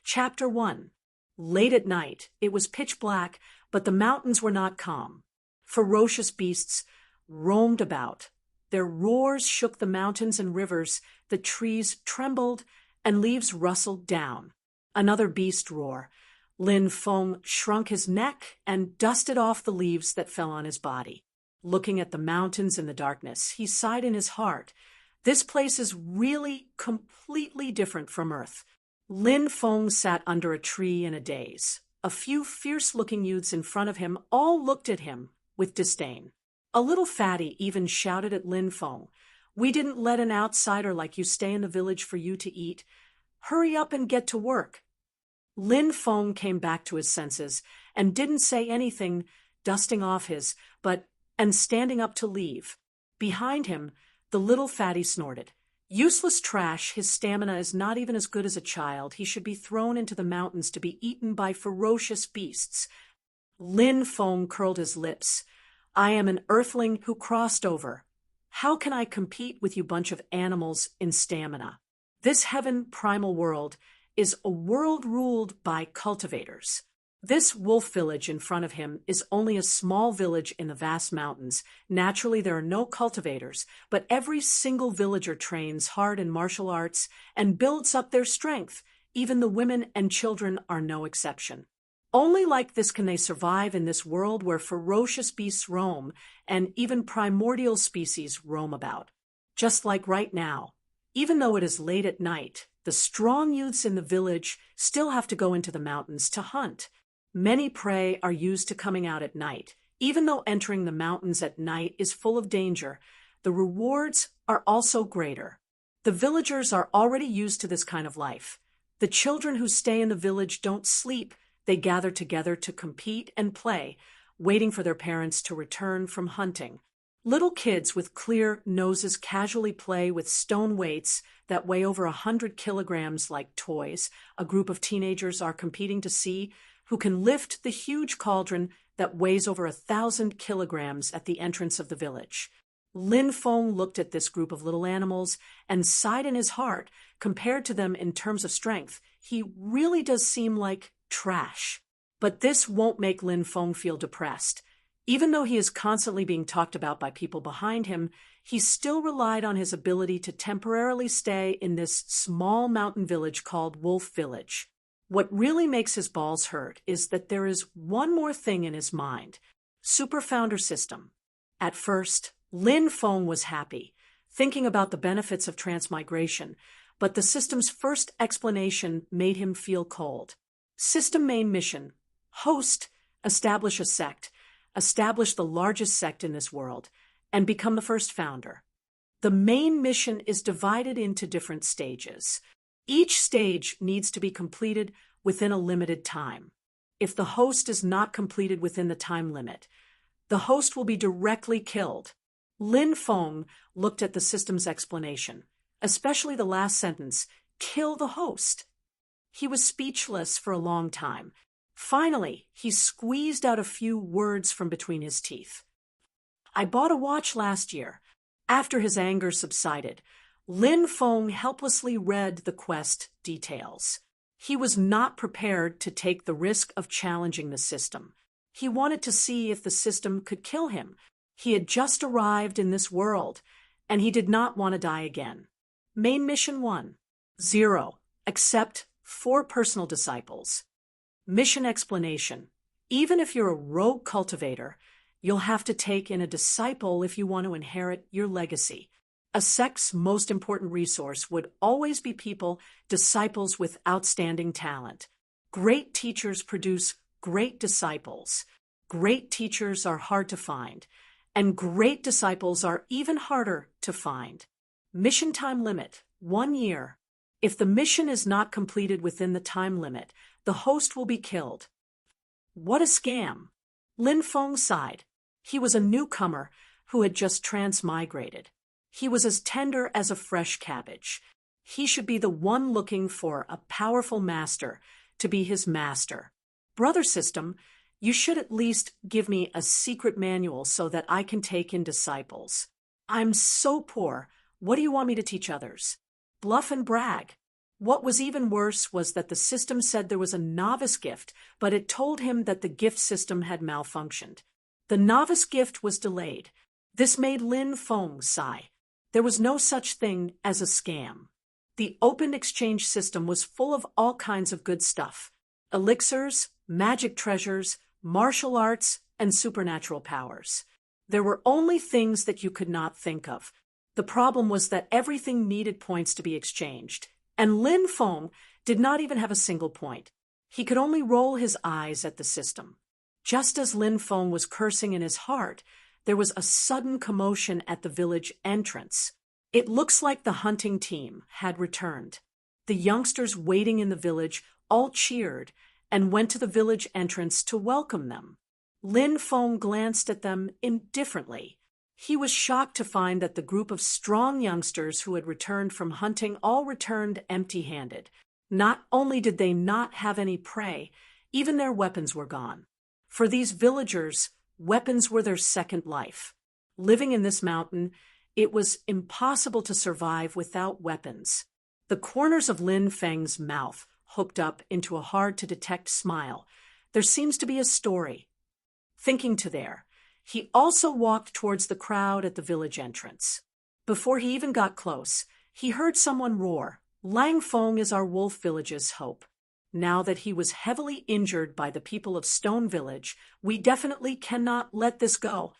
Chapter 1. Late at night, it was pitch black, but the mountains were not calm. Ferocious beasts roamed about. Their roars shook the mountains and rivers, the trees trembled, and leaves rustled down. Another beast roar. Lin Feng shrunk his neck and dusted off the leaves that fell on his body. Looking at the mountains in the darkness, he sighed in his heart. This place is really completely different from Earth. Lin Feng sat under a tree in a daze. A few fierce-looking youths in front of him all looked at him with disdain. A little fatty even shouted at Lin Feng, "We didn't let an outsider like you stay in the village for you to eat. Hurry up and get to work." Lin Feng came back to his senses and didn't say anything, dusting off and standing up to leave. Behind him, the little fatty snorted. "Useless trash, his stamina is not even as good as a child. He should be thrown into the mountains to be eaten by ferocious beasts." Lin Feng curled his lips. "I am an earthling who crossed over. How can I compete with you bunch of animals in stamina? This heaven primal world is a world ruled by cultivators. This wolf village in front of him is only a small village in the vast mountains. Naturally, there are no cultivators, but every single villager trains hard in martial arts and builds up their strength. Even the women and children are no exception. Only like this can they survive in this world where ferocious beasts roam and even primordial species roam about. Just like right now, even though it is late at night, the strong youths in the village still have to go into the mountains to hunt. Many prey are used to coming out at night. Even though entering the mountains at night is full of danger, the rewards are also greater. The villagers are already used to this kind of life. The children who stay in the village don't sleep. They gather together to compete and play, waiting for their parents to return from hunting. Little kids with clear noses casually play with stone weights that weigh over 100 kilograms like toys. A group of teenagers are competing to see who can lift the huge cauldron that weighs over 1,000 kilograms at the entrance of the village. Lin Feng looked at this group of little animals and sighed in his heart. Compared to them in terms of strength, he really does seem like trash. But this won't make Lin Feng feel depressed. Even though he is constantly being talked about by people behind him, he still relied on his ability to temporarily stay in this small mountain village called Wolf Village. What really makes his balls hurt is that there is one more thing in his mind: Super Founder System. At first, Lin Feng was happy, thinking about the benefits of transmigration, but the system's first explanation made him feel cold. System main mission: host, establish a sect, establish the largest sect in this world, and become the first founder. The main mission is divided into different stages. Each stage needs to be completed within a limited time. If the host is not completed within the time limit, the host will be directly killed. Lin Feng looked at the system's explanation, especially the last sentence, "kill the host." He was speechless for a long time. Finally, he squeezed out a few words from between his teeth. "I bought a watch last year." After his anger subsided, Lin Feng helplessly read the quest details. He was not prepared to take the risk of challenging the system. He wanted to see if the system could kill him. He had just arrived in this world, and he did not want to die again. Main Mission 1. 0. Accept 4 personal disciples. Mission explanation: even if you're a rogue cultivator, you'll have to take in a disciple if you want to inherit your legacy. A sect's most important resource would always be people, disciples with outstanding talent. Great teachers produce great disciples. Great teachers are hard to find, and great disciples are even harder to find. Mission time limit: 1 year. If the mission is not completed within the time limit, the host will be killed. What a scam! Lin Feng sighed. He was a newcomer who had just transmigrated. He was as tender as a fresh cabbage. He should be the one looking for a powerful master to be his master. Brother system, you should at least give me a secret manual so that I can take in disciples. I'm so poor. What do you want me to teach others? Bluff and brag. What was even worse was that the system said there was a novice gift, but it told him that the gift system had malfunctioned. The novice gift was delayed. This made Lin Feng sigh. There was no such thing as a scam. The open exchange system was full of all kinds of good stuff: elixirs, magic treasures, martial arts, and supernatural powers. There were only things that you could not think of. The problem was that everything needed points to be exchanged, and Lin Feng did not even have a single point. He could only roll his eyes at the system. Just as Lin Feng was cursing in his heart, there was a sudden commotion at the village entrance. It looks like the hunting team had returned. The youngsters waiting in the village all cheered and went to the village entrance to welcome them. Lin Feng glanced at them indifferently. He was shocked to find that the group of strong youngsters who had returned from hunting all returned empty-handed. Not only did they not have any prey, even their weapons were gone. For these villagers, weapons were their second life. Living in this mountain, it was impossible to survive without weapons. The corners of Lin Feng's mouth hooked up into a hard-to-detect smile. There seems to be a story. Thinking to there, he also walked towards the crowd at the village entrance. Before he even got close, he heard someone roar, "Lang Feng is our wolf village's hope." Now that he was heavily injured by the people of Stone Village, we definitely cannot let this go.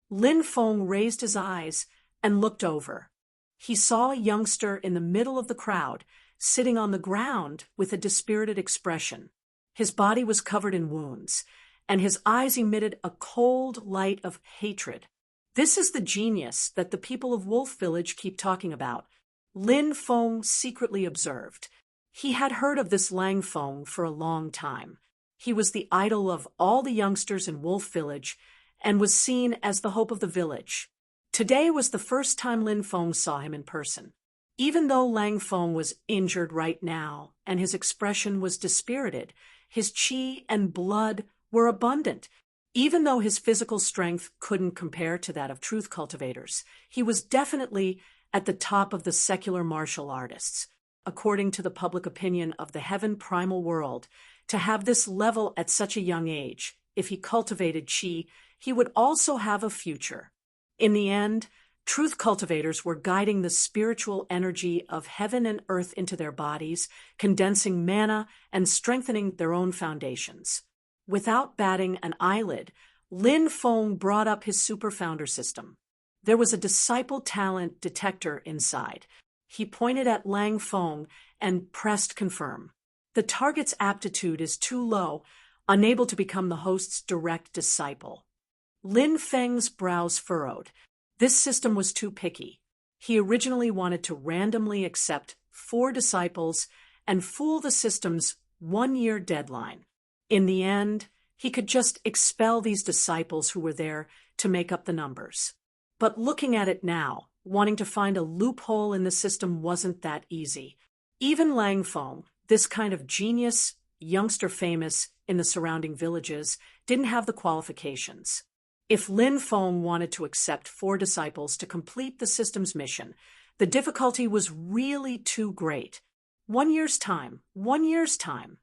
Lin Feng raised his eyes and looked over. He saw a youngster in the middle of the crowd, sitting on the ground with a dispirited expression. His body was covered in wounds, and his eyes emitted a cold light of hatred. This is the genius that the people of Wolf Village keep talking about, Lin Feng secretly observed. He had heard of this Lang Feng for a long time. He was the idol of all the youngsters in Wolf Village and was seen as the hope of the village. Today was the first time Lin Feng saw him in person. Even though Lang Feng was injured right now and his expression was dispirited, his qi and blood were abundant. Even though his physical strength couldn't compare to that of truth cultivators, he was definitely at the top of the secular martial artists. According to the public opinion of the heaven primal world, to have this level at such a young age, if he cultivated qi, he would also have a future. In the end, truth cultivators were guiding the spiritual energy of heaven and earth into their bodies, condensing mana and strengthening their own foundations. Without batting an eyelid, Lin Feng brought up his super founder system. There was a disciple talent detector inside. He pointed at Lang Feng and pressed confirm. The target's aptitude is too low, unable to become the host's direct disciple. Lin Feng's brows furrowed. This system was too picky. He originally wanted to randomly accept 4 disciples and fool the system's 1-year deadline. In the end, he could just expel these disciples who were there to make up the numbers. But looking at it now, wanting to find a loophole in the system wasn't that easy. Even Lang Feng, this kind of genius, youngster famous in the surrounding villages, didn't have the qualifications. If Lin Feng wanted to accept 4 disciples to complete the system's mission, the difficulty was really too great. 1 year's time, 1 year's time.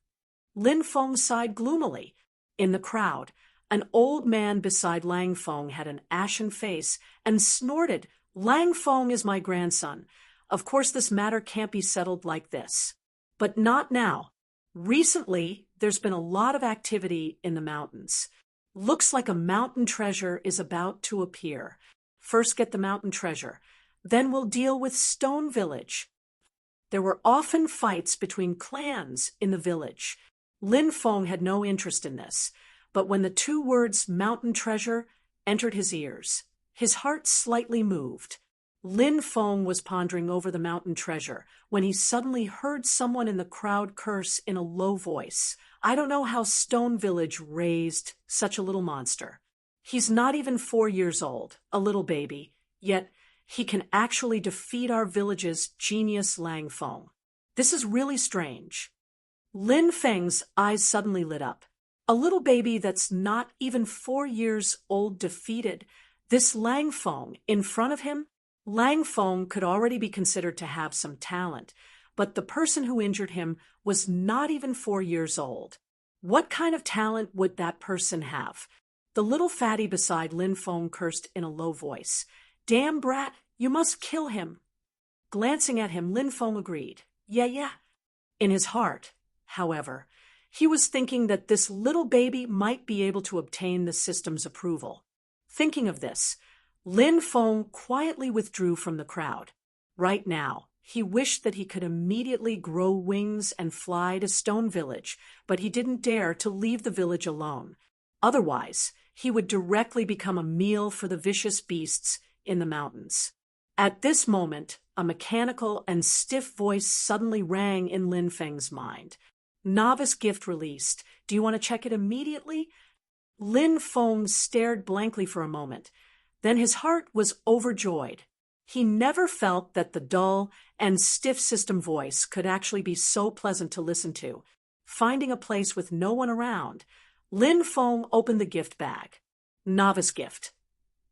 Lin Feng sighed gloomily. In the crowd, an old man beside Lang Feng had an ashen face and snorted, "Lang Feng is my grandson. Of course this matter can't be settled like this." But not now. Recently, there's been a lot of activity in the mountains. Looks like a mountain treasure is about to appear. First get the mountain treasure, then we'll deal with Stone Village. There were often fights between clans in the village. Lin Feng had no interest in this, but when the 2 words mountain treasure entered his ears, his heart slightly moved. Lin Feng was pondering over the mountain treasure when he suddenly heard someone in the crowd curse in a low voice. "I don't know how Stone Village raised such a little monster. He's not even 4 years old, a little baby, yet he can actually defeat our village's genius Lang Feng. This is really strange." Lin Feng's eyes suddenly lit up. A little baby that's not even 4 years old defeated this Lang Feng in front of him? Lang Feng could already be considered to have some talent, but the person who injured him was not even 4 years old. What kind of talent would that person have? The little fatty beside Lin Feng cursed in a low voice. Damn brat, you must kill him. Glancing at him, Lin Feng agreed. Yeah. In his heart, however, he was thinking that this little baby might be able to obtain the system's approval. Thinking of this, Lin Feng quietly withdrew from the crowd. Right now, he wished that he could immediately grow wings and fly to Stone Village, but he didn't dare to leave the village alone. Otherwise, he would directly become a meal for the vicious beasts in the mountains. At this moment, a mechanical and stiff voice suddenly rang in Lin Feng's mind. Novice gift released. Do you want to check it immediately? Lin Feng stared blankly for a moment. Then his heart was overjoyed. He never felt that the dull and stiff system voice could actually be so pleasant to listen to. Finding a place with no one around, Lin Feng opened the gift bag. Novice gift.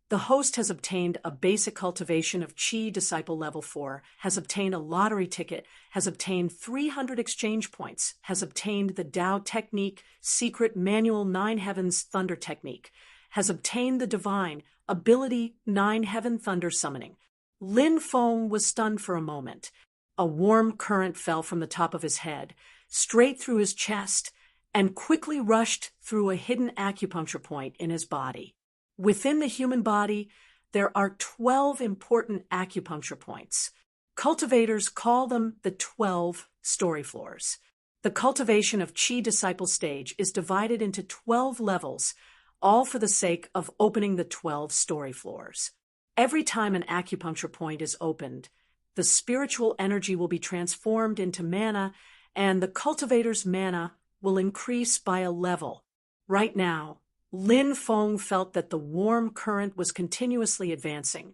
The host has obtained a basic cultivation of Qi Disciple Level 4, has obtained a lottery ticket, has obtained 300 exchange points, has obtained the Tao Technique Secret Manual 9 Heavens Thunder Technique, has obtained the Divine Ability 9 Heaven Thunder Summoning. Lin Feng was stunned for a moment. A warm current fell from the top of his head, straight through his chest, and quickly rushed through a hidden acupuncture point in his body. Within the human body, there are 12 important acupuncture points. Cultivators call them the 12 story floors. The cultivation of Qi Disciple stage is divided into 12 levels, all for the sake of opening the 12 story floors. Every time an acupuncture point is opened, the spiritual energy will be transformed into mana, and the cultivator's mana will increase by a level. Right now, Lin Feng felt that the warm current was continuously advancing,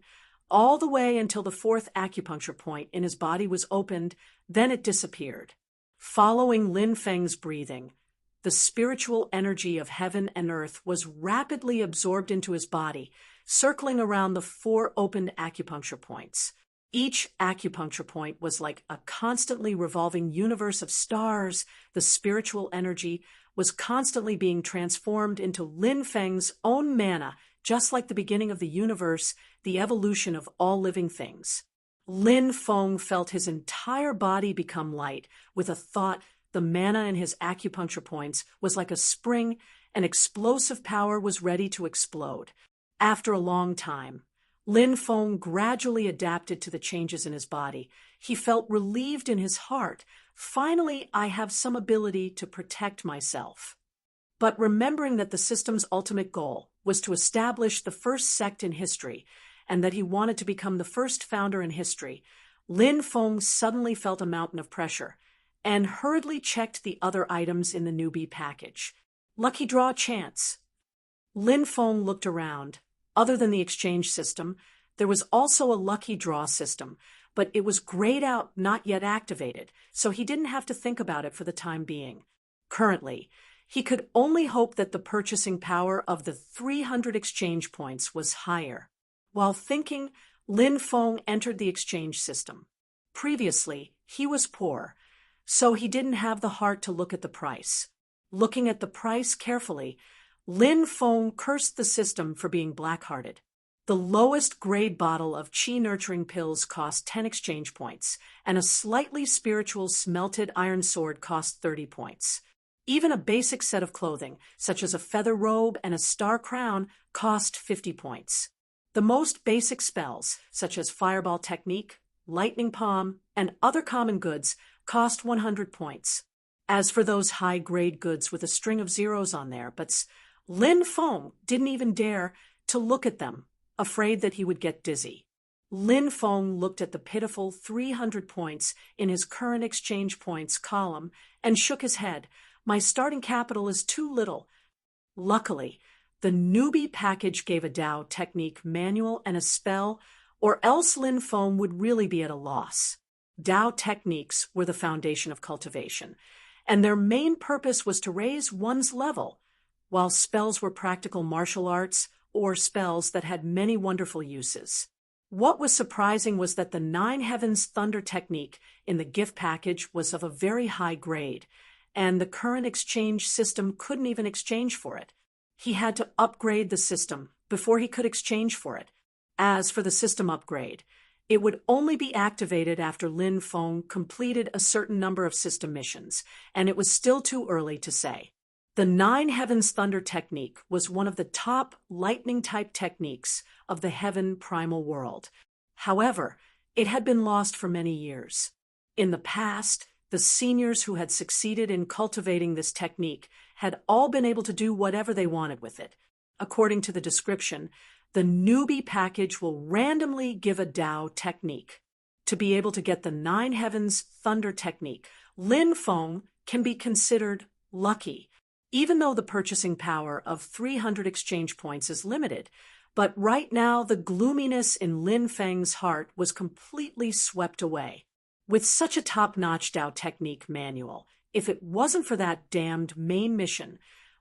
all the way until the fourth acupuncture point in his body was opened, then it disappeared. Following Lin Feng's breathing, the spiritual energy of heaven and earth was rapidly absorbed into his body, circling around the 4 opened acupuncture points. Each acupuncture point was like a constantly revolving universe of stars. The spiritual energy was constantly being transformed into Lin Feng's own mana, just like the beginning of the universe, the evolution of all living things. Lin Feng felt his entire body become light, with a thought the mana in his acupuncture points was like a spring, and explosive power was ready to explode. After a long time, Lin Feng gradually adapted to the changes in his body. He felt relieved in his heart. Finally, I have some ability to protect myself. But remembering that the system's ultimate goal was to establish the first sect in history, and that he wanted to become the first founder in history, Lin Feng suddenly felt a mountain of pressure, and hurriedly checked the other items in the newbie package. Lucky draw chance. Lin Feng looked around. Other than the exchange system, there was also a lucky draw system, but it was grayed out, not yet activated, so he didn't have to think about it for the time being. Currently, he could only hope that the purchasing power of the 300 exchange points was higher. While thinking, Lin Feng entered the exchange system. Previously, he was poor, so he didn't have the heart to look at the price. Looking at the price carefully, Lin Feng cursed the system for being black-hearted. The lowest grade bottle of Qi nurturing pills cost 10 exchange points, and a slightly spiritual smelted iron sword cost 30 points. Even a basic set of clothing, such as a feather robe and a star crown, cost 50 points. The most basic spells, such as Fireball Technique, Lightning Palm, and other common goods, cost 100 points. As for those high-grade goods with a string of zeros on their butts, Lin Feng didn't even dare to look at them, afraid that he would get dizzy. Lin Feng looked at the pitiful 300 points in his current exchange points column and shook his head. My starting capital is too little. Luckily, the newbie package gave a Tao Technique manual and a spell, or else Lin Feng would really be at a loss. Tao Techniques were the foundation of cultivation, and their main purpose was to raise one's level, while spells were practical martial arts or spells that had many wonderful uses. What was surprising was that the Nine Heavens Thunder technique in the gift package was of a very high grade, and the current exchange system couldn't even exchange for it. He had to upgrade the system before he could exchange for it. As for the system upgrade, it would only be activated after Lin Feng completed a certain number of system missions, and it was still too early to say. The Nine Heavens Thunder technique was one of the top lightning-type techniques of the Heaven primal world. However, it had been lost for many years. In the past, the seniors who had succeeded in cultivating this technique had all been able to do whatever they wanted with it. According to the description, the newbie package will randomly give a Dao technique. To be able to get the Nine Heavens Thunder technique, Lin Feng can be considered lucky, even though the purchasing power of 300 exchange points is limited. But right now, the gloominess in Lin Feng's heart was completely swept away. With such a top-notch Dao technique manual, if it wasn't for that damned main mission,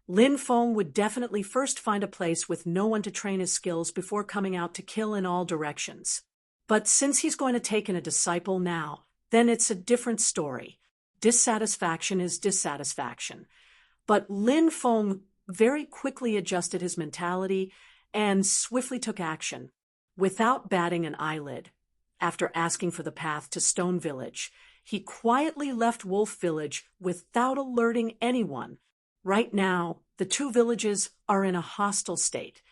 Lin Feng would definitely first find a place with no one to train his skills before coming out to kill in all directions. But since he's going to take in a disciple now, then it's a different story. Dissatisfaction is dissatisfaction. But Lin Feng very quickly adjusted his mentality and swiftly took action. Without batting an eyelid, after asking for the path to Stone Village, he quietly left Wolf Village without alerting anyone. Right now, the two villages are in a hostile state.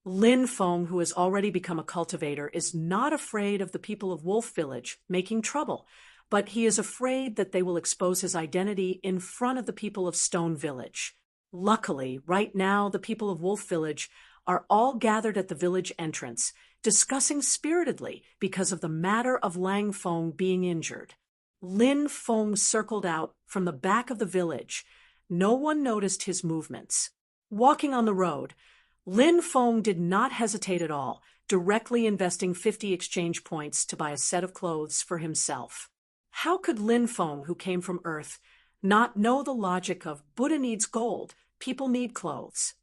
Lin Feng, who has already become a cultivator, is not afraid of the people of Wolf Village making trouble, but he is afraid that they will expose his identity in front of the people of Stone Village. Luckily, right now, the people of Wolf Village are all gathered at the village entrance, discussing spiritedly because of the matter of Lang Feng being injured. Lin Feng circled out from the back of the village. No one noticed his movements. Walking on the road, Lin Feng did not hesitate at all, directly investing 50 exchange points to buy a set of clothes for himself. How could Lin Feng, who came from Earth, not know the logic of Buddha needs gold, people need clothes?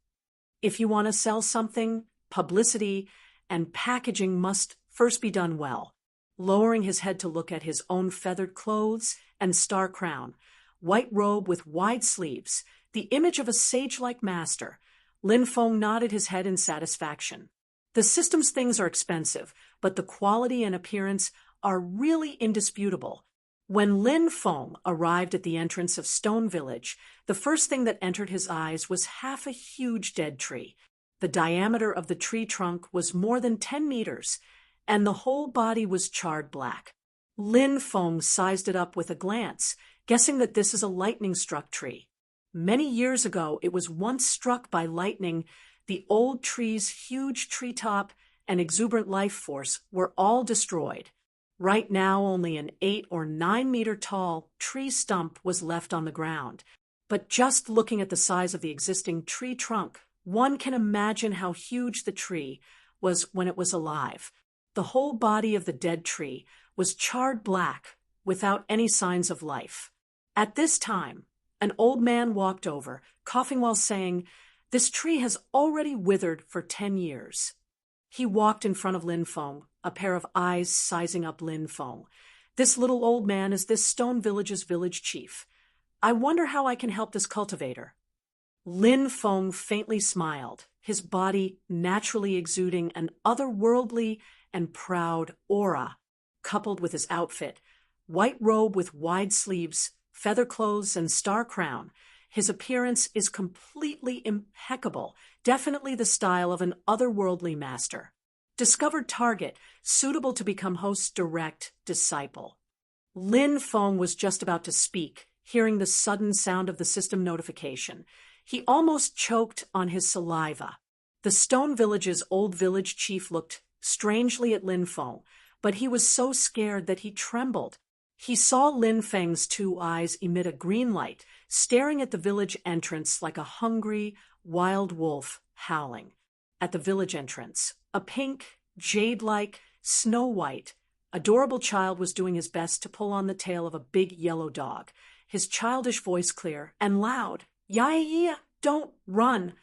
If you want to sell something, publicity and packaging must first be done well. Lowering his head to look at his own feathered clothes and star crown, white robe with wide sleeves, the image of a sage-like master, Lin Feng nodded his head in satisfaction. The system's things are expensive, but the quality and appearance are really indisputable. When Lin Feng arrived at the entrance of Stone Village, the first thing that entered his eyes was half a huge dead tree. The diameter of the tree trunk was more than 10 meters, and the whole body was charred black. Lin Feng sized it up with a glance, guessing that this is a lightning-struck tree. Many years ago, it was once struck by lightning. The old tree's huge treetop and exuberant life force were all destroyed. Right now, only an 8 or 9 meter tall tree stump was left on the ground. But just looking at the size of the existing tree trunk, one can imagine how huge the tree was when it was alive. The whole body of the dead tree was charred black, without any signs of life. At this time, an old man walked over, coughing while saying, "This tree has already withered for 10 years. He walked in front of Lin Feng, a pair of eyes sizing up Lin Feng. "This little old man is this Stone Village's village chief. I wonder how I can help this cultivator." Lin Feng faintly smiled, his body naturally exuding an otherworldly and proud aura, coupled with his outfit, white robe with wide sleeves, feather clothes, and star crown. His appearance is completely impeccable, definitely the style of an otherworldly master. Discovered target, suitable to become host's direct disciple. Lin Feng was just about to speak, hearing the sudden sound of the system notification. He almost choked on his saliva. The Stone Village's old village chief looked strangely at Lin Feng, but he was so scared that he trembled. He saw Lin Feng's two eyes emit a green light, staring at the village entrance like a hungry, wild wolf howling. At the village entrance, a pink, jade-like, snow-white, adorable child was doing his best to pull on the tail of a big yellow dog, his childish voice clear and loud. "Yaya, don't run."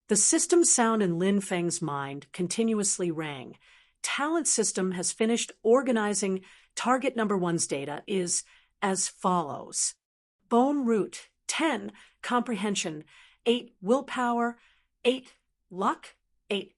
The system sound in Lin Feng's mind continuously rang. talent system has finished organizing target number one's data is as follows. Bone root, 10, comprehension, 8, willpower, 8, luck, 8.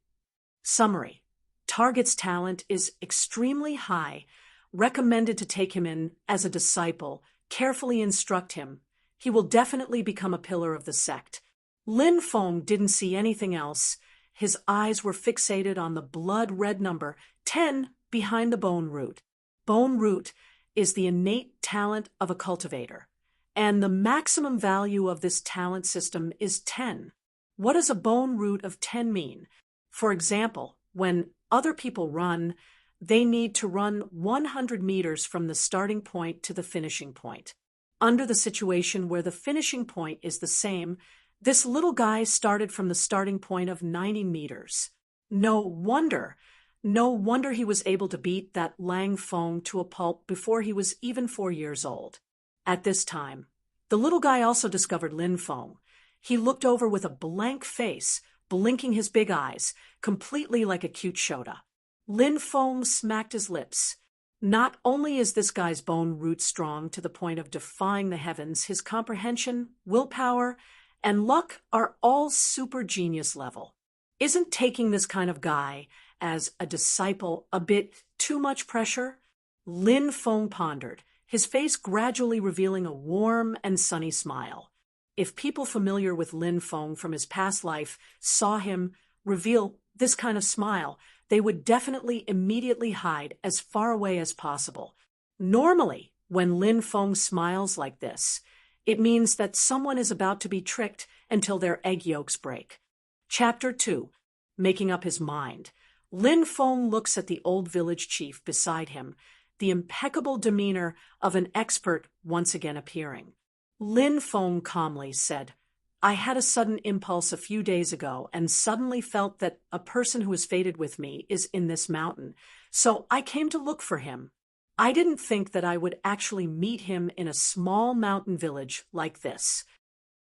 Summary. Target's talent is extremely high. Recommended to take him in as a disciple, carefully instruct him. He will definitely become a pillar of the sect. Lin Feng didn't see anything else. His eyes were fixated on the blood-red number 10 behind the bone root. Bone root is the innate talent of a cultivator, and the maximum value of this talent system is 10. What does a bone root of 10 mean? For example, when other people run, they need to run 100 meters from the starting point to the finishing point. Under the situation where the finishing point is the same, this little guy started from the starting point of 90 meters. No wonder he was able to beat that Lang Feng to a pulp before he was even 4 years old. At this time, the little guy also discovered Lin Feng. He looked over with a blank face, blinking his big eyes, completely like a cute Shota. Lin Feng smacked his lips. Not only is this guy's bone root strong to the point of defying the heavens, his comprehension, willpower, and luck are all super genius level. Isn't taking this kind of guy as a disciple a bit too much pressure? Lin Feng pondered, his face gradually revealing a warm and sunny smile. If people familiar with Lin Feng from his past life saw him reveal this kind of smile, they would definitely immediately hide as far away as possible. Normally, when Lin Feng smiles like this, it means that someone is about to be tricked until their egg yolks break. Chapter 2. Making up his mind. Lin Feng looks at the old village chief beside him, the impeccable demeanor of an expert once again appearing. Lin Feng calmly said, I had a sudden impulse a few days ago and suddenly felt that a person who is fated with me is in this mountain, so I came to look for him. I didn't think that I would actually meet him in a small mountain village like this.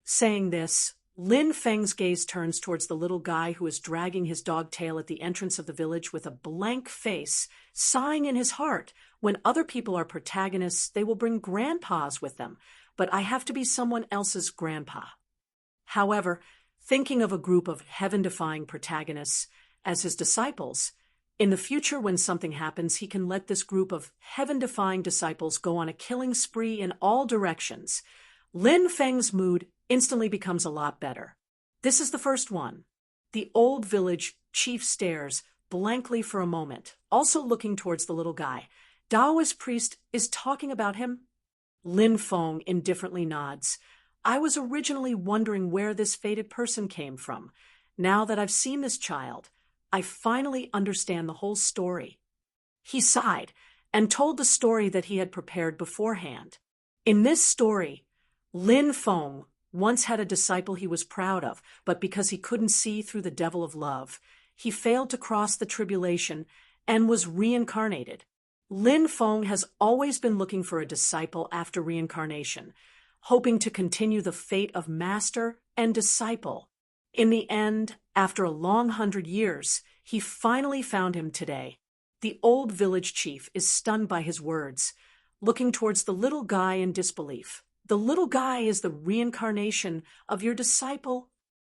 Saying this, Lin Feng's gaze turns towards the little guy who is dragging his dog tail at the entrance of the village with a blank face, sighing in his heart. When other people are protagonists, they will bring grandpas with them, but I have to be someone else's grandpa. However, thinking of a group of heaven-defying protagonists as his disciples, in the future when something happens, he can let this group of heaven-defying disciples go on a killing spree in all directions. Lin Feng's mood instantly becomes a lot better. This is the first one. The old village chief stares blankly for a moment, also looking towards the little guy. Taoist priest is talking about him? Lin Feng indifferently nods. I was originally wondering where this fated person came from. Now that I've seen this child, I finally understand the whole story. He sighed and told the story that he had prepared beforehand. In this story, Lin Feng once had a disciple he was proud of, but because he couldn't see through the devil of love, he failed to cross the tribulation and was reincarnated. Lin Feng has always been looking for a disciple after reincarnation, hoping to continue the fate of master and disciple. In the end, after a long 100 years, he finally found him today. The old village chief is stunned by his words, looking towards the little guy in disbelief. The little guy is the reincarnation of your disciple.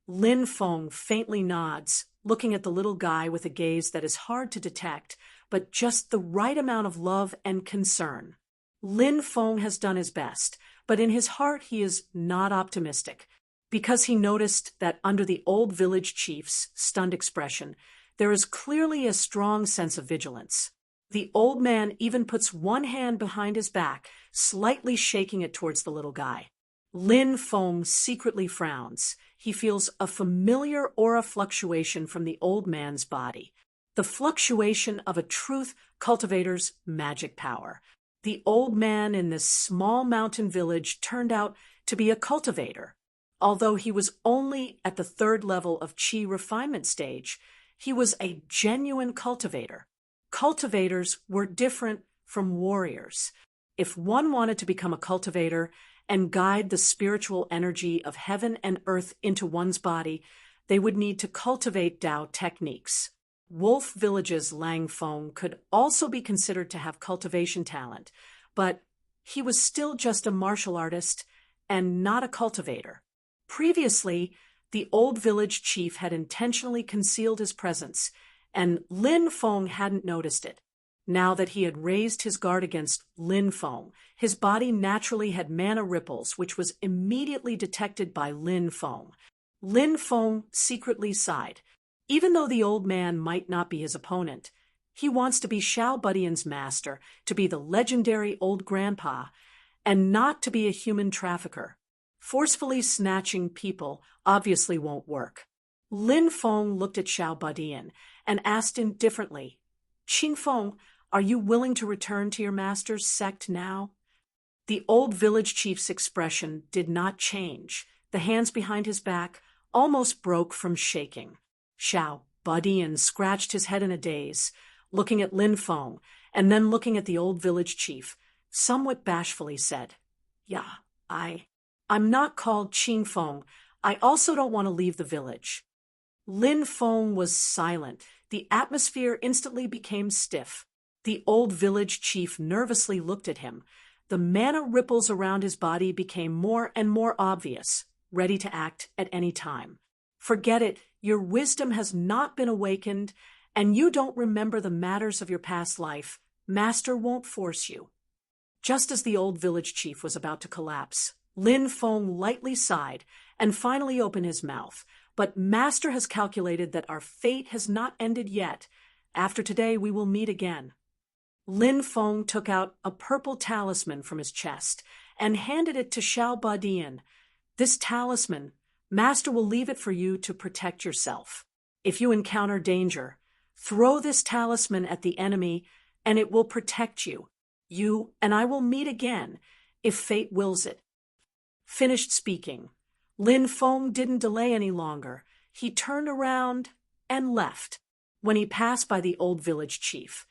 Lin Feng faintly nods, looking at the little guy with a gaze that is hard to detect, but just the right amount of love and concern. Lin Feng has done his best, but in his heart he is not optimistic, because he noticed that under the old village chief's stunned expression, there is clearly a strong sense of vigilance. The old man even puts one hand behind his back, slightly shaking it towards the little guy. Lin Feng secretly frowns. He feels a familiar aura fluctuation from the old man's body, the fluctuation of a truth cultivator's magic power. The old man in this small mountain village turned out to be a cultivator. Although he was only at the 3rd level of Qi refinement stage, he was a genuine cultivator. Cultivators were different from warriors. If one wanted to become a cultivator and guide the spiritual energy of heaven and earth into one's body, they would need to cultivate Tao techniques. Wolf Village's Lang Feng could also be considered to have cultivation talent, but he was still just a martial artist and not a cultivator. Previously, the old village chief had intentionally concealed his presence, and Lin Feng hadn't noticed it. Now that he had raised his guard against Lin Feng, his body naturally had mana ripples, which was immediately detected by Lin Feng. Lin Feng secretly sighed. Even though the old man might not be his opponent, he wants to be Xiao Budian's master, to be the legendary old grandpa, and not to be a human trafficker. Forcefully snatching people obviously won't work. Lin Feng looked at Xiao Budian and asked indifferently, "Qing Feng, are you willing to return to your master's sect now?" The old village chief's expression did not change. The hands behind his back almost broke from shaking. Xiao Budian scratched his head in a daze, looking at Lin Feng, and then looking at the old village chief, somewhat bashfully said, "Yeah, I'm not called Qing Feng. I also don't want to leave the village." Lin Feng was silent. The atmosphere instantly became stiff. The old village chief nervously looked at him. The mana ripples around his body became more and more obvious, ready to act at any time. "Forget it. Your wisdom has not been awakened, and you don't remember the matters of your past life. Master won't force you." Just as the old village chief was about to collapse, Lin Feng lightly sighed and finally opened his mouth. "But Master has calculated that our fate has not ended yet. After today we will meet again." Lin Feng took out a purple talisman from his chest and handed it to Xiao Budian. "This talisman, Master will leave it for you to protect yourself. If you encounter danger, throw this talisman at the enemy and it will protect you. You and I will meet again, if fate wills it." Finished speaking, Lin Feng didn't delay any longer. He turned around and left. When he passed by the old village chief,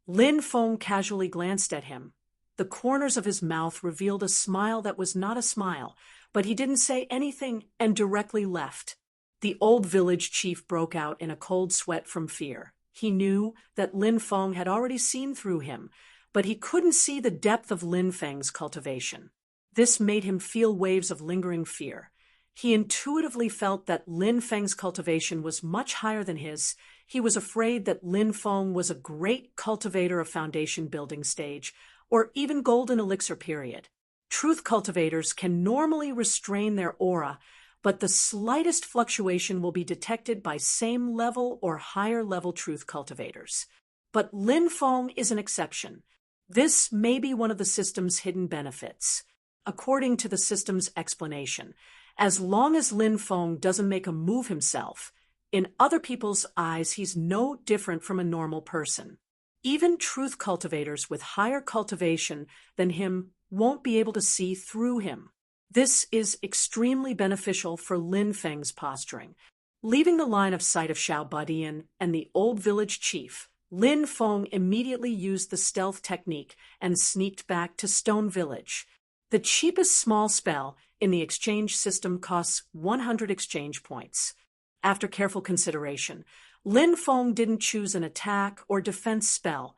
Lin Feng casually glanced at him. The corners of his mouth revealed a smile that was not a smile, but he didn't say anything and directly left. The old village chief broke out in a cold sweat from fear. He knew that Lin Feng had already seen through him, but he couldn't see the depth of Lin Feng's cultivation. This made him feel waves of lingering fear. He intuitively felt that Lin Feng's cultivation was much higher than his. He was afraid that Lin Feng was a great cultivator of foundation building stage, or even golden elixir period. Truth cultivators can normally restrain their aura, but the slightest fluctuation will be detected by same level or higher level truth cultivators. But Lin Feng is an exception. This may be one of the system's hidden benefits. According to the system's explanation, as long as Lin Feng doesn't make a move himself, in other people's eyes he's no different from a normal person. Even truth cultivators with higher cultivation than him won't be able to see through him. This is extremely beneficial for Lin Feng's posturing. Leaving the line of sight of Xiao Budian and the old village chief, Lin Feng immediately used the stealth technique and sneaked back to Stone Village. The cheapest small spell in the exchange system costs 100 exchange points. After careful consideration, Lin Feng didn't choose an attack or defense spell,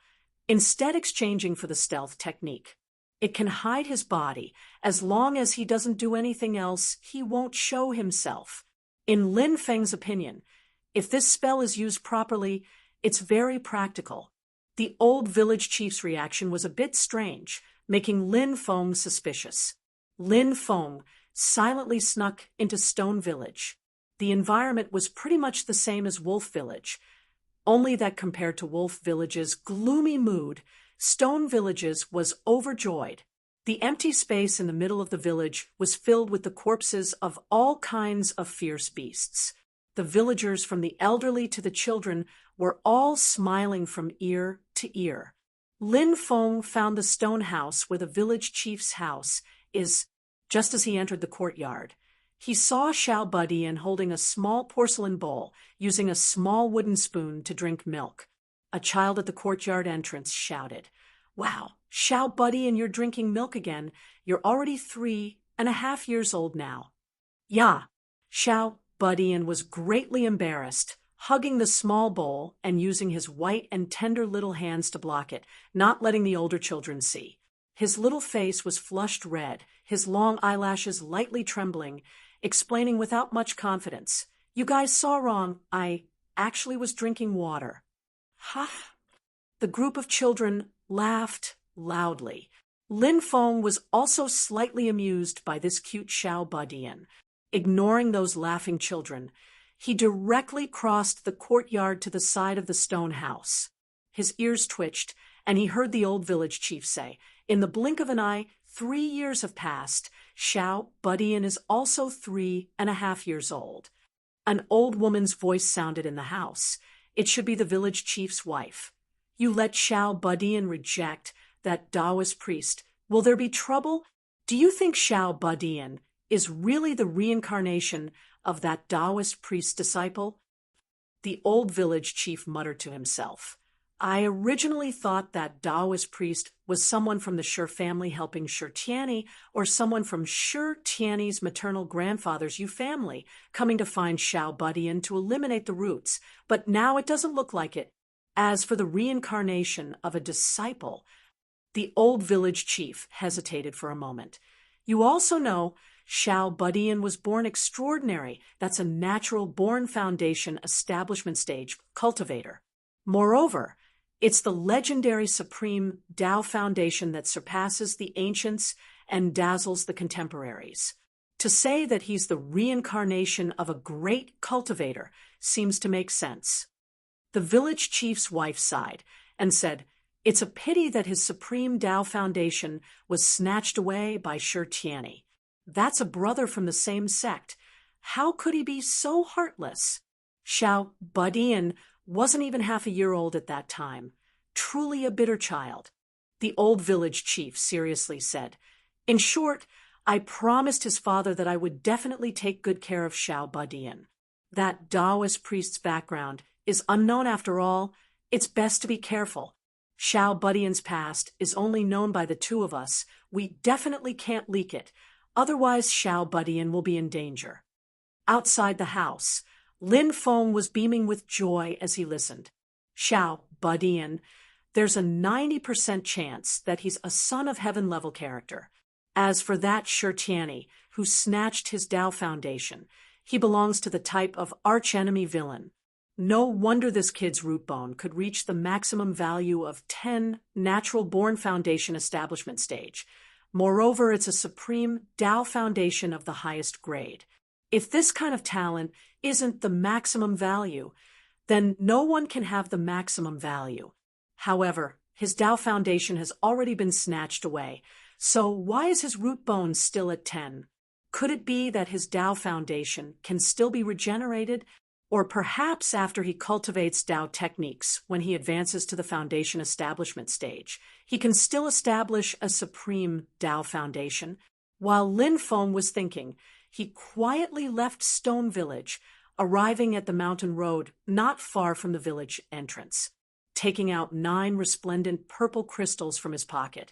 instead exchanging for the stealth technique. It can hide his body. As long as he doesn't do anything else, he won't show himself. In Lin Feng's opinion, if this spell is used properly, it's very practical. The old village chief's reaction was a bit strange, making Lin Feng suspicious. Lin Feng silently snuck into Stone Village. The environment was pretty much the same as Wolf Village, only that compared to Wolf Village's gloomy mood, Stone Village's was overjoyed. The empty space in the middle of the village was filled with the corpses of all kinds of fierce beasts. The villagers, from the elderly to the children, were all smiling from ear to ear. Lin Feng found the stone house where the village chief's house is. Just as he entered the courtyard, he saw Xiao Budian holding a small porcelain bowl, using a small wooden spoon to drink milk. A child at the courtyard entrance shouted, "Wow, Xiao Budian, you're drinking milk again. You're already 3.5 years old now." "Yeah." Xiao Budian was greatly embarrassed, hugging the small bowl and using his white and tender little hands to block it, not letting the older children see. His little face was flushed red, his long eyelashes lightly trembling, explaining without much confidence, "You guys saw wrong. I actually was drinking water." Ha! The group of children laughed loudly. Lin Feng was also slightly amused by this cute Xiao Badian. Ignoring those laughing children, he directly crossed the courtyard to the side of the stone house. His ears twitched, and he heard the old village chief say, "In the blink of an eye, 3 years have passed. Xiao Badian is also 3.5 years old." An old woman's voice sounded in the house. It should be the village chief's wife. "You let Xiao Badian reject that Taoist priest. Will there be trouble? Do you think Xiao Badian is really the reincarnation of that Taoist priest disciple?" The old village chief muttered to himself. "I originally thought that Taoist priest was someone from the Shi family helping Shi Tianyi, or someone from Shi Tianyi's maternal grandfather's Yu family coming to find Xiao Badian to eliminate the roots, but now it doesn't look like it. As for the reincarnation of a disciple..." The old village chief hesitated for a moment. "You also know Xiao Badian was born extraordinary. That's a natural born foundation establishment stage cultivator. Moreover, it's the legendary supreme Tao foundation that surpasses the ancients and dazzles the contemporaries. To say that he's the reincarnation of a great cultivator seems to make sense." The village chief's wife sighed and said, "It's a pity that his supreme Tao foundation was snatched away by Shi Tianyi. That's a brother from the same sect. How could he be so heartless? Xiao Badian wasn't even half a year old at that time. Truly a bitter child." The old village chief seriously said, "In short, I promised his father that I would definitely take good care of Xiao Badian. That Taoist priest's background is unknown after all. It's best to be careful. Xiao Badian's past is only known by the two of us. We definitely can't leak it. Otherwise, Xiao Badian will be in danger." Outside the house, Lin Feng was beaming with joy as he listened. "Xiao Badian, there's a 90% chance that he's a son of heaven-level character. As for that Shi Tianyi, who snatched his Tao foundation, he belongs to the type of archenemy villain. No wonder this kid's root bone could reach the maximum value of 10 natural-born foundation establishment stage. Moreover, it's a supreme Tao foundation of the highest grade. If this kind of talent isn't the maximum value, then no one can have the maximum value. However, his Tao foundation has already been snatched away, so why is his root bone still at 10? Could it be that his Tao foundation can still be regenerated? Or perhaps after he cultivates Tao techniques, when he advances to the foundation establishment stage, he can still establish a supreme Tao foundation?" While Lin Feng was thinking, he quietly left Stone Village, arriving at the mountain road not far from the village entrance, taking out 9 resplendent purple crystals from his pocket.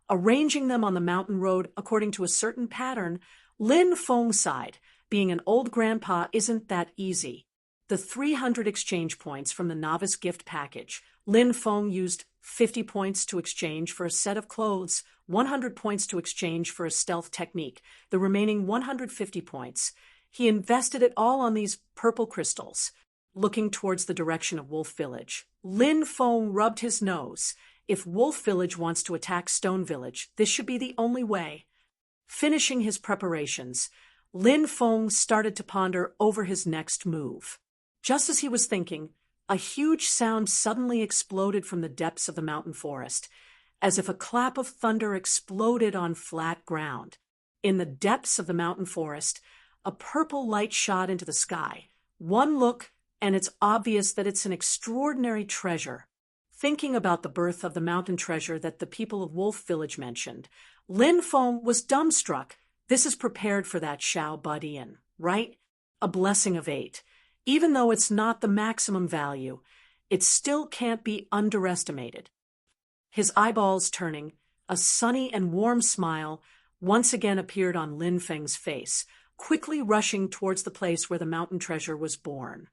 Arranging them on the mountain road according to a certain pattern, Lin Feng sighed. Being an old grandpa isn't that easy. The 300 exchange points from the novice gift package, Lin Feng used 50 points to exchange for a set of clothes, 100 points to exchange for a stealth technique, the remaining 150 points. He invested it all on these purple crystals. Looking towards the direction of Wolf Village, Lin Feng rubbed his nose. If Wolf Village wants to attack Stone Village, this should be the only way. Finishing his preparations, Lin Feng started to ponder over his next move. Just as he was thinking, a huge sound suddenly exploded from the depths of the mountain forest, as if a clap of thunder exploded on flat ground. In the depths of the mountain forest, a purple light shot into the sky. One look, and it's obvious that it's an extraordinary treasure. Thinking about the birth of the mountain treasure that the people of Wolf Village mentioned, Lin Feng was dumbstruck. This is prepared for that Xiao Badian, right? A blessing of 8. Even though it's not the maximum value, it still can't be underestimated. His eyeballs turning, a sunny and warm smile once again appeared on Lin Feng's face, quickly rushing towards the place where the mountain treasure was born.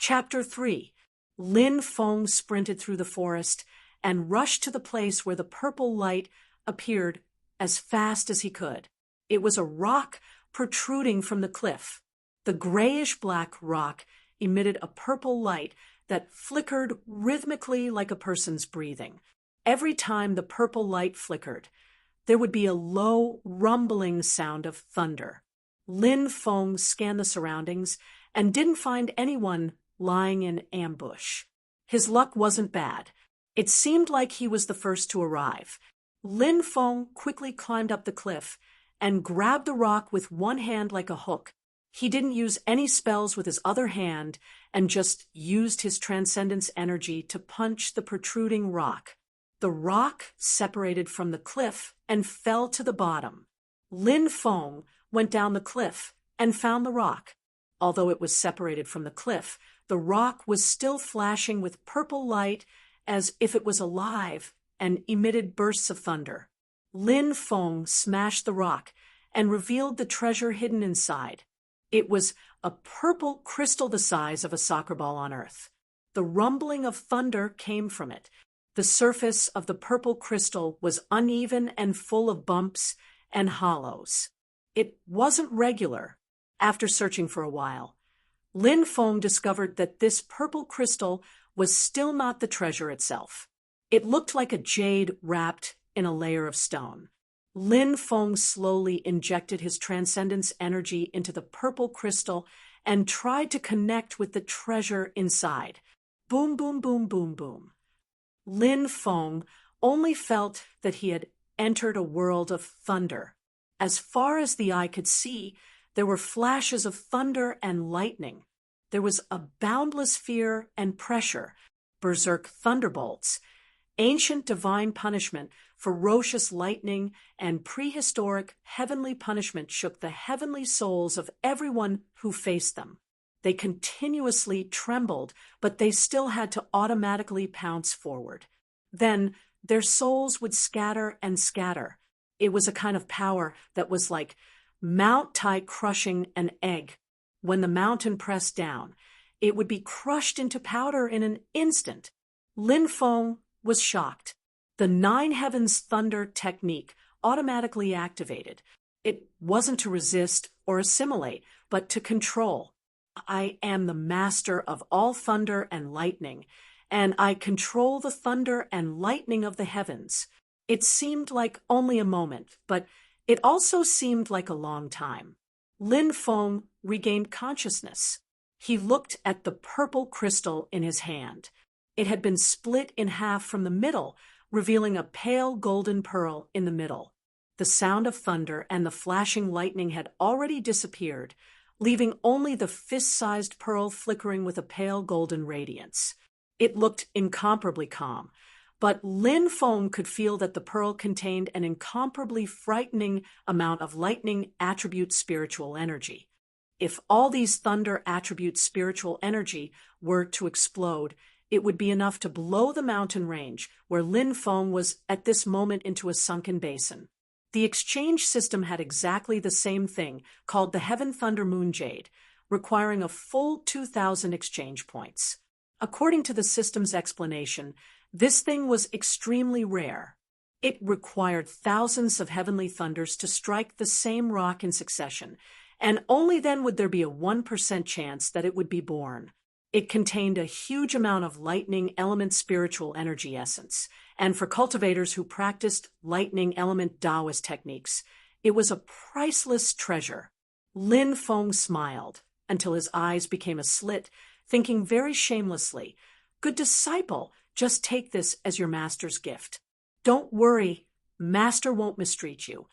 Chapter 3. Lin Feng sprinted through the forest and rushed to the place where the purple light appeared as fast as he could. It was a rock protruding from the cliff. The grayish-black rock emitted a purple light that flickered rhythmically like a person's breathing. Every time the purple light flickered, there would be a low, rumbling sound of thunder. Lin Feng scanned the surroundings and didn't find anyone lying in ambush. His luck wasn't bad. It seemed like he was the first to arrive. Lin Feng quickly climbed up the cliff and grabbed the rock with one hand like a hook. He didn't use any spells with his other hand and just used his transcendence energy to punch the protruding rock. The rock separated from the cliff and fell to the bottom. Lin Feng went down the cliff and found the rock. Although it was separated from the cliff, the rock was still flashing with purple light as if it was alive and emitted bursts of thunder. Lin Feng smashed the rock and revealed the treasure hidden inside. It was a purple crystal the size of a soccer ball on Earth. The rumbling of thunder came from it. The surface of the purple crystal was uneven and full of bumps and hollows. It wasn't regular. After searching for a while, Lin Feng discovered that this purple crystal was still not the treasure itself. It looked like a jade wrapped in a layer of stone. Lin Feng slowly injected his transcendence energy into the purple crystal and tried to connect with the treasure inside. Boom, boom, boom, boom, boom. Lin Feng only felt that he had entered a world of thunder. As far as the eye could see, there were flashes of thunder and lightning. There was a boundless fear and pressure, berserk thunderbolts, ancient divine punishment, ferocious lightning, and prehistoric heavenly punishment shook the heavenly souls of everyone who faced them. They continuously trembled, but they still had to automatically pounce forward. Then their souls would scatter and scatter. It was a kind of power that was like Mount Tai crushing an egg. When the mountain pressed down, it would be crushed into powder in an instant. Lin Feng was shocked. The Nine Heavens Thunder technique automatically activated. It wasn't to resist or assimilate, but to control. I am the master of all thunder and lightning, and I control the thunder and lightning of the heavens. It seemed like only a moment, but it also seemed like a long time. Lin Feng regained consciousness. He looked at the purple crystal in his hand. It had been split in half from the middle, revealing a pale golden pearl in the middle. The sound of thunder and the flashing lightning had already disappeared, leaving only the fist-sized pearl flickering with a pale golden radiance. It looked incomparably calm, but Lin Feng could feel that the pearl contained an incomparably frightening amount of lightning attribute spiritual energy. If all these thunder attribute spiritual energy were to explode, it would be enough to blow the mountain range where Lin Feng was at this moment into a sunken basin. The exchange system had exactly the same thing, called the Heaven Thunder Moon Jade, requiring a full 2,000 exchange points. According to the system's explanation, this thing was extremely rare. It required thousands of heavenly thunders to strike the same rock in succession, and only then would there be a 1% chance that it would be born. It contained a huge amount of lightning element spiritual energy essence, and for cultivators who practiced lightning element Taoist techniques, it was a priceless treasure. Lin Feng smiled until his eyes became a slit, thinking very shamelessly, "Good disciple, just take this as your master's gift. Don't worry, master won't mistreat you."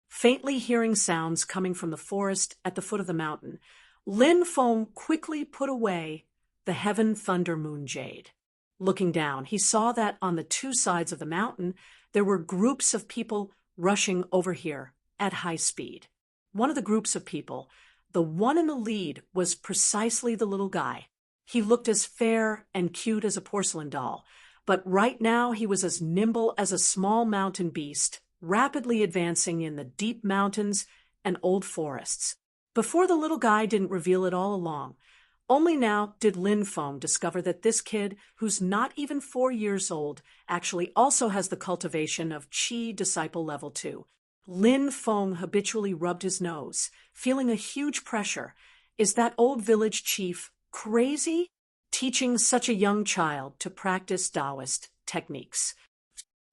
Faintly hearing sounds coming from the forest at the foot of the mountain, Lin Feng quickly put away the Heaven Thunder Moon Jade. Looking down, he saw that on the two sides of the mountain, there were groups of people rushing over here at high speed. One of the groups of people, the one in the lead, was precisely the little guy. He looked as fair and cute as a porcelain doll, but right now he was as nimble as a small mountain beast, rapidly advancing in the deep mountains and old forests. Before the little guy didn't reveal it all along, Only now did Lin Feng discover that this kid, who's not even 4 years old, actually also has the cultivation of Qi Disciple Level 2. Lin Feng habitually rubbed his nose, feeling a huge pressure. Is that old village chief crazy? Teaching such a young child to practice Taoist techniques.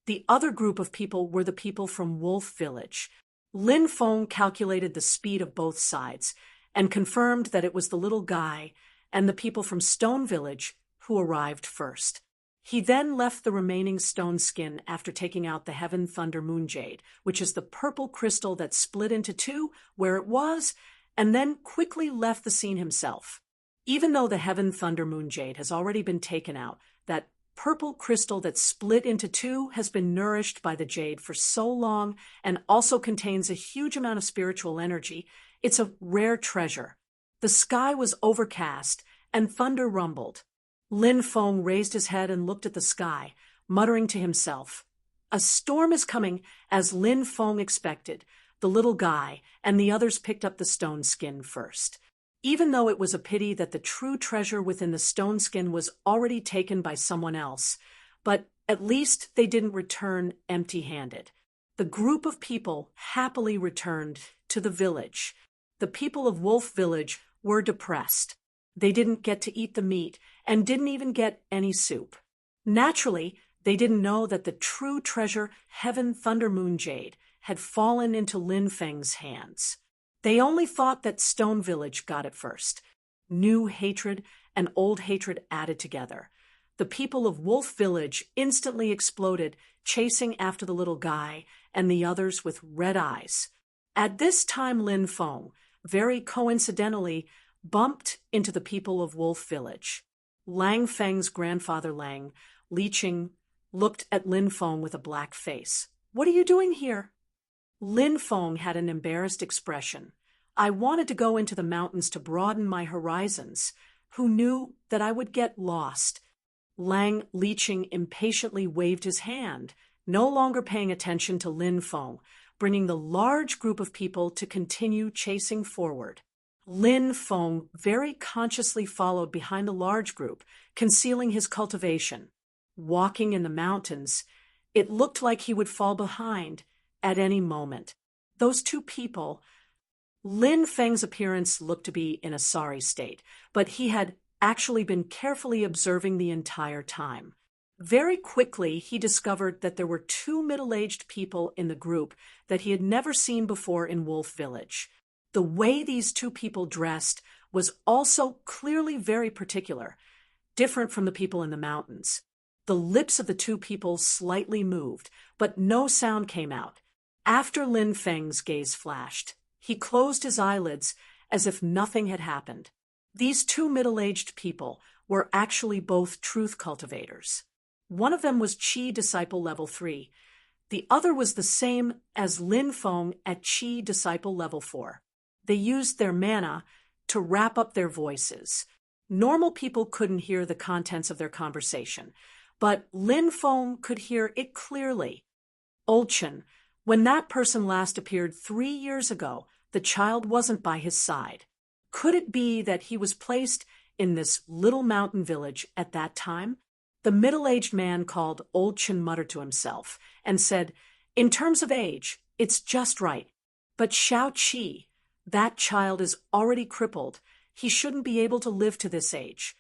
The other group of people were the people from Wolf Village. Lin Feng calculated the speed of both sides and confirmed that it was the little guy and the people from Stone Village who arrived first. He then left the remaining stone skin after taking out the Heaven Thunder Moon Jade, which is the purple crystal that split into two where it was, and then quickly left the scene himself. Even though the Heaven Thunder Moon Jade has already been taken out, that purple crystal that split into two has been nourished by the jade for so long and also contains a huge amount of spiritual energy. It's a rare treasure. The sky was overcast and thunder rumbled. Lin Feng raised his head and looked at the sky, muttering to himself. A storm is coming, as Lin Feng expected. The little guy and the others picked up the stone skin first. Even though it was a pity that the true treasure within the stone skin was already taken by someone else, but at least they didn't return empty-handed. The group of people happily returned to the village. The people of Wolf Village were depressed. They didn't get to eat the meat and didn't even get any soup. Naturally, they didn't know that the true treasure, Heaven Thunder Moon Jade, had fallen into Lin Feng's hands. They only thought that Stone Village got it first. New hatred and old hatred added together. The people of Wolf Village instantly exploded, chasing after the little guy and the others with red eyes. At this time, Lin Feng, very coincidentally, bumped into the people of Wolf Village. Lang Feng's grandfather Lang, Li Qing, looked at Lin Feng with a black face. "What are you doing here?" Lin Feng had an embarrassed expression. "I wanted to go into the mountains to broaden my horizons. Who knew that I would get lost?" Lang Liqing impatiently waved his hand, no longer paying attention to Lin Feng, bringing the large group of people to continue chasing forward. Lin Feng very consciously followed behind the large group, concealing his cultivation. Walking in the mountains, it looked like he would fall behind at any moment. Those two people, Lin Feng's appearance looked to be in a sorry state, but he had actually been carefully observing the entire time. Very quickly, he discovered that there were two middle-aged people in the group that he had never seen before in Wolf Village. The way these two people dressed was also clearly very particular, different from the people in the mountains. The lips of the two people slightly moved, but no sound came out. After Lin Feng's gaze flashed, he closed his eyelids as if nothing had happened. These two middle-aged people were actually both truth cultivators. One of them was Qi Disciple Level 3. The other was the same as Lin Feng at Qi Disciple Level 4. They used their mana to wrap up their voices. Normal people couldn't hear the contents of their conversation, but Lin Feng could hear it clearly. "Olchen, when that person last appeared 3 years ago, the child wasn't by his side. Could it be that he was placed in this little mountain village at that time?" The middle-aged man called Olchen muttered to himself and said, "In terms of age, it's just right. But Xiao Qi, that child is already crippled. He shouldn't be able to live to this age."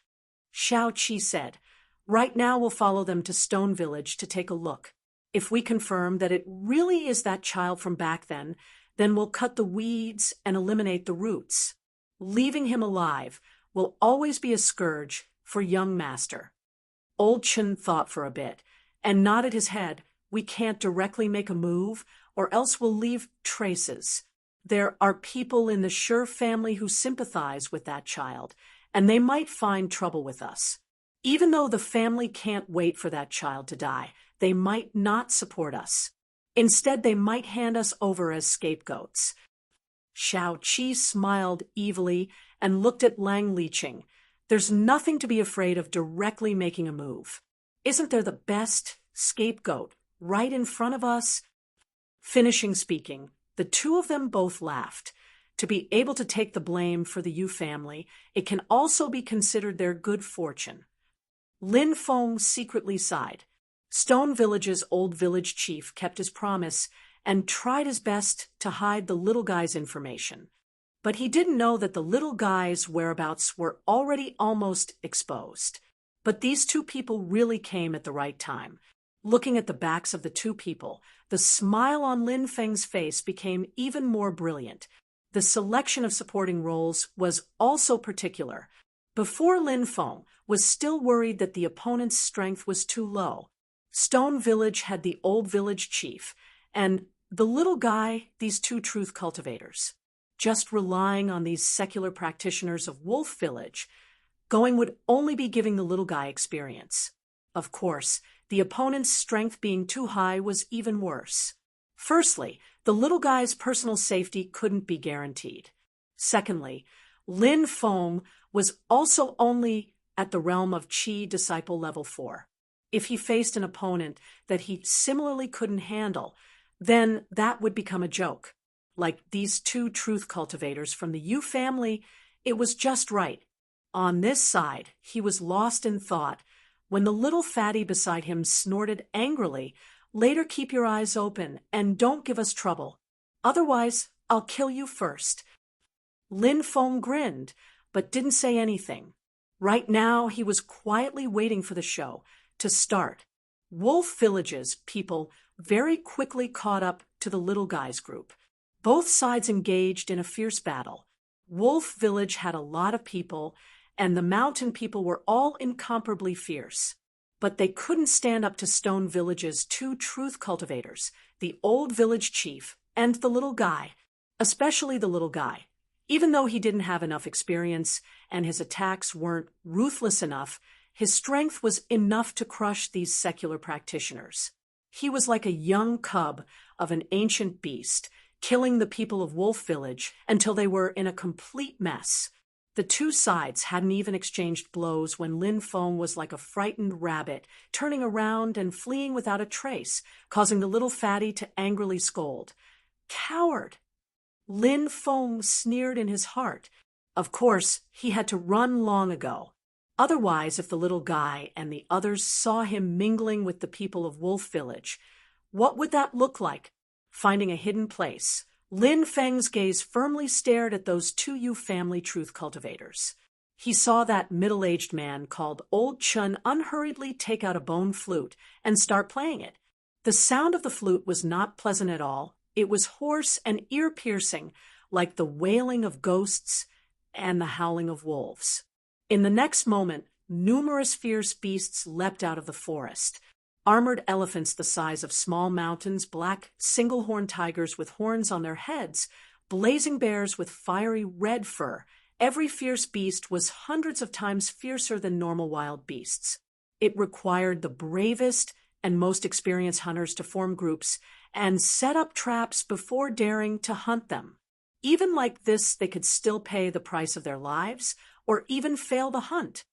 Xiao Qi said, "Right now we'll follow them to Stone Village to take a look. If we confirm that it really is that child from back then we'll cut the weeds and eliminate the roots. Leaving him alive will always be a scourge for young master." Old Chen thought for a bit and nodded his head. "We can't directly make a move, or else we'll leave traces. There are people in the Sure family who sympathize with that child, and they might find trouble with us. Even though the family can't wait for that child to die, they might not support us. Instead, they might hand us over as scapegoats." Xiao Qi smiled evilly and looked at Lang Liqing. "There's nothing to be afraid of directly making a move. Isn't there the best scapegoat right in front of us?" Finishing speaking, the two of them both laughed. To be able to take the blame for the Yu family, it can also be considered their good fortune. Lin Feng secretly sighed. Stone Village's old village chief kept his promise and tried his best to hide the little guy's information. But he didn't know that the little guy's whereabouts were already almost exposed. But these two people really came at the right time. Looking at the backs of the two people, the smile on Lin Feng's face became even more brilliant. The selection of supporting roles was also particular. Before, Lin Feng was still worried that the opponent's strength was too low. Stone Village had the old village chief, and the little guy, these two truth cultivators. Just relying on these secular practitioners of Wolf Village, going would only be giving the little guy experience. Of course, the opponent's strength being too high was even worse. Firstly, the little guy's personal safety couldn't be guaranteed. Secondly, Lin Feng was also only at the realm of Qi Disciple Level 4. If he faced an opponent that he similarly couldn't handle, then that would become a joke. Like these two truth cultivators from the Yu family, it was just right. On this side, he was lost in thought when the little fatty beside him snorted angrily, "Later, keep your eyes open and don't give us trouble. Otherwise, I'll kill you first." Lin Feng grinned, but didn't say anything. Right now, he was quietly waiting for the show to start. Wolf Village's people very quickly caught up to the little guy's group. Both sides engaged in a fierce battle. Wolf Village had a lot of people, and the mountain people were all incomparably fierce. But they couldn't stand up to Stone Village's two truth cultivators, the old village chief and the little guy, especially the little guy. Even though he didn't have enough experience and his attacks weren't ruthless enough, his strength was enough to crush these secular practitioners. He was like a young cub of an ancient beast, killing the people of Wolf Village until they were in a complete mess. The two sides hadn't even exchanged blows when Lin Feng was like a frightened rabbit, turning around and fleeing without a trace, causing the little fatty to angrily scold. "Coward!" Lin Feng sneered in his heart. Of course, he had to run long ago. Otherwise, if the little guy and the others saw him mingling with the people of Wolf Village, what would that look like? Finding a hidden place, Lin Feng's gaze firmly stared at those two Yu family truth cultivators. He saw that middle-aged man called Old Chun unhurriedly take out a bone flute and start playing it. The sound of the flute was not pleasant at all. It was hoarse and ear-piercing, like the wailing of ghosts and the howling of wolves. In the next moment, numerous fierce beasts leapt out of the forest. Armored elephants the size of small mountains, black single-horned tigers with horns on their heads, blazing bears with fiery red fur. Every fierce beast was hundreds of times fiercer than normal wild beasts. It required the bravest and most experienced hunters to form groups and set up traps before daring to hunt them. Even like this, they could still pay the price of their lives or even fail the hunt.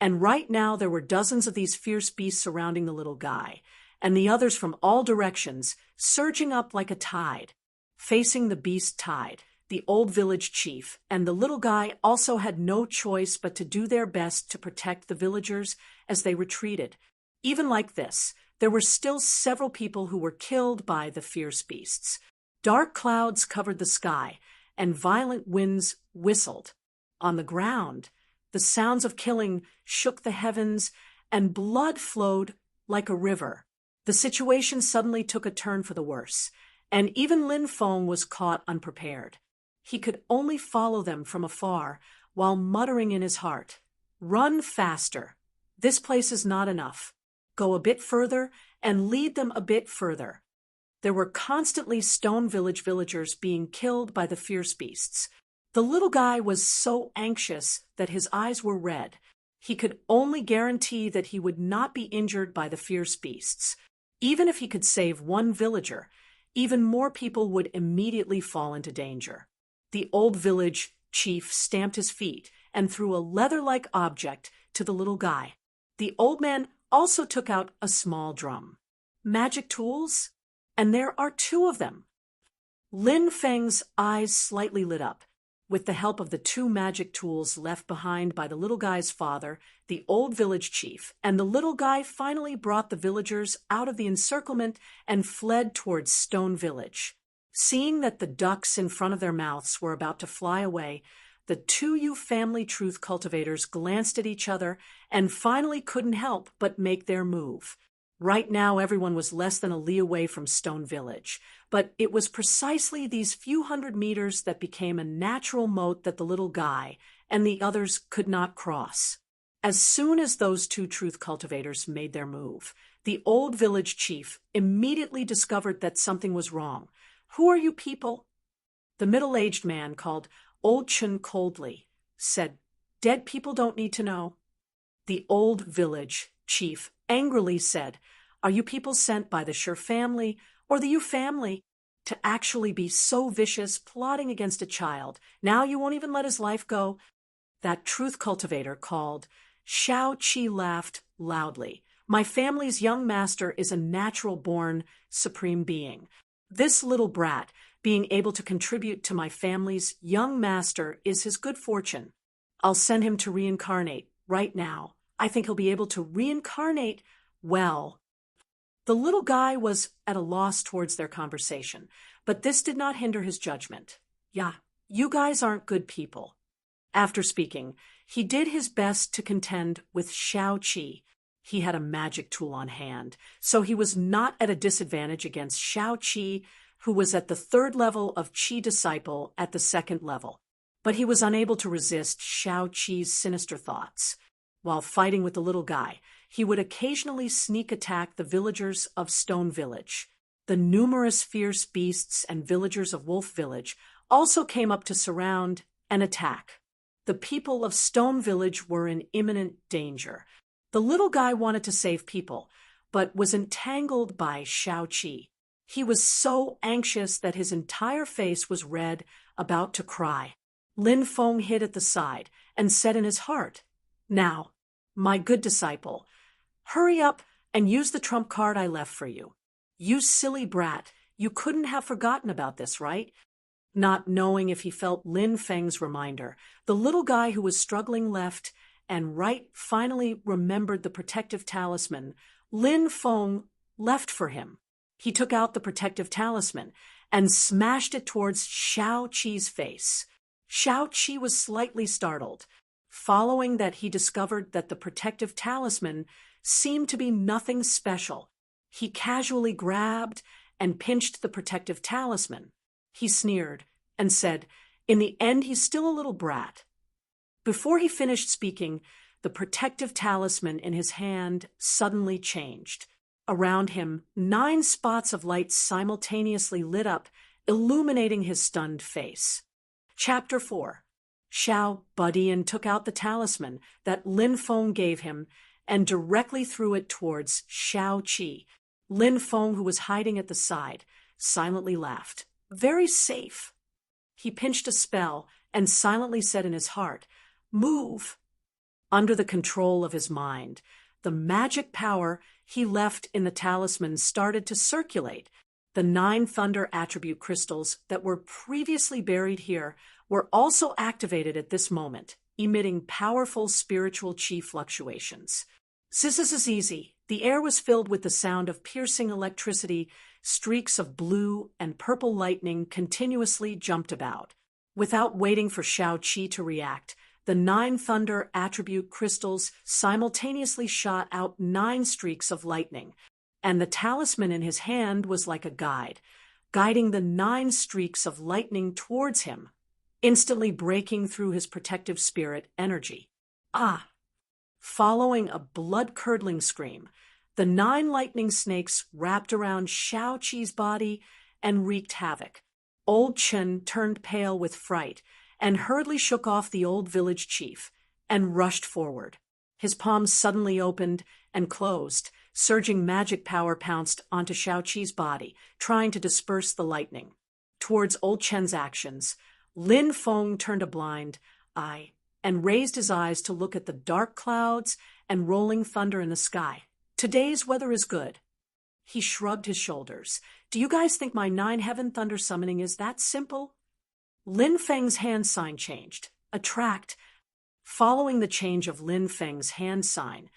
And right now there were dozens of these fierce beasts surrounding the little guy, and the others from all directions, surging up like a tide. Facing the beast tide, the old village chief and the little guy also had no choice but to do their best to protect the villagers as they retreated. Even like this, there were still several people who were killed by the fierce beasts. Dark clouds covered the sky, and violent winds whistled. On the ground, the sounds of killing shook the heavens, and blood flowed like a river. The situation suddenly took a turn for the worse, and even Lin Feng was caught unprepared. He could only follow them from afar, while muttering in his heart, "Run faster. This place is not enough. Go a bit further, and lead them a bit further." There were constantly Stone Village villagers being killed by the fierce beasts. The little guy was so anxious that his eyes were red. He could only guarantee that he would not be injured by the fierce beasts. Even if he could save one villager, even more people would immediately fall into danger. The old village chief stamped his feet and threw a leather-like object to the little guy. The old man also took out a small drum. Magic tools? And there are two of them. Lin Feng's eyes slightly lit up. With the help of the two magic tools left behind by the little guy's father, the old village chief, and the little guy finally brought the villagers out of the encirclement and fled towards Stone Village. Seeing that the ducks in front of their mouths were about to fly away, the 2U family truth cultivators glanced at each other and finally couldn't help but make their move. Right now, everyone was less than a li away from Stone Village, but it was precisely these few hundred meters that became a natural moat that the little guy and the others could not cross. As soon as those two truth cultivators made their move, the old village chief immediately discovered that something was wrong. "Who are you people?" The middle-aged man, called Old Chun coldly, said, "Dead people don't need to know." The old village chief angrily said, "Are you people sent by the Sure family or the Yu family to actually be so vicious, plotting against a child? Now you won't even let his life go?" That truth cultivator called Shao Qi laughed loudly. "My family's young master is a natural-born supreme being. This little brat being able to contribute to my family's young master is his good fortune. I'll send him to reincarnate right now. I think he'll be able to reincarnate well." The little guy was at a loss towards their conversation, but this did not hinder his judgment. "Yeah, you guys aren't good people." After speaking, he did his best to contend with Shao Qi. He had a magic tool on hand, so he was not at a disadvantage against Shao Qi, who was at the 3rd level of Qi disciple at the 2nd level. But he was unable to resist Shao Qi's sinister thoughts. While fighting with the little guy, he would occasionally sneak attack the villagers of Stone Village. The numerous fierce beasts and villagers of Wolf Village also came up to surround and attack. The people of Stone Village were in imminent danger. The little guy wanted to save people, but was entangled by Shao Qi. He was so anxious that his entire face was red, about to cry. Lin Feng hid at the side and said in his heart, "Now, my good disciple, hurry up and use the trump card I left for you. You silly brat, you couldn't have forgotten about this, right?" Not knowing if he felt Lin Feng's reminder, the little guy who was struggling left and right finally remembered the protective talisman Lin Feng left for him. He took out the protective talisman and smashed it towards Shao Qi's face. Shao Qi was slightly startled. Following that, he discovered that the protective talisman seemed to be nothing special. He casually grabbed and pinched the protective talisman. He sneered and said, "In the end, he's still a little brat." Before he finished speaking, the protective talisman in his hand suddenly changed. Around him, 9 spots of light simultaneously lit up, illuminating his stunned face. Chapter 4. Shao Budian took out the talisman that Lin Feng gave him and directly threw it towards Shao Qi. Lin Feng, who was hiding at the side, silently laughed. "Very safe." He pinched a spell and silently said in his heart, "Move." Under the control of his mind, the magic power he left in the talisman started to circulate. The 9 thunder attribute crystals that were previously buried here were also activated at this moment, emitting powerful spiritual qi fluctuations. Zizizizi. The air was filled with the sound of piercing electricity. Streaks of blue and purple lightning continuously jumped about. Without waiting for Shao Qi to react, the 9 thunder attribute crystals simultaneously shot out 9 streaks of lightning, and the talisman in his hand was like a guide, guiding the 9 streaks of lightning towards him, instantly breaking through his protective spirit energy. "Ah!" Following a blood-curdling scream, the 9 lightning snakes wrapped around Shao Qi's body and wreaked havoc. Old Chen turned pale with fright and hurriedly shook off the old village chief and rushed forward. His palms suddenly opened and closed. Surging magic power pounced onto Shao Qi's body, trying to disperse the lightning. Towards Old Chen's actions, Lin Feng turned a blind eye and raised his eyes to look at the dark clouds and rolling thunder in the sky. "Today's weather is good." He shrugged his shoulders. "Do you guys think my 9 heaven thunder summoning is that simple?" Lin Feng's hand sign changed. Attract. Following the change of Lin Feng's hand sign,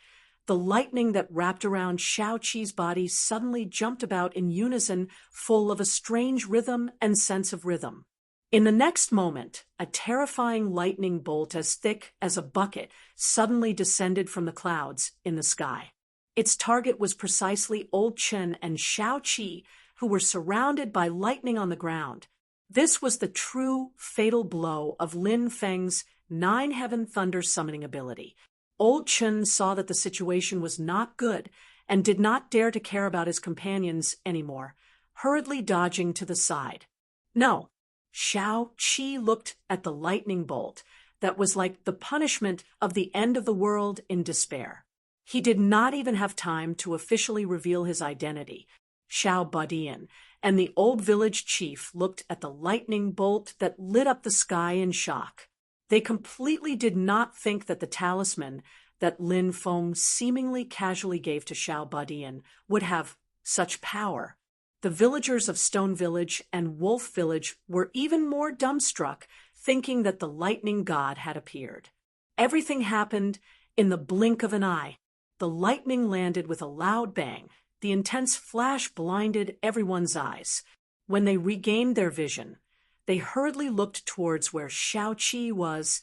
the lightning that wrapped around Xiao Qi's body suddenly jumped about in unison, full of a strange rhythm and sense of rhythm. In the next moment, a terrifying lightning bolt as thick as a bucket suddenly descended from the clouds in the sky. Its target was precisely Old Chen and Xiao Qi, who were surrounded by lightning on the ground. This was the true fatal blow of Lin Feng's 9-heaven thunder summoning ability. Old Chen saw that the situation was not good and did not dare to care about his companions anymore, hurriedly dodging to the side. No, Xiao Qi looked at the lightning bolt that was like the punishment of the end of the world in despair. He did not even have time to officially reveal his identity. Xiao Badian and the old village chief looked at the lightning bolt that lit up the sky in shock. They completely did not think that the talisman that Lin Feng seemingly casually gave to Xiao Badian would have such power. The villagers of Stone Village and Wolf Village were even more dumbstruck, thinking that the lightning god had appeared. Everything happened in the blink of an eye. The lightning landed with a loud bang. The intense flash blinded everyone's eyes. When they regained their vision, they hurriedly looked towards where Xiao Qi was,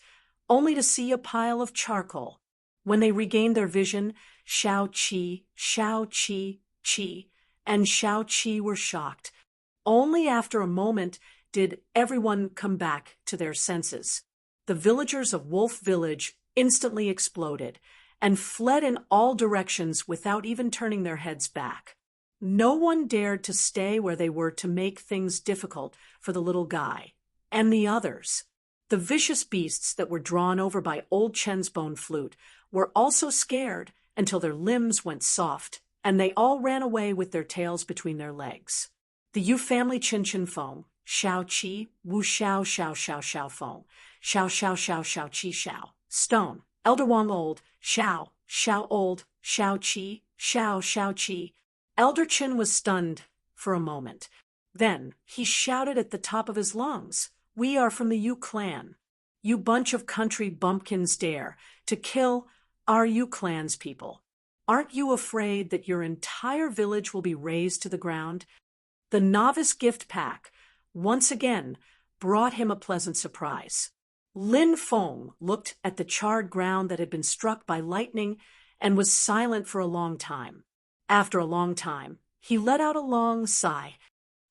only to see a pile of charcoal. When they regained their vision, Xiao Qi, and Xiao Qi were shocked. Only after a moment did everyone come back to their senses. The villagers of Wolf Village instantly exploded and fled in all directions without even turning their heads back. No one dared to stay where they were to make things difficult for the little guy and the others. The vicious beasts that were drawn over by Old Chen's bone flute were also scared until their limbs went soft, and they all ran away with their tails between their legs. The Yu family Chin Chin Feng, Xiao Qi, Wu Xiao Xiao Xiao Xiao Feng, Xiao Xiao Xiao Xiao Qi Xiao, Stone, Elder Wang Old, Xiao, Xiao Old, Xiao Qi, Xiao Xiao Qi. Elder Chin was stunned for a moment. Then he shouted at the top of his lungs, "We are from the Yu clan. You bunch of country bumpkins dare to kill our Yu clan's people. Aren't you afraid that your entire village will be razed to the ground?" The novice gift pack once again brought him a pleasant surprise. Lin Feng looked at the charred ground that had been struck by lightning and was silent for a long time. After a long time, he let out a long sigh.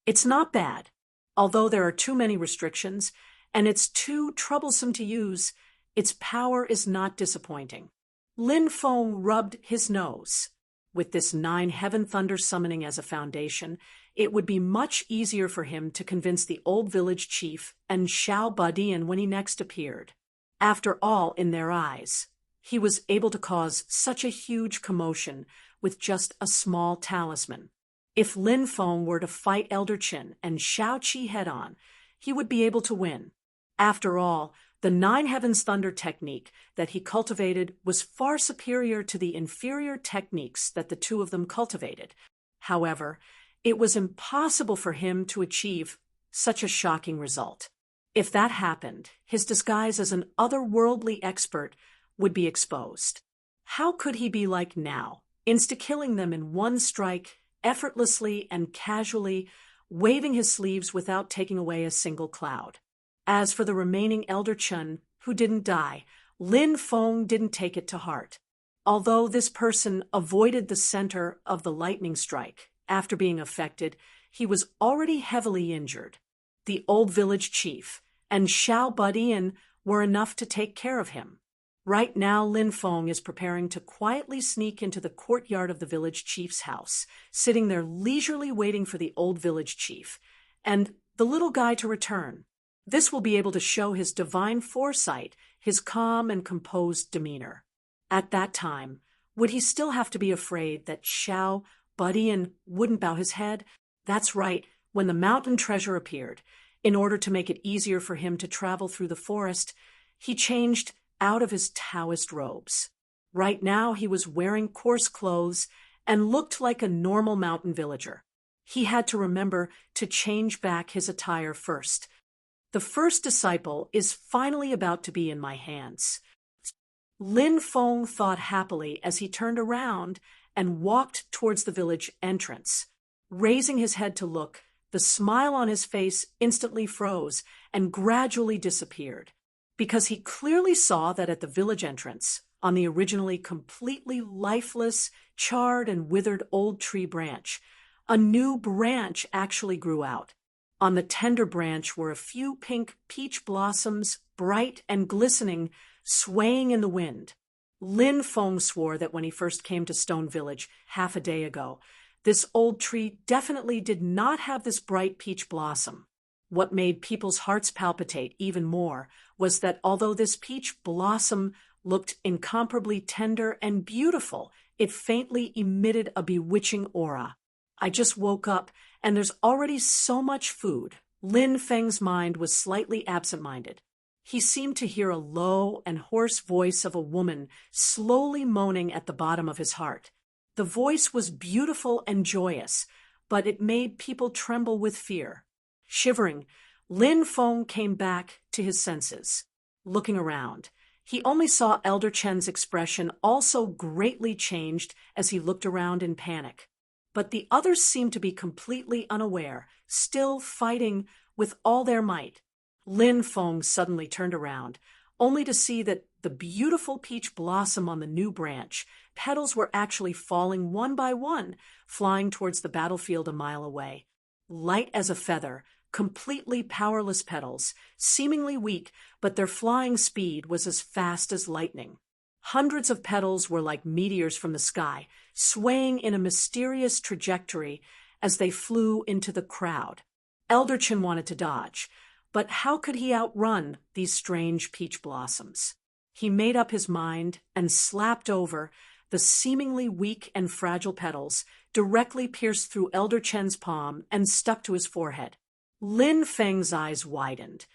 It's not bad. Although there are too many restrictions, and it's too troublesome to use, its power is not disappointing. Lin Feng rubbed his nose. With this 9-heaven thunder summoning as a foundation, it would be much easier for him to convince the old village chief and Xiao Badian when he next appeared. After all, in their eyes, he was able to cause such a huge commotion with just a small talisman. If Lin Feng were to fight Elder Chin and Xiao Qi head-on, he would be able to win. After all, the 9 Heavens Thunder technique that he cultivated was far superior to the inferior techniques that the two of them cultivated. However, it was impossible for him to achieve such a shocking result. If that happened, his disguise as an otherworldly expert would be exposed. How could he be like now, insta-killing them in one strike, effortlessly and casually, waving his sleeves without taking away a single cloud? As for the remaining Elder Chen, who didn't die, Lin Feng didn't take it to heart. Although this person avoided the center of the lightning strike, after being affected, he was already heavily injured. The old village chief and Xiao Badian were enough to take care of him. Right now, Lin Feng is preparing to quietly sneak into the courtyard of the village chief's house, sitting there leisurely waiting for the old village chief and the little guy to return. This will be able to show his divine foresight, his calm and composed demeanor. At that time, would he still have to be afraid that Xiao Badian wouldn't bow his head? That's right, when the mountain treasure appeared, in order to make it easier for him to travel through the forest, he changed out of his Taoist robes. Right now he was wearing coarse clothes and looked like a normal mountain villager. He had to remember to change back his attire first. The first disciple is finally about to be in my hands. Lin Feng thought happily as he turned around and walked towards the village entrance. Raising his head to look, the smile on his face instantly froze and gradually disappeared, because he clearly saw that at the village entrance, on the originally completely lifeless, charred and withered old tree branch, a new branch actually grew out. On the tender branch were a few pink peach blossoms, bright and glistening, swaying in the wind. Lin Feng swore that when he first came to Stone Village half a day ago, this old tree definitely did not have this bright peach blossom. What made people's hearts palpitate even more was that although this peach blossom looked incomparably tender and beautiful, it faintly emitted a bewitching aura. I just woke up, and there's already so much food. Lin Feng's mind was slightly absent-minded. He seemed to hear a low and hoarse voice of a woman slowly moaning at the bottom of his heart. The voice was beautiful and joyous, but it made people tremble with fear. Shivering, Lin Feng came back to his senses. Looking around, he only saw Elder Chen's expression also greatly changed as he looked around in panic. But the others seemed to be completely unaware, still fighting with all their might. Lin Feng suddenly turned around, only to see that the beautiful peach blossom on the new branch, petals were actually falling one by one, flying towards the battlefield a mile away. Light as a feather, completely powerless petals, seemingly weak, but their flying speed was as fast as lightning. Hundreds of petals were like meteors from the sky, swaying in a mysterious trajectory as they flew into the crowd. Elder Chen wanted to dodge, but how could he outrun these strange peach blossoms? He made up his mind and slapped over the seemingly weak and fragile petals, directly pierced through Elder Chen's palm and stuck to his forehead. Lin Feng's eyes widened,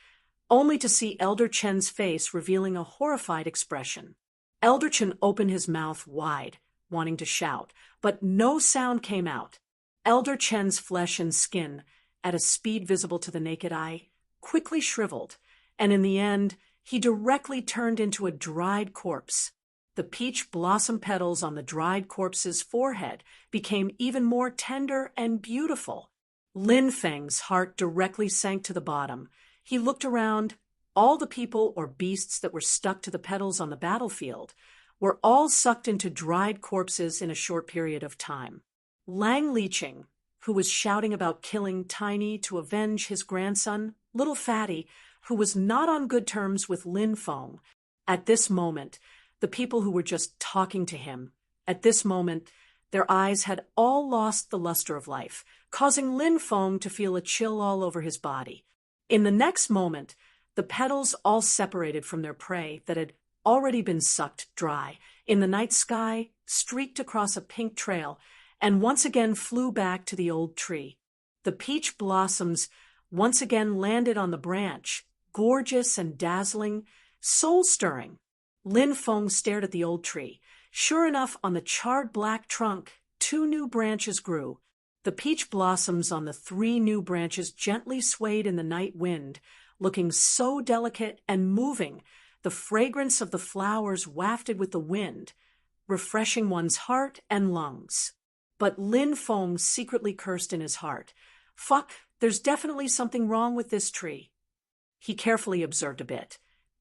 only to see Elder Chen's face revealing a horrified expression. Elder Chen opened his mouth wide, wanting to shout, but no sound came out. Elder Chen's flesh and skin, at a speed visible to the naked eye, quickly shriveled, and in the end, he directly turned into a dried corpse. The peach blossom petals on the dried corpse's forehead became even more tender and beautiful. Lin Feng's heart directly sank to the bottom. He looked around. All the people or beasts that were stuck to the petals on the battlefield were all sucked into dried corpses in a short period of time. Lang Liqing, who was shouting about killing Tiny to avenge his grandson, Little Fatty, who was not on good terms with Lin Feng. At this moment, the people who were just talking to him, at this moment, their eyes had all lost the luster of life, causing Lin Feng to feel a chill all over his body. In the next moment, the petals all separated from their prey that had already been sucked dry in the night sky, streaked across a pink trail, and once again flew back to the old tree. The peach blossoms once again landed on the branch, gorgeous and dazzling, soul-stirring. Lin Feng stared at the old tree. Sure enough, on the charred black trunk, 2 new branches grew. The peach blossoms on the 3 new branches gently swayed in the night wind, looking so delicate and moving. The fragrance of the flowers wafted with the wind, refreshing one's heart and lungs. But Lin Feng secretly cursed in his heart. Fuck, there's definitely something wrong with this tree. He carefully observed a bit,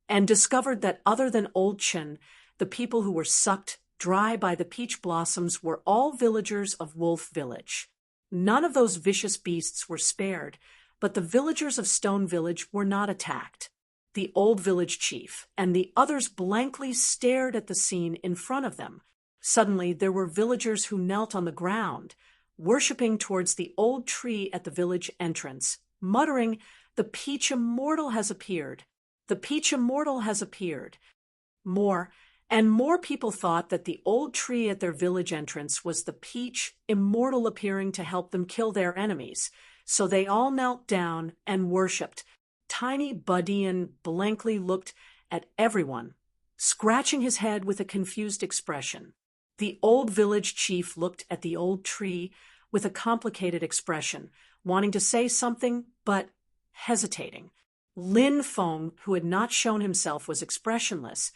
and discovered that other than Old Chen, the people who were sucked dry by the peach blossoms were all villagers of Wolf Village. None of those vicious beasts were spared, but the villagers of Stone Village were not attacked. The old village chief and the others blankly stared at the scene in front of them. Suddenly, there were villagers who knelt on the ground, worshipping towards the old tree at the village entrance, muttering, "The Peach Immortal has appeared. The Peach Immortal has appeared." More and more people thought that the old tree at their village entrance was the Peach Immortal appearing to help them kill their enemies, so they all knelt down and worshipped. Tiny Budian blankly looked at everyone, scratching his head with a confused expression. The old village chief looked at the old tree with a complicated expression, wanting to say something, but hesitating. Lin Feng, who had not shown himself, was expressionless,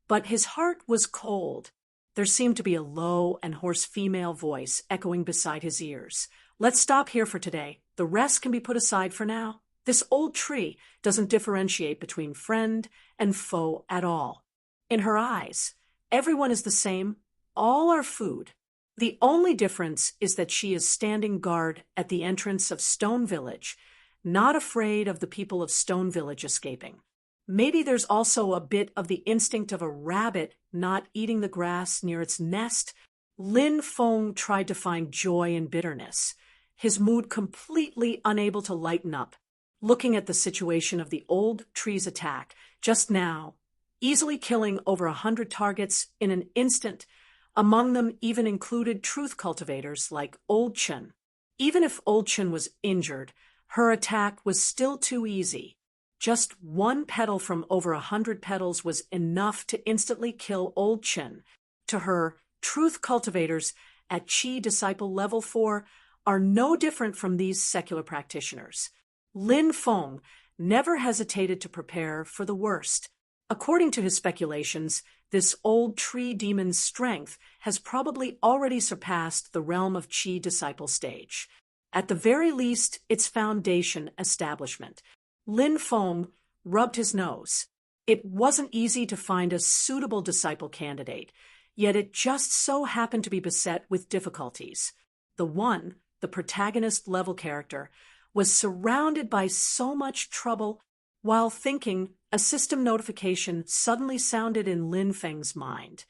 but his heart was cold. There seemed to be a low and hoarse female voice echoing beside his ears. "Let's stop here for today. The rest can be put aside for now. This old tree doesn't differentiate between friend and foe at all. In her eyes, everyone is the same. All are food. The only difference is that she is standing guard at the entrance of Stone Village, not afraid of the people of Stone Village escaping. Maybe there's also a bit of the instinct of a rabbit not eating the grass near its nest." Lin Feng tried to find joy in bitterness, his mood completely unable to lighten up, looking at the situation of the old tree's attack just now, easily killing over 100 targets in an instant. Among them even included truth cultivators like Old Chen. Even if Old Chen was injured, her attack was still too easy. Just one petal from over 100 petals was enough to instantly kill Old Chen. To her, truth cultivators at Qi disciple level 4 are no different from these secular practitioners. Lin Feng never hesitated to prepare for the worst. According to his speculations, this old tree demon's strength has probably already surpassed the realm of Qi disciple stage. At the very least, its foundation establishment. Lin Feng rubbed his nose. It wasn't easy to find a suitable disciple candidate, yet it just so happened to be beset with difficulties. The protagonist level character, was surrounded by so much trouble. While thinking, a system notification suddenly sounded in Lin Feng's mind.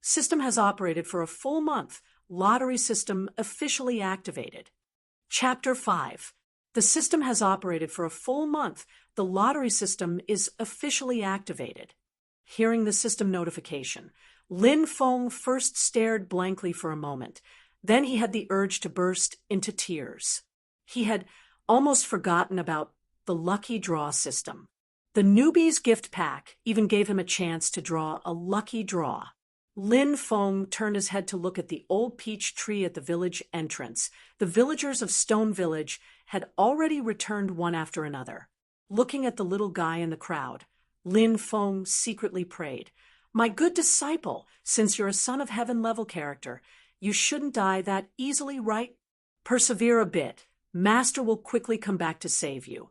"System has operated for a full month. Lottery system officially activated." Chapter 5. The system has operated for a full month. The lottery system is officially activated. Hearing the system notification, Lin Feng first stared blankly for a moment. Then he had the urge to burst into tears. He had almost forgotten about the lucky draw system. The newbie's gift pack even gave him a chance to draw a lucky draw. Lin Feng turned his head to look at the old peach tree at the village entrance. The villagers of Stone Village had already returned one after another. Looking at the little guy in the crowd, Lin Feng secretly prayed, "My good disciple, since you're a Son of Heaven level character, you shouldn't die that easily, right? Persevere a bit. Master will quickly come back to save you."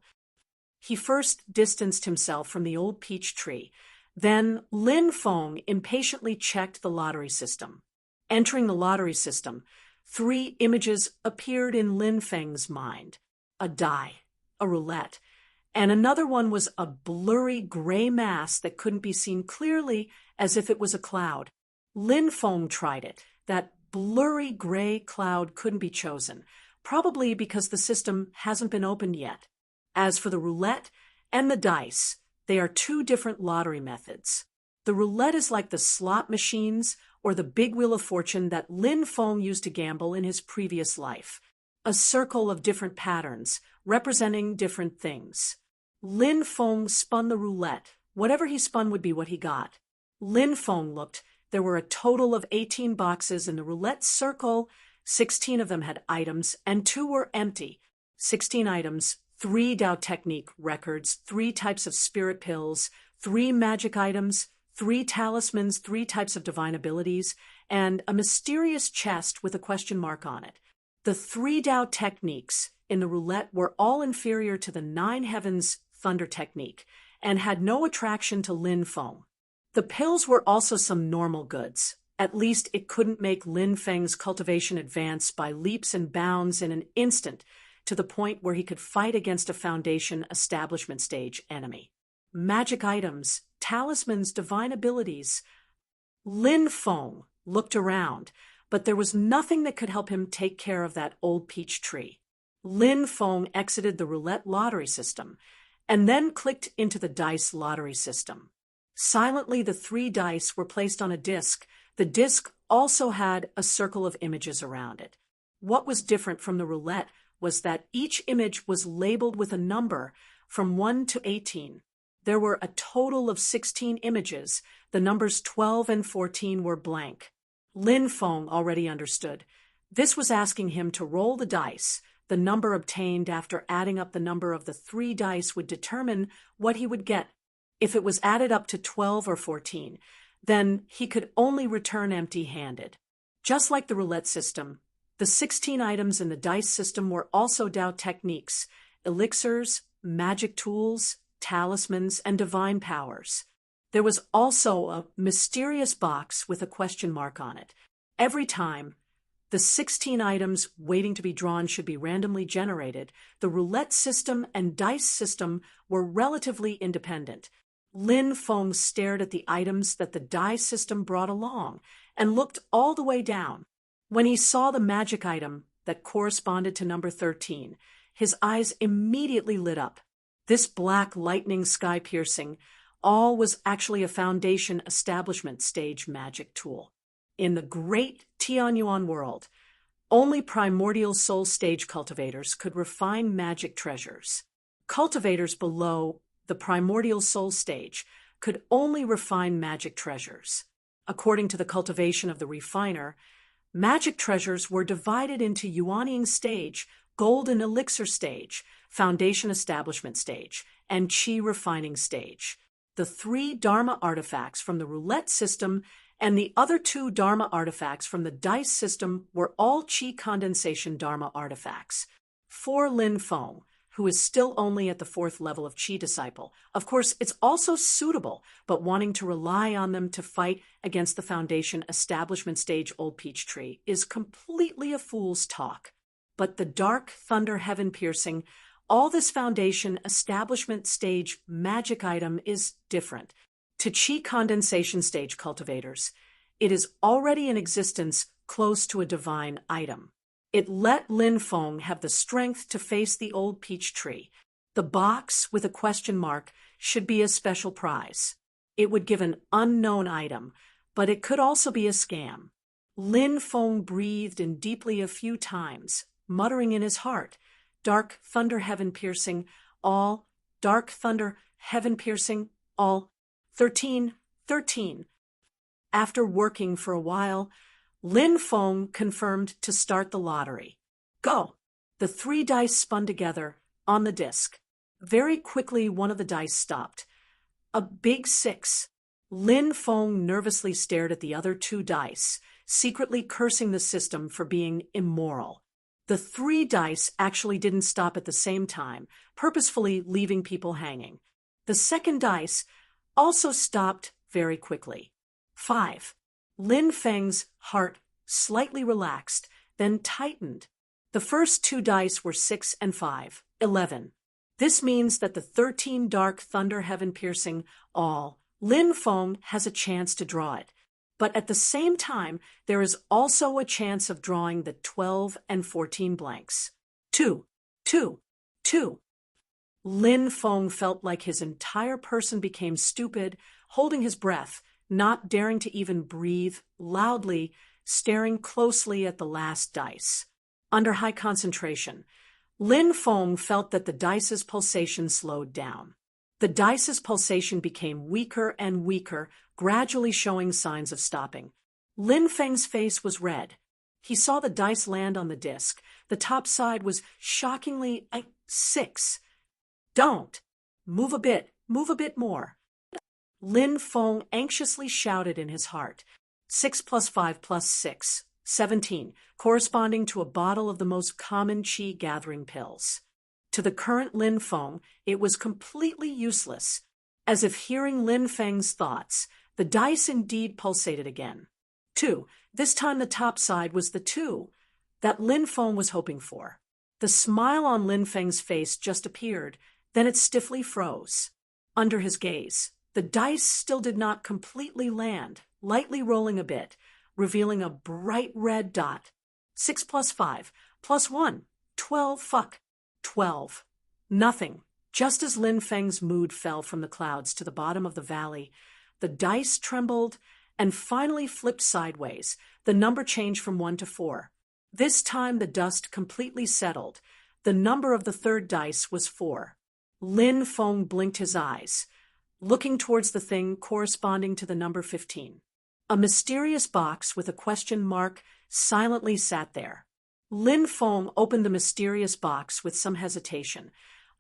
He first distanced himself from the old peach tree. Then Lin Feng impatiently checked the lottery system. Entering the lottery system, 3 images appeared in Lin Feng's mind. A die, a roulette, and another one was a blurry gray mass that couldn't be seen clearly, as if it was a cloud. Lin Feng tried it. That blurry gray cloud couldn't be chosen, probably because the system hasn't been opened yet. As for the roulette and the dice, they are 2 different lottery methods. The roulette is like the slot machines or the big wheel of fortune that Lin Feng used to gamble in his previous life. A circle of different patterns, representing different things. Lin Feng spun the roulette. Whatever he spun would be what he got. Lin Feng looked. There were a total of 18 boxes in the roulette circle. 16 of them had items, and 2 were empty. 16 items, 3 Tao Technique records, 3 types of spirit pills, 3 magic items, 3 talismans, 3 types of divine abilities, and a mysterious chest with a question mark on it. The 3 Tao Techniques in the roulette were all inferior to the 9 Heavens Thunder Technique and had no attraction to Lin Feng. The pills were also some normal goods. At least it couldn't make Lin Feng's cultivation advance by leaps and bounds in an instant, to the point where he could fight against a foundation establishment stage enemy. Magic items, talismans, divine abilities. Lin Feng looked around, but there was nothing that could help him take care of that old peach tree. Lin Feng exited the roulette lottery system and then clicked into the dice lottery system. Silently, the 3 dice were placed on a disc. The disc also had a circle of images around it. What was different from the roulette was that each image was labeled with a number from 1 to 18. There were a total of 16 images. The numbers 12 and 14 were blank. Lin Feng already understood. This was asking him to roll the dice. The number obtained after adding up the number of the 3 dice would determine what he would get. If it was added up to 12 or 14, then he could only return empty-handed. Just like the roulette system, the 16 items in the dice system were also Dao techniques, elixirs, magic tools, talismans, and divine powers. There was also a mysterious box with a question mark on it. Every time the 16 items waiting to be drawn should be randomly generated, the roulette system and dice system were relatively independent. Lin Feng stared at the items that the die system brought along and looked all the way down. When he saw the magic item that corresponded to number 13, his eyes immediately lit up. This black lightning sky-piercing all was actually a foundation establishment stage magic tool. In the great Tianyuan world, only primordial soul stage cultivators could refine magic treasures. Cultivators below the primordial soul stage could only refine magic treasures. According to the cultivation of the refiner, magic treasures were divided into Yuanying stage, golden elixir stage, foundation establishment stage, and qi refining stage. The 3 Dharma artifacts from the roulette system and the other 2 Dharma artifacts from the dice system were all qi condensation Dharma artifacts. For Lin Feng, who is still only at the 4th level of Qi disciple. Of course, it's also suitable, but wanting to rely on them to fight against the Foundation establishment stage Old Peach Tree is completely a fool's talk. But the Dark Thunder Heaven Piercing, all this Foundation establishment stage magic item is different. To Qi condensation stage cultivators, it is already in existence close to a divine item. It let Lin Feng have the strength to face the Old Peach Tree. The box with a question mark should be a special prize. It would give an unknown item, but it could also be a scam. Lin Feng breathed in deeply a few times, muttering in his heart, "Dark thunder heaven piercing, all, dark thunder heaven piercing, all, 13, 13. After working for a while, Lin Feng confirmed to start the lottery. Go! The 3 dice spun together on the disc. Very quickly, one of the dice stopped. A big 6. Lin Feng nervously stared at the other 2 dice, secretly cursing the system for being immoral. The 3 dice actually didn't stop at the same time, purposefully leaving people hanging. The second dice also stopped very quickly. 5. Lin Feng's heart slightly relaxed, then tightened. The first 2 dice were 6 and 5, 11. This means that the 13 Dark Thunder Heaven Piercing all, Lin Feng has a chance to draw it. But at the same time, there is also a chance of drawing the 12 and 14 blanks. 2, 2, 2. Lin Feng felt like his entire person became stupid, holding his breath, not daring to even breathe, loudly, staring closely at the last dice. Under high concentration, Lin Feng felt that the dice's pulsation slowed down. The dice's pulsation became weaker and weaker, gradually showing signs of stopping. Lin Feng's face was red. He saw the dice land on the disc. The top side was shockingly 6. Don't! Move a bit more. Lin Feng anxiously shouted in his heart. 6 plus 5 plus 6, 17, corresponding to a bottle of the most common qi gathering pills. To the current Lin Feng, it was completely useless. As if hearing Lin Feng's thoughts, the dice indeed pulsated again. 2. This time the top side was the 2 that Lin Feng was hoping for. The smile on Lin Feng's face just appeared, then it stiffly froze. Under his gaze, the dice still did not completely land, lightly rolling a bit, revealing a bright red dot. 6 plus 5 plus 1, 12, 12. Nothing. Just as Lin Feng's mood fell from the clouds to the bottom of the valley, the dice trembled and finally flipped sideways. The number changed from 1 to 4. This time the dust completely settled. The number of the third dice was 4. Lin Feng blinked his eyes, looking towards the thing corresponding to the number 15. A mysterious box with a question mark silently sat there. Lin Feng opened the mysterious box with some hesitation.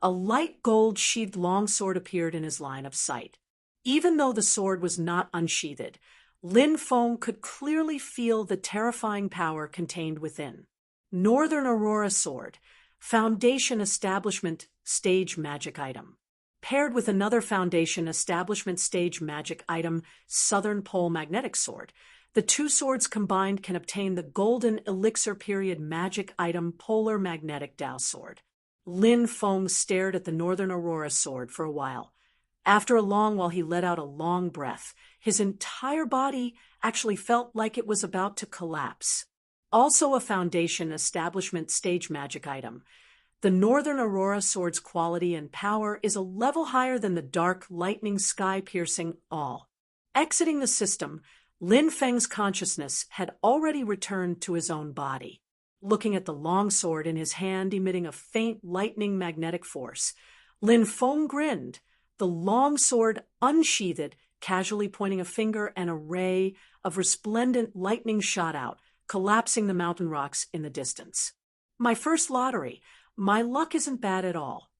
A light gold-sheathed longsword appeared in his line of sight. Even though the sword was not unsheathed, Lin Feng could clearly feel the terrifying power contained within. Northern Aurora Sword, Foundation Establishment Stage Magic Item. Paired with another Foundation Establishment Stage Magic Item, Southern Pole Magnetic Sword, the two swords combined can obtain the Golden Elixir Period Magic Item Polar Magnetic Dao Sword. Lin Feng stared at the Northern Aurora Sword for a while. After a long while, he let out a long breath. His entire body actually felt like it was about to collapse. Also a Foundation Establishment Stage Magic Item. The Northern Aurora Sword's quality and power is a level higher than the dark, lightning, sky-piercing all. Exiting the system, Lin Feng's consciousness had already returned to his own body. Looking at the long sword in his hand emitting a faint lightning magnetic force, Lin Feng grinned, the long sword unsheathed, casually pointing a finger, and a ray of resplendent lightning shot out, collapsing the mountain rocks in the distance. My first lottery. My luck isn't bad at all.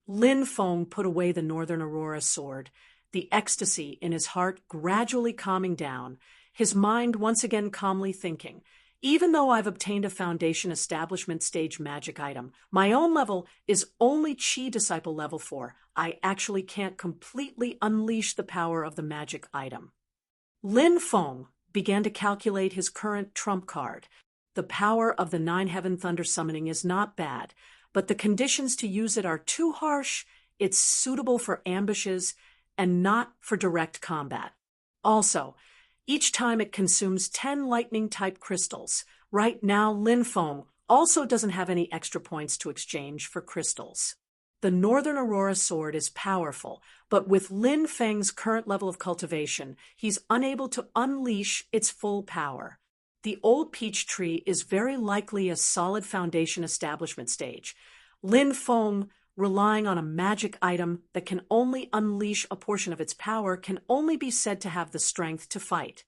Lin Feng put away the Northern Aurora sword, the ecstasy in his heart gradually calming down, his mind once again calmly thinking, even though I've obtained a Foundation Establishment Stage Magic Item, my own level is only Chi Disciple level 4. I actually can't completely unleash the power of the magic item. Lin Feng began to calculate his current trump card. The power of the Nine Heaven Thunder Summoning is not bad, but the conditions to use it are too harsh. It's suitable for ambushes and not for direct combat. Also, each time it consumes 10 lightning-type crystals. Right now, Lin Feng also doesn't have any extra points to exchange for crystals. The Northern Aurora Sword is powerful, but with Lin Feng's current level of cultivation, he's unable to unleash its full power. The old peach tree is very likely a solid Foundation Establishment stage. Lin Feng, relying on a magic item that can only unleash a portion of its power, can only be said to have the strength to fight.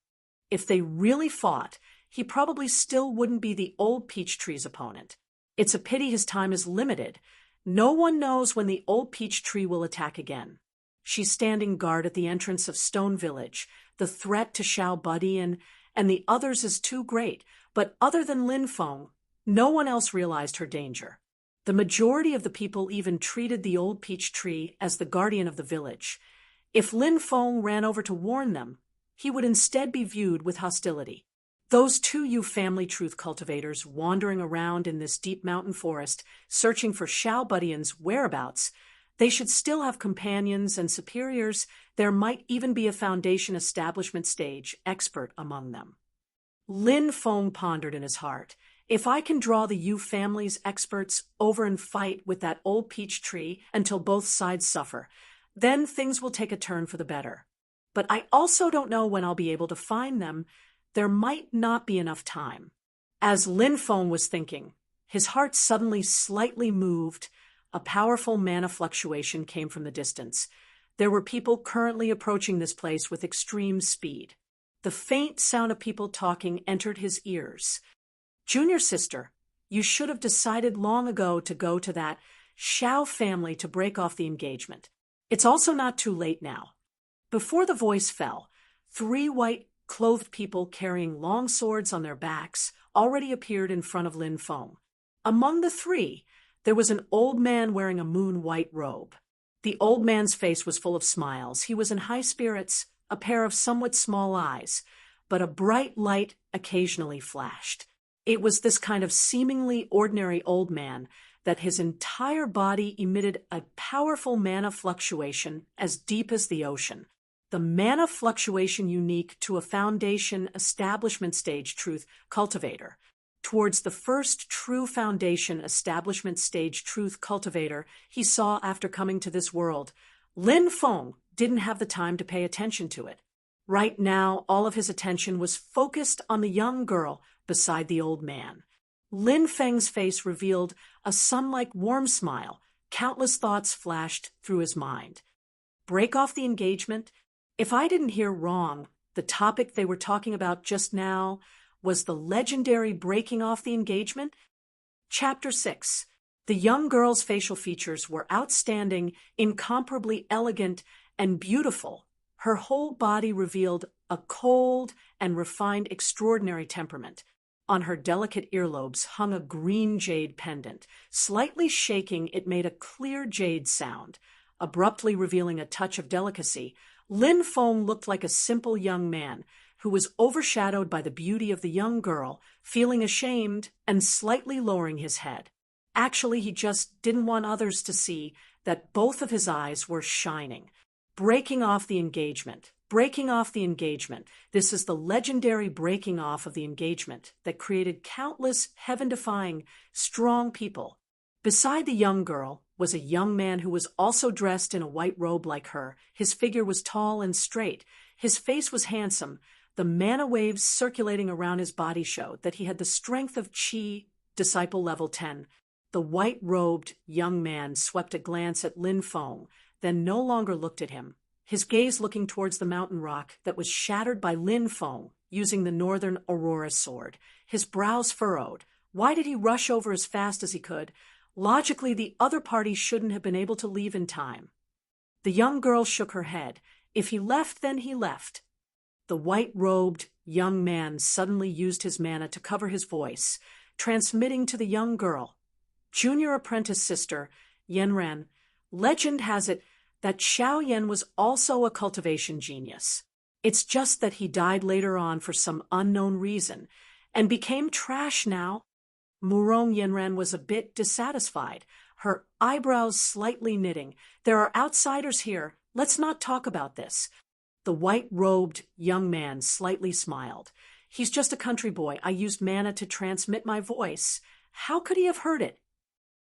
If they really fought, he probably still wouldn't be the old peach tree's opponent. It's a pity his time is limited. No one knows when the old peach tree will attack again. She's standing guard at the entrance of Stone Village. The threat to Xiao Budian and the others is too great, but other than Lin Feng, no one else realized her danger. The majority of the people even treated the old peach tree as the guardian of the village. If Lin Feng ran over to warn them, he would instead be viewed with hostility. Those two Yu family truth cultivators wandering around in this deep mountain forest, searching for Xiao Budian's whereabouts, they should still have companions and superiors. There might even be a Foundation Establishment stage expert among them. Lin Feng pondered in his heart, if I can draw the Yu family's experts over and fight with that old peach tree until both sides suffer, then things will take a turn for the better. But I also don't know when I'll be able to find them. There might not be enough time. As Lin Feng was thinking, his heart suddenly slightly moved. A powerful mana fluctuation came from the distance. There were people currently approaching this place with extreme speed. The faint sound of people talking entered his ears. Junior sister, you should have decided long ago to go to that Xiao family to break off the engagement. It's also not too late now. Before the voice fell, 3 white-clothed people carrying long swords on their backs already appeared in front of Lin Feng. Among the 3, there was an old man wearing a moon-white robe. The old man's face was full of smiles. He was in high spirits, a pair of somewhat small eyes, but a bright light occasionally flashed. It was this kind of seemingly ordinary old man that his entire body emitted a powerful mana fluctuation as deep as the ocean. The mana fluctuation unique to a Foundation Establishment stage truth cultivator. Towards the first true Foundation Establishment stage truth cultivator he saw after coming to this world, Lin Feng didn't have the time to pay attention to it. Right now, all of his attention was focused on the young girl beside the old man. Lin Feng's face revealed a sun-like warm smile. Countless thoughts flashed through his mind. Break off the engagement? If I didn't hear wrong, the topic they were talking about just now was the legendary breaking off the engagement? Chapter 6. The young girl's facial features were outstanding, incomparably elegant, and beautiful. Her whole body revealed a cold and refined extraordinary temperament. On her delicate earlobes hung a green jade pendant. Slightly shaking, it made a clear jade sound. Abruptly revealing a touch of delicacy, Lin Feng looked like a simple young man who was overshadowed by the beauty of the young girl, feeling ashamed and slightly lowering his head. Actually, he just didn't want others to see that both of his eyes were shining. Breaking off the engagement. Breaking off the engagement. This is the legendary breaking off of the engagement that created countless heaven-defying, strong people. Beside the young girl was a young man who was also dressed in a white robe like her. His figure was tall and straight. His face was handsome. The mana waves circulating around his body showed that he had the strength of Qi, disciple level 10. The white-robed young man swept a glance at Lin Feng, then no longer looked at him, his gaze looking towards the mountain rock that was shattered by Lin Feng using the Northern Aurora sword. His brows furrowed. Why did he rush over as fast as he could? Logically, the other party shouldn't have been able to leave in time. The young girl shook her head. If he left, then he left. The white-robed young man suddenly used his mana to cover his voice, transmitting to the young girl. Junior apprentice sister, Yanran, legend has it that Xiao Yan was also a cultivation genius. It's just that he died later on for some unknown reason, and became trash now. Murong Yanran was a bit dissatisfied, her eyebrows slightly knitting. There are outsiders here. Let's not talk about this. The white-robed young man slightly smiled. He's just a country boy. I used mana to transmit my voice. How could he have heard it?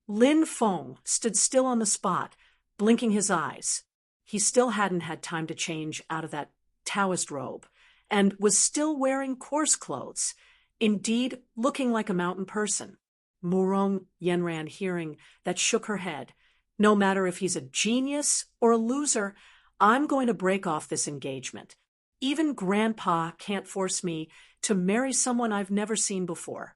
Lin Feng stood still on the spot, blinking his eyes. He still hadn't had time to change out of that Taoist robe, and was still wearing coarse clothes, indeed looking like a mountain person. Murong Yanran, hearing that, shook her head. No matter if he's a genius or a loser, I'm going to break off this engagement. Even Grandpa can't force me to marry someone I've never seen before.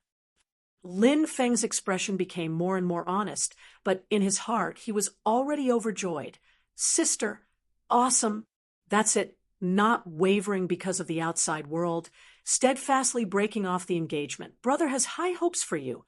Lin Feng's expression became more and more honest, but in his heart he was already overjoyed. Sister, awesome. That's it, not wavering because of the outside world, steadfastly breaking off the engagement. Brother has high hopes for you.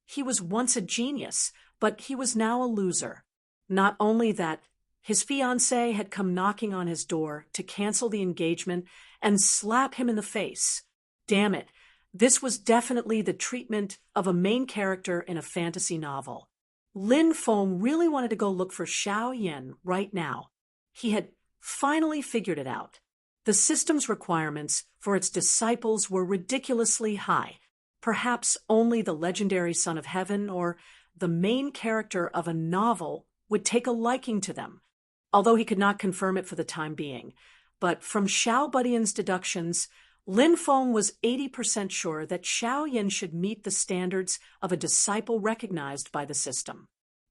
He was once a genius, but he was now a loser. Not only that, his fiancée had come knocking on his door to cancel the engagement and slap him in the face. Damn it. This was definitely the treatment of a main character in a fantasy novel. Lin Feng really wanted to go look for Xiao Yan right now. He had finally figured it out. The system's requirements for its disciples were ridiculously high. Perhaps only the legendary Son of Heaven or the main character of a novel would take a liking to them, although he could not confirm it for the time being. But from Xiao Budian's deductions, Lin Feng was 80% sure that Xiao Yan should meet the standards of a disciple recognized by the system.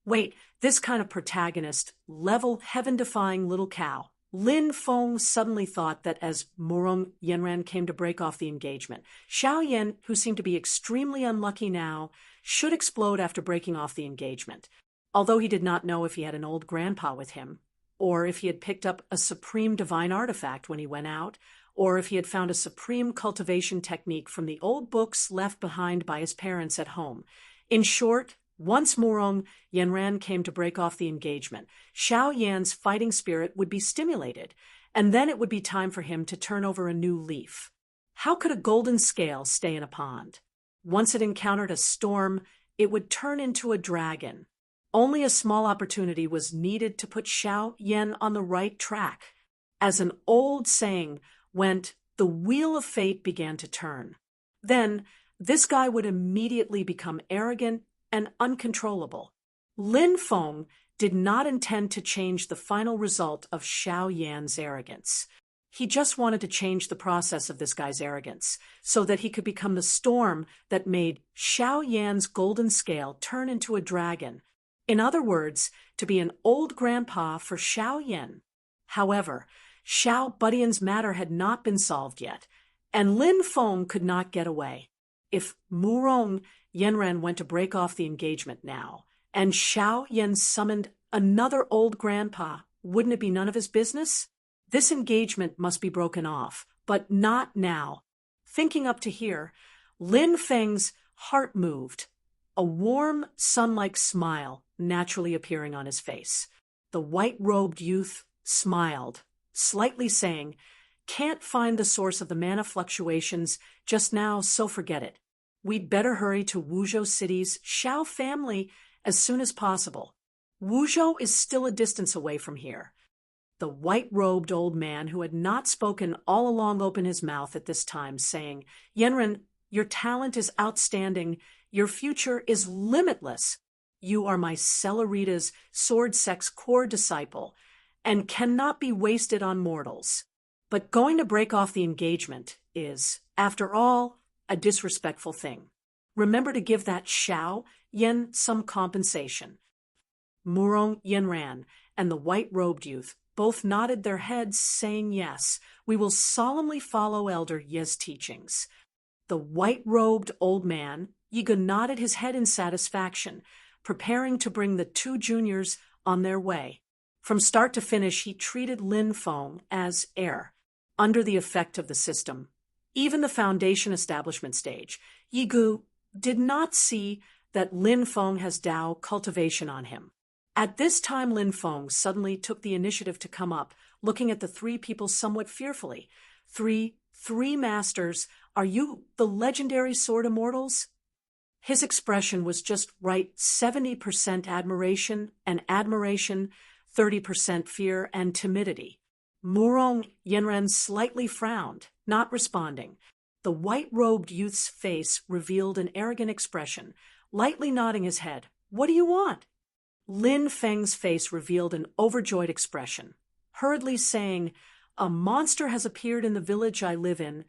Wait, this kind of protagonist, level heaven-defying little cow. Lin Feng suddenly thought that as Murong Yanran came to break off the engagement, Xiao Yan, who seemed to be extremely unlucky now, should explode after breaking off the engagement. Although he did not know if he had an old grandpa with him, or if he had picked up a supreme divine artifact when he went out, or if he had found a supreme cultivation technique from the old books left behind by his parents at home. In short, once Murong Yanran came to break off the engagement, Xiao Yan's fighting spirit would be stimulated, and then it would be time for him to turn over a new leaf. How could a golden scale stay in a pond? Once it encountered a storm, it would turn into a dragon. Only a small opportunity was needed to put Xiao Yan on the right track. As an old saying went, the wheel of fate began to turn. Then, this guy would immediately become arrogant and uncontrollable. Lin Feng did not intend to change the final result of Xiao Yan's arrogance. He just wanted to change the process of this guy's arrogance so that he could become the storm that made Xiao Yan's golden scale turn into a dragon. In other words, to be an old grandpa for Xiao Yan. However, Xiao Budian's matter had not been solved yet, and Lin Feng could not get away. If Murong Yenran went to break off the engagement now, and Xiao Yan summoned another old grandpa, wouldn't it be none of his business? This engagement must be broken off, but not now. Thinking up to here, Lin Feng's heart moved, a warm, sun-like smile naturally appearing on his face. The white-robed youth smiled, slightly saying, "Can't find the source of the mana fluctuations just now, so forget it. We'd better hurry to Wuzhou City's Xiao family as soon as possible. Wuzhou is still a distance away from here." The white-robed old man who had not spoken all along opened his mouth at this time, saying, "Yenren, your talent is outstanding. Your future is limitless. You are my Celerita's sword sect's core disciple and cannot be wasted on mortals. But going to break off the engagement is, after all, a disrespectful thing. Remember to give that Xiao Yan some compensation." Murong Yenran and the white-robed youth both nodded their heads, saying yes, "We will solemnly follow Elder Ye's teachings." The white-robed old man, Yiga, nodded his head in satisfaction, preparing to bring the two juniors on their way. From start to finish, he treated Lin Feng as heir, under the effect of the system. Even the foundation establishment stage, Yigu did not see that Lin Feng has Dao cultivation on him. At this time, Lin Feng suddenly took the initiative to come up, looking at the three people somewhat fearfully. Three masters, are you the legendary sword immortals?" His expression was just right, 70% admiration, 30% fear and timidity. Murong Yenren slightly frowned, not responding. The white-robed youth's face revealed an arrogant expression, lightly nodding his head. "What do you want?" Lin Feng's face revealed an overjoyed expression, hurriedly saying, "A monster has appeared in the village I live in.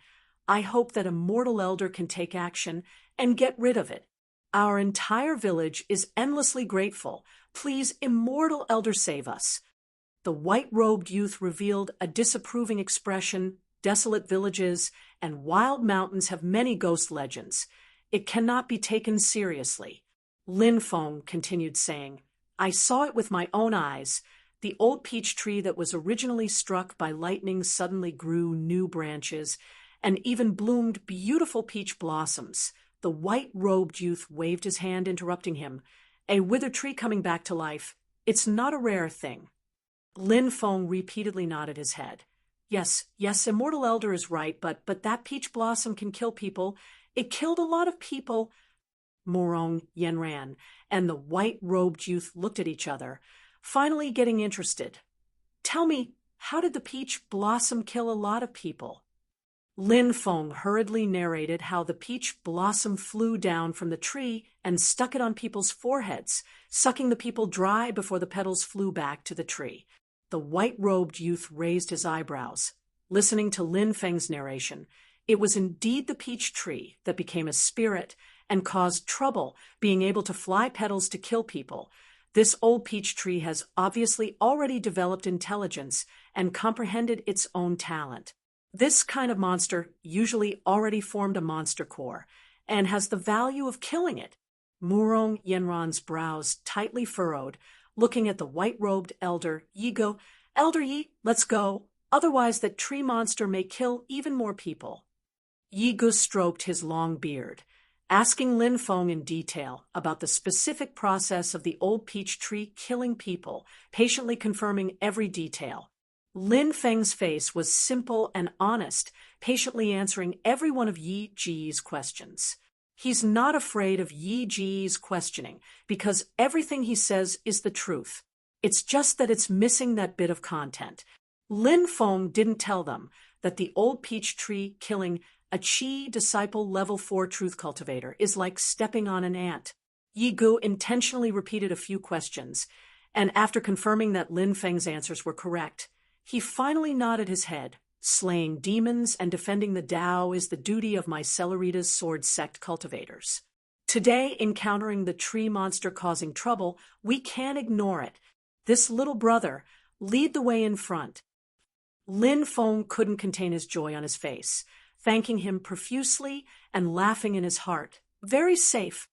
I hope that a mortal elder can take action and get rid of it. Our entire village is endlessly grateful. Please, immortal elder, save us." The white-robed youth revealed a disapproving expression. "Desolate villages and wild mountains have many ghost legends. It cannot be taken seriously." Lin Feng continued saying, "I saw it with my own eyes. The old peach tree that was originally struck by lightning suddenly grew new branches and even bloomed beautiful peach blossoms." The white-robed youth waved his hand, interrupting him. "A withered tree coming back to life. It's not a rare thing." Lin Feng repeatedly nodded his head. Yes, immortal elder is right, but that peach blossom can kill people. It killed a lot of people." Murong Yenran and the white-robed youth looked at each other, finally getting interested. "Tell me, how did the peach blossom kill a lot of people?" Lin Feng hurriedly narrated how the peach blossom flew down from the tree and stuck it on people's foreheads, sucking the people dry before the petals flew back to the tree. The white-robed youth raised his eyebrows. Listening to Lin Feng's narration, it was indeed the peach tree that became a spirit and caused trouble being able to fly petals to kill people. This old peach tree has obviously already developed intelligence and comprehended its own talent. This kind of monster usually already formed a monster core and has the value of killing it. Murong Yenran's brows tightly furrowed, looking at the white-robed elder Yigo. "Elder Yi, let's go. Otherwise that tree monster may kill even more people." Yigo stroked his long beard, asking Lin Feng in detail about the specific process of the old peach tree killing people, patiently confirming every detail. Lin Feng's face was simple and honest, patiently answering every one of Yi Ji's questions. He's not afraid of Yi Ji's questioning, because everything he says is the truth. It's just that it's missing that bit of content. Lin Feng didn't tell them that the old peach tree killing a Qi disciple level 4 truth cultivator is like stepping on an ant. Yi Gu intentionally repeated a few questions, and after confirming that Lin Feng's answers were correct, he finally nodded his head. "Slaying demons and defending the Tao is the duty of my Celerita's sword sect cultivators. Today, encountering the tree monster causing trouble, we can't ignore it. This little brother, lead the way in front." Lin Feng couldn't contain his joy on his face. thanking him profusely and laughing in his heart. Very safe.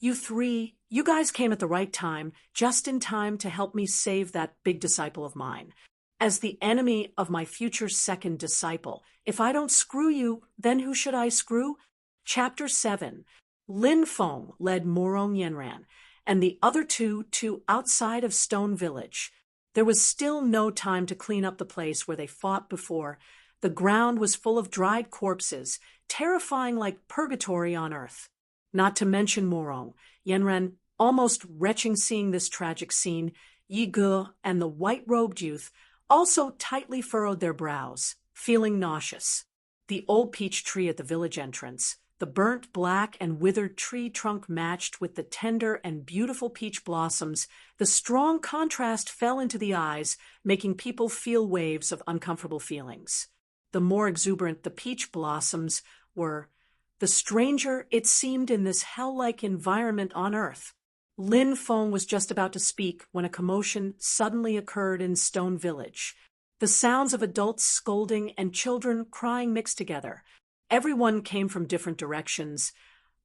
You three, you guys came at the right time, just in time to help me save that big disciple of mine. As the enemy of my future second disciple, if I don't screw you, then who should I screw? Chapter 7. Lin Feng led Morong Yenran and the other two to outside of Stone Village. There was still no time to clean up the place where they fought before. The ground was full of dried corpses, terrifying like purgatory on earth. Not to mention Morong, Yenran, almost retching seeing this tragic scene. Yi Ge and the white-robed youth also tightly furrowed their brows, feeling nauseous. The old peach tree at the village entrance, the burnt black and withered tree trunk matched with the tender and beautiful peach blossoms. The strong contrast fell into the eyes, making people feel waves of uncomfortable feelings. The more exuberant the peach blossoms were, the stranger it seemed in this hell-like environment on earth. Lin Feng was just about to speak when a commotion suddenly occurred in Stone Village. The sounds of adults scolding and children crying mixed together. Everyone came from different directions,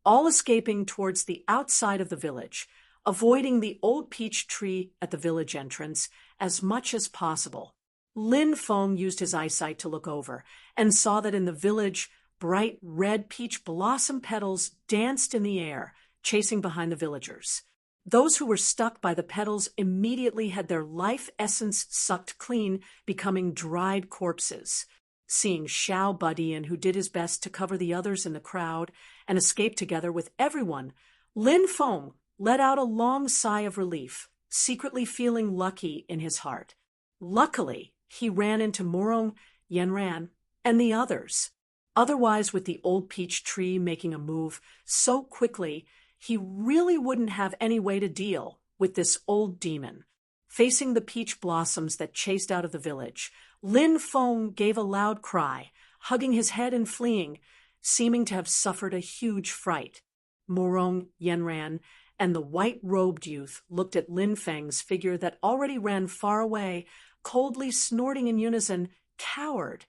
all escaping towards the outside of the village, avoiding the old peach tree at the village entrance as much as possible. Lin Feng used his eyesight to look over and saw that in the village, bright red peach blossom petals danced in the air, chasing behind the villagers. Those who were stuck by the petals immediately had their life essence sucked clean, becoming dried corpses. Seeing Xiao Budian, who did his best to cover the others in the crowd and escape together with everyone, Lin Feng let out a long sigh of relief, secretly feeling lucky in his heart. Luckily, he ran into Morong Yenran and the others. Otherwise, with the old peach tree making a move so quickly, he really wouldn't have any way to deal with this old demon. Facing the peach blossoms that chased out of the village, Lin Feng gave a loud cry, hugging his head and fleeing, seeming to have suffered a huge fright. Morong Yenran and the white-robed youth looked at Lin Feng's figure that already ran far away, coldly snorting in unison, "Coward."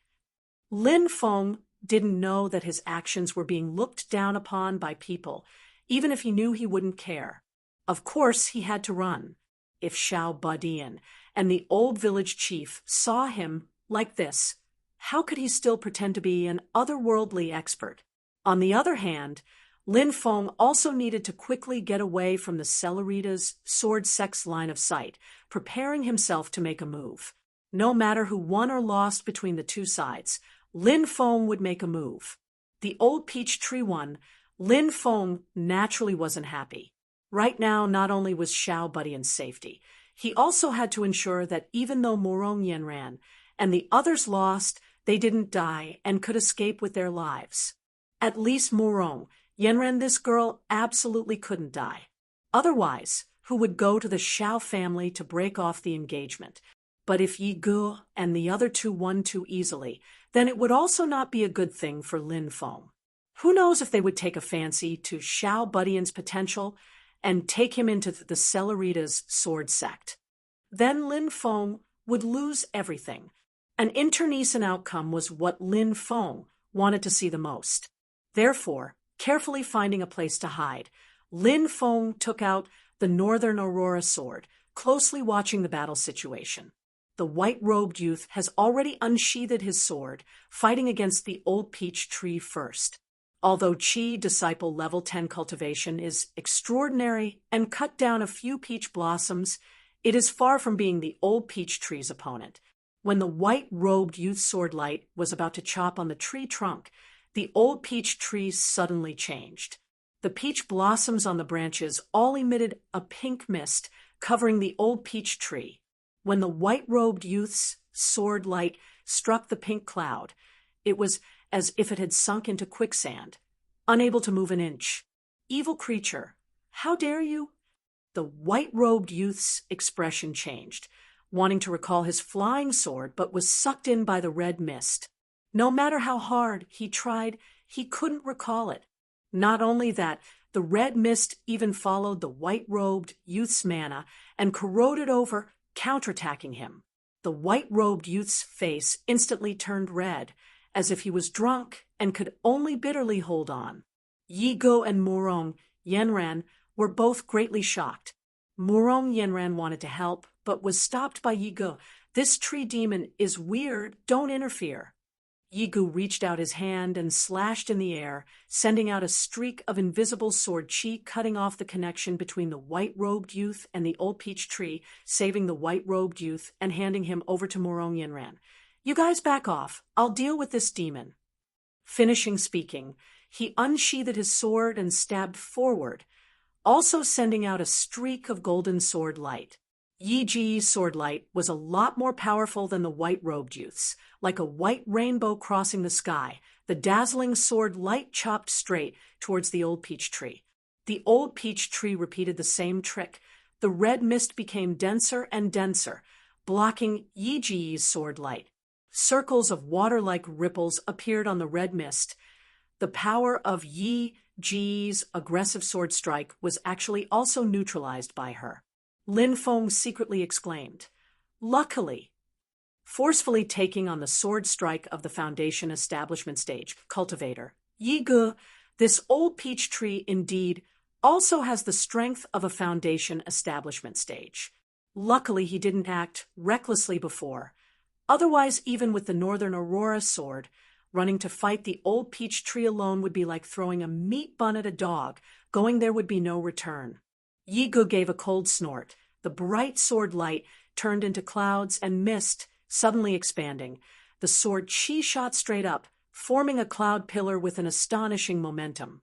Lin Feng didn't know that his actions were being looked down upon by people, even if he knew he wouldn't care. Of course, he had to run. If Xiao Budian and the old village chief saw him like this, how could he still pretend to be an otherworldly expert? On the other hand, Lin Feng also needed to quickly get away from the Cellerita's sword sex line of sight, preparing himself to make a move. No matter who won or lost between the two sides, Lin Feng would make a move. The old peach tree won. Lin Feng naturally wasn't happy. Right now, not only was Xiao Budian's safety, he also had to ensure that even though Morong Yenran and the others lost, they didn't die and could escape with their lives. At least Morong Yenran, this girl, absolutely couldn't die. Otherwise, who would go to the Xiao family to break off the engagement? But if Yi Ge and the other two won too easily, then it would also not be a good thing for Lin Feng. Who knows if they would take a fancy to Xiao Budian's potential and take him into the Cellerita's sword sect. Then Lin Feng would lose everything. An internecine outcome was what Lin Feng wanted to see the most. Therefore, carefully finding a place to hide, Lin Feng took out the Northern Aurora sword, closely watching the battle situation. The white-robed youth has already unsheathed his sword, fighting against the old peach tree first. Although Qi Disciple Level 10 cultivation is extraordinary and cut down a few peach blossoms, it is far from being the old peach tree's opponent. When the white-robed youth's sword light was about to chop on the tree trunk, the old peach tree suddenly changed. The peach blossoms on the branches all emitted a pink mist, covering the old peach tree. When the white-robed youth's sword light struck the pink cloud, it was as if it had sunk into quicksand, unable to move an inch. "Evil creature, how dare you?" The white-robed youth's expression changed, wanting to recall his flying sword, but was sucked in by the red mist. No matter how hard he tried, he couldn't recall it. Not only that, the red mist even followed the white-robed youth's mana and corroded over, counterattacking him. The white-robed youth's face instantly turned red, as if he was drunk and could only bitterly hold on. Yi Ge and Murong Yenran were both greatly shocked. Murong Yenran wanted to help, but was stopped by Yi Ge. "This tree demon is weird, don't interfere." Yi Ge reached out his hand and slashed in the air, sending out a streak of invisible sword chi, cutting off the connection between the white-robed youth and the old peach tree, saving the white-robed youth and handing him over to Murong Yenran. "You guys back off. I'll deal with this demon." Finishing speaking, he unsheathed his sword and stabbed forward, also sending out a streak of golden sword light. Yi Ji's sword light was a lot more powerful than the white-robed youth's. Like a white rainbow crossing the sky, the dazzling sword light chopped straight towards the old peach tree. The old peach tree repeated the same trick. The red mist became denser and denser, blocking Yi Ji's sword light. Circles of water-like ripples appeared on the red mist. The power of Yi Ji's aggressive sword strike was actually also neutralized by her. Lin Feng secretly exclaimed, "Luckily." Forcefully taking on the sword strike of the Foundation Establishment Stage cultivator, Yi Ge, this old peach tree indeed also has the strength of a Foundation Establishment Stage. Luckily he didn't act recklessly before. Otherwise, even with the Northern Aurora sword, running to fight the old peach tree alone would be like throwing a meat bun at a dog. Going there would be no return. Yi Ge gave a cold snort. The bright sword light turned into clouds and mist, suddenly expanding. The sword chi shot straight up, forming a cloud pillar with an astonishing momentum.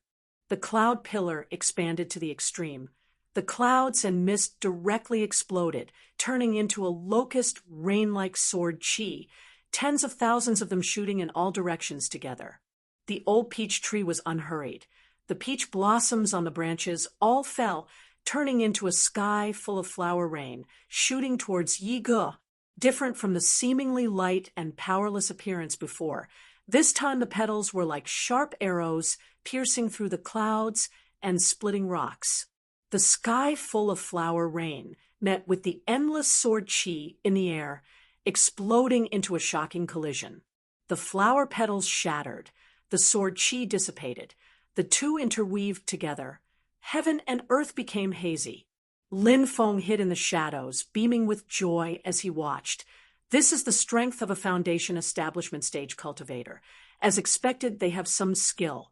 The cloud pillar expanded to the extreme. The clouds and mist directly exploded, turning into a locust rain-like sword chi, tens of thousands of them shooting in all directions together. The old peach tree was unhurried. The peach blossoms on the branches all fell, turning into a sky full of flower rain, shooting towards Yi Ge. Different from the seemingly light and powerless appearance before, this time the petals were like sharp arrows piercing through the clouds and splitting rocks. The sky full of flower rain met with the endless sword chi in the air, exploding into a shocking collision. The flower petals shattered, the sword chi dissipated, the two interweaved together. Heaven and earth became hazy. Lin Feng hid in the shadows, beaming with joy as he watched. This is the strength of a Foundation Establishment Stage cultivator. As expected, they have some skill.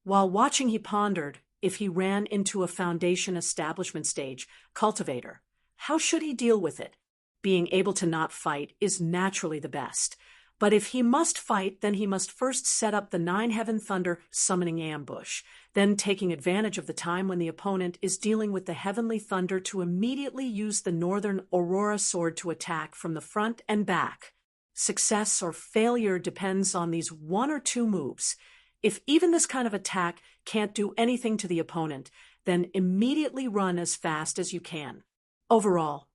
While watching, he pondered, if he ran into a Foundation Establishment Stage cultivator, how should he deal with it? Being able to not fight is naturally the best. But if he must fight, then he must first set up the Nine Heaven Thunder summoning ambush, then taking advantage of the time when the opponent is dealing with the Heavenly Thunder to immediately use the Northern Aurora sword to attack from the front and back. Success or failure depends on these one or two moves. If even this kind of attack can't do anything to the opponent, then immediately run as fast as you can. Overall,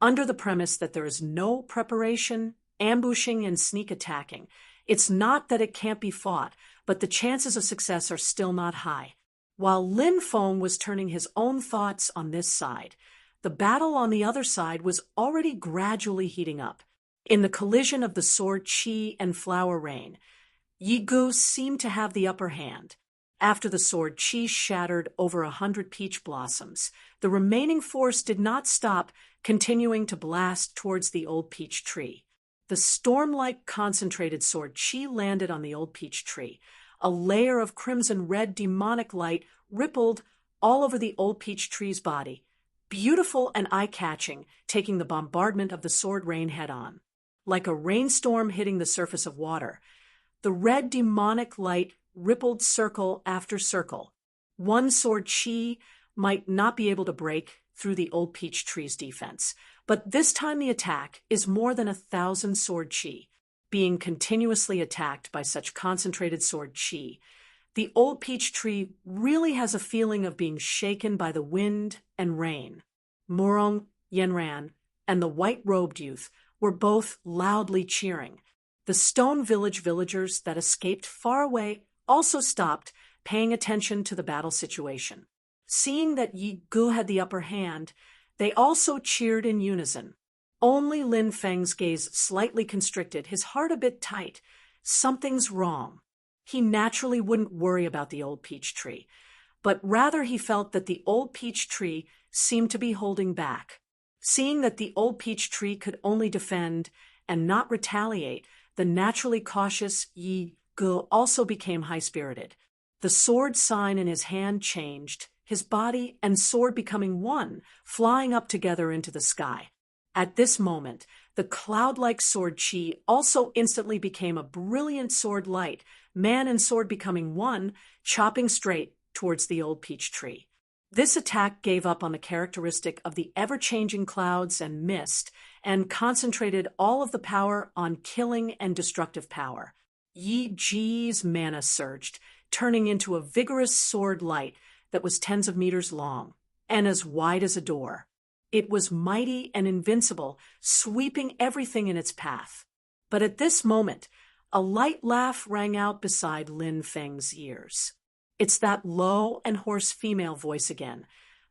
under the premise that there is no preparation, ambushing and sneak attacking, it's not that it can't be fought, but the chances of success are still not high. While Lin Feng was turning his own thoughts on this side, the battle on the other side was already gradually heating up. In the collision of the sword chi and flower rain, Yi Ge seemed to have the upper hand. After the sword chi shattered over 100 peach blossoms, the remaining force did not stop, continuing to blast towards the old peach tree. The storm-like concentrated sword chi landed on the old peach tree. A layer of crimson-red demonic light rippled all over the old peach tree's body, beautiful and eye-catching, taking the bombardment of the sword rain head-on. Like a rainstorm hitting the surface of water, the red demonic light rippled circle after circle. One sword chi might not be able to break through the old peach tree's defense, but this time the attack is more than 1,000 sword chi. Being continuously attacked by such concentrated sword chi, the old peach tree really has a feeling of being shaken by the wind and rain. Murong Yenran and the white-robed youth were both loudly cheering. The Stone Village villagers that escaped far away also stopped, paying attention to the battle situation. Seeing that Yi Ge had the upper hand, they also cheered in unison. Only Lin Feng's gaze slightly constricted, his heart a bit tight. Something's wrong. he naturally wouldn't worry about the old peach tree, but rather he felt that the old peach tree seemed to be holding back. Seeing that the old peach tree could only defend and not retaliate, the naturally cautious Yi Ge also became high-spirited. The sword sign in his hand changed, his body and sword becoming one, flying up together into the sky. At this moment, the cloud-like sword Qi also instantly became a brilliant sword light, man and sword becoming one, chopping straight towards the old peach tree. This attack gave up on the characteristic of the ever-changing clouds and mist and concentrated all of the power on killing and destructive power. Yi Ji's mana surged, turning into a vigorous sword light that was tens of meters long and as wide as a door. It was mighty and invincible, sweeping everything in its path. But at this moment, a light laugh rang out beside Lin Feng's ears. It's that low and hoarse female voice again.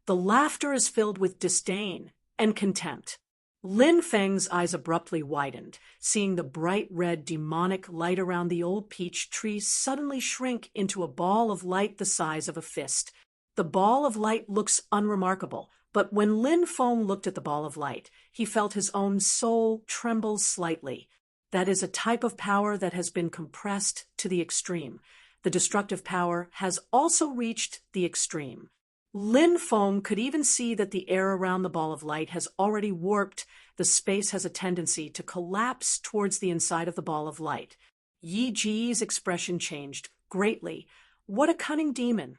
The laughter is filled with disdain and contempt. Lin Feng's eyes abruptly widened, seeing the bright red demonic light around the old peach tree suddenly shrink into a ball of light the size of a fist. The ball of light looks unremarkable, but when Lin Feng looked at the ball of light, he felt his own soul tremble slightly. That is a type of power that has been compressed to the extreme. The destructive power has also reached the extreme. Lin Feng could even see that the air around the ball of light has already warped. The space has a tendency to collapse towards the inside of the ball of light. Yi Ji's expression changed greatly. What a cunning demon!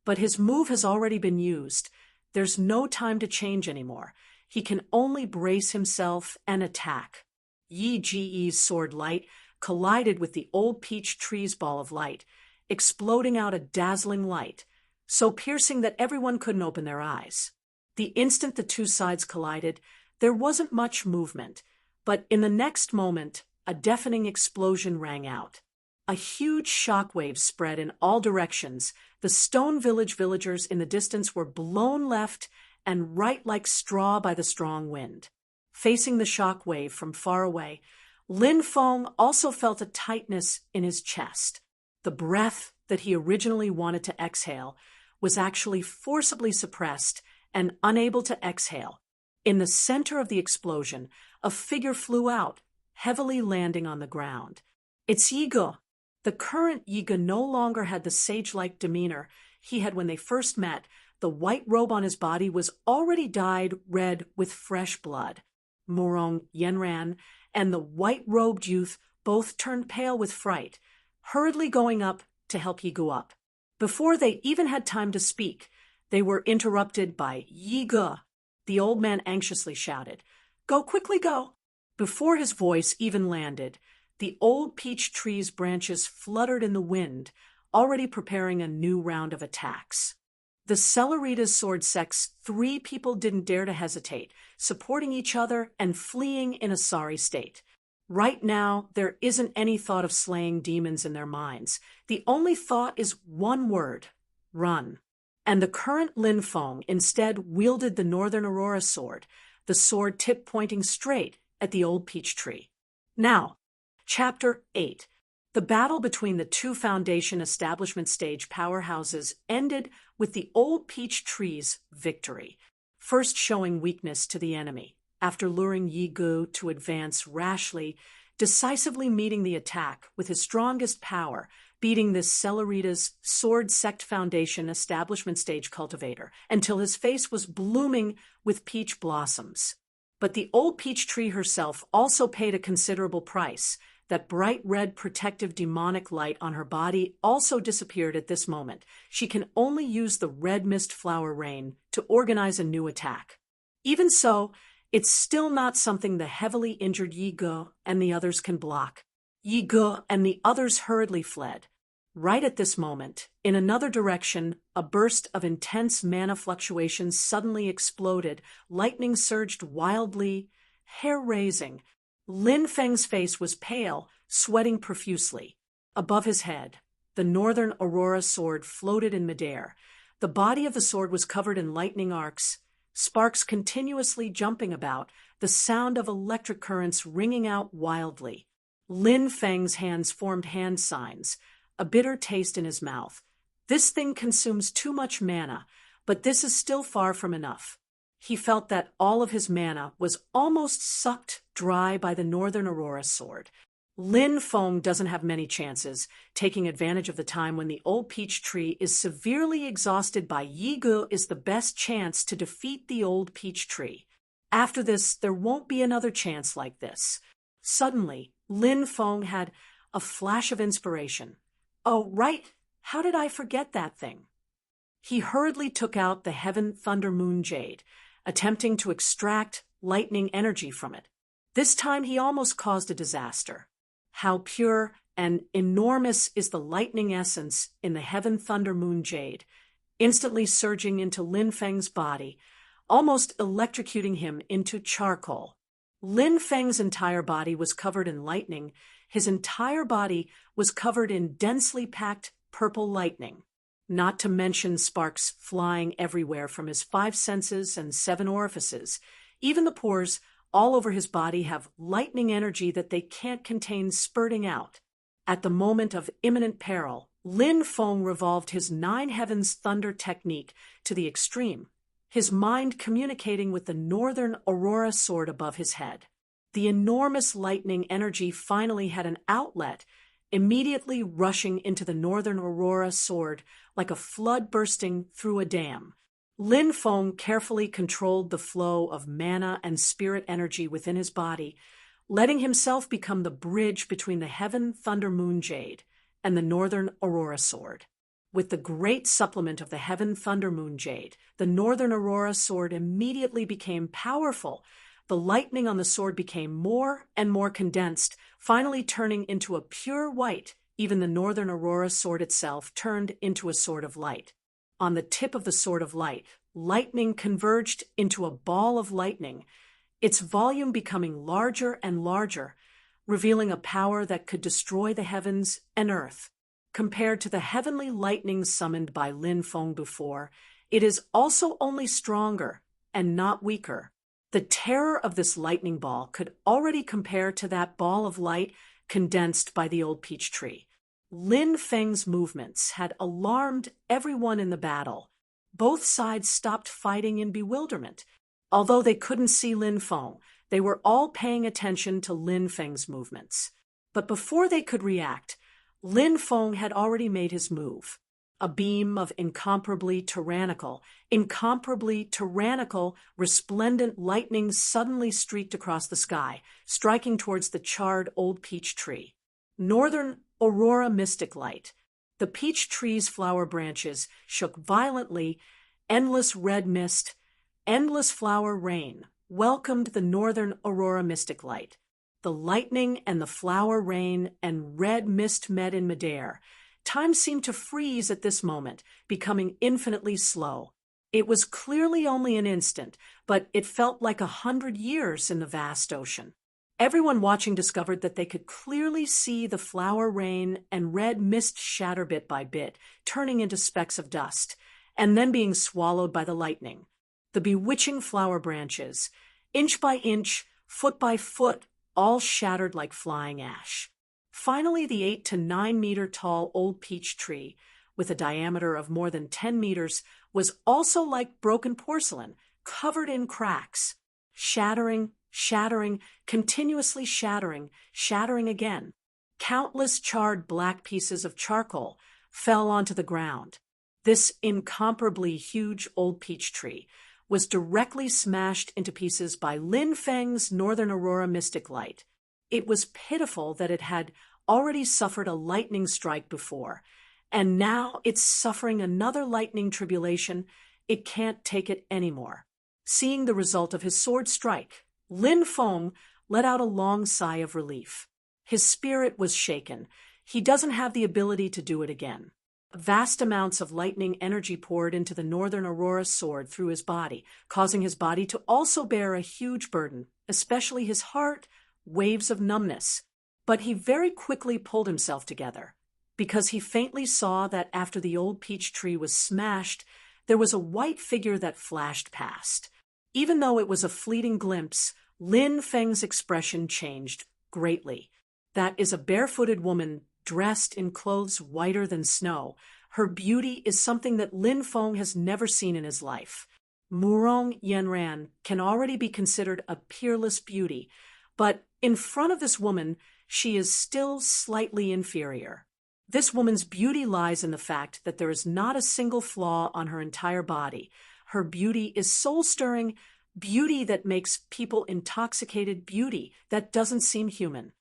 But his move has already been used. There's no time to change anymore. He can only brace himself and attack. Yi Ji's sword light collided with the old peach tree's ball of light, exploding out a dazzling light, so piercing that everyone couldn't open their eyes. The instant the two sides collided, there wasn't much movement, but in the next moment, a deafening explosion rang out. A huge shockwave spread in all directions. The Stone Village villagers in the distance were blown left and right like straw by the strong wind. Facing the shockwave from far away, Lin Feng also felt a tightness in his chest. The breath that he originally wanted to exhale was actually forcibly suppressed and unable to exhale. In the center of the explosion, a figure flew out, heavily landing on the ground. It's Yi Ge. The current Yi Ge no longer had the sage-like demeanor he had when they first met. The white robe on his body was already dyed red with fresh blood. Morong Yenran and the white-robed youth both turned pale with fright, hurriedly going up to help Yi Ge up. Before they even had time to speak, they were interrupted by Yi Ge. The old man anxiously shouted, "Go, quickly go!" Before his voice even landed, the old peach tree's branches fluttered in the wind, already preparing a new round of attacks. The Cellerita's sword sect's 3 people didn't dare to hesitate, supporting each other and fleeing in a sorry state. Right now, there isn't any thought of slaying demons in their minds. The only thought is one word: run. And the current Lin Feng instead wielded the Northern Aurora sword, the sword tip pointing straight at the old peach tree. Now, Chapter 8. The battle between the two Foundation establishment stage powerhouses ended with the old peach tree's victory, first showing weakness to the enemy, after luring Yi Ge to advance rashly, decisively meeting the attack with his strongest power, beating this Cellerita's Sword Sect Foundation establishment stage cultivator until his face was blooming with peach blossoms. But the old peach tree herself also paid a considerable price. That bright red protective demonic light on her body also disappeared at this moment. She can only use the red mist flower rain to organize a new attack. Even so, it's still not something the heavily injured Yi Ge and the others can block. Yi Ge and the others hurriedly fled. Right at this moment, in another direction, a burst of intense mana fluctuations suddenly exploded. Lightning surged wildly, hair-raising. Lin Feng's face was pale, sweating profusely. Above his head, the Northern Aurora sword floated in midair. The body of the sword was covered in lightning arcs, sparks continuously jumping about, the sound of electric currents ringing out wildly. Lin Feng's hands formed hand signs. a bitter taste in his mouth. This thing consumes too much mana, but this is still far from enough. He felt that all of his mana was almost sucked dry by the Northern Aurora sword. Lin Feng doesn't have many chances, taking advantage of the time when the old peach tree is severely exhausted by Yi Ge is the best chance to defeat the old peach tree. After this, there won't be another chance like this. Suddenly, Lin Feng had a flash of inspiration. Oh, right, how did I forget that thing? He hurriedly took out the Heaven Thunder Moon Jade, attempting to extract lightning energy from it. This time he almost caused a disaster. How pure and enormous is the lightning essence in the Heaven Thunder Moon Jade, instantly surging into Lin Feng's body, almost electrocuting him into charcoal. Lin Feng's entire body was covered in lightning. His entire body was covered in densely packed purple lightning, not to mention sparks flying everywhere from his 5 senses and 7 orifices. Even the pores all over his body have lightning energy that they can't contain spurting out. At the moment of imminent peril, Lin Feng revolved his 9 heavens thunder technique to the extreme, his mind communicating with the Northern Aurora sword above his head. The enormous lightning energy finally had an outlet, immediately rushing into the Northern Aurora sword like a flood bursting through a dam. Lin Feng carefully controlled the flow of mana and spirit energy within his body, letting himself become the bridge between the Heaven Thunder Moon Jade and the Northern Aurora sword. With the great supplement of the Heaven Thunder Moon Jade, the Northern Aurora sword immediately became powerful. The lightning on the sword became more and more condensed, finally turning into a pure white. Even the Northern Aurora sword itself turned into a sword of light. On the tip of the sword of light, lightning converged into a ball of lightning, its volume becoming larger and larger, revealing a power that could destroy the heavens and earth. Compared to the heavenly lightning summoned by Lin Feng before, it is also only stronger and not weaker. The terror of this lightning ball could already compare to that ball of light condensed by the old peach tree. Lin Feng's movements had alarmed everyone in the battle. Both sides stopped fighting in bewilderment. Although they couldn't see Lin Feng, they were all paying attention to Lin Feng's movements. But before they could react, Lin Feng had already made his move. A beam of incomparably tyrannical, resplendent lightning suddenly streaked across the sky, striking towards the charred old peach tree. Northern Aurora mystic light. The peach tree's flower branches shook violently. Endless red mist, endless flower rain welcomed the Northern Aurora mystic light. The lightning and the flower rain and red mist met in midair. Time seemed to freeze at this moment, becoming infinitely slow. It was clearly only an instant, but it felt like 100 years in the vast ocean. Everyone watching discovered that they could clearly see the flower rain and red mist shatter bit by bit, turning into specks of dust, and then being swallowed by the lightning. The bewitching flower branches, inch by inch, foot by foot, all shattered like flying ash. Finally, the 8 to 9 meter tall old peach tree, with a diameter of more than 10 meters, was also like broken porcelain, covered in cracks, shattering, continuously shattering again. Countless charred black pieces of charcoal fell onto the ground. This incomparably huge old peach tree was directly smashed into pieces by Lin Feng's Northern Aurora mystic light. It was pitiful that it had already suffered a lightning strike before, and now it's suffering another lightning tribulation. It can't take it anymore. Seeing the result of his sword strike, Lin Feng let out a long sigh of relief. His spirit was shaken. He doesn't have the ability to do it again. Vast amounts of lightning energy poured into the Northern Aurora sword through his body, causing his body to also bear a huge burden, especially his heart, waves of numbness. But he very quickly pulled himself together, because he faintly saw that after the old peach tree was smashed, there was a white figure that flashed past. Even though it was a fleeting glimpse, Lin Feng's expression changed greatly. That is a barefooted woman dressed in clothes whiter than snow. Her beauty is something that Lin Feng has never seen in his life. Murong Yanran can already be considered a peerless beauty, but in front of this woman, she is still slightly inferior. This woman's beauty lies in the fact that there is not a single flaw on her entire body. Her beauty is soul-stirring, beauty that makes people intoxicated, beauty that doesn't seem human.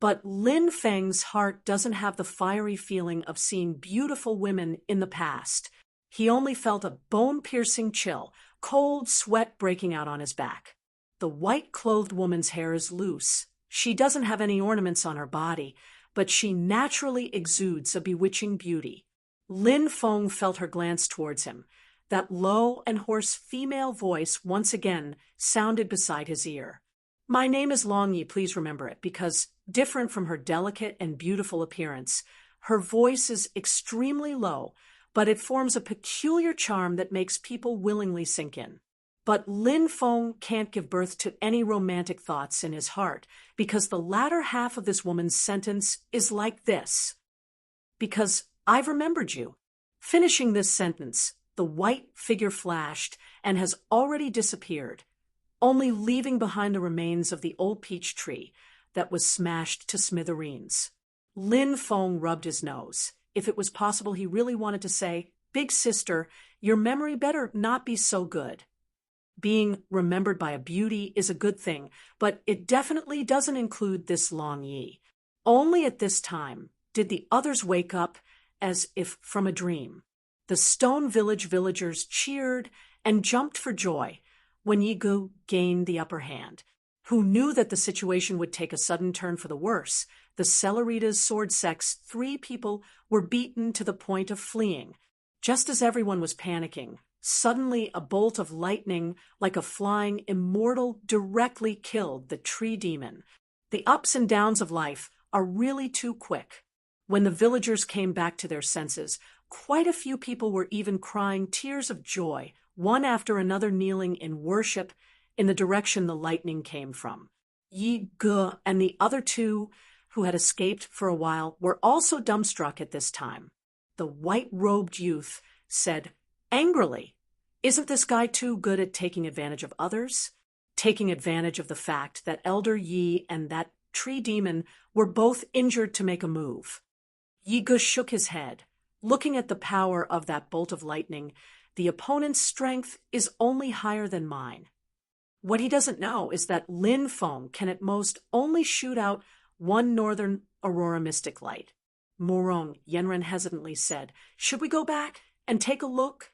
But Lin Feng's heart doesn't have the fiery feeling of seeing beautiful women in the past. He only felt a bone-piercing chill, cold sweat breaking out on his back. The white-clothed woman's hair is loose. She doesn't have any ornaments on her body, but she naturally exudes a bewitching beauty. Lin Feng felt her glance towards him. That low and hoarse female voice once again sounded beside his ear. My name is Long Yi, please remember it, because different from her delicate and beautiful appearance, her voice is extremely low, but it forms a peculiar charm that makes people willingly sink in. But Lin Feng can't give birth to any romantic thoughts in his heart, because the latter half of this woman's sentence is like this. Because I've remembered you. Finishing this sentence, the white figure flashed and has already disappeared, only leaving behind the remains of the old peach tree that was smashed to smithereens. Lin Feng rubbed his nose. If it was possible, he really wanted to say, "Big sister, your memory better not be so good." Being remembered by a beauty is a good thing, but it definitely doesn't include this Long Yi. Only at this time did the others wake up as if from a dream. The Stone Village villagers cheered and jumped for joy when Yi Gu gained the upper hand. Who knew that the situation would take a sudden turn for the worse? The Cellerita's sword sect's 3 people were beaten to the point of fleeing. Just as everyone was panicking, suddenly a bolt of lightning, like a flying immortal, directly killed the tree demon. The ups and downs of life are really too quick. When the villagers came back to their senses, quite a few people were even crying tears of joy, one after another kneeling in worship in the direction the lightning came from. Yi Ge and the other 2 who had escaped for a while were also dumbstruck at this time. The white-robed youth said angrily, "Isn't this guy too good at taking advantage of others?" Taking advantage of the fact that Elder Yi and that tree demon were both injured to make a move. Yi Ge shook his head. Looking at the power of that bolt of lightning, the opponent's strength is only higher than mine. What he doesn't know is that Lin Feng can at most only shoot out 1 northern aurora mystic light. Murong Yanran hesitantly said, "Should we go back and take a look?"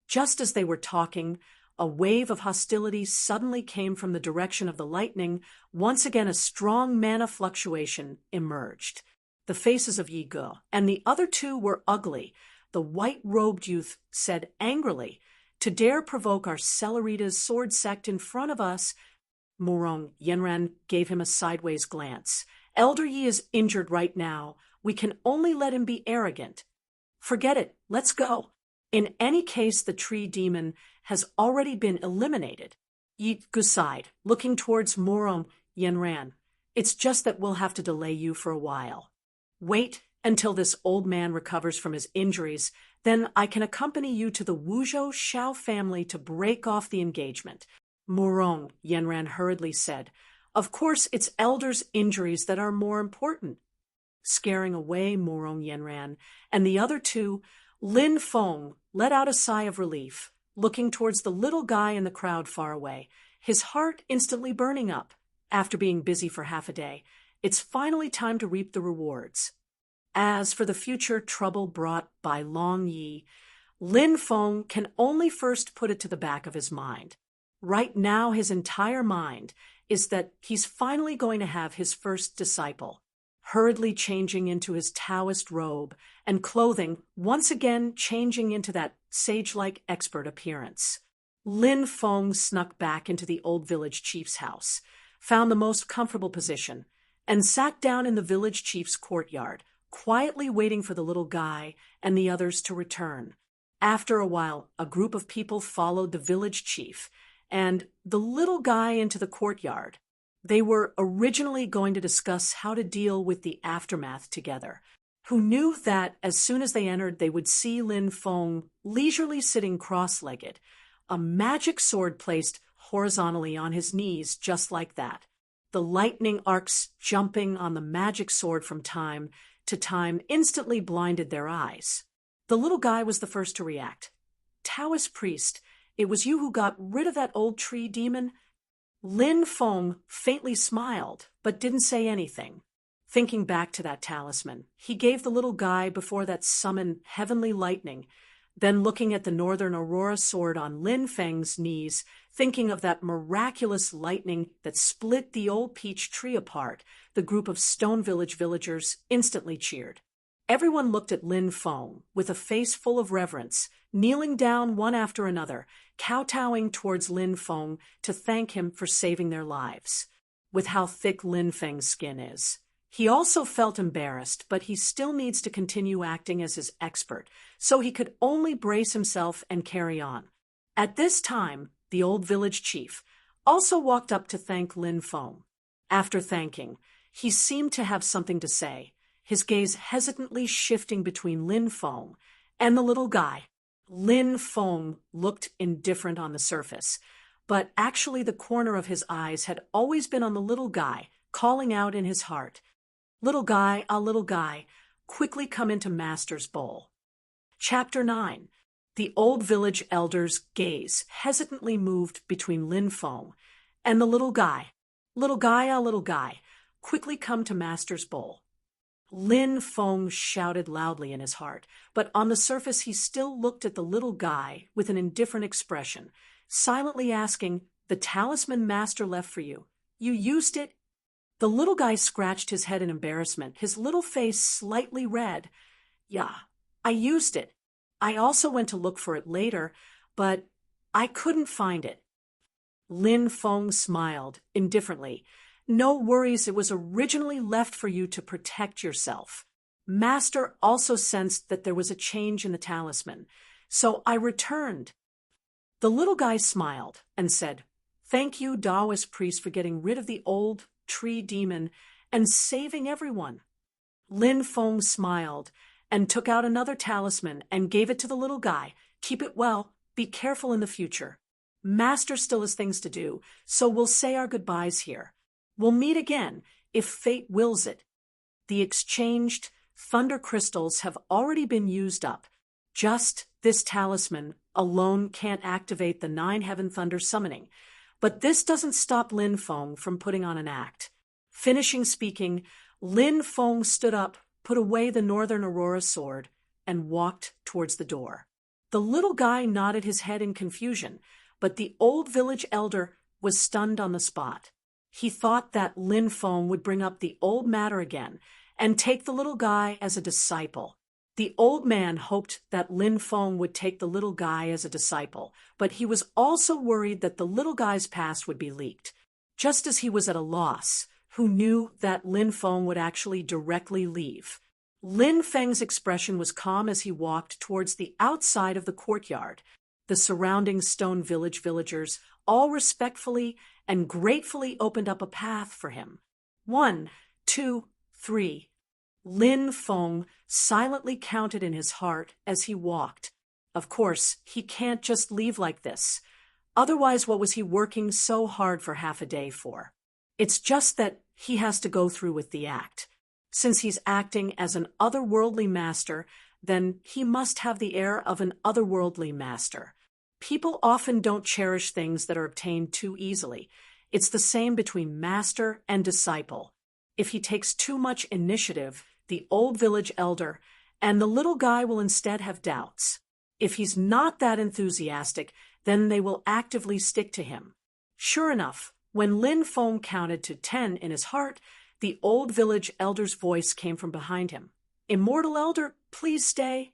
Just as they were talking, a wave of hostility suddenly came from the direction of the lightning. Once again, a strong mana fluctuation emerged. The faces of Yi Ge and the other 2 were ugly. The white-robed youth said angrily, "To dare provoke our Cellerita's sword sect in front of us." Murong Yanran gave him a sideways glance. "Elder Yi is injured right now. We can only let him be arrogant. Forget it. Let's go." In any case, the tree demon has already been eliminated. Yi Ge sighed, looking towards Murong Yanran. "It's just that we'll have to delay you for a while. Wait until this old man recovers from his injuries, then I can accompany you to the Wuzhou Shao family to break off the engagement." Murong Yanran hurriedly said, "Of course, it's Elder's injuries that are more important." Scaring away Murong Yanran and the other 2, Lin Feng let out a sigh of relief, looking towards the little guy in the crowd far away, his heart instantly burning up. After being busy for half a day, it's finally time to reap the rewards. As for the future trouble brought by Long Yi, Lin Feng can only first put it to the back of his mind. Right now, his entire mind is that he's finally going to have his first disciple. Hurriedly changing into his Taoist robe and clothing, once again changing into that sage-like expert appearance. Lin Feng snuck back into the old village chief's house, found the most comfortable position, and sat down in the village chief's courtyard, quietly waiting for the little guy and the others to return. After a while, a group of people followed the village chief and the little guy into the courtyard. They were originally going to discuss how to deal with the aftermath together, who knew that as soon as they entered, they would see Lin Feng leisurely sitting cross-legged, a magic sword placed horizontally on his knees just like that, the lightning arcs jumping on the magic sword from time to time instantly blinded their eyes. The little guy was the first to react. Taoist priest, it was you who got rid of that old tree demon? Lin Feng faintly smiled, but didn't say anything. Thinking back to that talisman, he gave the little guy before that summon heavenly lightning, then looking at the northern aurora sword on Lin Feng's knees, thinking of that miraculous lightning that split the old peach tree apart, the group of Stone Village villagers instantly cheered. Everyone looked at Lin Feng with a face full of reverence, kneeling down one after another, kowtowing towards Lin Feng to thank him for saving their lives. With how thick Lin Feng's skin is, he also felt embarrassed, but he still needs to continue acting as his expert, so he could only brace himself and carry on. At this time, the old village chief also walked up to thank Lin Feng. After thanking, he seemed to have something to say, his gaze hesitantly shifting between Lin Feng and the little guy. Lin Feng looked indifferent on the surface, but actually the corner of his eyes had always been on the little guy, calling out in his heart, "Little guy, a little guy, quickly come into Master's bowl." Chapter 9. The old village elder's gaze hesitantly moved between Lin Feng and the little guy. "Little guy, a little guy, quickly come to Master's bowl." Lin Feng shouted loudly in his heart, but on the surface he still looked at the little guy with an indifferent expression, silently asking, "The talisman Master left for you, you used it?" The little guy scratched his head in embarrassment, his little face slightly red. "Yeah, I used it. I also went to look for it later, but I couldn't find it." Lin Feng smiled indifferently. "No worries, it was originally left for you to protect yourself. Master also sensed that there was a change in the talisman, so I returned." The little guy smiled and said, "Thank you, Taoist priest, for getting rid of the old tree demon and saving everyone." Lin Feng smiled and took out another talisman and gave it to the little guy. "Keep it well. Be careful in the future. Master still has things to do, so we'll say our goodbyes here. We'll meet again, if fate wills it." The exchanged thunder crystals have already been used up. Just this talisman alone can't activate the 9 heaven thunder summoning, but this doesn't stop Lin Feng from putting on an act. Finishing speaking, Lin Feng stood up, put away the northern aurora sword, and walked towards the door. The little guy nodded his head in confusion, but the old village elder was stunned on the spot. He thought that Lin Feng would bring up the old matter again and take the little guy as a disciple. The old man hoped that Lin Feng would take the little guy as a disciple, but he was also worried that the little guy's past would be leaked. Just as he was at a loss, who knew that Lin Feng would actually directly leave. Lin Feng's expression was calm as he walked towards the outside of the courtyard. The surrounding Stone Village villagers all respectfully and gratefully opened up a path for him. 1, 2, 3. Lin Feng silently counted in his heart as he walked. Of course, he can't just leave like this. Otherwise, what was he working so hard for half a day for? It's just that he has to go through with the act. Since he's acting as an otherworldly master, then he must have the air of an otherworldly master. People often don't cherish things that are obtained too easily. It's the same between master and disciple. If he takes too much initiative, the old village elder and the little guy will instead have doubts. If he's not that enthusiastic, then they will actively stick to him. Sure enough, when Lin Feng counted to 10 in his heart, the old village elder's voice came from behind him. "Immortal elder, please stay."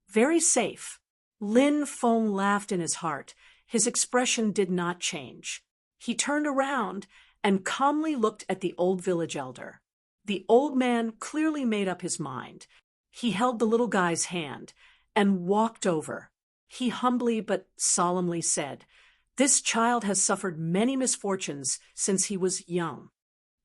"Very safe." Lin Feng laughed in his heart. His expression did not change. He turned around and calmly looked at the old village elder. The old man clearly made up his mind. He held the little guy's hand and walked over. He humbly but solemnly said, This child has suffered many misfortunes since he was young.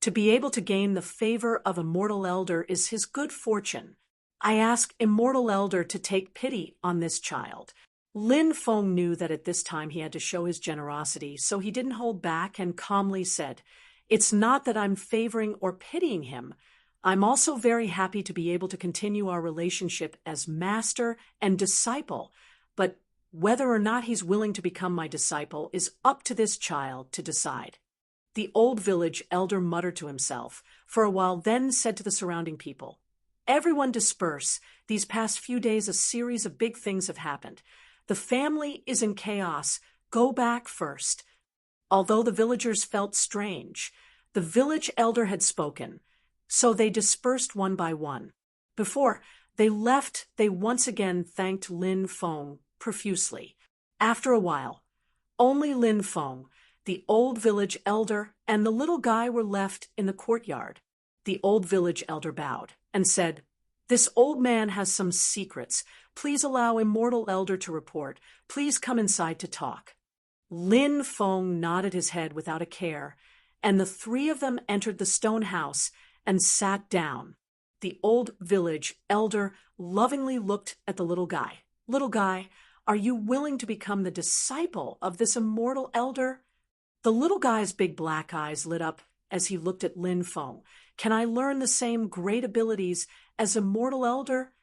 To be able to gain the favor of Immortal Elder is his good fortune. I ask Immortal Elder to take pity on this child." Lin Feng knew that at this time he had to show his generosity, so he didn't hold back and calmly said, "It's not that I'm favoring or pitying him. I'm also very happy to be able to continue our relationship as master and disciple, but whether or not he's willing to become my disciple is up to this child to decide." The old village elder muttered to himself for a while, then said to the surrounding people, "Everyone disperse. These past few days a series of big things have happened. The family is in chaos. Go back first." Although the villagers felt strange, the village elder had spoken, so they dispersed one by one. Before they left, they once again thanked Lin Feng profusely. After a while, only Lin Feng, the old village elder, and the little guy were left in the courtyard. The old village elder bowed and said, "This old man has some secrets. Please allow Immortal Elder to report. Please come inside to talk." Lin Feng nodded his head without a care, and the three of them entered the stone house and sat down. The old village elder lovingly looked at the little guy. "Little guy, are you willing to become the disciple of this Immortal Elder?" The little guy's big black eyes lit up as he looked at Lin Feng. "Can I learn the same great abilities as Immortal Elder?"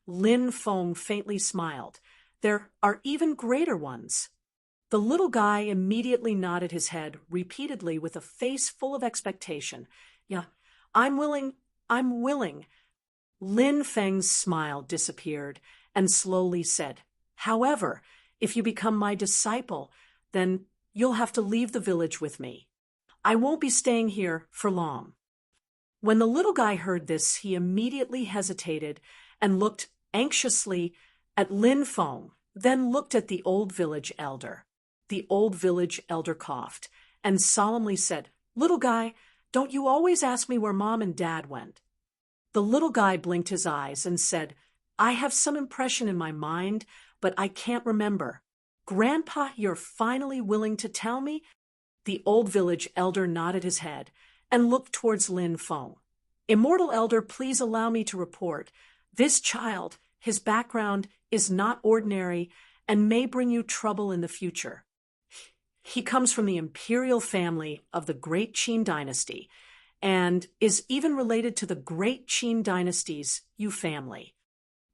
Lin Feng faintly smiled. "There are even greater ones." The little guy immediately nodded his head repeatedly with a face full of expectation. "Yeah, I'm willing. I'm willing." Lin Feng's smile disappeared and slowly said, "However, if you become my disciple, then you'll have to leave the village with me. I won't be staying here for long." When the little guy heard this, he immediately hesitated and looked anxiously at Lin Feng, then looked at the old village elder. The old village elder coughed and solemnly said, "Little guy, don't you always ask me where Mom and Dad went?" The little guy blinked his eyes and said, "I have some impression in my mind, but I can't remember." "Grandpa, you're finally willing to tell me?" The old village elder nodded his head and looked towards Lin Feng. "Immortal Elder, please allow me to report. This child, his background is not ordinary and may bring you trouble in the future. He comes from the imperial family of the Great Qin Dynasty and is even related to the Great Qin Dynasty's Yu family."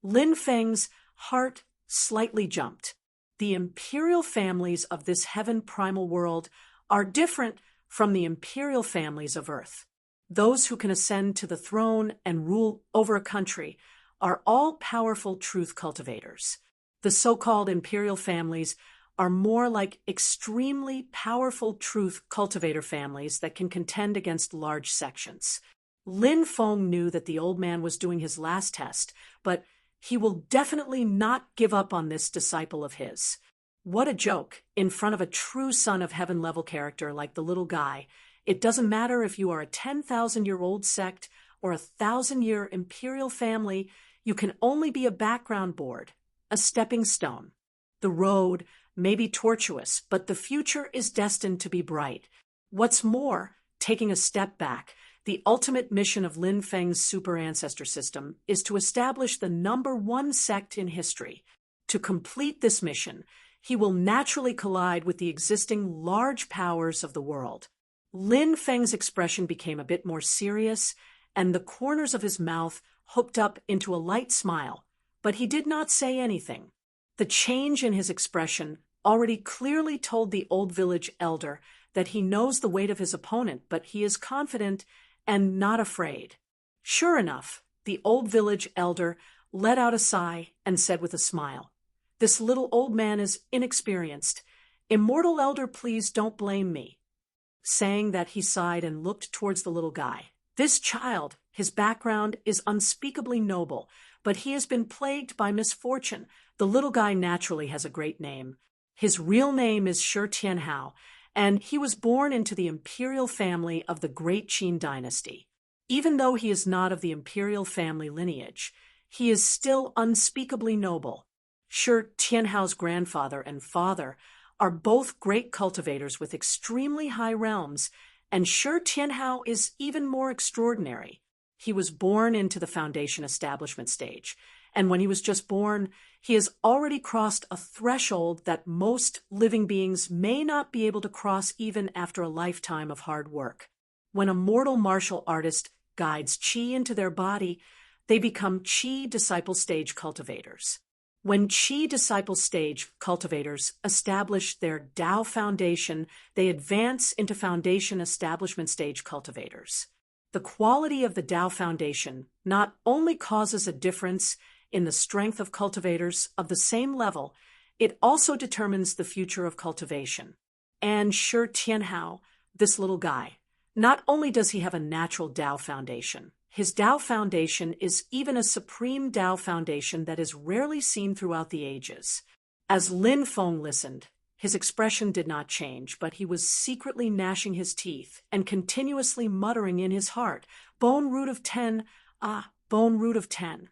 Lin Feng's heart slightly jumped. The imperial families of this heaven primal world are different from the imperial families of Earth. Those who can ascend to the throne and rule over a country are all powerful truth cultivators. The so-called imperial families are more like extremely powerful truth cultivator families that can contend against large sections. Lin Feng knew that the old man was doing his last test, but he will definitely not give up on this disciple of his. What a joke, in front of a true son of heaven level character like the little guy. It doesn't matter if you are a 10,000-year-old sect or a 1,000-year imperial family, you can only be a background board, a stepping stone. The road may be tortuous, but the future is destined to be bright. What's more, taking a step back, the ultimate mission of Lin Feng's super ancestor system is to establish the #1 sect in history. To complete this mission, he will naturally collide with the existing large powers of the world. Lin Feng's expression became a bit more serious, and the corners of his mouth hooked up into a light smile, but he did not say anything. The change in his expression already clearly told the old village elder that he knows the weight of his opponent, but he is confident and not afraid. Sure enough, the old village elder let out a sigh and said with a smile, "This little old man is inexperienced. Immortal Elder, please don't blame me." Saying that, he sighed and looked towards the little guy. "This child, his background is unspeakably noble, but he has been plagued by misfortune. The little guy naturally has a great name. His real name is Shi Tianhao, and he was born into the imperial family of the Great Qin Dynasty. Even though he is not of the imperial family lineage, he is still unspeakably noble. Shi Tianhao's grandfather and father are both great cultivators with extremely high realms, and Shi Tianhao is even more extraordinary. He was born into the foundation establishment stage, and when he was just born, he has already crossed a threshold that most living beings may not be able to cross even after a lifetime of hard work. When a mortal martial artist guides qi into their body, they become qi disciple stage cultivators. When qi disciple stage cultivators establish their Tao foundation, they advance into foundation establishment stage cultivators. The quality of the Tao foundation not only causes a difference in the strength of cultivators of the same level, it also determines the future of cultivation. And Shi Tianhao, this little guy, not only does he have a natural Tao foundation, his Tao foundation is even a supreme Tao foundation that is rarely seen throughout the ages. As Lin Feng listened, his expression did not change, but he was secretly gnashing his teeth and continuously muttering in his heart, "Bone root of 10, bone root of 10.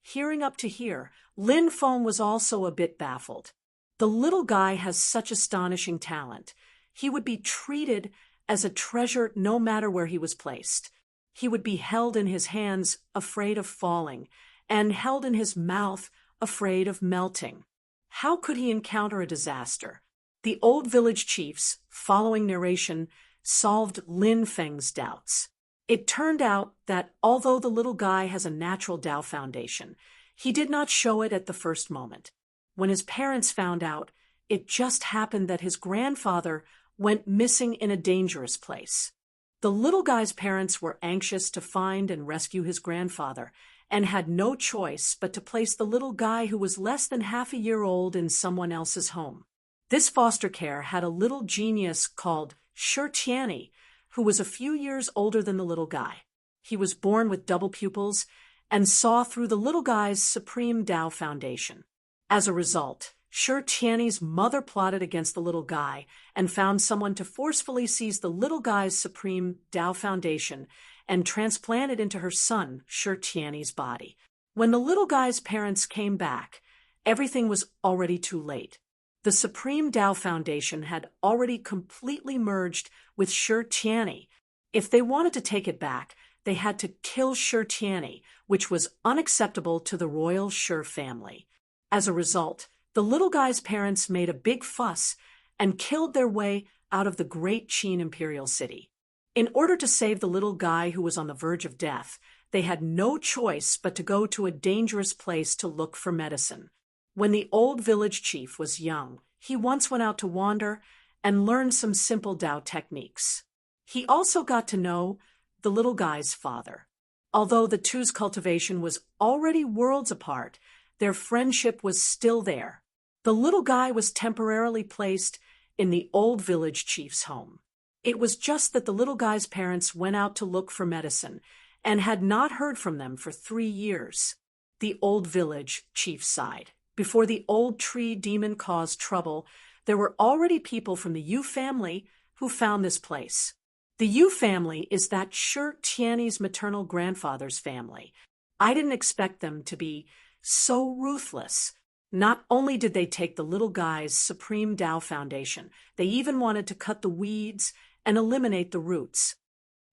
Hearing up to here, Lin Feng was also a bit baffled. The little guy has such astonishing talent. He would be treated as a treasure no matter where he was placed. He would be held in his hands, afraid of falling, and held in his mouth, afraid of melting. How could he encounter a disaster? The old village chiefs, following narration, solved Lin Feng's doubts. It turned out that although the little guy has a natural Tao foundation, he did not show it at the first moment. When his parents found out, it just happened that his grandfather went missing in a dangerous place. The little guy's parents were anxious to find and rescue his grandfather, and had no choice but to place the little guy who was less than half a year old in someone else's home. This foster care had a little genius called Shi Tianhao, who was a few years older than the little guy. He was born with double pupils and saw through the little guy's supreme Tao foundation. As a result, Shi Tianhi's mother plotted against the little guy and found someone to forcefully seize the little guy's supreme Tao foundation and transplant it into her son, Shi Tianhi's body. When the little guy's parents came back, everything was already too late. The supreme Tao foundation had already completely merged with Shi Tianhi. If they wanted to take it back, they had to kill Shi Tianhi, which was unacceptable to the royal Shi family. As a result, the little guy's parents made a big fuss and killed their way out of the great Qin imperial city. In order to save the little guy who was on the verge of death, they had no choice but to go to a dangerous place to look for medicine. When the old village chief was young, he once went out to wander and learned some simple Tao techniques. He also got to know the little guy's father. Although the two's cultivation was already worlds apart, their friendship was still there. The little guy was temporarily placed in the old village chief's home. It was just that the little guy's parents went out to look for medicine and had not heard from them for 3 years. The old village chief sighed. Before the old tree demon caused trouble, there were already people from the Yu family who found this place. The Yu family is that Shi Tianhi's maternal grandfather's family. I didn't expect them to be so ruthless. Not only did they take the little guy's supreme Tao foundation, they even wanted to cut the weeds and eliminate the roots.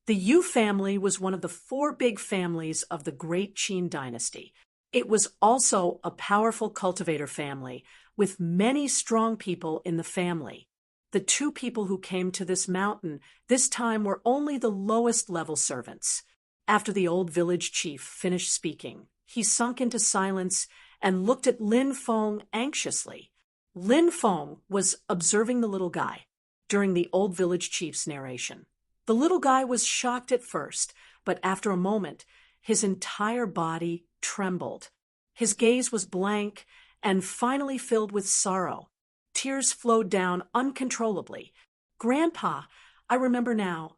The Yu family was one of the 4 big families of the Great Qin dynasty. It was also a powerful cultivator family with many strong people in the family. The 2 people who came to this mountain this time were only the lowest level servants. After the old village chief finished speaking, he sunk into silence and looked at Lin Feng anxiously. Lin Feng was observing the little guy during the old village chief's narration. The little guy was shocked at first, but after a moment, his entire body trembled. His gaze was blank and finally filled with sorrow. Tears flowed down uncontrollably. "Grandpa, I remember now.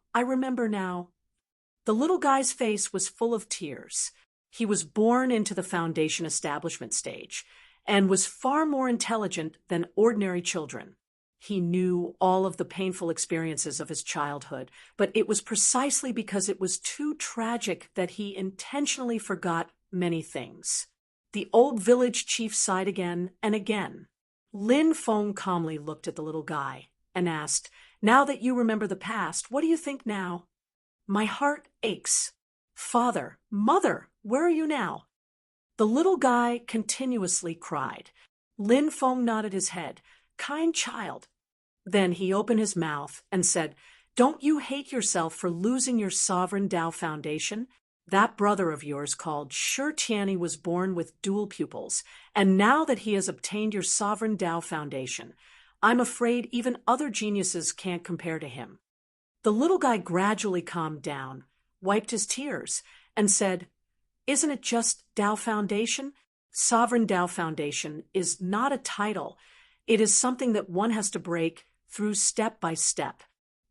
The little guy's face was full of tears. He was born into the foundation establishment stage and was far more intelligent than ordinary children. He knew all of the painful experiences of his childhood, but it was precisely because it was too tragic that he intentionally forgot many things. The old village chief sighed again and again. Lin Feng calmly looked at the little guy and asked, "Now that you remember the past, what do you think now?" "My heart aches. Father, mother, where are you now?" The little guy continuously cried. Lin Feng nodded his head. "Kind child." Then he opened his mouth and said, "Don't you hate yourself for losing your sovereign Tao foundation? That brother of yours called Shi Tianyi was born with dual pupils, and now that he has obtained your sovereign Tao foundation, I'm afraid even other geniuses can't compare to him." The little guy gradually calmed down, wiped his tears, and said, "Isn't it just Tao Foundation? Sovereign Tao Foundation is not a title. It is something that one has to break through step by step.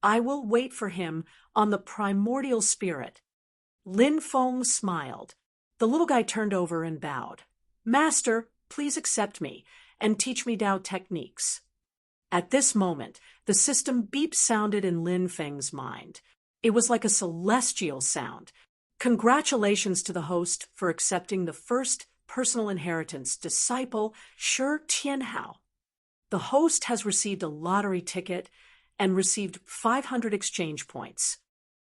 I will wait for him on the primordial spirit." Lin Feng smiled. The little guy turned over and bowed. "Master, please accept me and teach me Tao techniques." At this moment, the system beep sounded in Lin Feng's mind. It was like a celestial sound. "Congratulations to the host for accepting the first personal inheritance, disciple Shi Tianhao. The host has received a lottery ticket and received 500 exchange points."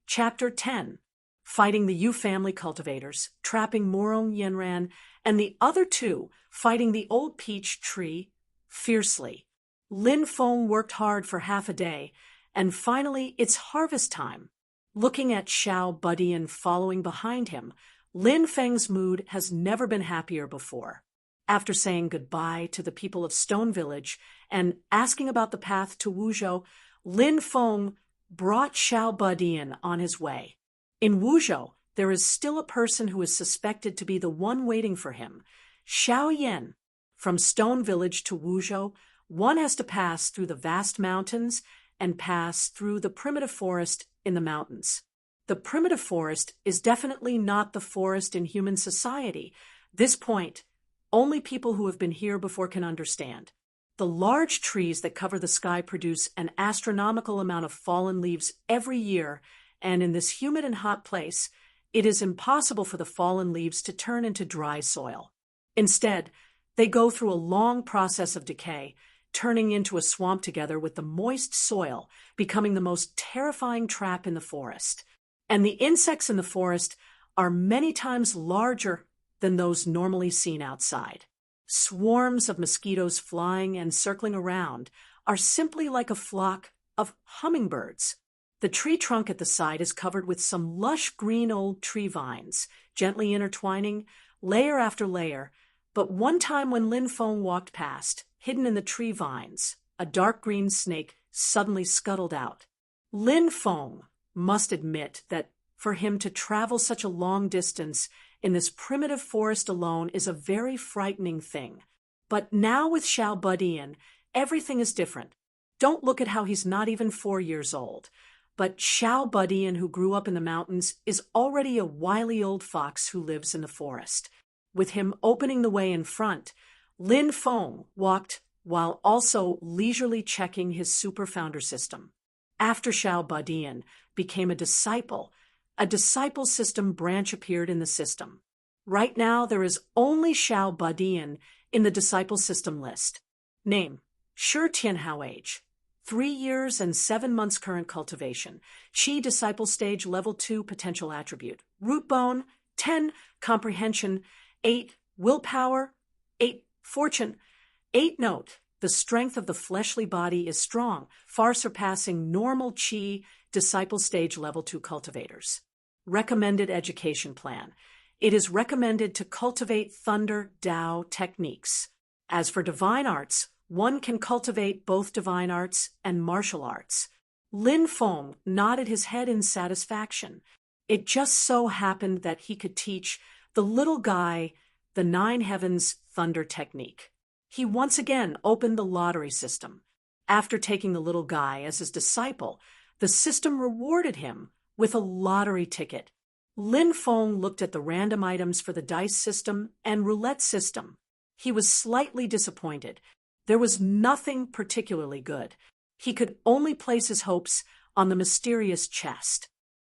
Chapter 10. Fighting the Yu family cultivators, trapping Morong Yenran, and the other two fighting the old peach tree fiercely. Lin Feng worked hard for half a day, and finally it's harvest time. Looking at Xiao Budian following behind him, Lin Feng's mood has never been happier before. After saying goodbye to the people of Stone Village and asking about the path to Wuzhou, Lin Feng brought Xiao Budian on his way. In Wuzhou, there is still a person who is suspected to be the one waiting for him, Xiao Yan. From Stone Village to Wuzhou, one has to pass through the vast mountains and pass through the primitive forest in the mountains. The primitive forest is definitely not the forest in human society. This point, only people who have been here before can understand. The large trees that cover the sky produce an astronomical amount of fallen leaves every year, and in this humid and hot place, it is impossible for the fallen leaves to turn into dry soil. Instead, they go through a long process of decay, turning into a swamp together with the moist soil, becoming the most terrifying trap in the forest. And the insects in the forest are many times larger than those normally seen outside. Swarms of mosquitoes flying and circling around are simply like a flock of hummingbirds. The tree trunk at the side is covered with some lush green old tree vines, gently intertwining, layer after layer. But one time when Lin Feng walked past, hidden in the tree vines, a dark green snake suddenly scuttled out. Lin Feng must admit that for him to travel such a long distance in this primitive forest alone is a very frightening thing. But now with Xiao Budian, everything is different. Don't look at how he's not even 4 years old. But Xiao Budian, who grew up in the mountains, is already a wily old fox who lives in the forest. With him opening the way in front, Lin Feng walked while also leisurely checking his super founder system. After Xiao Budian became a disciple system branch appeared in the system. Right now, there is only Xiao Budian in the disciple system list. Name: Shi Tianhao. Age: 3 years and 7 months current cultivation. Qi disciple stage level 2 potential attribute. Root bone, 10 comprehension, 8 willpower, 8 fortune, 8 note. The strength of the fleshly body is strong, far surpassing normal Qi disciple stage level 2 cultivators. Recommended education plan. It is recommended to cultivate Thunder Tao techniques. As for divine arts, one can cultivate both divine arts and martial arts. Lin Feng nodded his head in satisfaction. It just so happened that he could teach the little guy the 9 Heavens Thunder technique. He once again opened the lottery system. After taking the little guy as his disciple, the system rewarded him with a lottery ticket. Lin Feng looked at the random items for the dice system and roulette system. He was slightly disappointed. There was nothing particularly good. He could only place his hopes on the mysterious chest.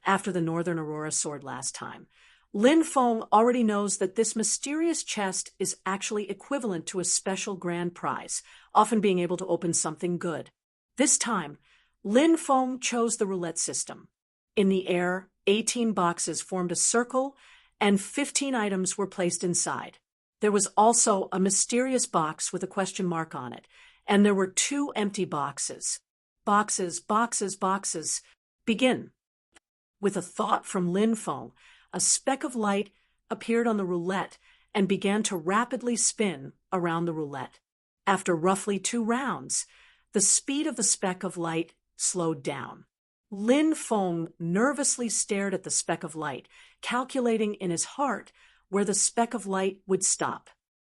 After the Northern Aurora sword last time, Lin Feng already knows that this mysterious chest is actually equivalent to a special grand prize, often being able to open something good. This time, Lin Feng chose the roulette system. In the air, 18 boxes formed a circle, and 15 items were placed inside. There was also a mysterious box with a question mark on it, and there were 2 empty boxes. Boxes, boxes, boxes. Begin. With a thought from Lin Feng, a speck of light appeared on the roulette and began to rapidly spin around the roulette. After roughly 2 rounds, the speed of the speck of light slowed down. Lin Feng nervously stared at the speck of light, calculating in his heart where the speck of light would stop.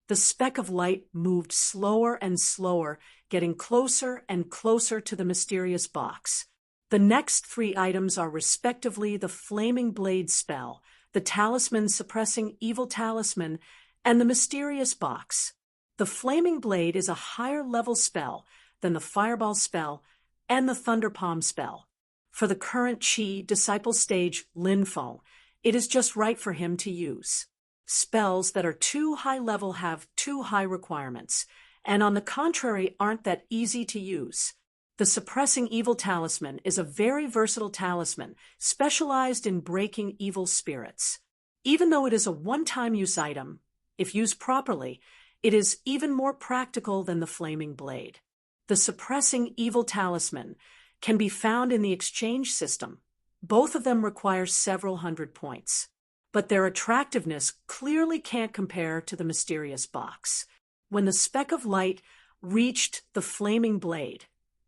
The speck of light moved slower and slower, getting closer and closer to the mysterious box. The next 3 items are respectively the Flaming Blade spell, the Talisman Suppressing Evil Talisman, and the mysterious box. The Flaming Blade is a higher level spell than the Fireball spell and the Thunder Palm spell. For the current Qi disciple stage Lin Feng, it is just right for him to use. Spells that are too high level have too high requirements, and on the contrary aren't that easy to use. The Suppressing Evil Talisman is a very versatile talisman, specialized in breaking evil spirits. Even though it is a one-time use item, if used properly, it is even more practical than the Flaming Blade. The Suppressing Evil Talisman can be found in the exchange system. Both of them require several hundred points, but their attractiveness clearly can't compare to the mysterious box. When the speck of light reached the Flaming Blade,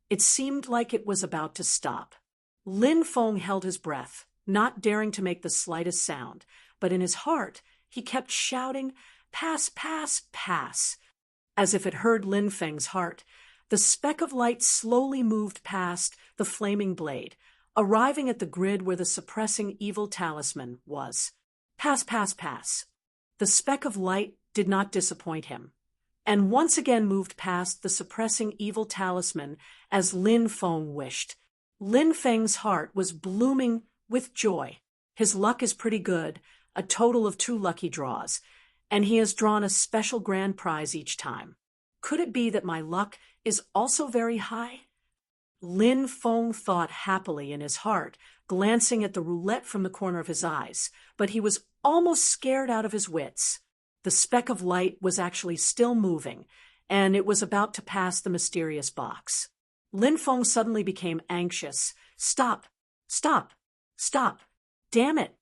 it seemed like it was about to stop. Lin Feng held his breath, not daring to make the slightest sound, but in his heart he kept shouting, "Pass, pass, pass." As if it heard Lin Feng's heart, the speck of light slowly moved past the Flaming Blade, arriving at the grid where the Suppressing Evil Talisman was. Pass, pass, pass. The speck of light did not disappoint him, and once again moved past the Suppressing Evil Talisman as Lin Feng wished. Lin Feng's heart was blooming with joy. His luck is pretty good, a total of 2 lucky draws, and he has drawn a special grand prize each time. Could it be that my luck is also very high? Lin Feng thought happily in his heart, glancing at the roulette from the corner of his eyes, but he was almost scared out of his wits. The speck of light was actually still moving, and it was about to pass the mysterious box. Lin Feng suddenly became anxious. Stop! Stop! Stop! Damn it!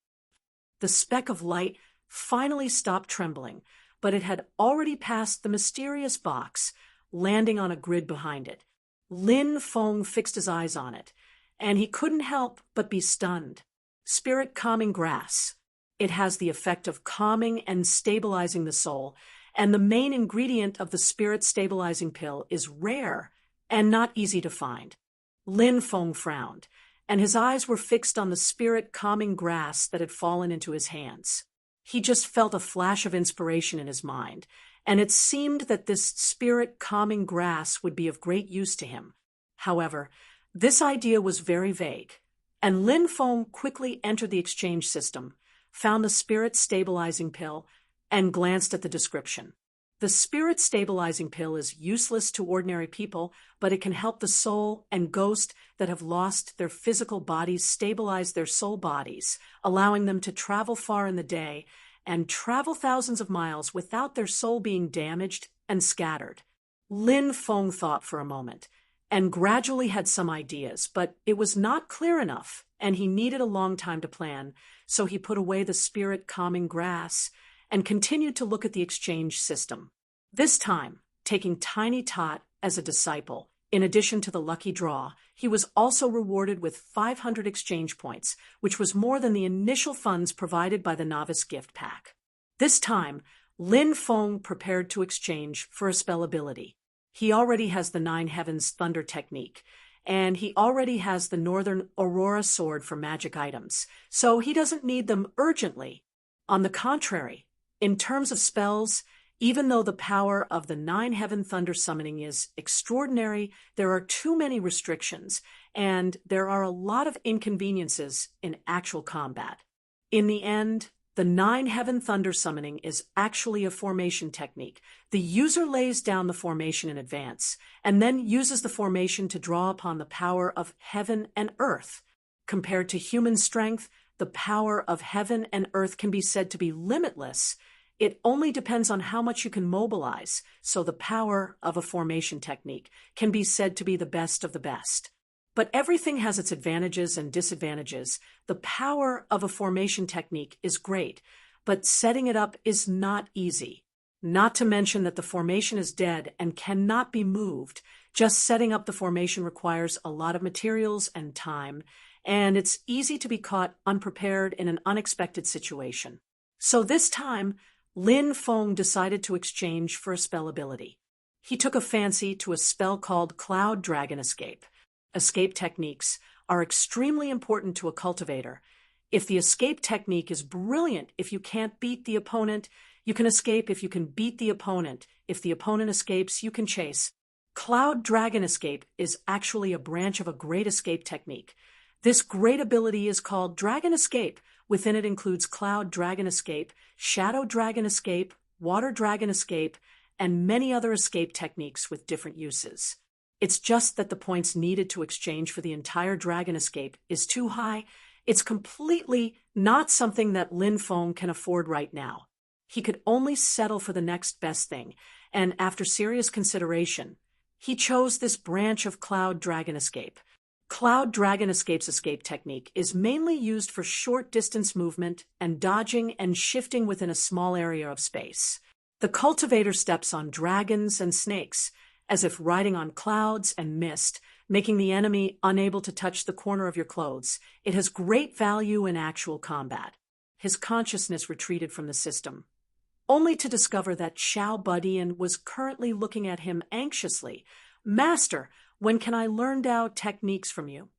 The speck of light finally stopped trembling, but it had already passed the mysterious box, landing on a grid behind it. Lin Feng fixed his eyes on it, and he couldn't help but be stunned. Spirit Calming Grass. It has the effect of calming and stabilizing the soul, and the main ingredient of the spirit stabilizing pill is rare and not easy to find. Lin Feng frowned, and his eyes were fixed on the spirit calming grass that had fallen into his hands. He just felt a flash of inspiration in his mind, and it seemed that this spirit calming grass would be of great use to him. However, this idea was very vague, and Lin Feng quickly entered the exchange system, found the spirit stabilizing pill, and glanced at the description. The spirit stabilizing pill is useless to ordinary people, but it can help the soul and ghost that have lost their physical bodies stabilize their soul bodies, allowing them to travel far in the day and travel thousands of miles without their soul being damaged and scattered. Lin Feng thought for a moment and gradually had some ideas, but it was not clear enough, and he needed a long time to plan, so he put away the spirit calming grass and continued to look at the exchange system. This time, taking Tiny Tot as a disciple, in addition to the lucky draw, he was also rewarded with 500 exchange points, which was more than the initial funds provided by the novice gift pack. This time, Lin Feng prepared to exchange for a spell ability. He already has the 9 Heavens Thunder technique, and he already has the Northern Aurora sword for magic items, so he doesn't need them urgently. On the contrary, in terms of spells, even though the power of the 9 Heaven Thunder summoning is extraordinary, there are too many restrictions, and there are a lot of inconveniences in actual combat. In the end, The 9-heaven thunder summoning is actually a formation technique. The user lays down the formation in advance, and then uses the formation to draw upon the power of heaven and earth. Compared to human strength, the power of heaven and earth can be said to be limitless. It only depends on how much you can mobilize, so the power of a formation technique can be said to be the best of the best. But everything has its advantages and disadvantages. The power of a formation technique is great, but setting it up is not easy. Not to mention that the formation is dead and cannot be moved. Just setting up the formation requires a lot of materials and time, and it's easy to be caught unprepared in an unexpected situation. So this time, Lin Feng decided to exchange for a spell ability. He took a fancy to a spell called Cloud Dragon Escape. Escape techniques are extremely important to a cultivator. If the escape technique is brilliant, if you can't beat the opponent, you can escape. If you can beat the opponent, if the opponent escapes, you can chase. Cloud Dragon Escape is actually a branch of a great escape technique. This great ability is called Dragon Escape. Within it includes Cloud Dragon Escape, Shadow Dragon Escape, Water Dragon Escape, and many other escape techniques with different uses. It's just that the points needed to exchange for the entire Dragon Escape is too high. It's completely not something that Lin Feng can afford right now. He could only settle for the next best thing, and after serious consideration, he chose this branch of Cloud Dragon Escape. Cloud Dragon Escape's escape technique is mainly used for short-distance movement and dodging and shifting within a small area of space. The cultivator steps on dragons and snakes, as if riding on clouds and mist, making the enemy unable to touch the corner of your clothes. It has great value in actual combat. His consciousness retreated from the system, only to discover that Xiao Budian was currently looking at him anxiously. "Master, when can I learn Dao techniques from you?"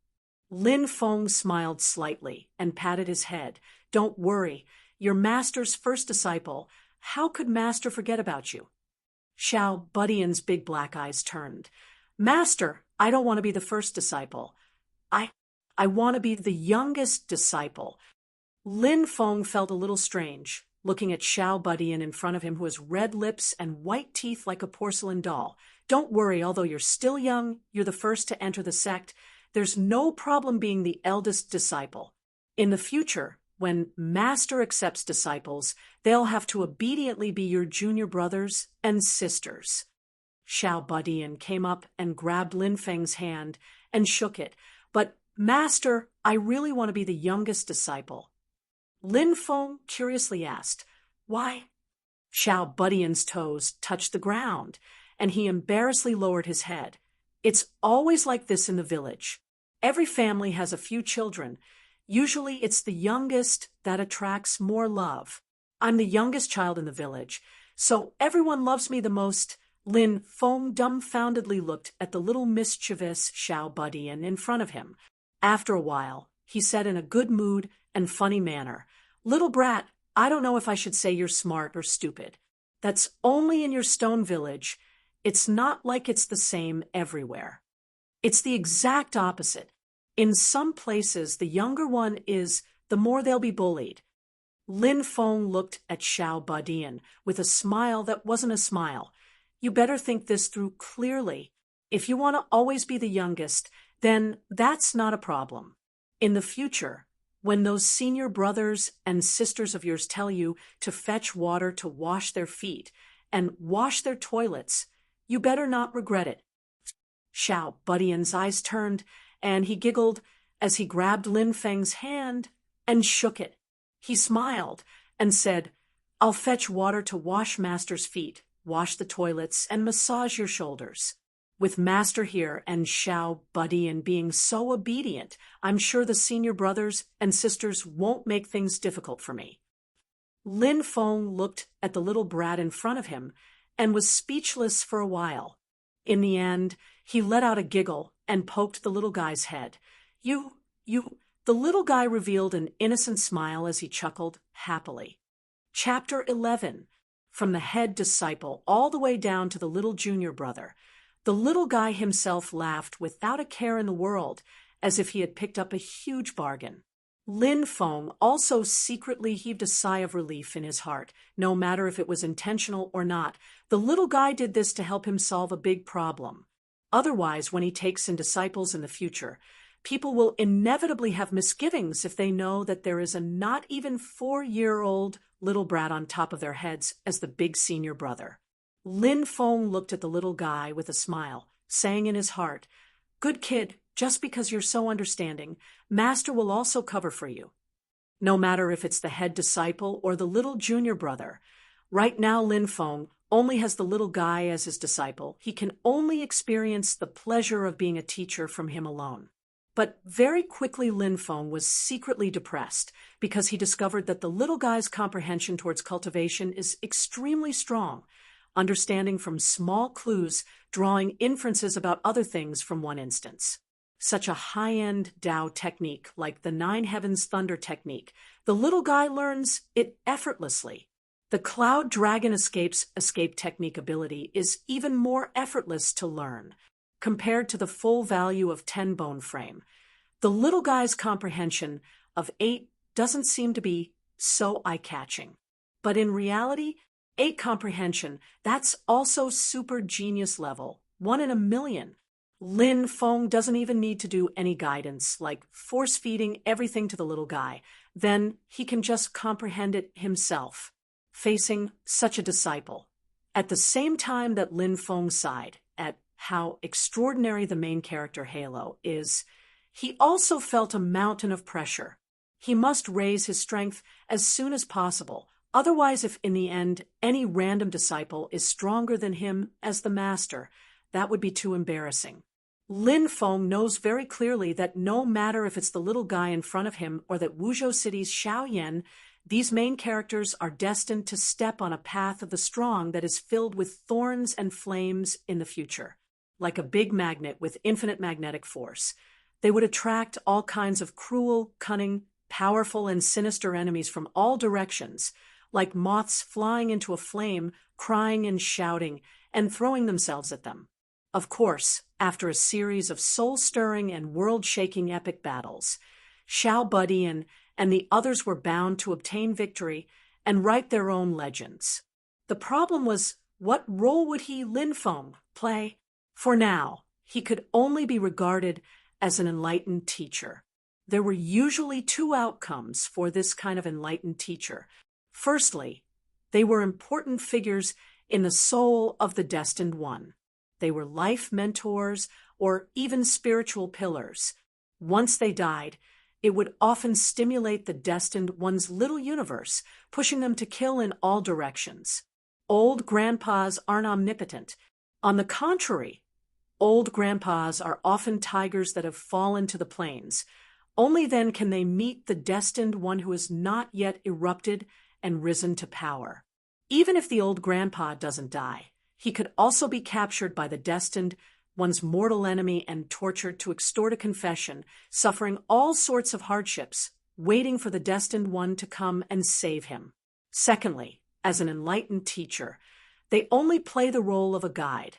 Lin Feng smiled slightly and patted his head. "Don't worry, you're Master's first disciple. How could Master forget about you?" Xiao Budian's big black eyes turned. "Master, I don't want to be the first disciple. I want to be the youngest disciple." Lin Feng felt a little strange, looking at Xiao Budian in front of him, who has red lips and white teeth like a porcelain doll. "Don't worry, although you're still young, you're the first to enter the sect. There's no problem being the eldest disciple. In the future, when Master accepts disciples, they'll have to obediently be your junior brothers and sisters." Xiao Budian came up and grabbed Lin Feng's hand and shook it. "But, Master, I really want to be the youngest disciple." Lin Feng curiously asked, "Why?" Xiao Budian's toes touched the ground, and he embarrassedly lowered his head. "It's always like this in the village. Every family has a few children. Usually it's the youngest that attracts more love. I'm the youngest child in the village, so everyone loves me the most." Lin Feng dumbfoundedly looked at the little mischievous Xiao Budian in front of him. After a while, he said in a good mood and funny manner, "Little brat, I don't know if I should say you're smart or stupid. That's only in your stone village. It's not like it's the same everywhere. It's the exact opposite. In some places, the younger one is, the more they'll be bullied." Lin Feng looked at Xiao Budian with a smile that wasn't a smile. "You better think this through clearly. If you want to always be the youngest, then that's not a problem. In the future, when those senior brothers and sisters of yours tell you to fetch water to wash their feet and wash their toilets, you better not regret it." Xiao Budian's eyes turned, and he giggled as he grabbed Lin Feng's hand and shook it. He smiled and said, "I'll fetch water to wash Master's feet, wash the toilets, and massage your shoulders. With Master here and Xiao Budian being so obedient, I'm sure the senior brothers and sisters won't make things difficult for me." Lin Feng looked at the little brat in front of him and was speechless for a while. In the end, he let out a giggle and poked the little guy's head. You, the little guy revealed an innocent smile as he chuckled happily. Chapter 11. From the head disciple all the way down to the little junior brother. The little guy himself laughed without a care in the world, as if he had picked up a huge bargain. Lin Feng also secretly heaved a sigh of relief in his heart, no matter if it was intentional or not. The little guy did this to help him solve a big problem. Otherwise, when he takes in disciples in the future, people will inevitably have misgivings if they know that there is a not even 4-year-old little brat on top of their heads as the big senior brother. Lin Feng looked at the little guy with a smile, saying in his heart, "Good kid, just because you're so understanding, Master will also cover for you." No matter if it's the head disciple or the little junior brother, right now Lin Feng only has the little guy as his disciple. He can only experience the pleasure of being a teacher from him alone. But very quickly Lin Feng was secretly depressed because he discovered that the little guy's comprehension towards cultivation is extremely strong, understanding from small clues, drawing inferences about other things from one instance. Such a high-end Tao technique like the Nine Heavens Thunder technique, the little guy learns it effortlessly. The Cloud Dragon escape technique ability is even more effortless to learn, compared to the full value of 10 bone frame. The little guy's comprehension of 8 doesn't seem to be so eye-catching. But in reality, 8 comprehension, that's also super genius level, 1 in a million. Lin Feng doesn't even need to do any guidance, like force-feeding everything to the little guy. Then he can just comprehend it himself, facing such a disciple. At the same time that Lin Feng sighed at how extraordinary the main character Halo is, he also felt a mountain of pressure. He must raise his strength as soon as possible. Otherwise, if in the end any random disciple is stronger than him as the master, that would be too embarrassing. Lin Feng knows very clearly that no matter if it's the little guy in front of him or that Wuzhou City's Xiaoyan, these main characters are destined to step on a path of the strong that is filled with thorns and flames in the future. Like a big magnet with infinite magnetic force, they would attract all kinds of cruel, cunning, powerful, and sinister enemies from all directions, like moths flying into a flame, crying and shouting, and throwing themselves at them. Of course, after a series of soul-stirring and world-shaking epic battles, Xiao Budian and the others were bound to obtain victory and write their own legends. The problem was, what role would he, Lin Feng, play? For now, he could only be regarded as an enlightened teacher. There were usually 2 outcomes for this kind of enlightened teacher. Firstly, they were important figures in the soul of the destined one. They were life mentors or even spiritual pillars. Once they died, it would often stimulate the destined one's little universe, pushing them to kill in all directions. Old grandpas aren't omnipotent. On the contrary, old grandpas are often tigers that have fallen to the plains. Only then can they meet the destined one who has not yet erupted and risen to power. Even if the old grandpa doesn't die, he could also be captured by the destined one's mortal enemy and tortured to extort a confession, suffering all sorts of hardships, waiting for the destined one to come and save him. Secondly, as an enlightened teacher, they only play the role of a guide,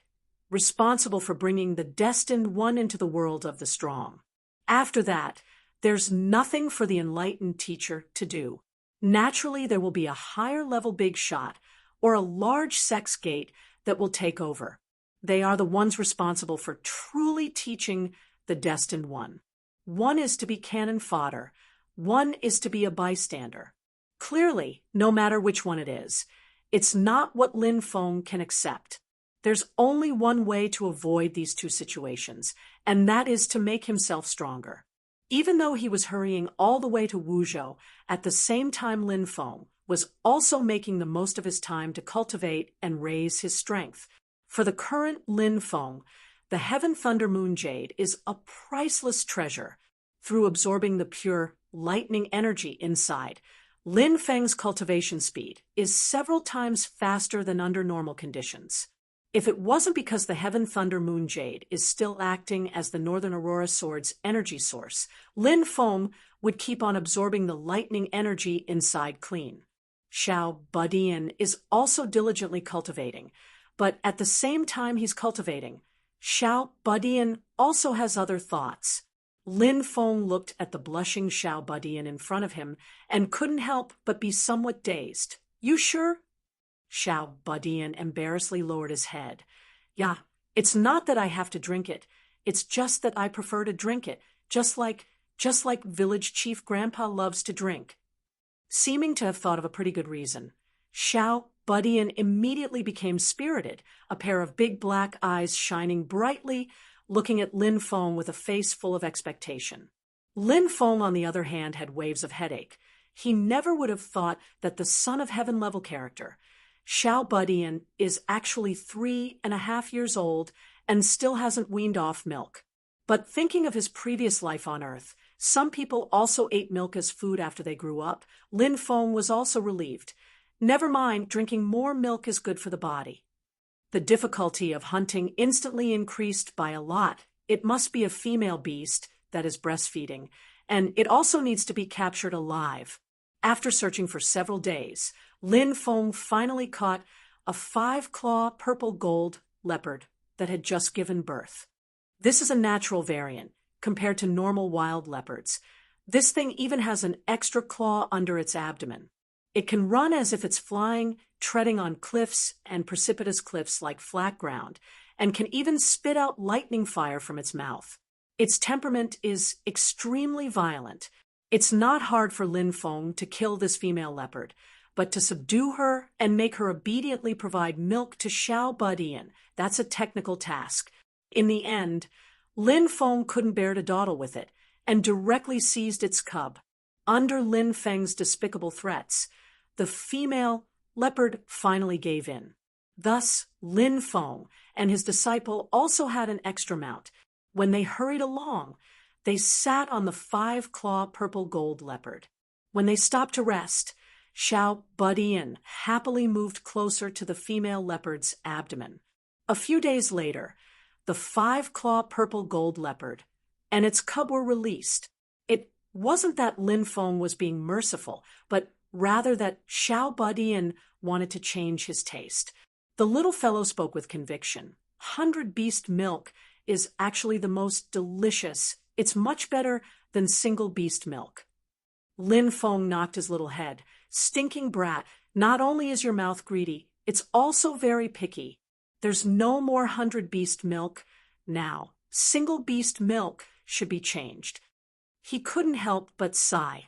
responsible for bringing the destined one into the world of the strong. After that, there's nothing for the enlightened teacher to do. Naturally, there will be a higher-level big shot or a large sex gate that will take over. They are the ones responsible for truly teaching the destined one. One is to be cannon fodder. One is to be a bystander. Clearly, no matter which one it is, it's not what Lin Feng can accept. There's only one way to avoid these 2 situations, and that is to make himself stronger. Even though he was hurrying all the way to Wuzhou, at the same time Lin Feng was also making the most of his time to cultivate and raise his strength. For the current Lin Feng, the Heaven Thunder Moon Jade is a priceless treasure. Through absorbing the pure lightning energy inside, Lin Feng's cultivation speed is several times faster than under normal conditions. If it wasn't because the Heaven Thunder Moon Jade is still acting as the Northern Aurora Sword's energy source, Lin Feng would keep on absorbing the lightning energy inside clean. Xiao Budian is also diligently cultivating, but at the same time he's cultivating, Xiao Budian also has other thoughts. Lin Feng looked at the blushing Xiao Budian in front of him and couldn't help but be somewhat dazed. You sure? Xiao Budian embarrassedly lowered his head. Yeah, it's not that I have to drink it. It's just that I prefer to drink it, just like village chief grandpa loves to drink. Seeming to have thought of a pretty good reason, Xiao Budian immediately became spirited, a pair of big black eyes shining brightly, looking at Lin Feng with a face full of expectation. Lin Feng, on the other hand, had waves of headache. He never would have thought that the son of heaven-level character, Xiao Budian, is actually 3.5 years old and still hasn't weaned off milk. But thinking of his previous life on Earth, some people also ate milk as food after they grew up. Lin Feng was also relieved. Never mind, drinking more milk is good for the body. The difficulty of hunting instantly increased by a lot. It must be a female beast that is breastfeeding, and it also needs to be captured alive. After searching for several days, Lin Feng finally caught a 5-claw purple gold leopard that had just given birth. This is a natural variant compared to normal wild leopards. This thing even has an extra claw under its abdomen. It can run as if it's flying, treading on cliffs and precipitous cliffs like flat ground, and can even spit out lightning fire from its mouth. Its temperament is extremely violent. It's not hard for Lin Feng to kill this female leopard, but to subdue her and make her obediently provide milk to Xiao Budian, that's a technical task. In the end, Lin Feng couldn't bear to dawdle with it and directly seized its cub. Under Lin Feng's despicable threats, the female leopard finally gave in. Thus, Lin Feng and his disciple also had an extra mount. When they hurried along, they sat on the 5-claw purple gold leopard. When they stopped to rest, Xiao Budian happily moved closer to the female leopard's abdomen. A few days later, the 5-claw purple gold leopard and its cub were released. It wasn't that Lin Feng was being merciful, but rather that Xiao Budian wanted to change his taste. The little fellow spoke with conviction. 100 beast milk is actually the most delicious. It's much better than single beast milk. Lin Feng knocked his little head. Stinking brat, not only is your mouth greedy, it's also very picky. There's no more 100 beast milk now. Single beast milk should be changed. He couldn't help but sigh.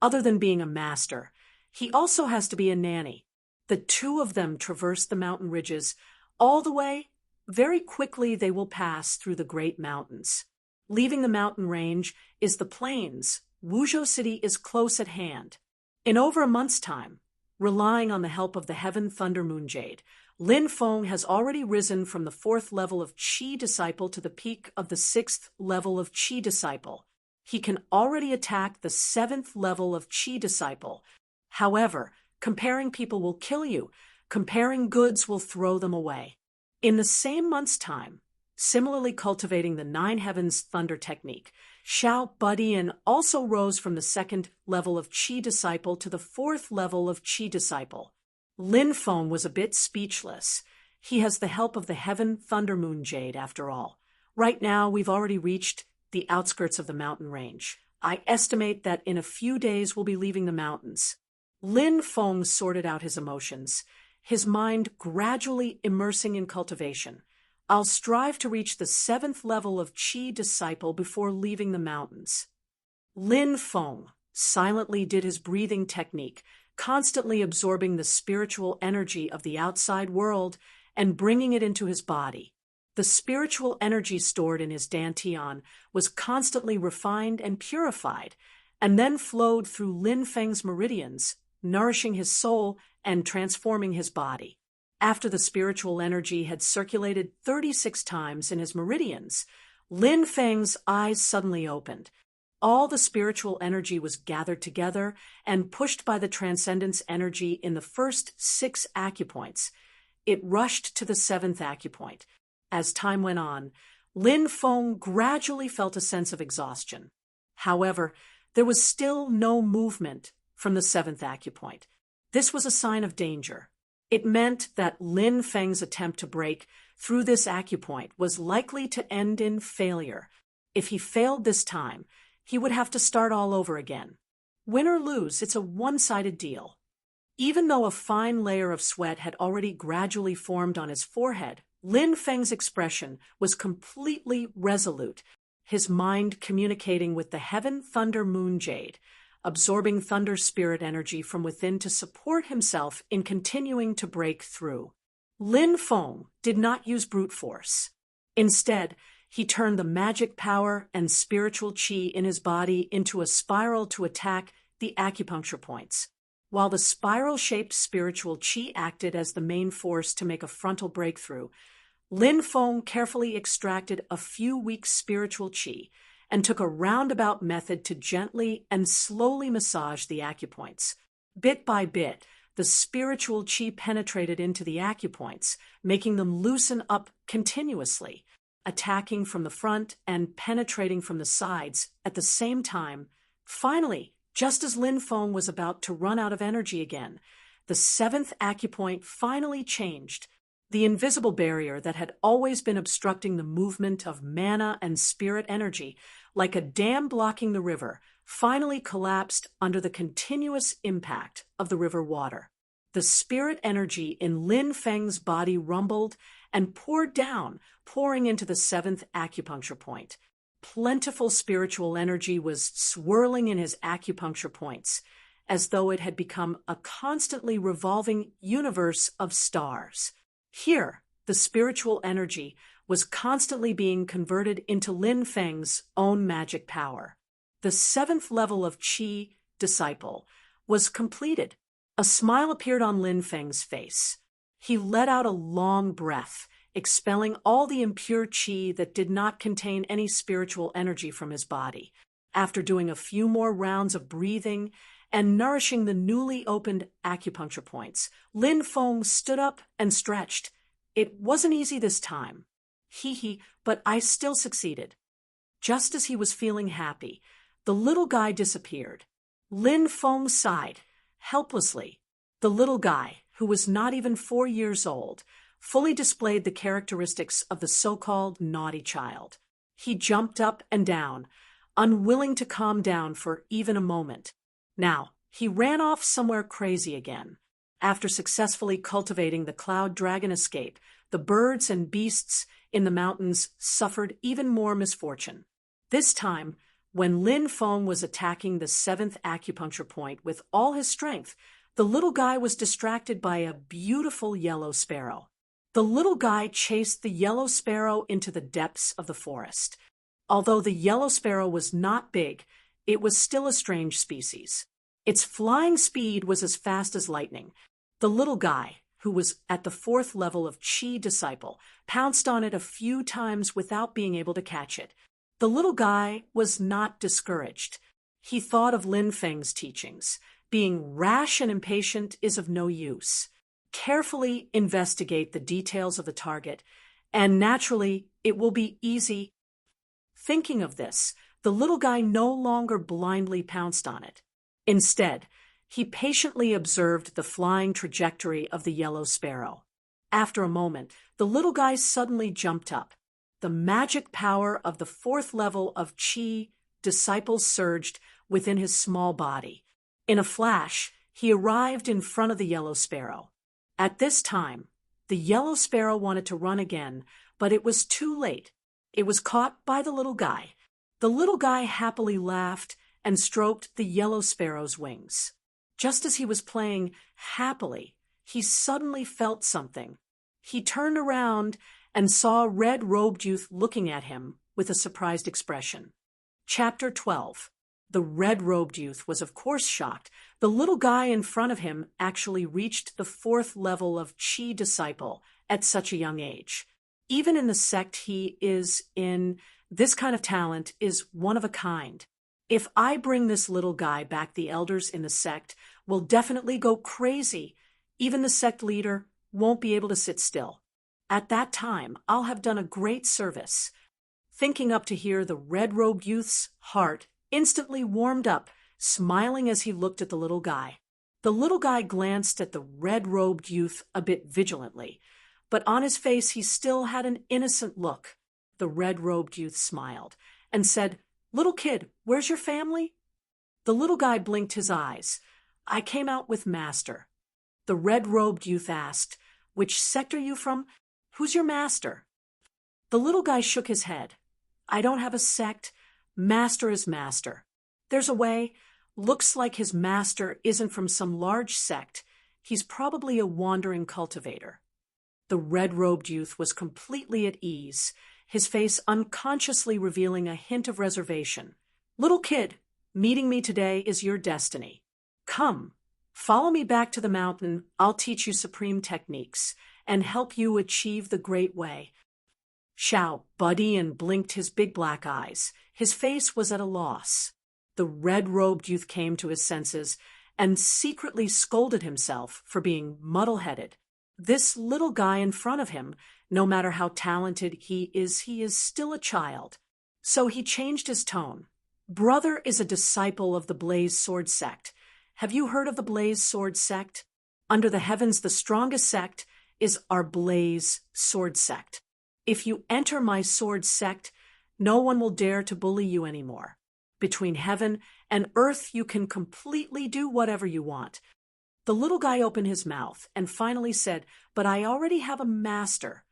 Other than being a master, he also has to be a nanny. The two of them traverse the mountain ridges. All the way, very quickly they will pass through the great mountains. Leaving the mountain range is the plains. Wuzhou City is close at hand. In over a month's time, relying on the help of the Heaven Thunder Moon Jade, Lin Feng has already risen from the 4th level of Qi Disciple to the peak of the 6th level of Qi Disciple. He can already attack the 7th level of Qi Disciple. However, comparing people will kill you. Comparing goods will throw them away. In the same month's time, similarly cultivating the 9 Heavens Thunder technique, Xiao Budian also rose from the 2nd level of Qi Disciple to the 4th level of Qi Disciple. Lin Feng was a bit speechless. He has the help of the Heaven Thunder Moon Jade, after all. Right now, we've already reached the outskirts of the mountain range. I estimate that in a few days we'll be leaving the mountains. Lin Feng sorted out his emotions, his mind gradually immersing in cultivation. I'll strive to reach the 7th level of Qi Disciple before leaving the mountains. Lin Feng silently did his breathing technique, constantly absorbing the spiritual energy of the outside world and bringing it into his body. The spiritual energy stored in his dantian was constantly refined and purified, and then flowed through Lin Feng's meridians, nourishing his soul and transforming his body. After the spiritual energy had circulated 36 times in his meridians, Lin Feng's eyes suddenly opened. All the spiritual energy was gathered together and pushed by the transcendence energy in the first 6 acupoints. It rushed to the 7th acupoint. As time went on, Lin Feng gradually felt a sense of exhaustion. However, there was still no movement from the 7th acupoint. This was a sign of danger. It meant that Lin Feng's attempt to break through this acupoint was likely to end in failure. If he failed this time, he would have to start all over again. Win or lose, it's a one-sided deal. Even though a fine layer of sweat had already gradually formed on his forehead, Lin Feng's expression was completely resolute, his mind communicating with the heaven thunder moon jade, absorbing thunder spirit energy from within to support himself in continuing to break through. Lin Feng did not use brute force. Instead, he turned the magic power and spiritual qi in his body into a spiral to attack the acupuncture points. While the spiral-shaped spiritual qi acted as the main force to make a frontal breakthrough, Lin Feng carefully extracted a few weak spiritual qi and took a roundabout method to gently and slowly massage the acupoints. Bit by bit, the spiritual qi penetrated into the acupoints, making them loosen up continuously, attacking from the front and penetrating from the sides at the same time. Finally, just as Lin Feng was about to run out of energy again, the seventh acupoint finally changed. The invisible barrier that had always been obstructing the movement of mana and spirit energy, like a dam blocking the river, finally collapsed under the continuous impact of the river water. The spirit energy in Lin Feng's body rumbled and poured down, pouring into the seventh acupuncture point. Plentiful spiritual energy was swirling in his acupuncture points, as though it had become a constantly revolving universe of stars. Here, the spiritual energy was constantly being converted into Lin Feng's own magic power. The seventh level of Qi disciple was completed. A smile appeared on Lin Feng's face. He let out a long breath, expelling all the impure qi that did not contain any spiritual energy from his body. After doing a few more rounds of breathing and nourishing the newly opened acupuncture points, Lin Feng stood up and stretched. It wasn't easy this time. But I still succeeded. Just as he was feeling happy, the little guy disappeared. Lin Feng sighed, helplessly. The little guy, who was not even 4 years old, fully displayed the characteristics of the so-called naughty child. He jumped up and down, unwilling to calm down for even a moment. Now, he ran off somewhere crazy again. After successfully cultivating the cloud dragon escape, the birds and beasts in the mountains suffered even more misfortune. This time, when Lin Feng was attacking the seventh acupuncture point with all his strength, the little guy was distracted by a beautiful yellow sparrow. The little guy chased the yellow sparrow into the depths of the forest. Although the yellow sparrow was not big, it was still a strange species. Its flying speed was as fast as lightning. The little guy, who was at the fourth level of Qi disciple, pounced on it a few times without being able to catch it. The little guy was not discouraged. He thought of Lin Feng's teachings. Being rash and impatient is of no use. Carefully investigate the details of the target, and naturally, it will be easy. Thinking of this, the little guy no longer blindly pounced on it. Instead, he patiently observed the flying trajectory of the yellow sparrow. After a moment, the little guy suddenly jumped up. The magic power of the fourth level of Qi disciple surged within his small body. In a flash, he arrived in front of the yellow sparrow. At this time, the yellow sparrow wanted to run again, but it was too late. It was caught by the little guy. The little guy happily laughed and stroked the yellow sparrow's wings. Just as he was playing happily, he suddenly felt something. He turned around and saw a red-robed youth looking at him with a surprised expression. Chapter 12. The red-robed youth was of course shocked. The little guy in front of him actually reached the fourth level of Qi disciple at such a young age. Even in the sect he is in, this kind of talent is one of a kind. If I bring this little guy back, the elders in the sect will definitely go crazy. Even the sect leader won't be able to sit still. At that time, I'll have done a great service. Thinking up to here, the red-robed youth's heart instantly warmed up, smiling as he looked at the little guy. The little guy glanced at the red-robed youth a bit vigilantly, but on his face he still had an innocent look. The red-robed youth smiled, and said, "Little kid, where's your family?" The little guy blinked his eyes. "I came out with master." The red-robed youth asked, "Which sect are you from? Who's your master?" The little guy shook his head. "I don't have a sect. Master is master. There's a way. Looks like his master isn't from some large sect. He's probably a wandering cultivator." The red-robed youth was completely at ease, his face unconsciously revealing a hint of reservation. "Little kid, meeting me today is your destiny. Come, follow me back to the mountain. I'll teach you supreme techniques and help you achieve the great way." Xiao Budian blinked his big black eyes. His face was at a loss. The red-robed youth came to his senses and secretly scolded himself for being muddle-headed. This little guy in front of him, no matter how talented he is still a child. So he changed his tone. "Brother is a disciple of the Blaze Sword Sect. Have you heard of the Blaze Sword Sect? Under the heavens, the strongest sect is our Blaze Sword Sect. If you enter my sword sect, no one will dare to bully you anymore. Between heaven and earth, you can completely do whatever you want." The little guy opened his mouth and finally said, "But I already have a master."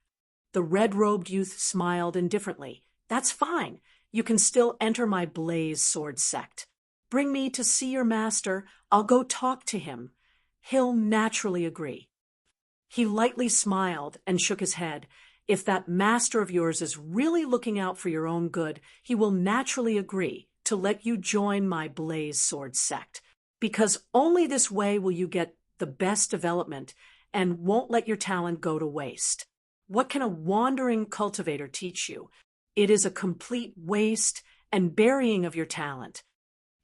The red-robed youth smiled indifferently. "That's fine. You can still enter my Blaze Sword Sect. Bring me to see your master. I'll go talk to him. He'll naturally agree." He lightly smiled and shook his head. "If that master of yours is really looking out for your own good, he will naturally agree to let you join my Blaze Sword Sect, because only this way will you get the best development and won't let your talent go to waste. What can a wandering cultivator teach you? It is a complete waste and burying of your talent."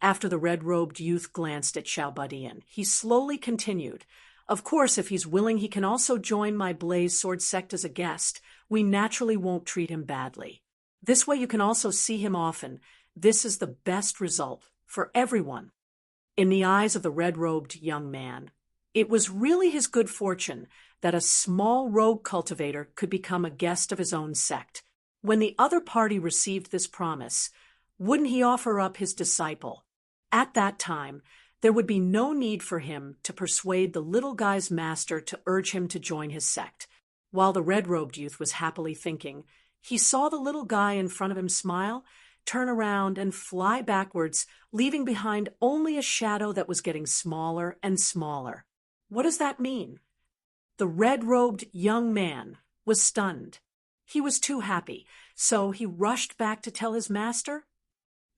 After the red-robed youth glanced at Xiao Budian, he slowly continued, "Of course, if he's willing, he can also join my Blaze Sword Sect as a guest. We naturally won't treat him badly. This way you can also see him often. This is the best result for everyone." In the eyes of the red-robed young man, it was really his good fortune that a small rogue cultivator could become a guest of his own sect. When the other party received this promise, wouldn't he offer up his disciple? At that time, there would be no need for him to persuade the little guy's master to urge him to join his sect. While the red-robed youth was happily thinking, he saw the little guy in front of him smile, turn around, and fly backwards, leaving behind only a shadow that was getting smaller and smaller. What does that mean? The red-robed young man was stunned. He was too happy, so he rushed back to tell his master.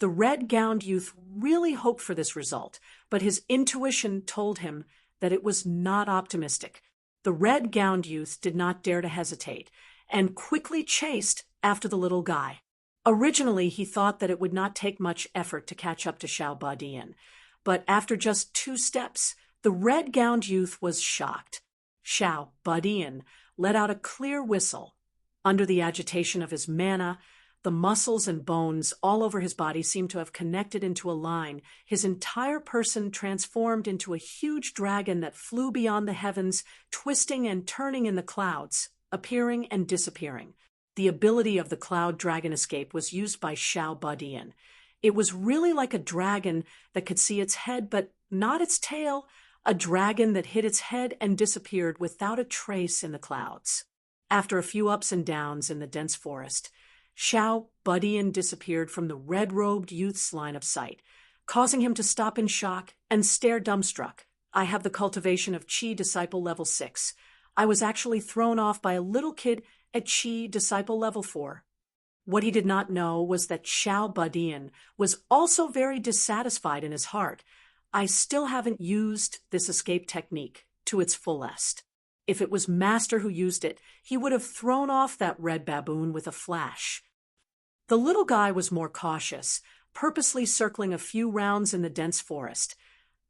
The red-gowned youth really hoped for this result, but his intuition told him that it was not optimistic. The red-gowned youth did not dare to hesitate, and quickly chased after the little guy. Originally, he thought that it would not take much effort to catch up to Xiao Budian, but after just 2 steps, the red-gowned youth was shocked. Xiao Budian let out a clear whistle. Under the agitation of his mana, the muscles and bones all over his body seemed to have connected into a line. His entire person transformed into a huge dragon that flew beyond the heavens, twisting and turning in the clouds, appearing and disappearing. The ability of the cloud dragon escape was used by Xiao Budian. It was really like a dragon that could see its head but not its tail, a dragon that hid its head and disappeared without a trace in the clouds. After a few ups and downs in the dense forest, Xiao Budian disappeared from the red-robed youth's line of sight, causing him to stop in shock and stare dumbstruck. "I have the cultivation of Qi Disciple Level 6. I was actually thrown off by a little kid at Qi Disciple Level 4. What he did not know was that Xiao Budian was also very dissatisfied in his heart. "I still haven't used this escape technique to its fullest. If it was Master who used it, he would have thrown off that red baboon with a flash." The little guy was more cautious, purposely circling a few rounds in the dense forest.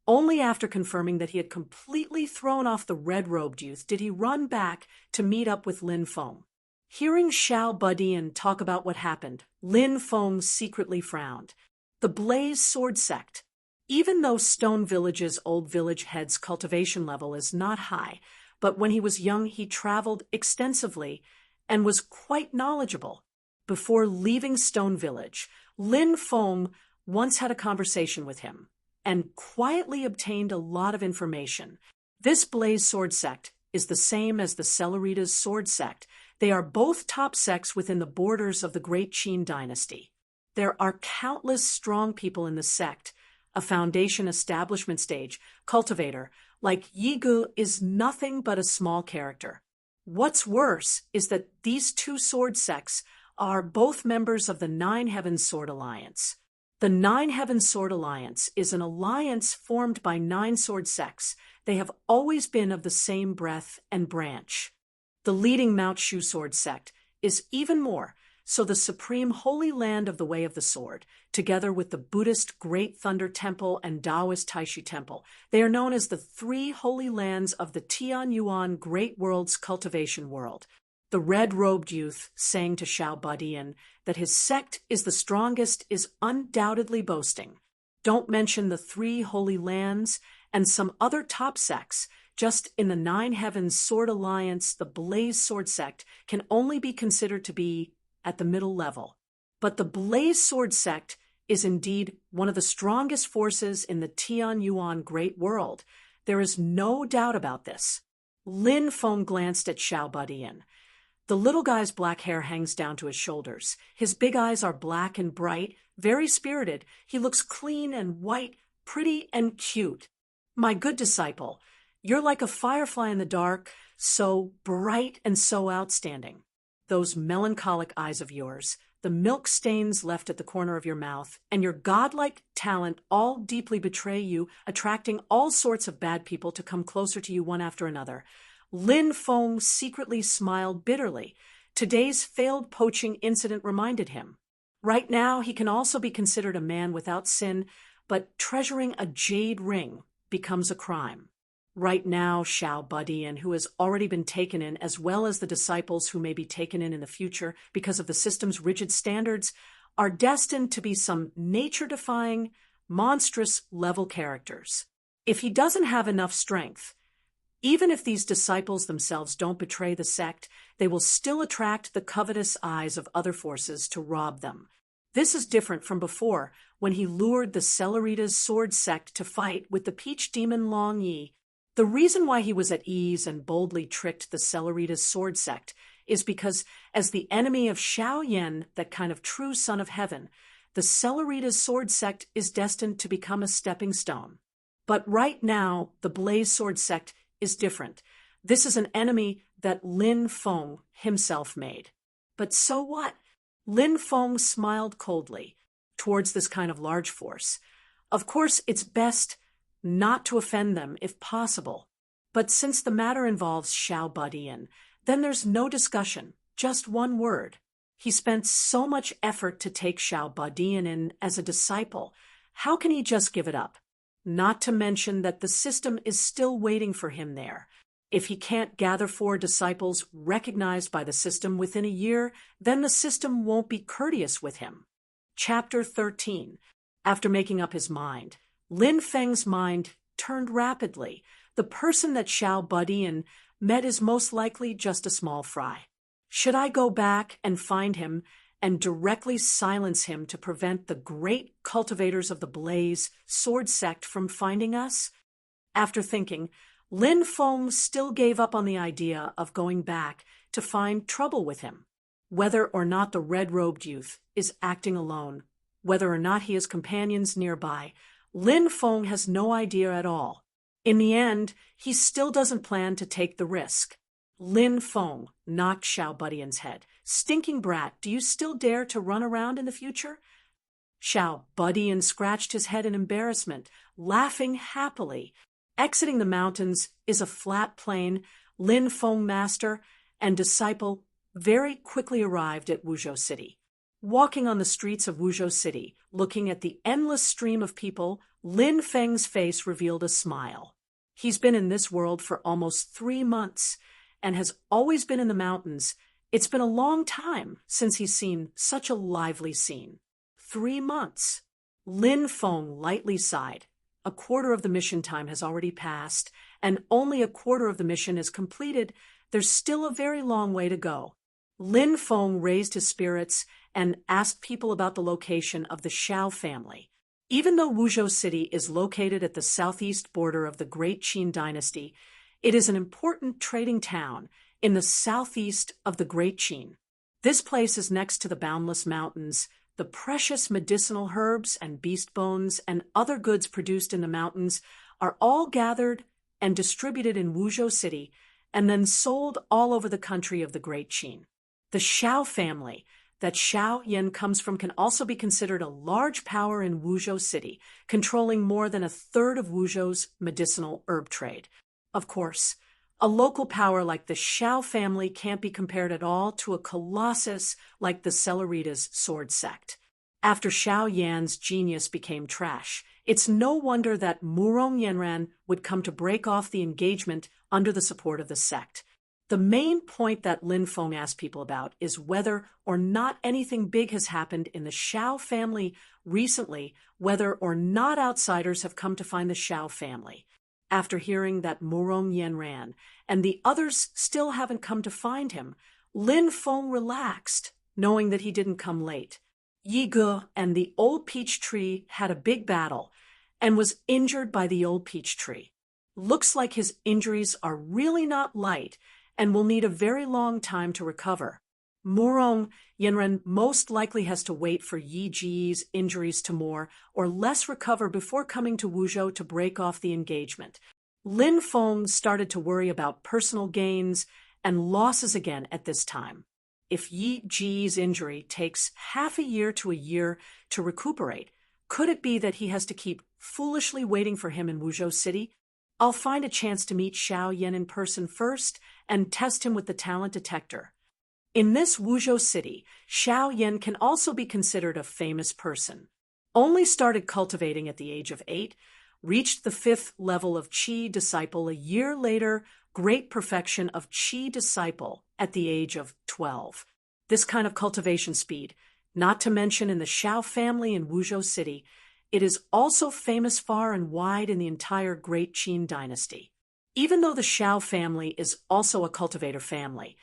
Only after confirming that he had completely thrown off the red-robed youth did he run back to meet up with Lin Feng. Hearing Xiao Budian talk about what happened, Lin Feng secretly frowned. The Blaze Sword Sect. Even though Stone Village's old village head's cultivation level is not high, but when he was young he traveled extensively and was quite knowledgeable. Before leaving Stone Village, Lin Feng once had a conversation with him and quietly obtained a lot of information. This Blaze Sword Sect is the same as the Celeritas Sword Sect. They are both top sects within the borders of the Great Qin dynasty. There are countless strong people in the sect. A foundation establishment stage cultivator like Yigu is nothing but a small character. What's worse is that these two sword sects are both members of the Nine Heavens Sword Alliance. The Nine Heavens Sword Alliance is an alliance formed by 9 sword sects. They have always been of the same breadth and branch. The leading Mount Shu sword sect is even more, so the supreme holy land of the Way of the Sword, together with the Buddhist Great Thunder Temple and Taoist Taishi Temple. They are known as the 3 holy lands of the Tianyuan Great World's cultivation world. The red-robed youth saying to Xiao Badian that his sect is the strongest is undoubtedly boasting. Don't mention the 3 holy lands and some other top sects. Just in the Nine Heavens Sword Alliance, the Blaze Sword Sect can only be considered to be at the middle level. But the Blaze Sword Sect is indeed one of the strongest forces in the Tianyuan Great World. There is no doubt about this. Lin Feng glanced at Xiao Badian. The little guy's black hair hangs down to his shoulders. His big eyes are black and bright, very spirited. He looks clean and white, pretty and cute. My good disciple, you're like a firefly in the dark, so bright and so outstanding. Those melancholic eyes of yours, the milk stains left at the corner of your mouth, and your godlike talent all deeply betray you, attracting all sorts of bad people to come closer to you one after another. Lin Feng secretly smiled bitterly. Today's failed poaching incident reminded him. Right now, he can also be considered a man without sin, but treasuring a jade ring becomes a crime. Right now, Xiao Badian, who has already been taken in, as well as the disciples who may be taken in the future because of the system's rigid standards, are destined to be some nature-defying, monstrous-level characters. If he doesn't have enough strength, even if these disciples themselves don't betray the sect, they will still attract the covetous eyes of other forces to rob them. This is different from before, when he lured the Celeritas sword sect to fight with the peach demon Long Yi. The reason why he was at ease and boldly tricked the Celeritas sword sect is because, as the enemy of Xiao Yan, that kind of true son of heaven, the Celeritas sword sect is destined to become a stepping stone. But right now, the Blaze sword sect is different. This is an enemy that Lin Feng himself made. But so what? Lin Feng smiled coldly towards this kind of large force. Of course, it's best not to offend them if possible. But since the matter involves Xiao Badian, then there's no discussion, just one word. He spent so much effort to take Xiao Badian in as a disciple. How can he just give it up? Not to mention that the system is still waiting for him there. If he can't gather 4 disciples recognized by the system within a year, then the system won't be courteous with him. Chapter 13. After making up his mind, Lin Feng's mind turned rapidly. The person that Xiao Badian met is most likely just a small fry. Should I go back and find him and directly silence him to prevent the great cultivators of the Blaze sword sect from finding us? After thinking, Lin Feng still gave up on the idea of going back to find trouble with him. Whether or not the red-robed youth is acting alone, whether or not he has companions nearby, Lin Feng has no idea at all. In the end, he still doesn't plan to take the risk. Lin Feng knocked Xiao Badian's head. Stinking brat, do you still dare to run around in the future? Xiao Badian scratched his head in embarrassment, laughing happily. Exiting the mountains is a flat plain. Lin Feng master and disciple very quickly arrived at Wuzhou City. Walking on the streets of Wuzhou City, looking at the endless stream of people, Lin Feng's face revealed a smile. He's been in this world for almost 3 months and has always been in the mountains. It's been a long time since he's seen such a lively scene. 3 months. Lin Feng lightly sighed. A quarter of the mission time has already passed, and only a quarter of the mission is completed. There's still a very long way to go. Lin Feng raised his spirits and asked people about the location of the Shao family. Even though Wuzhou City is located at the southeast border of the Great Qin dynasty, it is an important trading town in the southeast of the Great Qin. This place is next to the boundless mountains. The precious medicinal herbs and beast bones and other goods produced in the mountains are all gathered and distributed in Wuzhou City and then sold all over the country of the Great Qin. The Shao family that Shao Yan comes from can also be considered a large power in Wuzhou City, controlling more than a third of Wuzhou's medicinal herb trade. Of course, a local power like the Shao family can't be compared at all to a colossus like the Celeritas sword sect. After Shao Yan's genius became trash, it's no wonder that Murong Yanran would come to break off the engagement under the support of the sect. The main point that Lin Feng asked people about is whether or not anything big has happened in the Shao family recently, whether or not outsiders have come to find the Shao family. After hearing that Murong Yanran and the others still haven't come to find him, Lin Feng relaxed, knowing that he didn't come late. Yi Ge and the old peach tree had a big battle and was injured by the old peach tree. Looks like his injuries are really not light and will need a very long time to recover. Murong Yanran most likely has to wait for Yi Ji's injuries to more or less recover before coming to Wuzhou to break off the engagement. Lin Feng started to worry about personal gains and losses again at this time. If Yi Ji's injury takes half a year to a year to recuperate, could it be that he has to keep foolishly waiting for him in Wuzhou City? I'll find a chance to meet Shao Yan in person first and test him with the talent detector. In this Wuzhou City, Shao Yan can also be considered a famous person. Only started cultivating at the age of 8, reached the 5th level of Qi disciple a year later, great perfection of Qi disciple at the age of 12. This kind of cultivation speed, not to mention in the Shao family in Wuzhou City, it is also famous far and wide in the entire Great Qin dynasty. Even though the Shao family is also a cultivator family,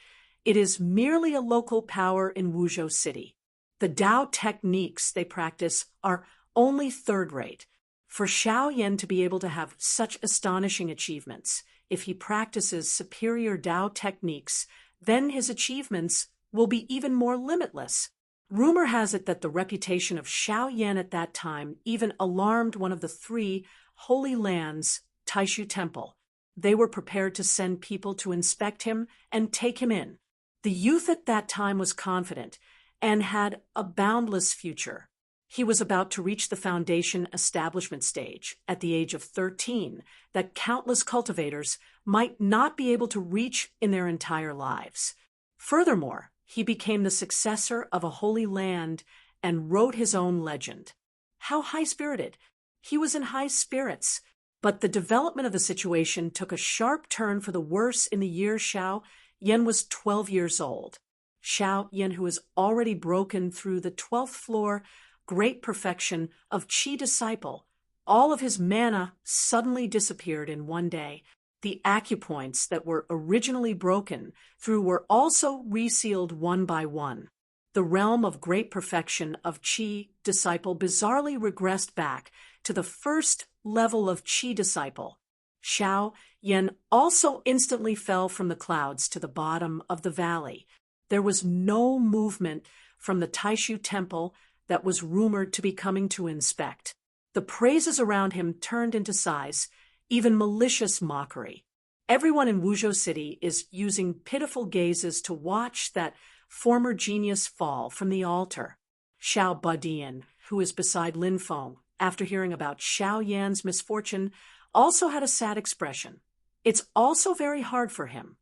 it is merely a local power in Wuzhou City. The Dao techniques they practice are only third-rate. For Shao Yan to be able to have such astonishing achievements, if he practices superior Dao techniques, then his achievements will be even more limitless. Rumor has it that the reputation of Shao Yan at that time even alarmed one of the 3 holy lands, Taishu Temple. They were prepared to send people to inspect him and take him in. The youth at that time was confident and had a boundless future. He was about to reach the foundation establishment stage at the age of 13 that countless cultivators might not be able to reach in their entire lives. Furthermore, he became the successor of a holy land and wrote his own legend. How high-spirited! He was in high spirits, but the development of the situation took a sharp turn for the worse in the year Shao Yan was 12 years old. Shao Yan, who has already broken through the 12th floor, great perfection of Qi disciple, all of his mana suddenly disappeared in one day. The acupoints that were originally broken through were also resealed one by one. The realm of great perfection of Qi disciple bizarrely regressed back to the first level of Qi disciple. Shao Yan also instantly fell from the clouds to the bottom of the valley. There was no movement from the Taishu Temple that was rumored to be coming to inspect. The praises around him turned into sighs, even malicious mockery. Everyone in Wuzhou City is using pitiful gazes to watch that former genius fall from the altar. Shao Badian, who is beside Lin Feng, after hearing about Shao Yan's misfortune, also had a sad expression. It's also very hard for him.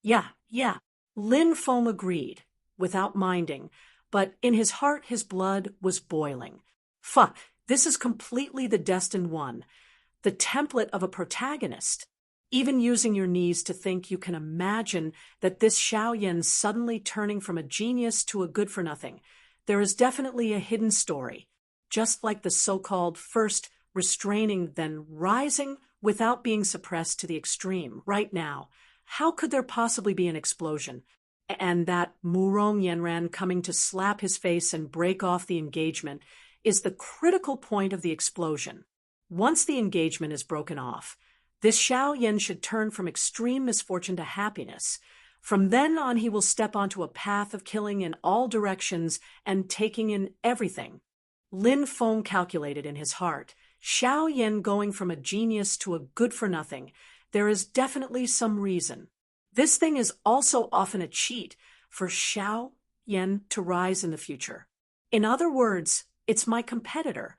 Yeah, Lin Feng agreed, without minding, but in his heart his blood was boiling. This is completely the destined one, the template of a protagonist. Even using your knees to think, you can imagine that this Shao Yan suddenly turning from a genius to a good-for-nothing. There is definitely a hidden story, just like the so-called first restraining, then rising without being suppressed to the extreme. Right now, how could there possibly be an explosion? and that Murong Yenran coming to slap his face and break off the engagement is the critical point of the explosion. Once the engagement is broken off, this Xiao Yan should turn from extreme misfortune to happiness. From then on, he will step onto a path of killing in all directions and taking in everything. Lin Feng calculated in his heart, Xiao Yan going from a genius to a good-for-nothing. There is definitely some reason. This thing is also often a cheat for Xiao Yan to rise in the future. In other words, it's my competitor,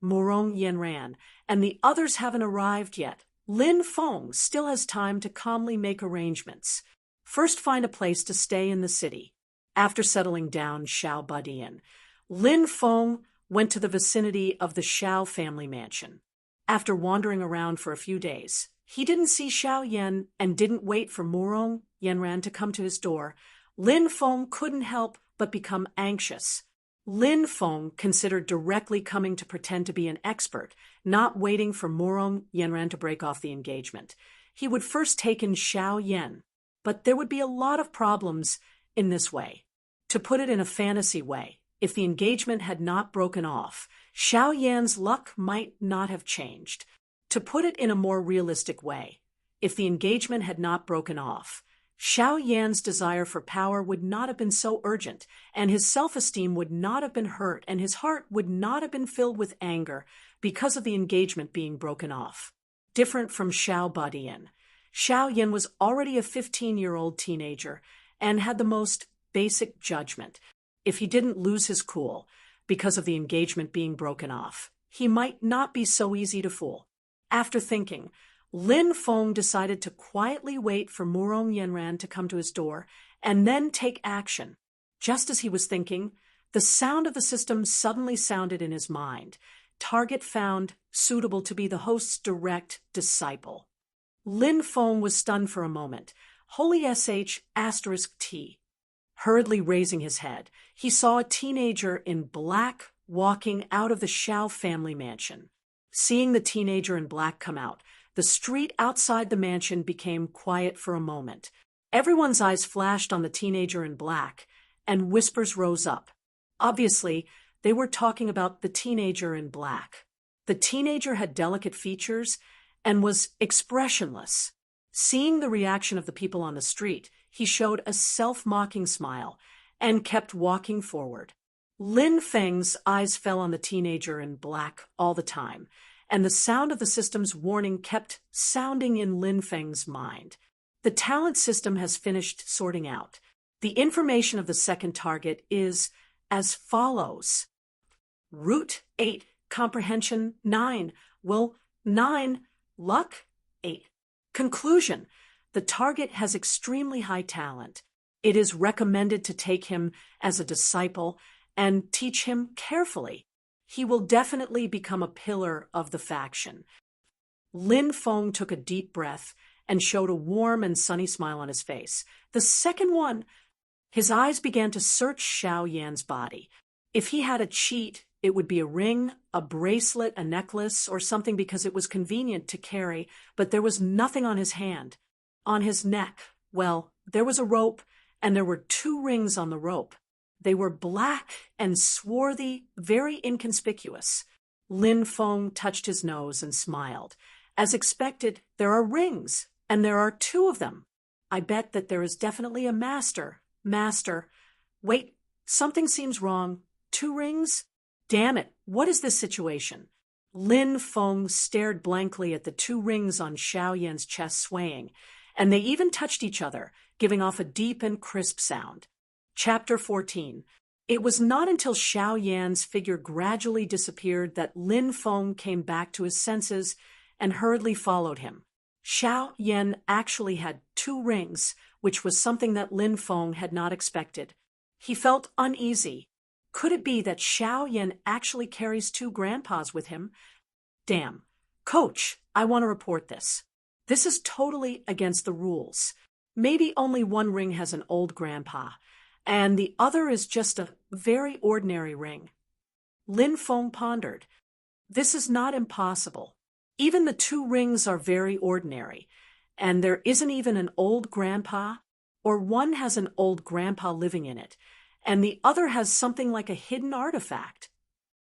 Murong Yenran, and the others haven't arrived yet. Lin Feng still has time to calmly make arrangements. First, find a place to stay in the city. After settling down Xiao Badian, Lin Feng went to the vicinity of the Xiao family mansion. After wandering around for a few days, he didn't see Xiao Yan and didn't wait for Murong Yenran to come to his door. Lin Feng couldn't help but become anxious. Lin Feng considered directly coming to pretend to be an expert, not waiting for Murong Yenran to break off the engagement. He would first take in Xiao Yan, but there would be a lot of problems in this way. To put it in a fantasy way, if the engagement had not broken off, Xiao Yan's luck might not have changed. To put it in a more realistic way, if the engagement had not broken off, Xiao Yan's desire for power would not have been so urgent, and his self-esteem would not have been hurt, and his heart would not have been filled with anger because of the engagement being broken off. Different from Xiao Badian, Xiao Yan was already a 15-year-old teenager and had the most basic judgment. If he didn't lose his cool because of the engagement being broken off, he might not be so easy to fool. After thinking, Lin Feng decided to quietly wait for Murong Yenran to come to his door and then take action. Just as he was thinking, the sound of the system suddenly sounded in his mind. Target found suitable to be the host's direct disciple. Lin Feng was stunned for a moment. Holy **T. Hurriedly raising his head, he saw a teenager in black walking out of the Xiao family mansion. Seeing the teenager in black come out, the street outside the mansion became quiet for a moment. Everyone's eyes flashed on the teenager in black, and whispers rose up. Obviously, they were talking about the teenager in black. The teenager had delicate features and was expressionless. Seeing the reaction of the people on the street, he showed a self-mocking smile and kept walking forward. Lin Feng's eyes fell on the teenager in black all the time, and the sound of the system's warning kept sounding in Lin Feng's mind. The talent system has finished sorting out. The information of the second target is as follows. Root 8, comprehension 9, will 9, luck 8. Conclusion: the target has extremely high talent. It is recommended to take him as a disciple and teach him carefully. He will definitely become a pillar of the faction. Lin Feng took a deep breath and showed a warm and sunny smile on his face. The second one, his eyes began to search Xiao Yan's body. If he had a cheat, it would be a ring, a bracelet, a necklace, or something because it was convenient to carry, but there was nothing on his hand. On his neck, well, there was a rope, and there were 2 rings on the rope. They were black and swarthy, very inconspicuous. Lin Feng touched his nose and smiled. As expected, there are rings, and there are 2 of them. I bet that there is definitely a master. Wait, something seems wrong. 2 rings? Damn it, what is this situation? Lin Feng stared blankly at the 2 rings on Xiao Yan's chest swaying, and they even touched each other, giving off a deep and crisp sound. Chapter 14. It was not until Xiao Yan's figure gradually disappeared that Lin Feng came back to his senses and hurriedly followed him. Xiao Yan actually had 2 rings, which was something that Lin Feng had not expected. He felt uneasy. Could it be that Xiao Yan actually carries 2 grandpas with him? Damn. Coach, I want to report this. This is totally against the rules. Maybe only 1 ring has an old grandpa, and the other is just a very ordinary ring. Lin Feng pondered. This is not impossible. Even the 2 rings are very ordinary, and there isn't even an old grandpa. or one has an old grandpa living in it, and the other has something like a hidden artifact?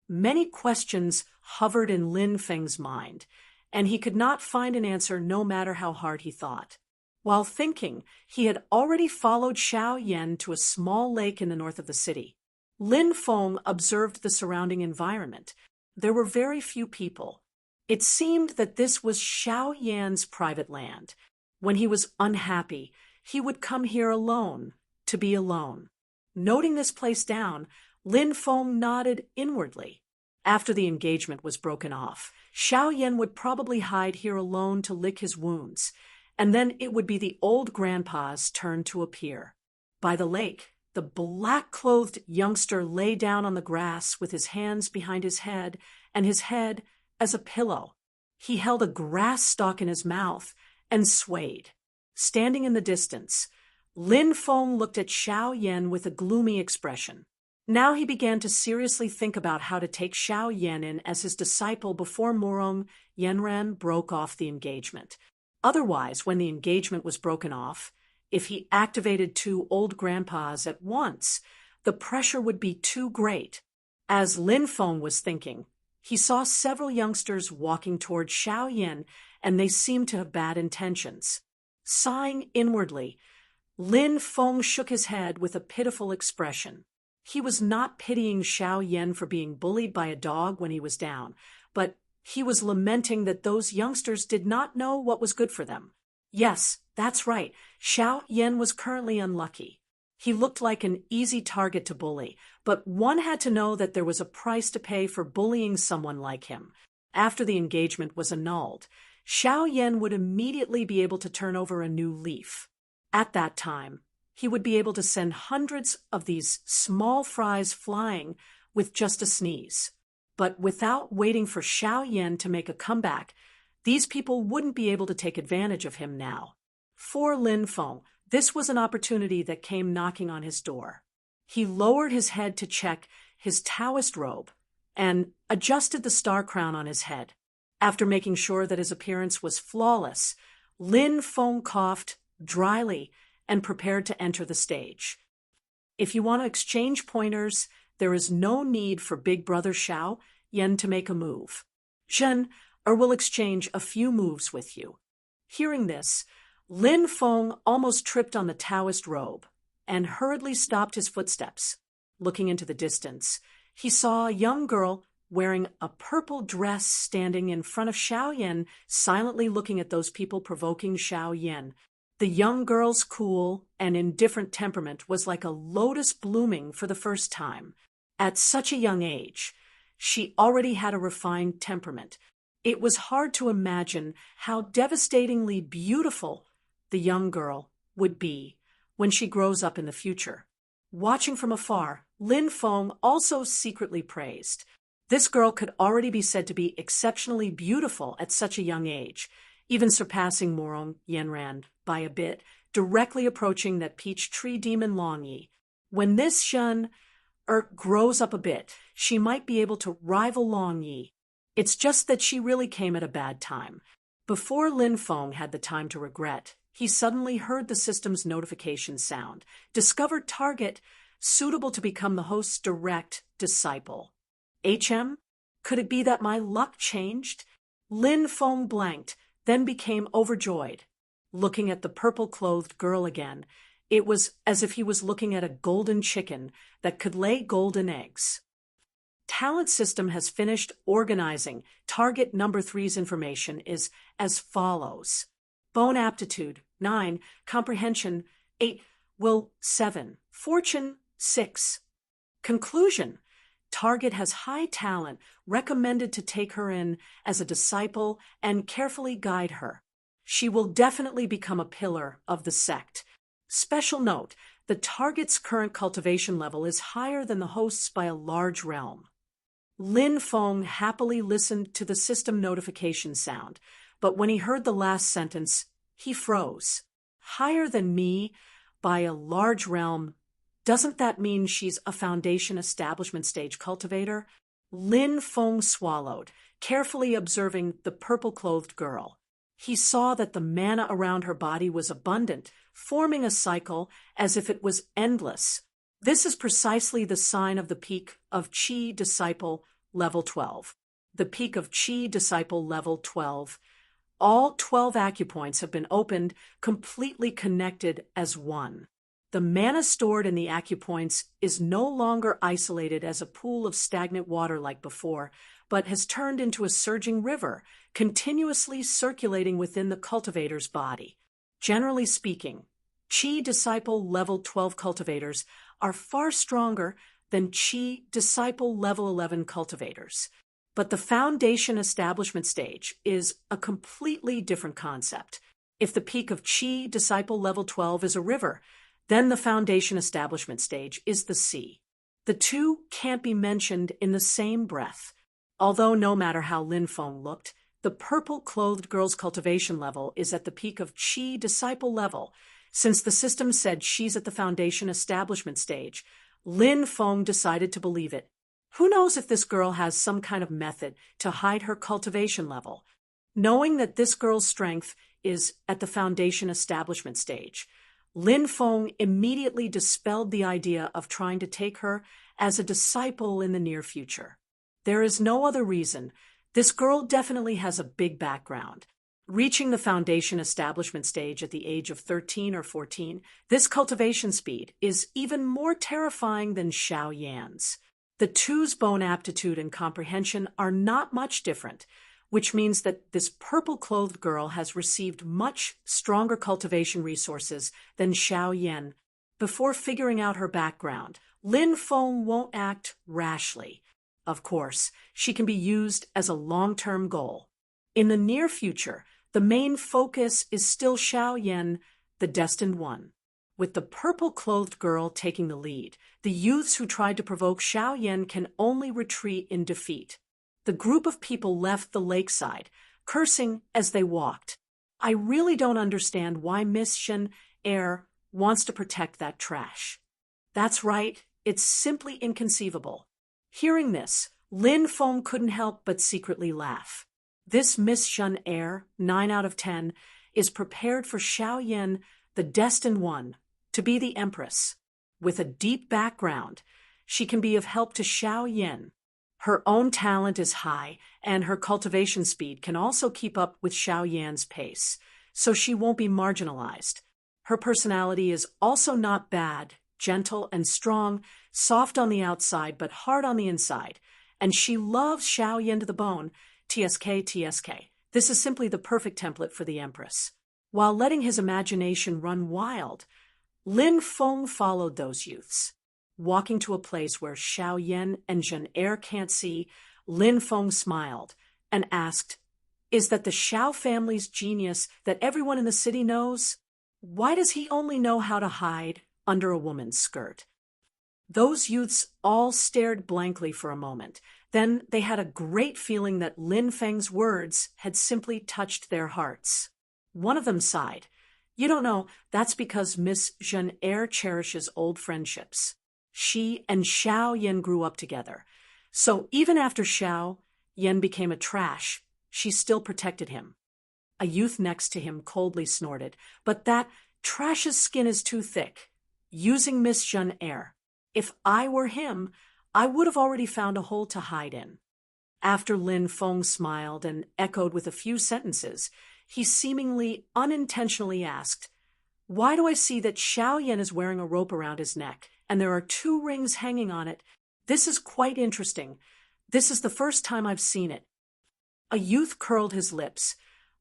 Many questions hovered in Lin Feng's mind, and he could not find an answer no matter how hard he thought. While thinking, he had already followed Xiao Yan to a small lake in the north of the city. Lin Feng observed the surrounding environment. There were very few people. It seemed that this was Xiao Yan's private land. When he was unhappy, he would come here alone, to be alone. Noting this place down, Lin Feng nodded inwardly. After the engagement was broken off, Xiao Yan would probably hide here alone to lick his wounds, and then it would be the old grandpa's turn to appear. By the lake, the black-clothed youngster lay down on the grass with his hands behind his head and his head as a pillow. He held a grass stalk in his mouth and swayed. Standing in the distance, Lin Feng looked at Xiao Yan with a gloomy expression. Now he began to seriously think about how to take Xiao Yan in as his disciple before Morong Yanran broke off the engagement. Otherwise, when the engagement was broken off, if he activated two old grandpas at once, the pressure would be too great. As Lin Feng was thinking, he saw several youngsters walking toward Xiao Yan, and they seemed to have bad intentions. Sighing inwardly, Lin Feng shook his head with a pitiful expression. He was not pitying Xiao Yan for being bullied by a dog when he was down, but he was lamenting that those youngsters did not know what was good for them. Yes, that's right, Xiao Yan was currently unlucky. He looked like an easy target to bully, but one had to know that there was a price to pay for bullying someone like him. After the engagement was annulled, Xiao Yan would immediately be able to turn over a new leaf. At that time, he would be able to send hundreds of these small fries flying with just a sneeze. But without waiting for Xiao Yan to make a comeback, these people wouldn't be able to take advantage of him now. For Lin Feng, this was an opportunity that came knocking on his door. He lowered his head to check his Taoist robe and adjusted the star crown on his head. After making sure that his appearance was flawless, Lin Feng coughed dryly and prepared to enter the stage. If you want to exchange pointers, there is no need for Big Brother Xiao Yan to make a move. Zhen will exchange a few moves with you. Hearing this, Lin Feng almost tripped on the Taoist robe and hurriedly stopped his footsteps. Looking into the distance, he saw a young girl wearing a purple dress standing in front of Xiao Yan, silently looking at those people provoking Xiao Yan. The young girl's cool and indifferent temperament was like a lotus blooming for the first time. At such a young age, she already had a refined temperament. It was hard to imagine how devastatingly beautiful the young girl would be when she grows up in the future. Watching from afar, Lin Feng also secretly praised. This girl could already be said to be exceptionally beautiful at such a young age, even surpassing Morong Yanran by a bit, directly approaching that peach tree demon Longyi. When this Shen grows up a bit, she might be able to rival Longyi. It's just that she really came at a bad time. Before Lin Feng had the time to regret, he suddenly heard the system's notification sound. Discovered target suitable to become the host's direct disciple. HM? Could it be that my luck changed? Lin Feng blanked, then became overjoyed. Looking at the purple-clothed girl again, it was as if he was looking at a golden chicken that could lay golden eggs. Talent System has finished organizing. Target number 3's information is as follows. Bone aptitude, 9. Comprehension, 8. Will, 7. Fortune, 6. Conclusion. Target has high talent, recommended to take her in as a disciple and carefully guide her. She will definitely become a pillar of the sect. Special note, the target's current cultivation level is higher than the host's by a large realm. Lin Feng happily listened to the system notification sound, but when he heard the last sentence, he froze. Higher than me by a large realm. Doesn't that mean she's a foundation establishment stage cultivator? Lin Feng swallowed, carefully observing the purple-clothed girl. He saw that the mana around her body was abundant, forming a cycle as if it was endless. This is precisely the sign of the peak of Qi Disciple Level 12. The peak of Qi Disciple Level 12. All 12 acupoints have been opened, completely connected as one. The mana stored in the acupoints is no longer isolated as a pool of stagnant water like before, but has turned into a surging river, continuously circulating within the cultivator's body. Generally speaking, Qi Disciple Level 12 cultivators are far stronger than Qi Disciple Level 11 cultivators. But the foundation establishment stage is a completely different concept. If the peak of Qi Disciple Level 12 is a river, then the foundation establishment stage is the sea. The two can't be mentioned in the same breath. Although no matter how Lin Feng looked, the purple-clothed girl's cultivation level is at the peak of Qi Disciple level. Since the system said she's at the foundation establishment stage, Lin Feng decided to believe it. Who knows if this girl has some kind of method to hide her cultivation level? Knowing that this girl's strength is at the foundation establishment stage, Lin Feng immediately dispelled the idea of trying to take her as a disciple in the near future. There is no other reason. This girl definitely has a big background. Reaching the foundation establishment stage at the age of 13 or 14, this cultivation speed is even more terrifying than Xiao Yan's. The two's bone aptitude and comprehension are not much different, which means that this purple-clothed girl has received much stronger cultivation resources than Xiao Yan. Before figuring out her background, Lin Feng won't act rashly. Of course, she can be used as a long-term goal. In the near future, the main focus is still Xiao Yan, the destined one. With the purple-clothed girl taking the lead, the youths who tried to provoke Xiao Yan can only retreat in defeat. The group of people left the lakeside, cursing as they walked. I really don't understand why Miss Shen Er wants to protect that trash. That's right, it's simply inconceivable. Hearing this, Lin Feng couldn't help but secretly laugh. This Miss Shen Er, 9 out of 10, is prepared for Xiao Yan, the destined one, to be the empress. With a deep background, she can be of help to Xiao Yan. Her own talent is high, and her cultivation speed can also keep up with Xiao Yan's pace, so she won't be marginalized. Her personality is also not bad, gentle and strong, soft on the outside but hard on the inside, and she loves Xiao Yan to the bone. TSK, TSK. This is simply the perfect template for the Empress. While letting his imagination run wild, Lin Feng followed those youths. Walking to a place where Xiao Yan and Zhen Er can't see, Lin Feng smiled and asked, "Is that the Xiao family's genius that everyone in the city knows? Why does he only know how to hide under a woman's skirt?" Those youths all stared blankly for a moment. Then they had a great feeling that Lin Feng's words had simply touched their hearts. One of them sighed. "You don't know, that's because Miss Zhen Er cherishes old friendships. She and Xiao Yan grew up together. So even after Xiao Yan became a trash, she still protected him." A youth next to him coldly snorted, "But that trash's skin is too thick. Using Miss Zhen Er. If I were him, I would have already found a hole to hide in." After Lin Feng smiled and echoed with a few sentences, he seemingly unintentionally asked, "Why do I see that Xiao Yan is wearing a rope around his neck, and there are 2 rings hanging on it? This is quite interesting. This is the first time I've seen it." A youth curled his lips.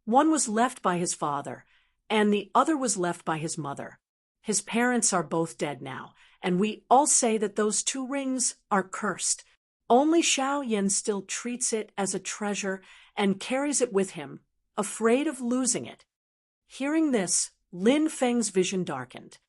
One was left by his father, and the other was left by his mother. His parents are both dead now, and we all say that those 2 rings are cursed. Only Xiao Yan still treats it as a treasure and carries it with him, afraid of losing it. Hearing this, Lin Feng's vision darkened.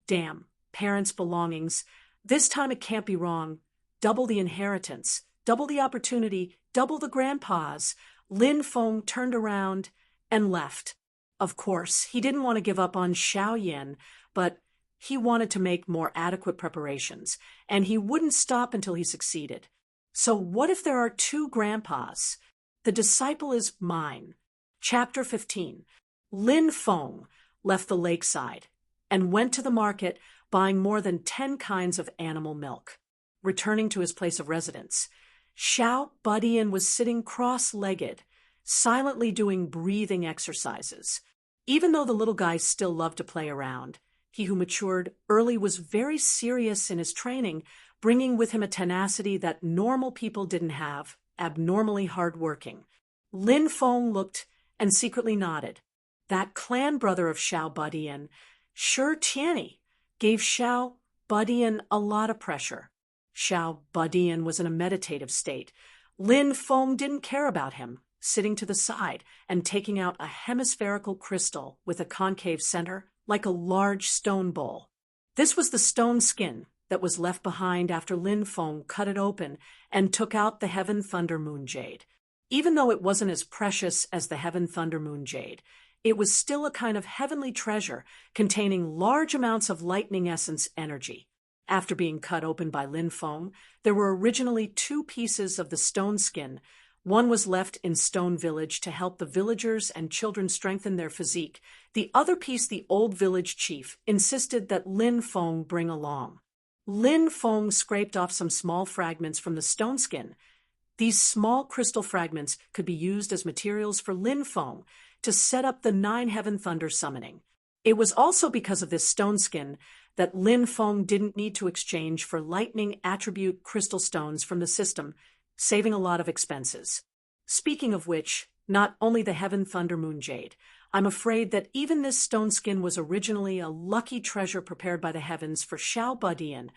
Damn, parents' belongings. This time it can't be wrong. Double the inheritance, double the opportunity, double the grandpas. Lin Feng turned around and left. Of course, he didn't want to give up on Xiao Yan, but he wanted to make more adequate preparations, and he wouldn't stop until he succeeded. So what if there are 2 grandpas? The disciple is mine. Chapter 15. Lin Feng left the lakeside and went to the market, buying more than 10 kinds of animal milk. Returning to his place of residence, Xiao Budian was sitting cross-legged, silently doing breathing exercises. Even though the little guy still loved to play around, he who matured early was very serious in his training, bringing with him a tenacity that normal people didn't have, abnormally hard-working. Lin Feng looked and secretly nodded. That clan brother of Xiao Budian, Shi Tianyi, gave Xiao Budian a lot of pressure. Xiao Budian was in a meditative state. Lin Feng didn't care about him, sitting to the side and taking out a hemispherical crystal with a concave center like a large stone bowl. This was the stone skin that was left behind after Lin Feng cut it open and took out the Heaven Thunder Moon Jade. Even though it wasn't as precious as the Heaven Thunder Moon Jade, it was still a kind of heavenly treasure containing large amounts of lightning essence energy. After being cut open by Lin Feng, there were originally 2 pieces of the stone skin. One was left in Stone Village to help the villagers and children strengthen their physique. The other piece the old village chief insisted that Lin Feng bring along. Lin Feng scraped off some small fragments from the stone skin. These small crystal fragments could be used as materials for Lin Feng to set up the 9 Heaven Thunder summoning. It was also because of this stone skin that Lin Feng didn't need to exchange for lightning attribute crystal stones from the system, saving a lot of expenses. Speaking of which, not only the Heaven Thunder Moon Jade, I'm afraid that even this stone skin was originally a lucky treasure prepared by the heavens for Xiao Budian.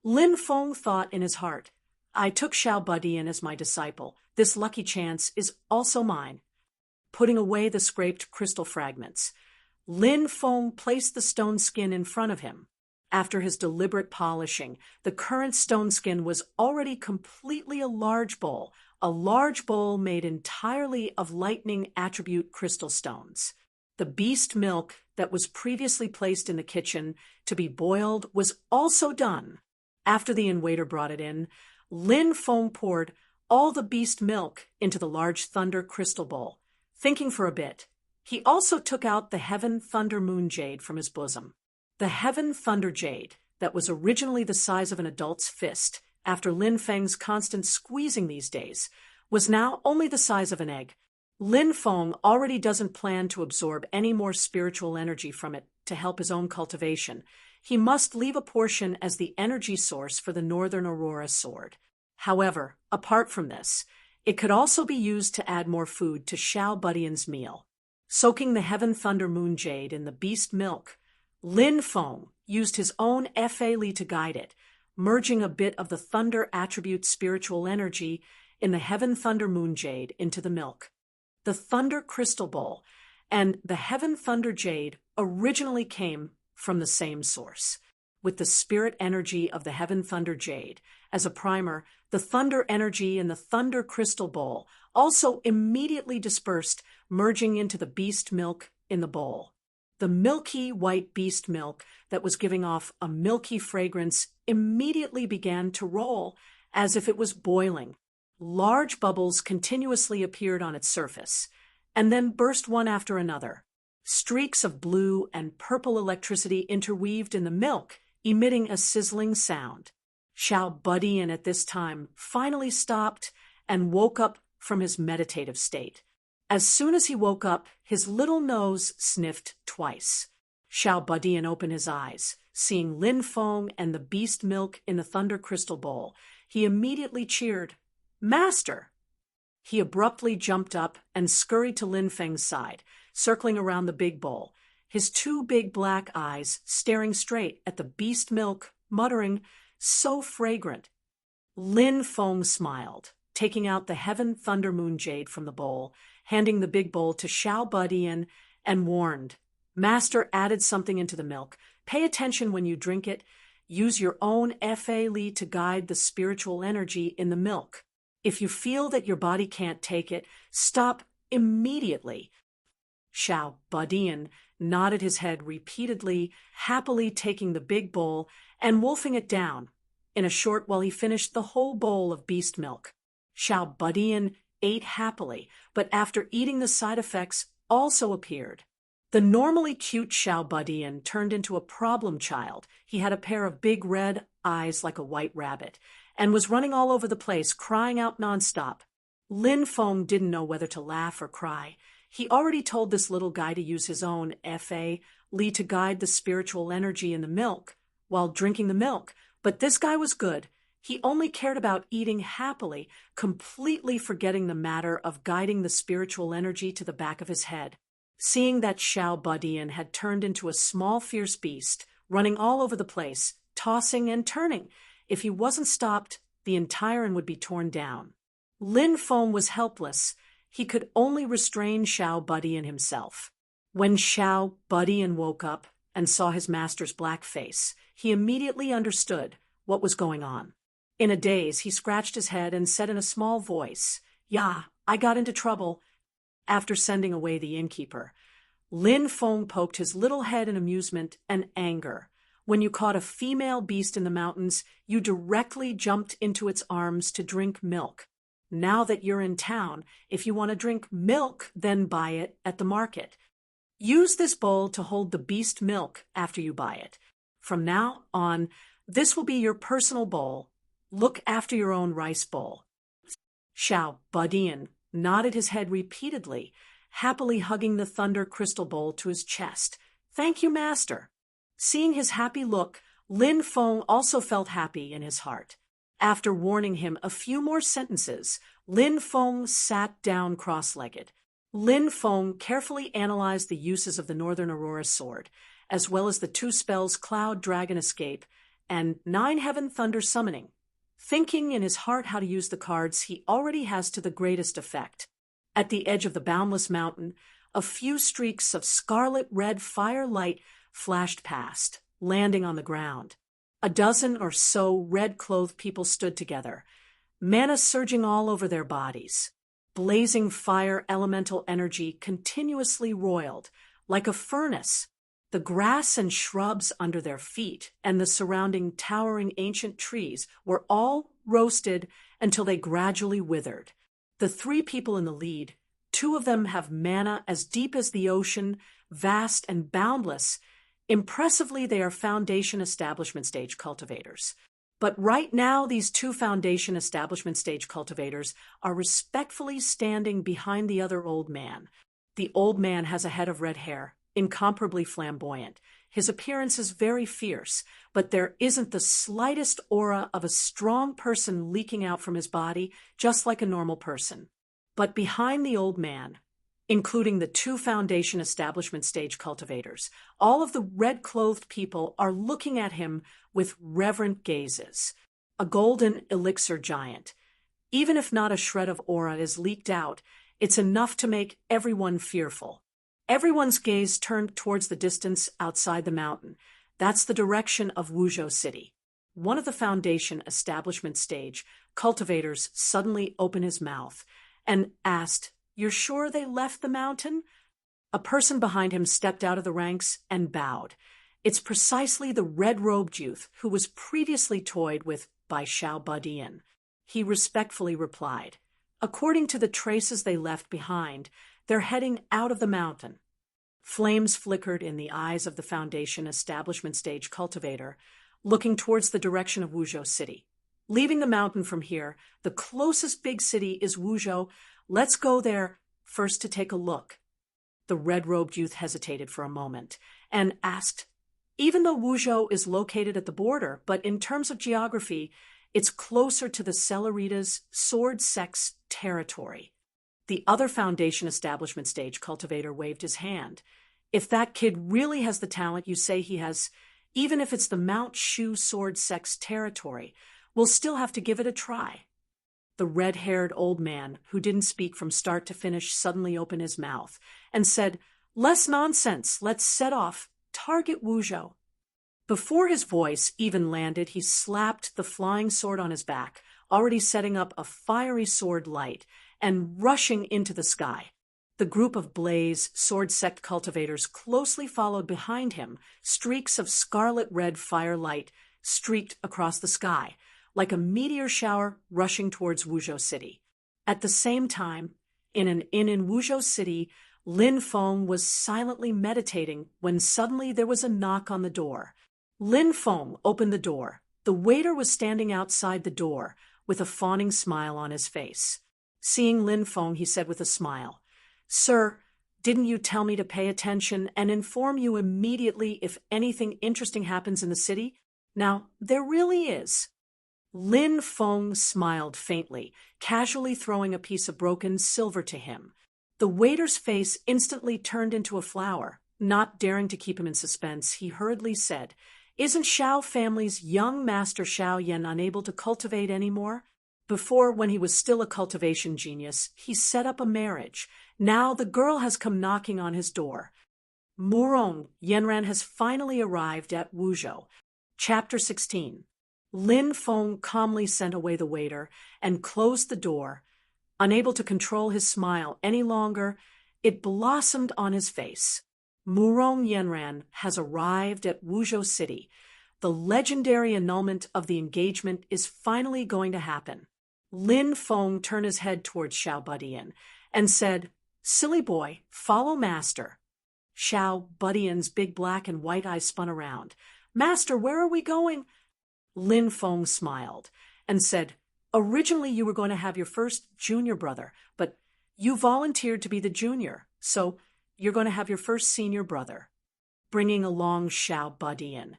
Lin Feng thought in his heart, I took Xiao Budian as my disciple. This lucky chance is also mine. Putting away the scraped crystal fragments, Lin Feng placed the stone skin in front of him. After his deliberate polishing, the current stone skin was already completely a large bowl made entirely of lightning attribute crystal stones. The beast milk that was previously placed in the kitchen to be boiled was also done. After the inn-waiter brought it in, Lin Feng poured all the beast milk into the large thunder crystal bowl. Thinking for a bit, he also took out the Heaven Thunder Moon Jade from his bosom. The Heaven Thunder Jade, that was originally the size of an adult's fist, after Lin Feng's constant squeezing these days, was now only the size of an egg. Lin Feng already doesn't plan to absorb any more spiritual energy from it to help his own cultivation. He must leave a portion as the energy source for the Northern Aurora sword. However, apart from this, it could also be used to add more food to Xiao Budian's meal. Soaking the Heaven Thunder Moon Jade in the beast milk, Lin Feng used his own Fa Li to guide it, merging a bit of the thunder attribute spiritual energy in the Heaven Thunder Moon Jade into the milk. The Thunder Crystal Bowl and the Heaven Thunder Jade originally came from the same source. With the spirit energy of the Heaven Thunder Jade as a primer, the thunder energy in the Thunder Crystal Bowl also immediately dispersed, merging into the beast milk in the bowl. The milky white beast milk that was giving off a milky fragrance immediately began to roll as if it was boiling. Large bubbles continuously appeared on its surface, and then burst one after another. Streaks of blue and purple electricity interweaved in the milk, emitting a sizzling sound. Xiao Budian at this time finally stopped and woke up from his meditative state. As soon as he woke up, his little nose sniffed twice. Xiao Budian opened his eyes, seeing Lin Feng and the beast milk in the thunder crystal bowl. He immediately cheered, "Master!" He abruptly jumped up and scurried to Lin Feng's side, circling around the big bowl, his 2 big black eyes staring straight at the beast milk, muttering, "So fragrant." Lin Feng smiled, taking out the Heaven Thunder Moon Jade from the bowl, handing the big bowl to Xiao Budian, and warned, "Master added something into the milk. Pay attention when you drink it. Use your own Fa Li to guide the spiritual energy in the milk. If you feel that your body can't take it, stop immediately." Xiao Budian nodded his head repeatedly, happily taking the big bowl and wolfing it down. In a short while he finished the whole bowl of beast milk. Xiao Budian ate happily, but after eating the side effects also appeared. The normally cute Xiao Budian turned into a problem child. He had a pair of big red eyes like a white rabbit, and was running all over the place, crying out nonstop. Lin Feng didn't know whether to laugh or cry. He already told this little guy to use his own Fa Li to guide the spiritual energy in the milk while drinking the milk, but this guy was good. He only cared about eating happily, completely forgetting the matter of guiding the spiritual energy to the back of his head. Seeing that Xiao Budian had turned into a small fierce beast, running all over the place, tossing and turning. If he wasn't stopped, the entire inn would be torn down. Lin Feng was helpless. He could only restrain Xiao Budian himself. When Xiao Budian woke up and saw his master's black face, he immediately understood what was going on. In a daze, he scratched his head and said in a small voice, "Yeah, I got into trouble," after sending away the innkeeper. Lin Feng poked his little head in amusement and anger. When you caught a female beast in the mountains, you directly jumped into its arms to drink milk. Now that you're in town, if you want to drink milk, then buy it at the market. Use this bowl to hold the beast milk after you buy it. From now on, this will be your personal bowl. Look after your own rice bowl. Xiao Budian nodded his head repeatedly, happily hugging the thunder crystal bowl to his chest. "Thank you, master." Seeing his happy look, Lin Feng also felt happy in his heart. After warning him a few more sentences, Lin Feng sat down cross-legged. Lin Feng carefully analyzed the uses of the Northern Aurora sword, as well as the 2 spells Cloud Dragon Escape and 9 Heaven Thunder Summoning, thinking in his heart how to use the cards he already has to the greatest effect. At the edge of the boundless mountain, a few streaks of scarlet red fire light flashed past, landing on the ground. A dozen or so red-clothed people stood together, mana surging all over their bodies. Blazing fire elemental energy continuously roiled, like a furnace. The grass and shrubs under their feet and the surrounding towering ancient trees were all roasted until they gradually withered. The 3 people in the lead, 2 of them have mana as deep as the ocean, vast and boundless. Impressively, they are Foundation Establishment Stage cultivators. But right now, these 2 Foundation Establishment Stage cultivators are respectfully standing behind the other old man. The old man has a head of red hair, incomparably flamboyant. His appearance is very fierce, but there isn't the slightest aura of a strong person leaking out from his body, just like a normal person. But behind the old man, including the 2 Foundation Establishment Stage cultivators, all of the red-clothed people are looking at him with reverent gazes. A golden elixir giant. Even if not a shred of aura is leaked out, it's enough to make everyone fearful. Everyone's gaze turned towards the distance outside the mountain. That's the direction of Wuzhou City. One of the Foundation Establishment Stage cultivators suddenly opened his mouth and asked, "You're sure they left the mountain?" A person behind him stepped out of the ranks and bowed. It's precisely the red-robed youth who was previously toyed with by Xiao Budian. He respectfully replied, "According to the traces they left behind, they're heading out of the mountain." Flames flickered in the eyes of the Foundation Establishment Stage cultivator, looking towards the direction of Wuzhou City. "Leaving the mountain from here, the closest big city is Wuzhou. Let's go there first to take a look." The red-robed youth hesitated for a moment and asked, "Even though Wuzhou is located at the border, but in terms of geography, it's closer to the Celeritas sword sect's territory." The other Foundation Establishment Stage cultivator waved his hand. "If that kid really has the talent you say he has, even if it's the Mount Shu sword sect's territory, we'll still have to give it a try." The red-haired old man, who didn't speak from start to finish, suddenly opened his mouth and said, "Less nonsense, let's set off. Target Wuzhou." Before his voice even landed, he slapped the flying sword on his back, already setting up a fiery sword light, and rushing into the sky. The group of Blaze sword sect cultivators closely followed behind him. Streaks of scarlet red firelight streaked across the sky, like a meteor shower rushing towards Wuzhou City. At the same time, in an inn in Wuzhou City, Lin Feng was silently meditating when suddenly there was a knock on the door. Lin Feng opened the door. The waiter was standing outside the door with a fawning smile on his face. Seeing Lin Feng, he said with a smile, "Sir, didn't you tell me to pay attention and inform you immediately if anything interesting happens in the city? Now, there really is." Lin Feng smiled faintly, casually throwing a piece of broken silver to him. The waiter's face instantly turned into a flower. Not daring to keep him in suspense, he hurriedly said, "Isn't Shao family's young master Shao Yan unable to cultivate anymore? Before, when he was still a cultivation genius, he set up a marriage. Now the girl has come knocking on his door." Murong Yanran has finally arrived at Wuzhou. Chapter 16. Lin Feng calmly sent away the waiter and closed the door. Unable to control his smile any longer, it blossomed on his face. Murong Yanran has arrived at Wuzhou City. The legendary annulment of the engagement is finally going to happen. Lin Feng turned his head towards Xiao Budian and said, "Silly boy, follow master." Xiao Budian's big black and white eyes spun around. "Master, where are we going?" Lin Feng smiled and said, "Originally you were going to have your first junior brother, but you volunteered to be the junior, so you're going to have your first senior brother," bringing along Xiao Budian.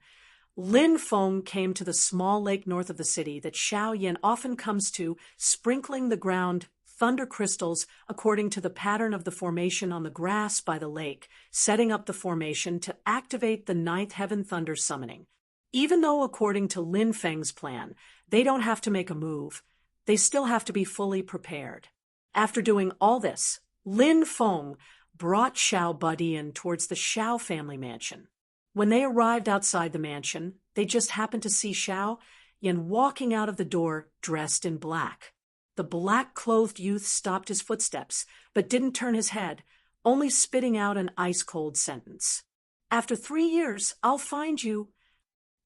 Lin Feng came to the small lake north of the city that Xiao Yan often comes to, sprinkling the ground thunder crystals according to the pattern of the formation on the grass by the lake, setting up the formation to activate the ninth heaven thunder summoning. Even though, according to Lin Feng's plan, they don't have to make a move, they still have to be fully prepared. After doing all this, Lin Feng brought Xiao Budian towards the Xiao family mansion. When they arrived outside the mansion, they just happened to see Xiao Yan walking out of the door dressed in black. The black-clothed youth stopped his footsteps, but didn't turn his head, only spitting out an ice-cold sentence. "After 3 years, I'll find you."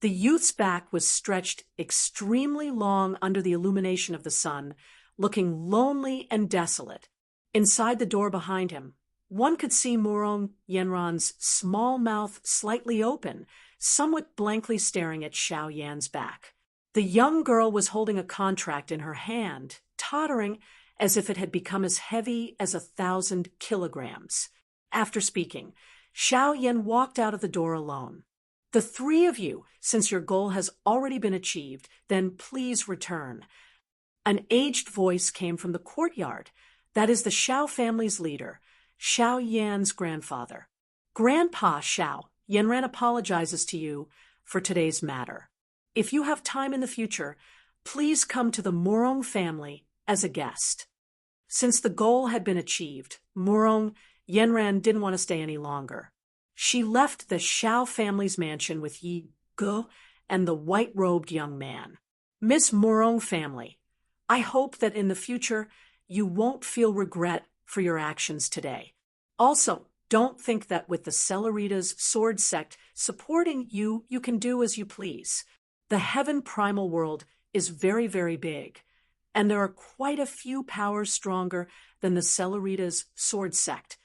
The youth's back was stretched extremely long under the illumination of the sun, looking lonely and desolate. Inside the door behind him, one could see Murong Yanran's small mouth slightly open, somewhat blankly staring at Xiao Yan's back. The young girl was holding a contract in her hand, tottering as if it had become as heavy as 1,000 kilograms. After speaking, Xiao Yan walked out of the door alone. "The 3 of you, since your goal has already been achieved, then please return." An aged voice came from the courtyard. That is the Xiao family's leader, Xiao Yan's grandfather. "Grandpa Xiao, Yanran apologizes to you for today's matter. If you have time in the future, please come to the Murong family as a guest." Since the goal had been achieved, Murong Yanran didn't want to stay any longer. She left the Xiao family's mansion with Yi Ge and the white-robed young man. "Miss Murong family, I hope that in the future you won't feel regret for your actions today. Also, don't think that with the Celeritas sword sect supporting you, you can do as you please. The heaven primal world is very, very big, and there are quite a few powers stronger than the Celeritas sword sect."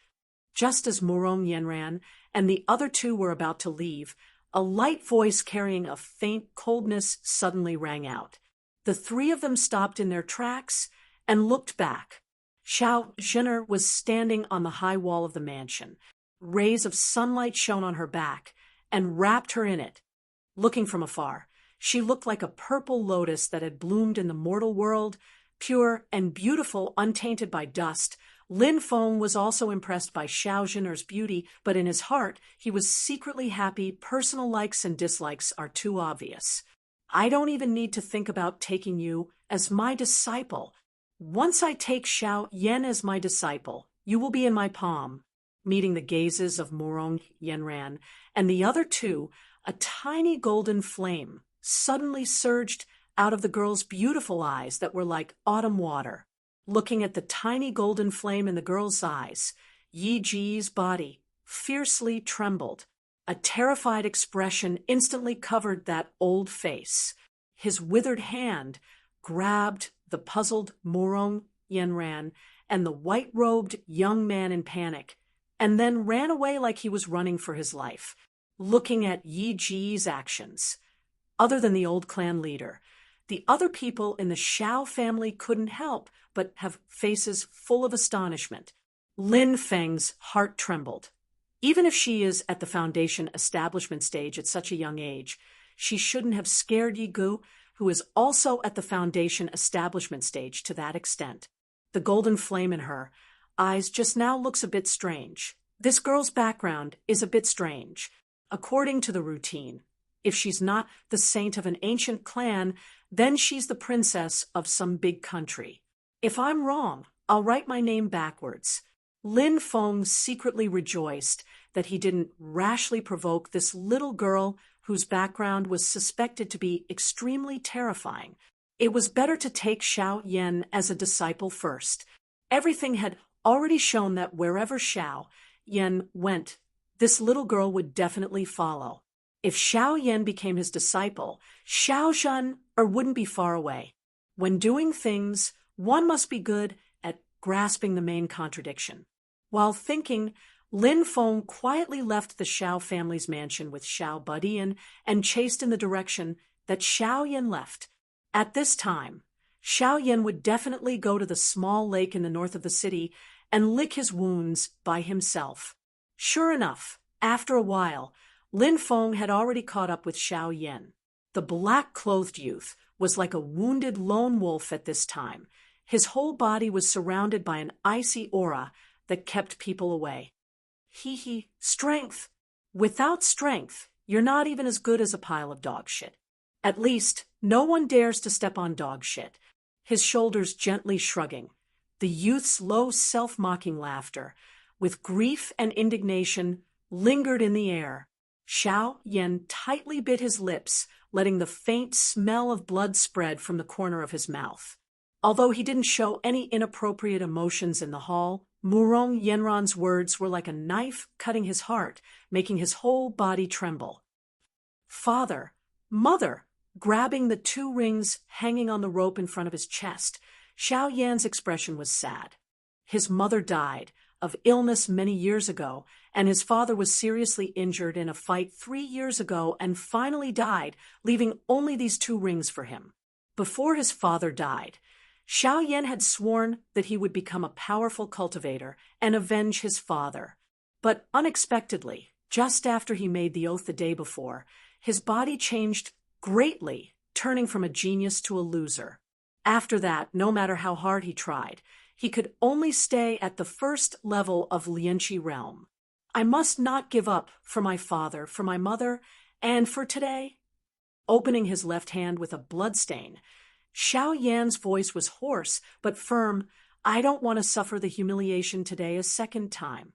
Just as Murong Yanran and the other 2 were about to leave, a light voice carrying a faint coldness suddenly rang out. The 3 of them stopped in their tracks and looked back. Xiao Zhener was standing on the high wall of the mansion. Rays of sunlight shone on her back and wrapped her in it. Looking from afar, she looked like a purple lotus that had bloomed in the mortal world, pure and beautiful, untainted by dust. Lin Feng was also impressed by Xiao Zhener's beauty, but in his heart, he was secretly happy. Personal likes and dislikes are too obvious. "I don't even need to think about taking you as my disciple. Once I take Xiao Yan as my disciple, you will be in my palm." Meeting the gazes of Murong Yanran and the other 2, a tiny golden flame suddenly surged out of the girl's beautiful eyes that were like autumn water. Looking at the tiny golden flame in the girl's eyes, Yi Ji's body fiercely trembled. A terrified expression instantly covered that old face. His withered hand grabbed the puzzled Murong Yanran, and the white-robed young man in panic and then ran away like he was running for his life, looking at Yi Ji's actions. Other than the old clan leader, the other people in the Xiao family couldn't help but have faces full of astonishment. Lin Feng's heart trembled. Even if she is at the foundation establishment stage at such a young age, she shouldn't have scared Yi Gu, who is also at the foundation establishment stage to that extent. The golden flame in her eyes just now looks a bit strange. This girl's background is a bit strange. According to the routine, if she's not the saint of an ancient clan, then she's the princess of some big country. If I'm wrong, I'll write my name backwards. Lin Feng secretly rejoiced that he didn't rashly provoke this little girl whose background was suspected to be extremely terrifying. It was better to take Xiao Yan as a disciple first. Everything had already shown that wherever Xiao Yan went, this little girl would definitely follow. If Xiao Yan became his disciple, Xiao Zhan wouldn't be far away. When doing things, one must be good at grasping the main contradiction. While thinking, Lin Feng quietly left the Xiao family's mansion with Xiao Budian and chased in the direction that Xiao Yan left. At this time, Xiao Yan would definitely go to the small lake in the north of the city and lick his wounds by himself. Sure enough, after a while, Lin Feng had already caught up with Xiao Yan. The black-clothed youth was like a wounded lone wolf at this time. His whole body was surrounded by an icy aura that kept people away. Strength. Without strength, you're not even as good as a pile of dog shit. At least, no one dares to step on dog shit. His shoulders gently shrugging. The youth's low self-mocking laughter, with grief and indignation, lingered in the air. Xiao Yan tightly bit his lips, letting the faint smell of blood spread from the corner of his mouth. Although he didn't show any inappropriate emotions in the hall, Murong Yenron's words were like a knife cutting his heart, making his whole body tremble. Father, mother, grabbing the 2 rings hanging on the rope in front of his chest, Xiao Yan's expression was sad. His mother died of illness many years ago, and his father was seriously injured in a fight 3 years ago and finally died, leaving only these 2 rings for him. Before his father died, Xiao Yan had sworn that he would become a powerful cultivator and avenge his father. But unexpectedly, just after he made the oath the day before, his body changed greatly, turning from a genius to a loser. After that, no matter how hard he tried, he could only stay at the first level of Lianqi realm. I must not give up for my father, for my mother, and for today. Opening his left hand with a bloodstain, Xiao Yan's voice was hoarse but firm. I don't want to suffer the humiliation today a second time.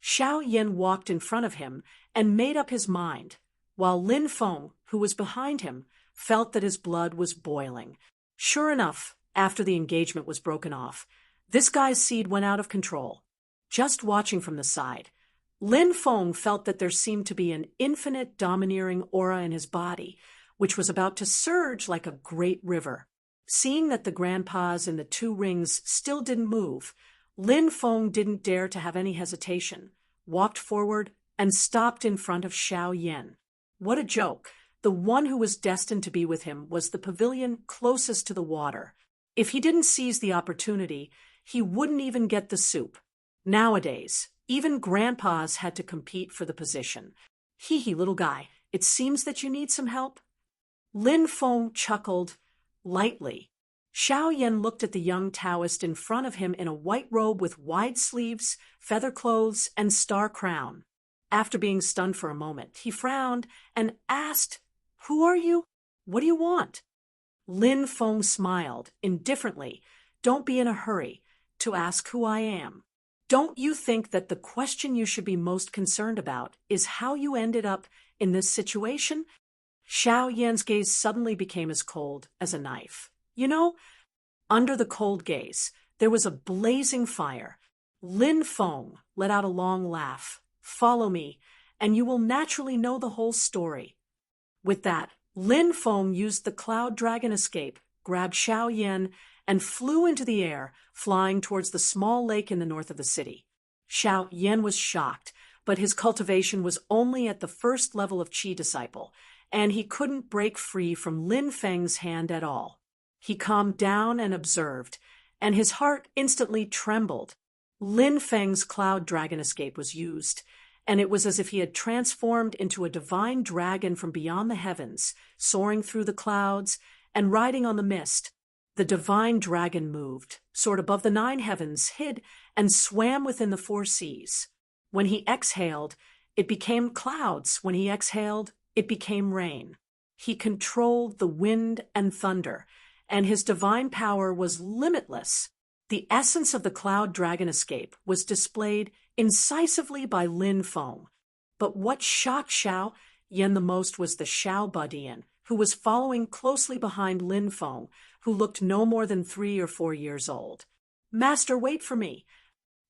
Xiao Yan walked in front of him and made up his mind, while Lin Feng, who was behind him, felt that his blood was boiling. Sure enough, after the engagement was broken off, this guy's seed went out of control. Just watching from the side, Lin Feng felt that there seemed to be an infinite domineering aura in his body, which was about to surge like a great river. Seeing that the grandpas in the 2 rings still didn't move, Lin Feng didn't dare to have any hesitation, walked forward, and stopped in front of Xiao Yan. What a joke! The one who was destined to be with him was the pavilion closest to the water. If he didn't seize the opportunity, he wouldn't even get the soup. Nowadays, even grandpas had to compete for the position. Little guy, it seems that you need some help? Lin Feng chuckled lightly. Xiao Yan looked at the young Taoist in front of him in a white robe with wide sleeves, feather clothes, and star crown. After being stunned for a moment, he frowned and asked, "Who are you? What do you want?" Lin Feng smiled indifferently. "Don't be in a hurry to ask who I am. Don't you think that the question you should be most concerned about is how you ended up in this situation?" Xiao Yan's gaze suddenly became as cold as a knife. Under the cold gaze, there was a blazing fire. Lin Feng let out a long laugh. "Follow me, and you will naturally know the whole story." With that, Lin Feng used the cloud dragon escape, grabbed Xiao Yan, and flew into the air, flying towards the small lake in the north of the city. Xiao Yan was shocked, but his cultivation was only at the first level of Qi disciple, and he couldn't break free from Lin Feng's hand at all. He calmed down and observed, and his heart instantly trembled. Lin Feng's cloud dragon escape was used, and it was as if he had transformed into a divine dragon from beyond the heavens, soaring through the clouds and riding on the mist. The divine dragon moved, soared above the 9 heavens, hid, and swam within the 4 seas. When he exhaled, it became clouds. When he exhaled, it became rain. He controlled the wind and thunder, and his divine power was limitless. The essence of the cloud dragon escape was displayed incisively by Lin Feng. But what shocked Xiao Yan the most was the Xiao Badian, who was following closely behind Lin Feng, who looked no more than 3 or 4 years old. "Master, wait for me."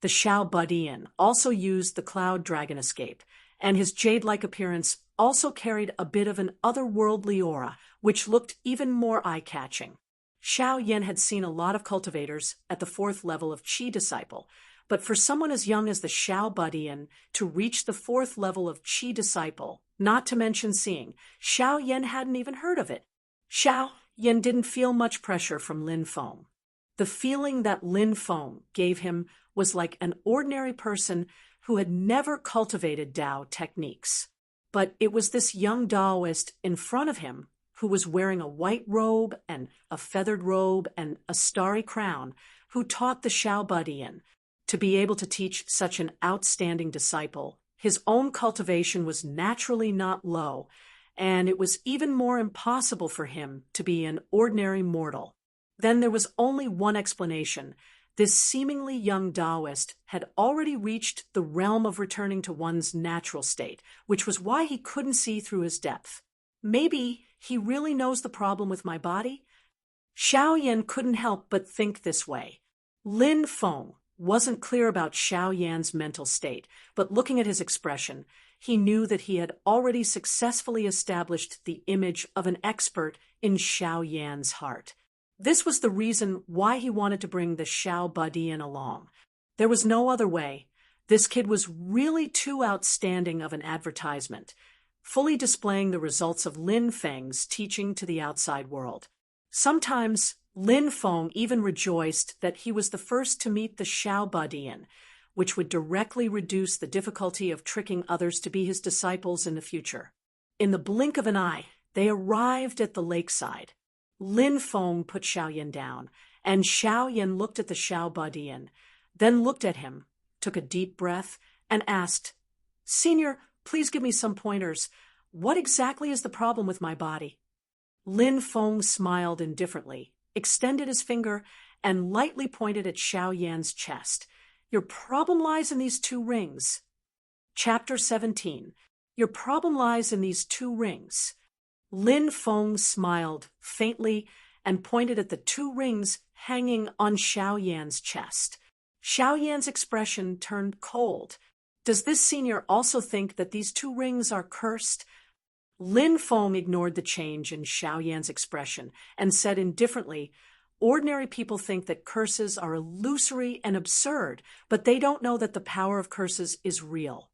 The Xiao Badian also used the cloud dragon escape, and his jade-like appearance also carried a bit of an otherworldly aura, which looked even more eye-catching. Xiao Yan had seen a lot of cultivators at the 4th level of Qi disciple, but for someone as young as the Xiao Badian to reach the 4th level of Qi disciple, not to mention seeing, Xiao Yan hadn't even heard of it. Xiao Yan didn't feel much pressure from Lin Feng. The feeling that Lin Feng gave him was like an ordinary person who had never cultivated Tao techniques. But it was this young Taoist in front of him who was wearing a white robe and a feathered robe and a starry crown, who taught the Xiao Badian. To be able to teach such an outstanding disciple, his own cultivation was naturally not low, and it was even more impossible for him to be an ordinary mortal. Then there was only one explanation. This seemingly young Taoist had already reached the realm of returning to one's natural state, which was why he couldn't see through his depth. Maybe he really knows the problem with my body? Xiao Yan couldn't help but think this way. Lin Feng wasn't clear about Xiao Yan's mental state, but looking at his expression, he knew that he had already successfully established the image of an expert in Xiao Yan's heart. This was the reason why he wanted to bring the Xiao Badian along. There was no other way. This kid was really too outstanding of an advertisement, fully displaying the results of Lin Feng's teaching to the outside world. Sometimes Lin Feng even rejoiced that he was the first to meet the Xiao Badian, which would directly reduce the difficulty of tricking others to be his disciples in the future. In the blink of an eye, they arrived at the lakeside. Lin Feng put Xiao Yan down, and Xiao Yan looked at the Xiao Badian, then looked at him, took a deep breath, and asked, "Senior, please give me some pointers. What exactly is the problem with my body?" Lin Feng smiled indifferently, extended his finger, and lightly pointed at Xiao Yan's chest. "Your problem lies in these 2 rings. Chapter 17. Your problem lies in these 2 rings. Lin Feng smiled faintly and pointed at the 2 rings hanging on Xiao Yan's chest. Xiao Yan's expression turned cold. "Does this senior also think that these 2 rings are cursed?" Lin Feng ignored the change in Xiao Yan's expression and said indifferently, "Ordinary people think that curses are illusory and absurd, but they don't know that the power of curses is real."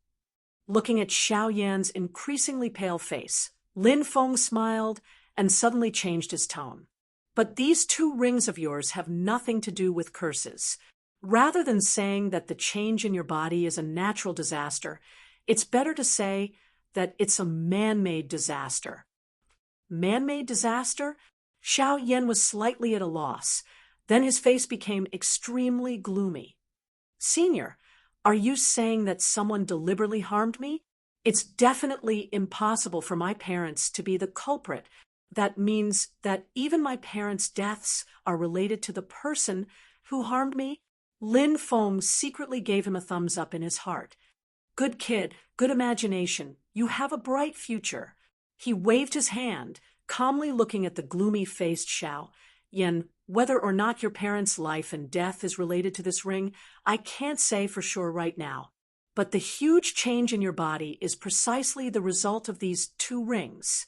Looking at Xiao Yan's increasingly pale face, Lin Feng smiled and suddenly changed his tone. "But these 2 rings of yours have nothing to do with curses. Rather than saying that the change in your body is a natural disaster, it's better to say that it's a man-made disaster." Man-made disaster? Xiao Yan was slightly at a loss. Then his face became extremely gloomy. "Senior, are you saying that someone deliberately harmed me? It's definitely impossible for my parents to be the culprit. That means that even my parents' deaths are related to the person who harmed me." Lin Feng secretly gave him a thumbs up in his heart. "Good kid, good imagination. You have a bright future." He waved his hand, calmly looking at the gloomy-faced Xiao Yan. "Whether or not your parents' life and death is related to this ring, I can't say for sure right now. But the huge change in your body is precisely the result of these 2 rings.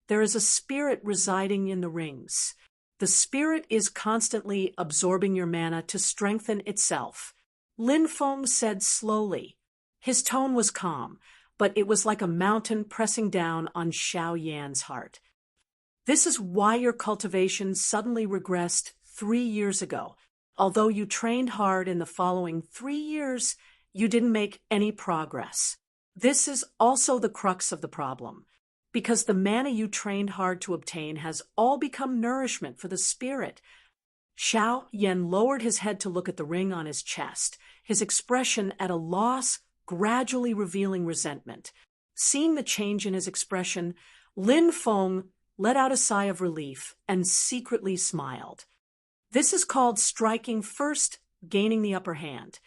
There is a spirit residing in the rings. The spirit is constantly absorbing your mana to strengthen itself." Lin Feng said slowly. His tone was calm, but it was like a mountain pressing down on Xiao Yan's heart. This is why your cultivation suddenly regressed 3 years ago. Although you trained hard in the following 3 years, you didn't make any progress. This is also the crux of the problem, because the mana you trained hard to obtain has all become nourishment for the spirit. Xiao Yan lowered his head to look at the ring on his chest, his expression at a loss, gradually revealing resentment. Seeing the change in his expression, Lin Feng let out a sigh of relief and secretly smiled. This is called striking first, gaining the upper hand.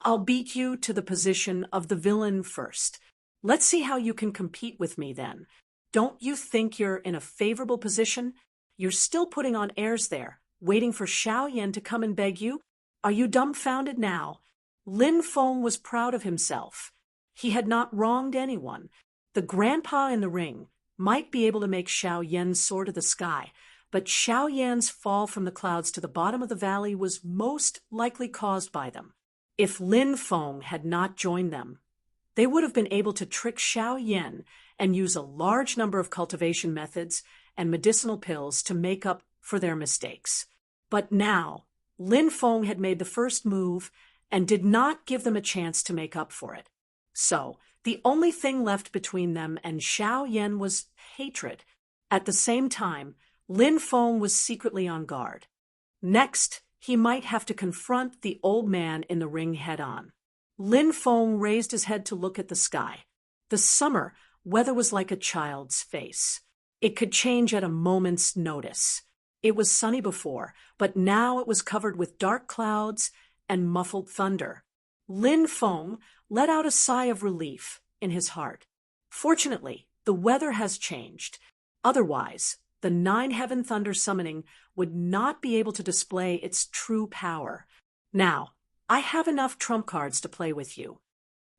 I'll beat you to the position of the villain first. Let's see how you can compete with me then. Don't you think you're in a favorable position? You're still putting on airs there, waiting for Xiao Yan to come and beg you? Are you dumbfounded now? Lin Feng was proud of himself. He had not wronged anyone. The grandpa in the ring might be able to make Xiao Yan soar to the sky, but Xiao Yan's fall from the clouds to the bottom of the valley was most likely caused by them. If Lin Feng had not joined them, they would have been able to trick Xiao Yan and use a large number of cultivation methods and medicinal pills to make up for their mistakes. But now, Lin Feng had made the first move and did not give them a chance to make up for it. So, the only thing left between them and Xiao Yan was hatred. At the same time, Lin Feng was secretly on guard. Next, he might have to confront the old man in the ring head-on. Lin Feng raised his head to look at the sky. The summer weather was like a child's face. It could change at a moment's notice. It was sunny before, but now it was covered with dark clouds and muffled thunder. Lin Feng let out a sigh of relief in his heart. Fortunately, the weather has changed. Otherwise, the nine-heaven thunder summoning would not be able to display its true power. Now, I have enough trump cards to play with you,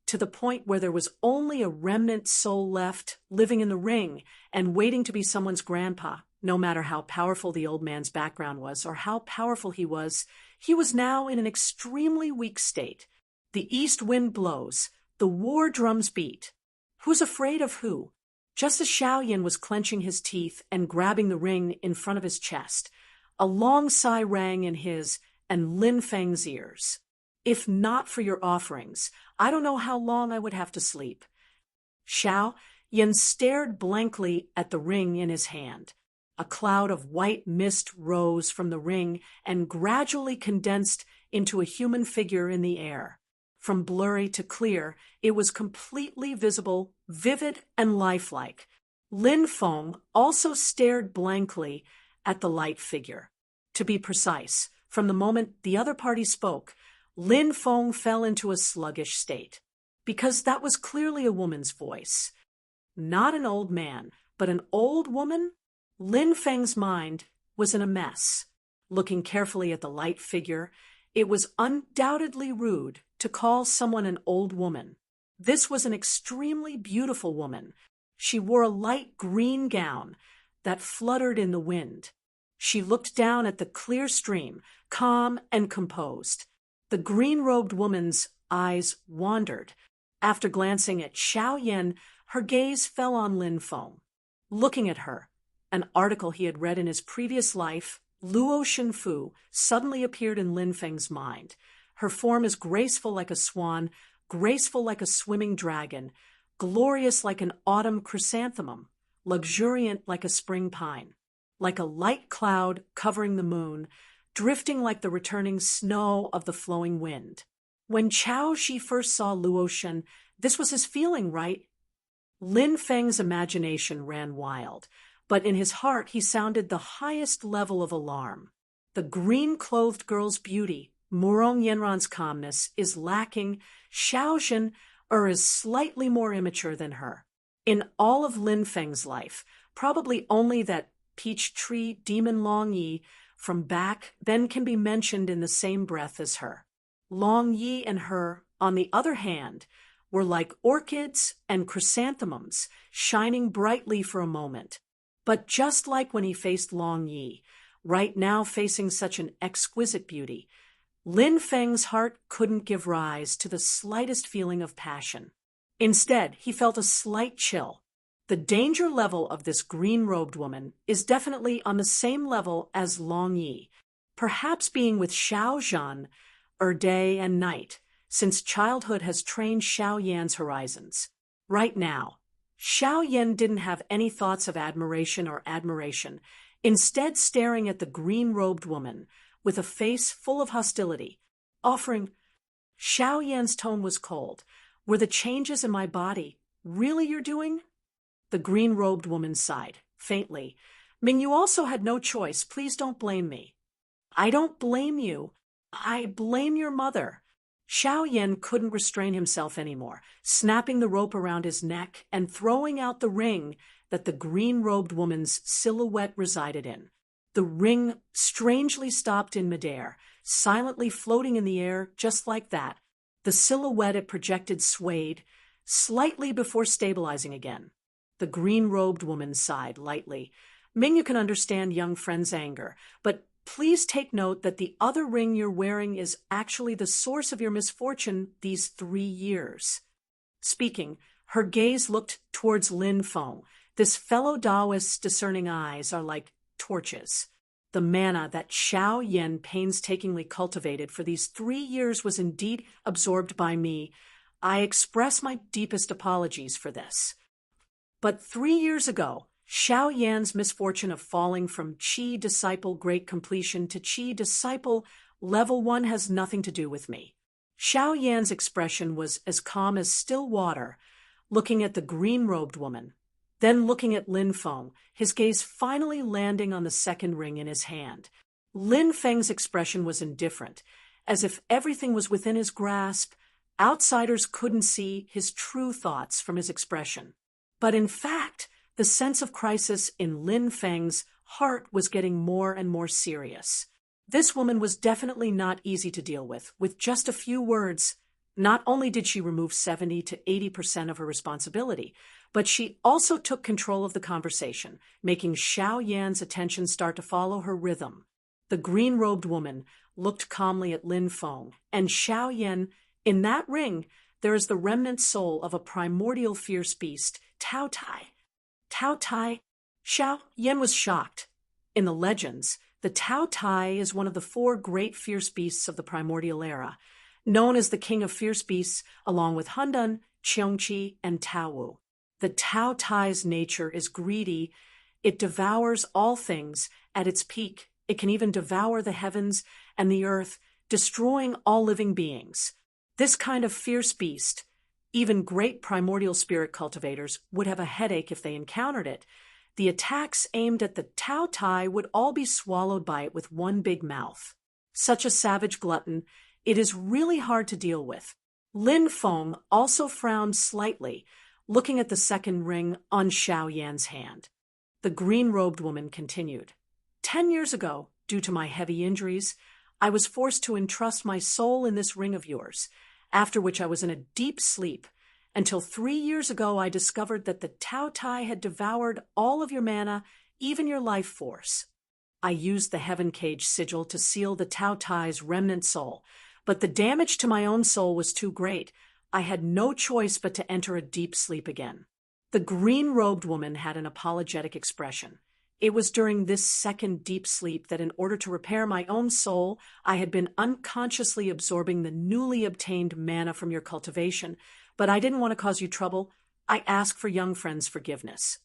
to the point where there was only a remnant soul left living in the ring and waiting to be someone's grandpa. No matter how powerful the old man's background was or how powerful he was now in an extremely weak state. The east wind blows, the war drums beat. Who's afraid of who? Just as Xiao Yan was clenching his teeth and grabbing the ring in front of his chest, a long sigh rang in his and Lin Feng's ears. If not for your offerings, I don't know how long I would have to sleep. Xiao Yan stared blankly at the ring in his hand. A cloud of white mist rose from the ring and gradually condensed into a human figure in the air. From blurry to clear, it was completely visible, vivid, and lifelike. Lin Feng also stared blankly at the light figure. To be precise, from the moment the other party spoke, Lin Feng fell into a sluggish state, because that was clearly a woman's voice. Not an old man, but an old woman? Lin Feng's mind was in a mess. Looking carefully at the light figure, it was undoubtedly rude to call someone an old woman. This was an extremely beautiful woman. She wore a light green gown that fluttered in the wind. She looked down at the clear stream, calm and composed. The green-robed woman's eyes wandered. After glancing at Xiao Yan, her gaze fell on Lin Feng. Looking at her, an article he had read in his previous life, Luo Shenfu, suddenly appeared in Lin Feng's mind. Her form is graceful like a swan, graceful like a swimming dragon, glorious like an autumn chrysanthemum, luxuriant like a spring pine, like a light cloud covering the moon, drifting like the returning snow of the flowing wind. When Chao Shi first saw Luo Shen, this was his feeling, right? Lin Feng's imagination ran wild, but in his heart he sounded the highest level of alarm. The green-clothed girl's beauty, Murong Yenran's calmness, is lacking. Xiao Zhen is slightly more immature than her. In all of Lin Feng's life, probably only that peach tree demon Long Yi from back then can be mentioned in the same breath as her. Long Yi and her, on the other hand, were like orchids and chrysanthemums, shining brightly for a moment. But just like when he faced Long Yi, right now facing such an exquisite beauty, Lin Feng's heart couldn't give rise to the slightest feeling of passion. Instead, he felt a slight chill. The danger level of this green-robed woman is definitely on the same level as Long Yi, perhaps being with Xiao Zhan, day and night, since childhood has trained Xiao Yan's horizons. Right now, Xiao Yan didn't have any thoughts of admiration, instead staring at the green-robed woman with a face full of hostility, offering. Xiao Yan's tone was cold. Were the changes in my body really you're doing? The green-robed woman sighed, faintly. Ming, you also had no choice. Please don't blame me. I don't blame you. I blame your mother. Xiao Yan couldn't restrain himself anymore, snapping the rope around his neck and throwing out the ring that the green-robed woman's silhouette resided in. The ring strangely stopped in midair, silently floating in the air just like that. The silhouette it projected swayed, slightly before stabilizing again. The green-robed woman sighed lightly. Ming, you can understand young friend's anger, but please take note that the other ring you're wearing is actually the source of your misfortune these 3 years. Speaking, her gaze looked towards Lin Feng. This fellow Taoist's discerning eyes are like torches. The mana that Xiao Yan painstakingly cultivated for these 3 years was indeed absorbed by me. I express my deepest apologies for this. But 3 years ago, Xiao Yan's misfortune of falling from Qi Disciple Great Completion to Qi Disciple Level 1 has nothing to do with me. Xiao Yan's expression was as calm as still water, looking at the green-robed woman, then looking at Lin Feng, his gaze finally landing on the second ring in his hand. Lin Feng's expression was indifferent, as if everything was within his grasp. Outsiders couldn't see his true thoughts from his expression. But in fact, the sense of crisis in Lin Feng's heart was getting more and more serious. This woman was definitely not easy to deal with. With just a few words, not only did she remove 70 to 80% of her responsibility, but she also took control of the conversation, making Xiao Yan's attention start to follow her rhythm. The green-robed woman looked calmly at Lin Feng, and Xiao Yan. In that ring, there is the remnant soul of a primordial fierce beast, Tao Tai. Tao Tai? Xiao Yan was shocked. In the legends, the Tao Tai is one of the 4 great fierce beasts of the primordial era, known as the king of fierce beasts, along with Hundan, Qiongqi, and Taowu. The Tao Tai's nature is greedy. It devours all things at its peak. It can even devour the heavens and the earth, destroying all living beings. This kind of fierce beast, even great primordial spirit cultivators would have a headache if they encountered it. The attacks aimed at the Tao Tai would all be swallowed by it with one big mouth. Such a savage glutton, it is really hard to deal with. Lin Feng also frowned slightly, looking at the second ring on Xiao Yan's hand. The green-robed woman continued. 10 years ago, due to my heavy injuries, I was forced to entrust my soul in this ring of yours, after which I was in a deep sleep, until 3 years ago I discovered that the Tao Tai had devoured all of your mana, even your life force. I used the Heaven Cage sigil to seal the Tao Tai's remnant soul, but the damage to my own soul was too great. I had no choice but to enter a deep sleep again. The green-robed woman had an apologetic expression. It was during this second deep sleep that in order to repair my own soul, I had been unconsciously absorbing the newly obtained mana from your cultivation, but I didn't want to cause you trouble. I ask for young friend's forgiveness.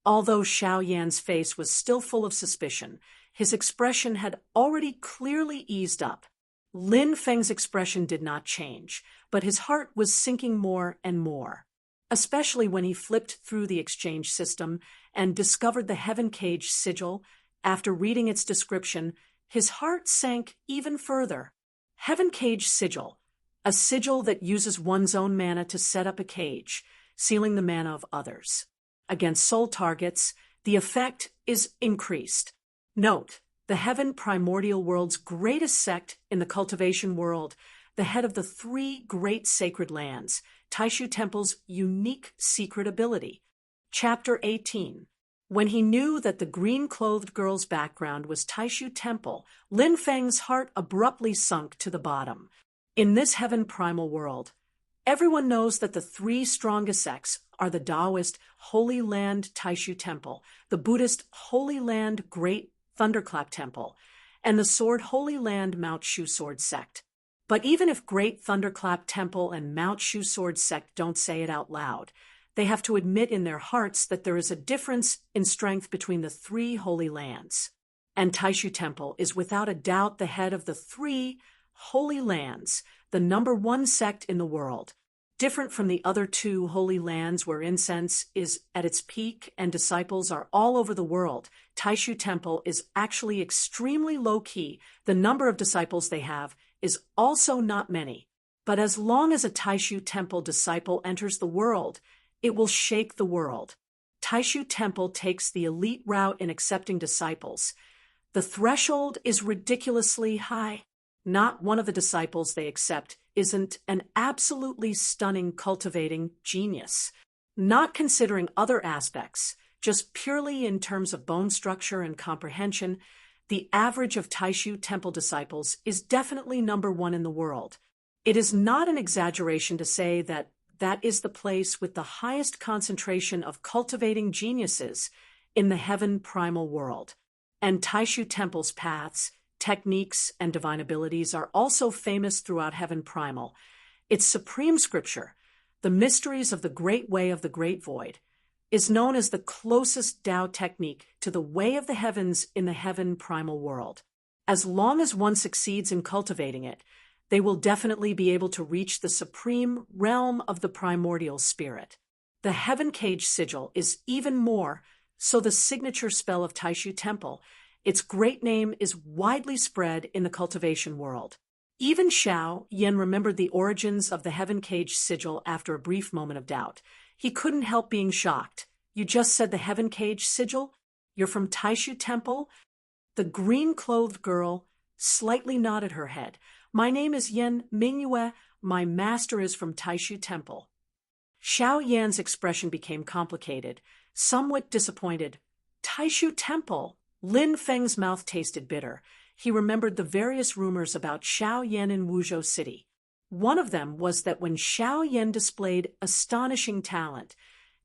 Although Xiao Yan's face was still full of suspicion, his expression had already clearly eased up. Lin Feng's expression did not change, but his heart was sinking more and more, especially when he flipped through the exchange system and discovered the Heaven Cage sigil. After reading its description, his heart sank even further. Heaven Cage sigil, a sigil that uses one's own mana to set up a cage, sealing the mana of others. Against soul targets, the effect is increased. Note, the Heaven Primordial World's greatest sect in the cultivation world, the head of the 3 great sacred lands, Taishu Temple's unique secret ability. Chapter 18. When he knew that the green-clothed girl's background was Taishu Temple, Lin Feng's heart abruptly sunk to the bottom. In this heaven primal world, everyone knows that the three strongest sects are the Taoist Holy Land Taishu Temple, the Buddhist Holy Land Great Thunderclap Temple, and the Sword Holy Land Mount Shu Sword Sect. But even if Great Thunderclap Temple and Mount Shu Sword Sect don't say it out loud, they have to admit in their hearts that there is a difference in strength between the three holy lands. And Taishu Temple is without a doubt the head of the three holy lands, the #1 sect in the world. Different from the other two holy lands where incense is at its peak and disciples are all over the world, Taishu Temple is actually extremely low-key. The number of disciples they have is also not many. But as long as a Taishu Temple disciple enters the world, it will shake the world. Taishu Temple takes the elite route in accepting disciples. The threshold is ridiculously high. Not one of the disciples they accept isn't an absolutely stunning cultivating genius. Not considering other aspects, just purely in terms of bone structure and comprehension, the average of Taishu Temple disciples is definitely #1 in the world. It is not an exaggeration to say that is the place with the highest concentration of cultivating geniuses in the heaven primal world. And Taishu Temple's paths, techniques, and divine abilities are also famous throughout heaven primal. Its supreme scripture, the mysteries of the great way of the great void, is known as the closest Tao technique to the way of the heavens in the heaven primal world. As long as one succeeds in cultivating it, they will definitely be able to reach the supreme realm of the primordial spirit. The Heaven Cage sigil is even more so the signature spell of Taishu Temple. Its great name is widely spread in the cultivation world. Even Xiao Yan remembered the origins of the Heaven Cage sigil after a brief moment of doubt. He couldn't help being shocked. "You just said the Heaven Cage sigil? You're from Taishu Temple?" The green-clothed girl slightly nodded her head. "My name is Yan Mingyue. My master is from Taishu Temple." Xiao Yan's expression became complicated, somewhat disappointed. Taishu Temple? Lin Feng's mouth tasted bitter. He remembered the various rumors about Xiao Yan in Wuzhou City. One of them was that when Xiao Yan displayed astonishing talent,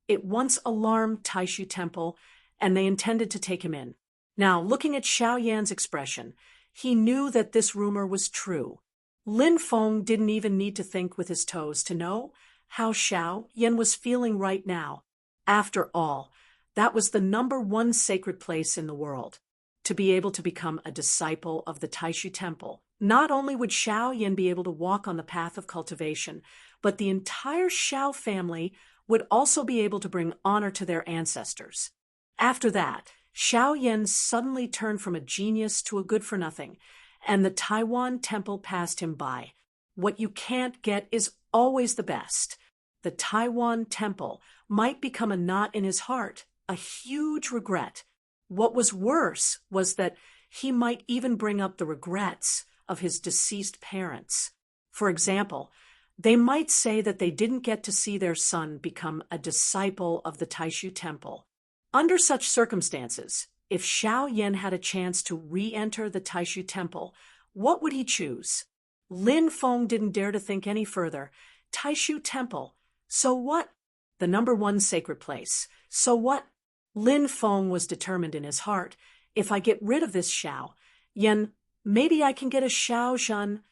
it once alarmed Taishu Temple, and they intended to take him in. Now, looking at Xiao Yan's expression, he knew that this rumor was true. Lin Feng didn't even need to think with his toes to know how Xiao Yan was feeling right now. After all, that was the #1 sacred place in the world. To be able to become a disciple of the Taishu Temple, not only would Xiao Yan be able to walk on the path of cultivation, but the entire Xiao family would also be able to bring honor to their ancestors. After that, Xiao Yan suddenly turned from a genius to a good-for-nothing, and the Taiwan Temple passed him by. What you can't get is always the best. The Taiwan Temple might become a knot in his heart, a huge regret. What was worse was that he might even bring up the regrets of his deceased parents. For example, they might say that they didn't get to see their son become a disciple of the Taishu Temple. Under such circumstances, if Xiao Yan had a chance to re-enter the Taishu Temple, what would he choose? Lin Feng didn't dare to think any further. Taishu Temple. So what? The #1 sacred place. So what? Lin Feng was determined in his heart. If I get rid of this Xiao Yan, maybe I can get a Xiao Zhan.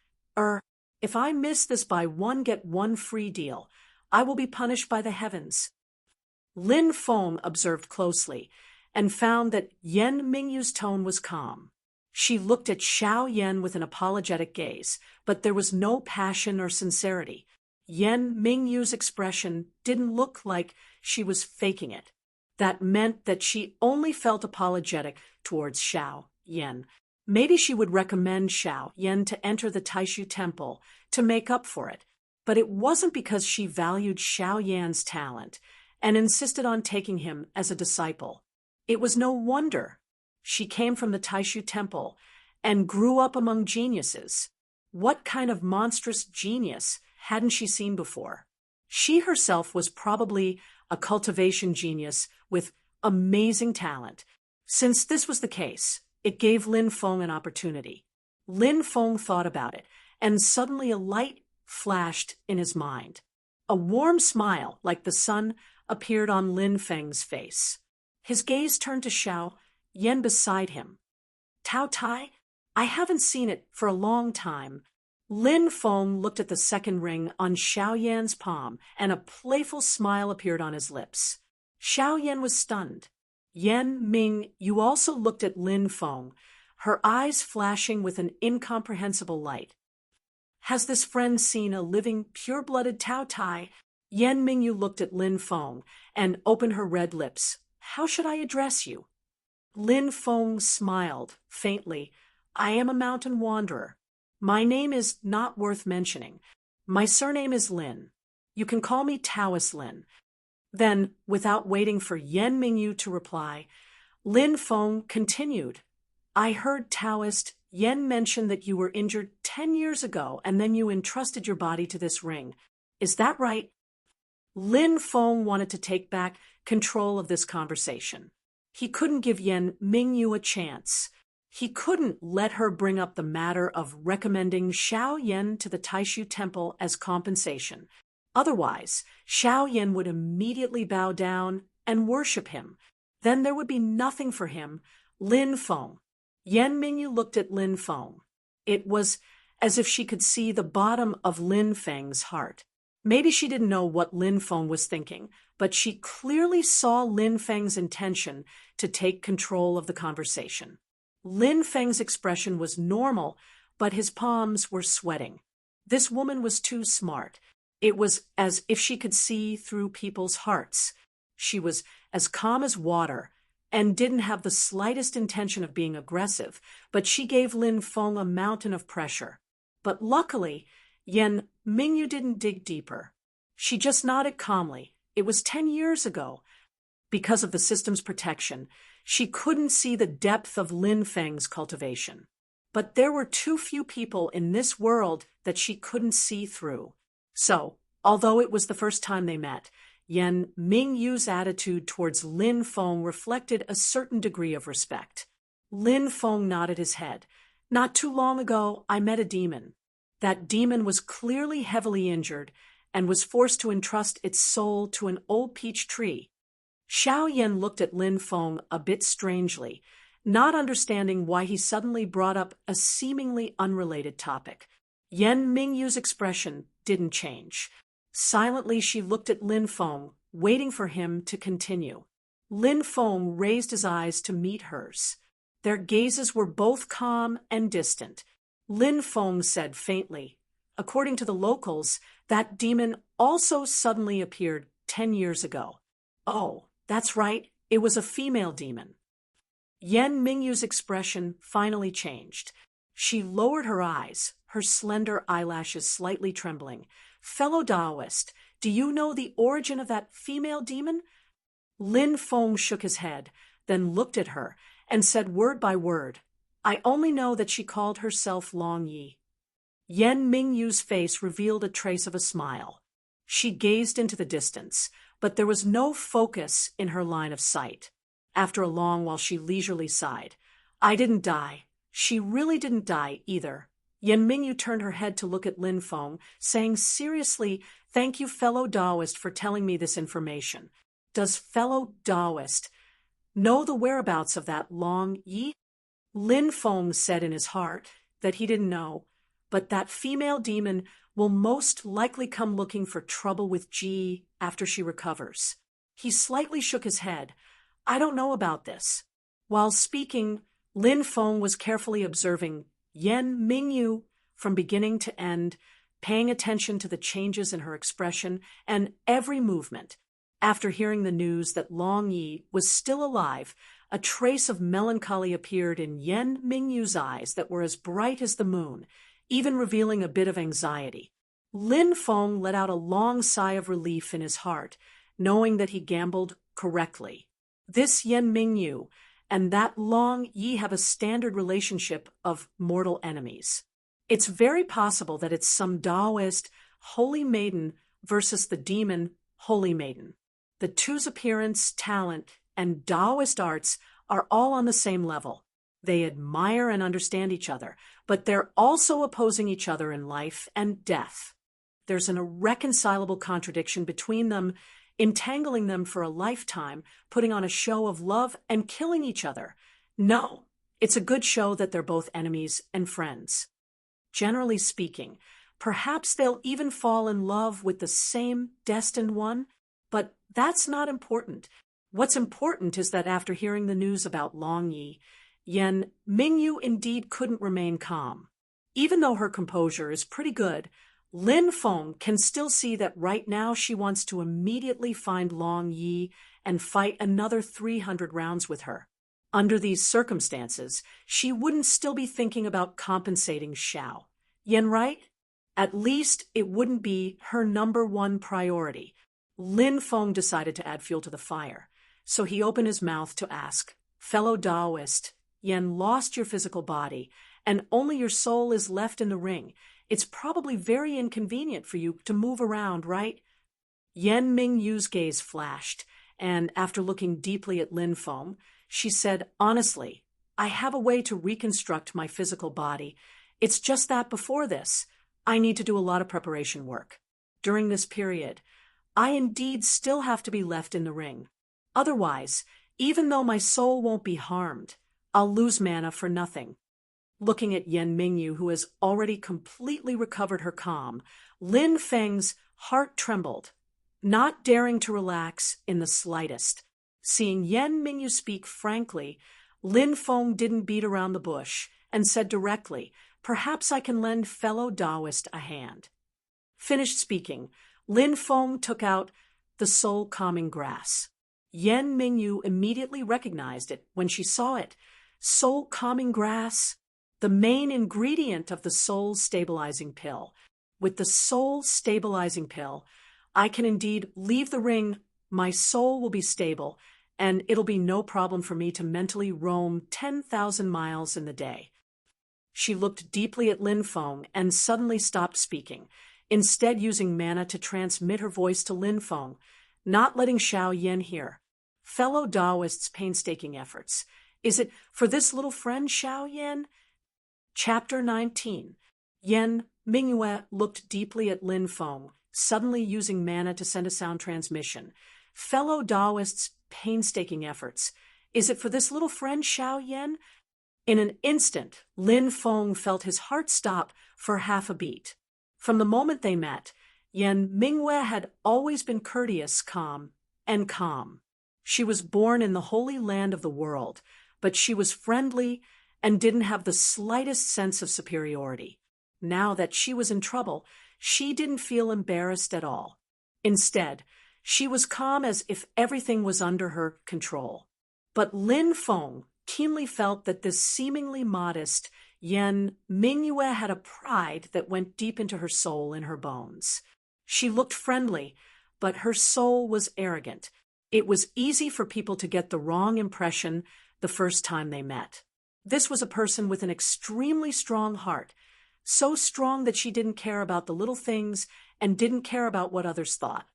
If I miss this buy one get one free deal, I will be punished by the heavens. Lin Feng observed closely and found that Yan Mingyu's tone was calm. She looked at Xiao Yan with an apologetic gaze, but there was no passion or sincerity. Yan Mingyu's expression didn't look like she was faking it. That meant that she only felt apologetic towards Xiao Yan. Maybe she would recommend Xiao Yan to enter the Taishu Temple to make up for it, but it wasn't because she valued Xiao Yan's talent and insisted on taking him as a disciple. It was no wonder. She came from the Taishu Temple and grew up among geniuses. What kind of monstrous genius hadn't she seen before? She herself was probably a cultivation genius with Amazing talent. Since this was the case, it gave Lin Feng an opportunity. Lin Feng thought about it, and suddenly a light flashed in his mind. A warm smile, like the sun, appeared on Lin Feng's face. His gaze turned to Xiao Yan beside him. Tao Tai? I haven't seen it for a long time. Lin Feng looked at the second ring on Xiao Yan's palm, and a playful smile appeared on his lips. Xiao Yan was stunned. Yan Ming, you also looked at Lin Feng, her eyes flashing with an incomprehensible light. Has this friend seen a living, pure-blooded Tao Tai? Yan Mingyu looked at Lin Feng and opened her red lips. How should I address you? Lin Feng smiled faintly. I am a mountain wanderer. My name is not worth mentioning. My surname is Lin. You can call me Taoist Lin. Then, without waiting for Yan Mingyu to reply, Lin Feng continued. I heard Taoist Yan mention that you were injured 10 years ago and then you entrusted your body to this ring. Is that right? Lin Feng wanted to take back control of this conversation. He couldn't give Yan Mingyu a chance. He couldn't let her bring up the matter of recommending Xiao Yan to the Taishu temple as compensation. Otherwise, Xiao Yan would immediately bow down and worship him. Then there would be nothing for him. Lin Feng. Yan Mingyu looked at Lin Feng. It was as if she could see the bottom of Lin Feng's heart. Maybe she didn't know what Lin Feng was thinking, but she clearly saw Lin Feng's intention to take control of the conversation. Lin Feng's expression was normal, but his palms were sweating. This woman was too smart. It was as if she could see through people's hearts. She was as calm as water and didn't have the slightest intention of being aggressive, but she gave Lin Feng a mountain of pressure. But luckily, Yan Mingyu didn't dig deeper. She just nodded calmly. It was 10 years ago. Because of the system's protection, she couldn't see the depth of Lin Feng's cultivation. But there were too few people in this world that she couldn't see through. So, although it was the first time they met, Yan Mingyu's attitude towards Lin Feng reflected a certain degree of respect. Lin Feng nodded his head. Not too long ago, I met a demon. That demon was clearly heavily injured and was forced to entrust its soul to an old peach tree. Xiao Yan looked at Lin Feng a bit strangely, not understanding why he suddenly brought up a seemingly unrelated topic. Yan Mingyu's expression didn't change. Silently, she looked at Lin Feng, waiting for him to continue. Lin Feng raised his eyes to meet hers. Their gazes were both calm and distant. Lin Feng said faintly, according to the locals, that demon also suddenly appeared 10 years ago. Oh, that's right, it was a female demon. Yan Mingyu's expression finally changed. She lowered her eyes, her slender eyelashes slightly trembling. Fellow Taoist, do you know the origin of that female demon? Lin Feng shook his head, then looked at her and said word by word, I only know that she called herself Long Yi. Yan Mingyu's face revealed a trace of a smile. She gazed into the distance, but there was no focus in her line of sight. After a long while, she leisurely sighed. I didn't die. She really didn't die either. Yan Mingyu turned her head to look at Lin Feng, saying seriously, thank you, fellow Taoist, for telling me this information. Does fellow Taoist know the whereabouts of that Long Yi? Lin Feng said in his heart that he didn't know, but that female demon will most likely come looking for trouble with Ji after she recovers. He slightly shook his head. I don't know about this. While speaking, Lin Feng was carefully observing Yan Mingyu from beginning to end, paying attention to the changes in her expression and every movement. After hearing the news that Long Yi was still alive, a trace of melancholy appeared in Yan Mingyu's eyes that were as bright as the moon, even revealing a bit of anxiety. Lin Feng let out a long sigh of relief in his heart, knowing that he gambled correctly. This Yan Mingyu and that Long Yi have a standard relationship of mortal enemies. It's very possible that it's some Taoist holy maiden versus the demon holy maiden. The two's appearance, talent, and Taoist arts are all on the same level. They admire and understand each other, but they're also opposing each other in life and death. There's an irreconcilable contradiction between them, entangling them for a lifetime, putting on a show of love and killing each other. No, it's a good show that they're both enemies and friends. Generally speaking, perhaps they'll even fall in love with the same destined one, but that's not important. What's important is that after hearing the news about Long Yi, Yan Mingyu indeed couldn't remain calm. Even though her composure is pretty good, Lin Feng can still see that right now she wants to immediately find Long Yi and fight another 300 rounds with her. Under these circumstances, she wouldn't still be thinking about compensating Xiao. Yan, right? At least it wouldn't be her number one priority. Lin Feng decided to add fuel to the fire, so he opened his mouth to ask, "Fellow Taoist, Yan lost your physical body, and only your soul is left in the ring. It's probably very inconvenient for you to move around, right?" Yan Mingyu's gaze flashed, and after looking deeply at Lin Feng, she said, "Honestly, I have a way to reconstruct my physical body. It's just that before this, I need to do a lot of preparation work. During this period, I indeed still have to be left in the ring. Otherwise, even though my soul won't be harmed, I'll lose mana for nothing." Looking at Yan Mingyu, who has already completely recovered her calm, Lin Feng's heart trembled, not daring to relax in the slightest. Seeing Yan Mingyu speak frankly, Lin Feng didn't beat around the bush and said directly, "Perhaps I can lend fellow Taoist a hand." Finished speaking, Lin Feng took out the soul-calming grass. Yan Mingyu immediately recognized it when she saw it. Soul-calming grass, the main ingredient of the soul-stabilizing pill. With the soul-stabilizing pill, I can indeed leave the ring, my soul will be stable, and it'll be no problem for me to mentally roam 10,000 miles in the day. She looked deeply at Lin Feng and suddenly stopped speaking, instead using mana to transmit her voice to Lin Feng, not letting Xiao Yan hear. "Fellow Taoist's painstaking efforts. Is it for this little friend, Xiao Yan?" Chapter 19. Yan Mingyue looked deeply at Lin Feng, suddenly using mana to send a sound transmission. "Fellow Taoist's painstaking efforts. Is it for this little friend, Xiao Yan?" In an instant, Lin Feng felt his heart stop for half a beat. From the moment they met, Yan Mingyue had always been courteous, calm. She was born in the holy land of the world, but she was friendly and didn't have the slightest sense of superiority. Now that she was in trouble, she didn't feel embarrassed at all. Instead, she was calm as if everything was under her control. But Lin Feng keenly felt that this seemingly modest Yan Mingyue had a pride that went deep into her soul and her bones. She looked friendly, but her soul was arrogant. It was easy for people to get the wrong impression the first time they met. This was a person with an extremely strong heart, so strong that she didn't care about the little things and didn't care about what others thought.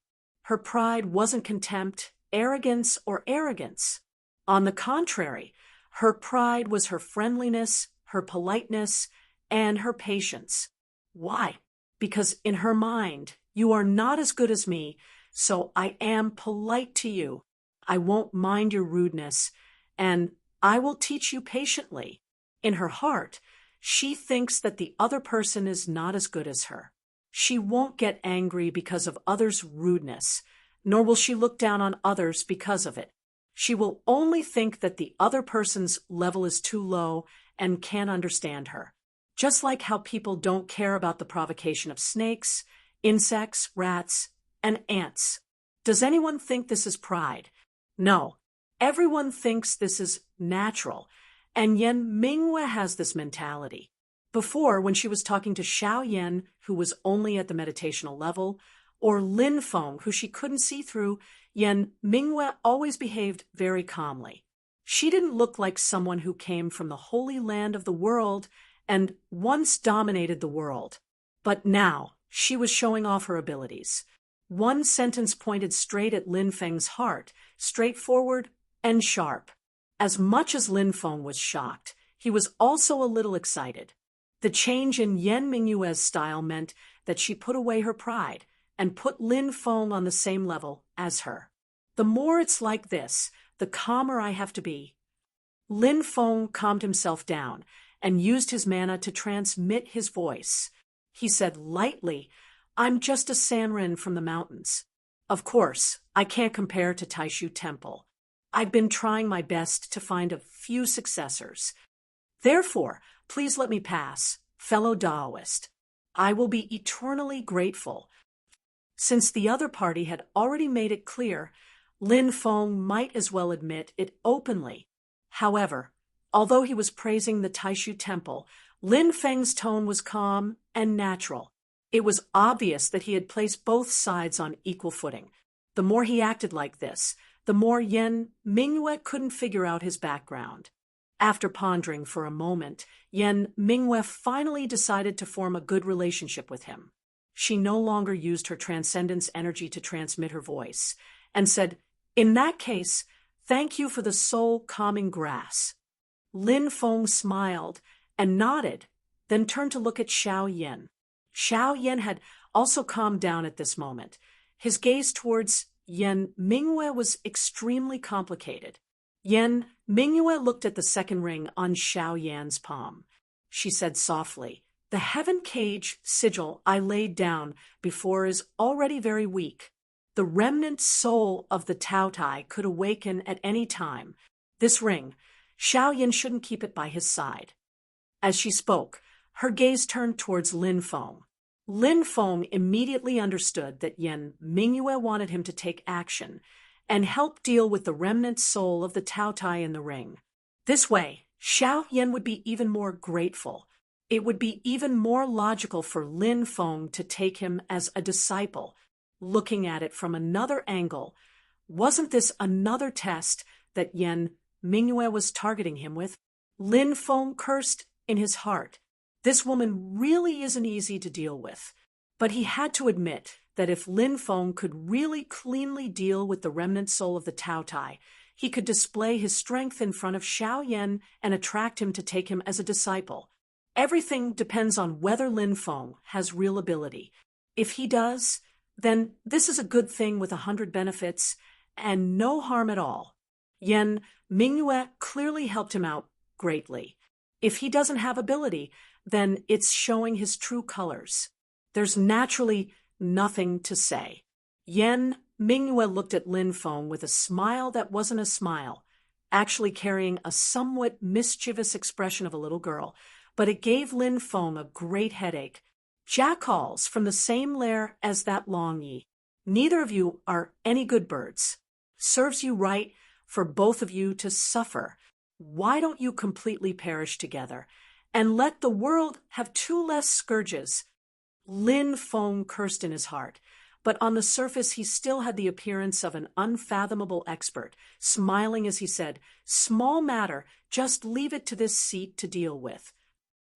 Her pride wasn't contempt, arrogance, or arrogance. On the contrary, her pride was her friendliness, her politeness, and her patience. Why? Because in her mind, you are not as good as me, so I am polite to you. I won't mind your rudeness, and I will teach you patiently. In her heart, she thinks that the other person is not as good as her. She won't get angry because of others' rudeness, nor will she look down on others because of it. She will only think that the other person's level is too low and can't understand her. Just like how people don't care about the provocation of snakes, insects, rats, and ants. Does anyone think this is pride? No. Everyone thinks this is natural, and Yan Mingyue has this mentality. Before, when she was talking to Xiao Yan, who was only at the meditational level, or Lin Feng, who she couldn't see through, Yan Mingyue always behaved very calmly. She didn't look like someone who came from the holy land of the world and once dominated the world. But now, she was showing off her abilities. One sentence pointed straight at Lin Feng's heart, straightforward and sharp. As much as Lin Feng was shocked, he was also a little excited. The change in Yan Mingyue's style meant that she put away her pride and put Lin Feng on the same level as her. The more it's like this, the calmer I have to be. Lin Feng calmed himself down and used his mana to transmit his voice. He said lightly, "I'm just a Sanren from the mountains. Of course, I can't compare to Taishu Temple. I've been trying my best to find a few successors. Therefore, please let me pass, fellow Taoist. I will be eternally grateful." Since the other party had already made it clear, Lin Feng might as well admit it openly. However, although he was praising the Taishu Temple, Lin Feng's tone was calm and natural. It was obvious that he had placed both sides on equal footing. The more he acted like this, the more Yan Mingyue couldn't figure out his background. After pondering for a moment, Yan Mingyue finally decided to form a good relationship with him. She no longer used her transcendence energy to transmit her voice, and said, "In that case, thank you for the soul-calming grass." Lin Feng smiled and nodded, then turned to look at Xiao Yan. Xiao Yan had also calmed down at this moment. His gaze towards Yan Mingyue was extremely complicated. Yan Mingyue looked at the second ring on Xiao Yan's palm. She said softly, "The heaven cage sigil I laid down before is already very weak. The remnant soul of the Taotai could awaken at any time. This ring, Xiao Yan shouldn't keep it by his side." As she spoke, her gaze turned towards Lin Feng. Lin Feng immediately understood that Yan Mingyue wanted him to take action and help deal with the remnant soul of the Taotai in the ring. This way, Xiao Yan would be even more grateful. It would be even more logical for Lin Feng to take him as a disciple. Looking at it from another angle, wasn't this another test that Yan Mingyue was targeting him with? Lin Feng cursed in his heart. This woman really isn't easy to deal with. But he had to admit that if Lin Feng could really cleanly deal with the remnant soul of the Taotai, he could display his strength in front of Xiao Yan and attract him to take him as a disciple. Everything depends on whether Lin Feng has real ability. If he does, then this is a good thing with 100 benefits and no harm at all. Yan Mingyue clearly helped him out greatly. If he doesn't have ability, then it's showing his true colors. There's naturally nothing to say. Yan Mingyue looked at Lin Feng with a smile that wasn't a smile, actually carrying a somewhat mischievous expression of a little girl, but it gave Lin Feng a great headache. "Jackals from the same lair as that Long Yi. Neither of you are any good birds. Serves you right for both of you to suffer. Why don't you completely perish together and let the world have 2 less scourges?" Lin Feng cursed in his heart, but on the surface he still had the appearance of an unfathomable expert, smiling as he said, "Small matter, just leave it to this seat to deal with."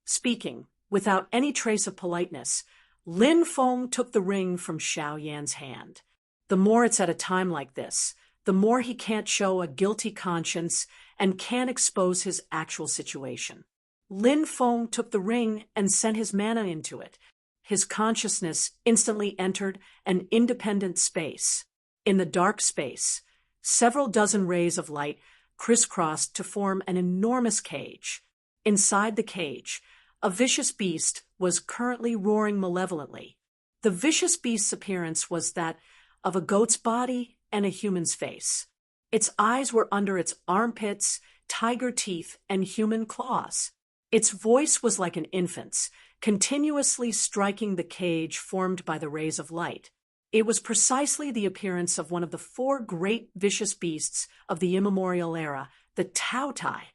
Speaking without any trace of politeness, Lin Feng took the ring from Xiao Yan's hand. The more it's at a time like this, the more he can't show a guilty conscience and can't expose his actual situation. Lin Feng took the ring and sent his mana into it. His consciousness instantly entered an independent space. In the dark space, several dozen rays of light crisscrossed to form an enormous cage. Inside the cage, a vicious beast was currently roaring malevolently. The vicious beast's appearance was that of a goat's body and a human's face. Its eyes were under its armpits, tiger teeth, and human claws. Its voice was like an infant's, continuously striking the cage formed by the rays of light. It was precisely the appearance of one of the 4 great vicious beasts of the immemorial era, the Taotai.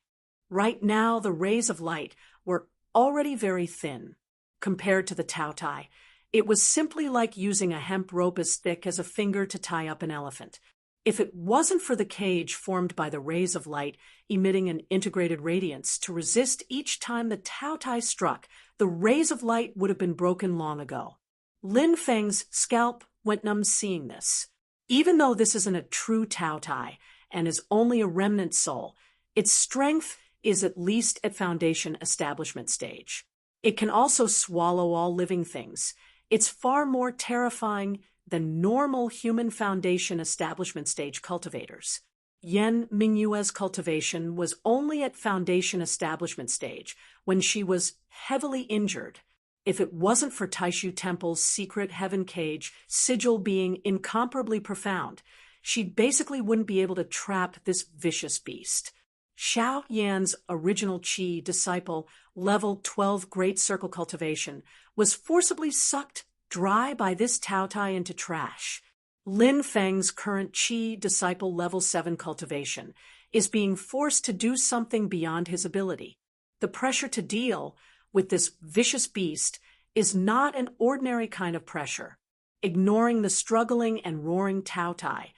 Right now, the rays of light were already very thin. Compared to the Taotai, it was simply like using a hemp rope as thick as a finger to tie up an elephant. If it wasn't for the cage formed by the rays of light emitting an integrated radiance to resist each time the Taotai struck, the rays of light would have been broken long ago. Lin Feng's scalp went numb seeing this. Even though this isn't a true Taotai, and is only a remnant soul, its strength is at least at foundation establishment stage. It can also swallow all living things. It's far more terrifying than normal human foundation establishment stage cultivators. Yan Mingyue's cultivation was only at foundation establishment stage when she was heavily injured. If it wasn't for Taishu Temple's secret heaven cage sigil being incomparably profound, she basically wouldn't be able to trap this vicious beast. Xiao Yan's original Qi disciple, level 12 Great Circle cultivation, was forcibly sucked dry by this Taotai into trash. Lin Feng's current Qi disciple level 7 cultivation is being forced to do something beyond his ability. The pressure to deal with this vicious beast is not an ordinary kind of pressure. Ignoring the struggling and roaring Taotai,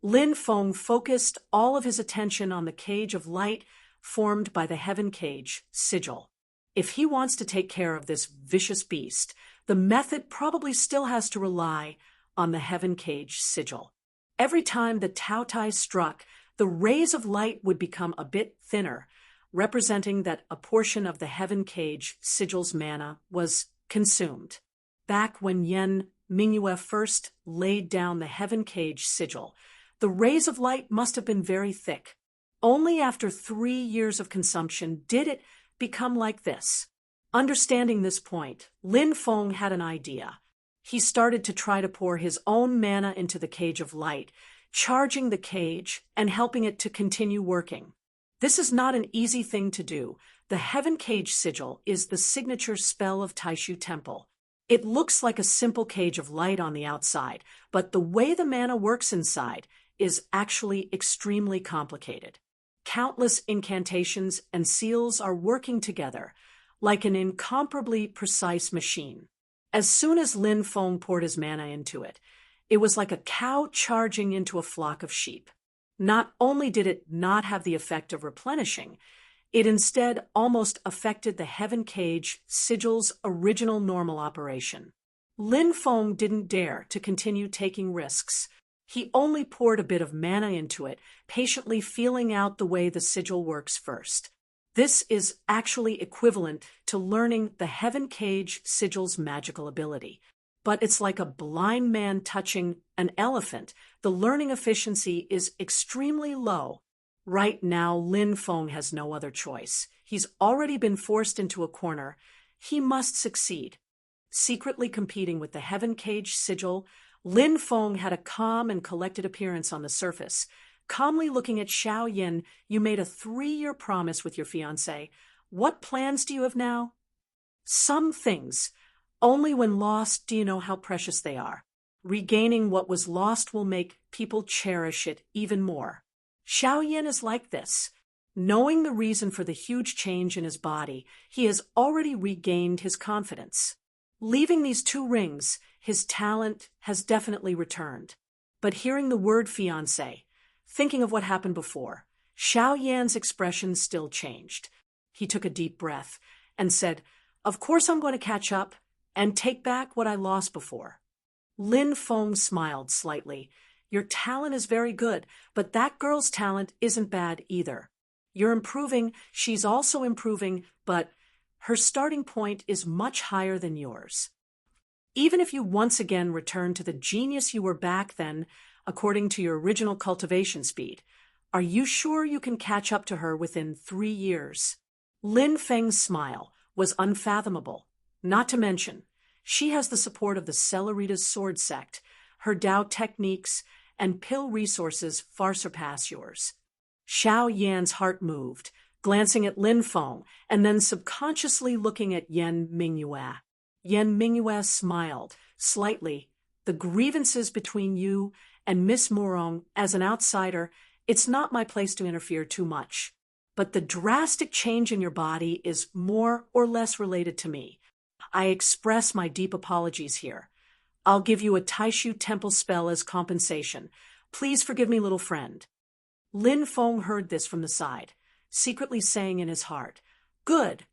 Lin Feng focused all of his attention on the cage of light formed by the heaven cage sigil. If he wants to take care of this vicious beast, the method probably still has to rely on the heaven cage sigil. Every time the Taotai struck, the rays of light would become a bit thinner, representing that a portion of the heaven cage sigil's mana was consumed. Back when Yan Mingyue first laid down the heaven cage sigil, the rays of light must have been very thick. Only after 3 years of consumption did it become like this. Understanding this point, Lin Feng had an idea. He started to try to pour his own mana into the cage of light, charging the cage and helping it to continue working. This is not an easy thing to do. The Heaven Cage Sigil is the signature spell of Taishu Temple. It looks like a simple cage of light on the outside, but the way the mana works inside is actually extremely complicated. Countless incantations and seals are working together, like an incomparably precise machine. As soon as Lin Feng poured his mana into it, it was like a cow charging into a flock of sheep. Not only did it not have the effect of replenishing, it instead almost affected the Heaven Cage Sigil's original normal operation. Lin Feng didn't dare to continue taking risks. He only poured a bit of mana into it, patiently feeling out the way the sigil works first. This is actually equivalent to learning the Heaven Cage Sigil's magical ability. But it's like a blind man touching an elephant. The learning efficiency is extremely low. Right now, Lin Feng has no other choice. He's already been forced into a corner. He must succeed. Secretly competing with the Heaven Cage Sigil, Lin Feng had a calm and collected appearance on the surface. Calmly looking at Xiao Yin, you made a 3-year promise with your fiancé. What plans do you have now? Some things. Only when lost do you know how precious they are. Regaining what was lost will make people cherish it even more. Xiao Yin is like this. Knowing the reason for the huge change in his body, he has already regained his confidence. Leaving these 2 rings, his talent has definitely returned. But hearing the word fiancé, thinking of what happened before, Xiao Yan's expression still changed. He took a deep breath and said, "Of course I'm going to catch up and take back what I lost before." Lin Feng smiled slightly. "Your talent is very good, but that girl's talent isn't bad either. You're improving, she's also improving, but her starting point is much higher than yours. Even if you once again return to the genius you were back then, according to your original cultivation speed, are you sure you can catch up to her within 3 years?" Lin Feng's smile was unfathomable. Not to mention, she has the support of the Celerita's sword sect. Her Dao techniques and pill resources far surpass yours. Xiao Yan's heart moved, glancing at Lin Feng and then subconsciously looking at Yan Mingyue. Yan Mingyue smiled slightly. "The grievances between you and Miss Murong, as an outsider, it's not my place to interfere too much. But the drastic change in your body is more or less related to me. I express my deep apologies here. I'll give you a Taishu Temple spell as compensation. Please forgive me, little friend." Lin Feng heard this from the side, secretly saying in his heart, "Good.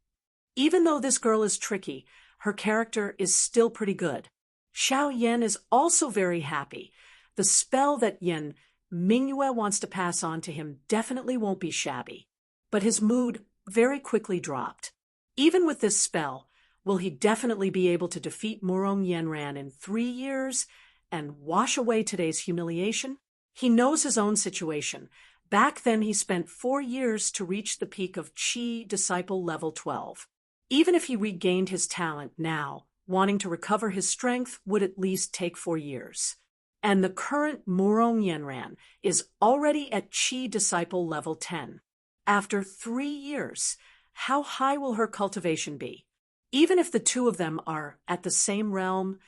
Even though this girl is tricky, her character is still pretty good." Xiao Yan is also very happy. The spell that Yan Mingyue wants to pass on to him definitely won't be shabby. But his mood very quickly dropped. Even with this spell, will he definitely be able to defeat Murong Yenran in 3 years and wash away today's humiliation? He knows his own situation. Back then he spent 4 years to reach the peak of Qi Disciple Level 12. Even if he regained his talent now, wanting to recover his strength would at least take 4 years. And the current Murong Yenran is already at Qi Disciple Level 10. After 3 years, how high will her cultivation be? Even if the two of them are at the same realm,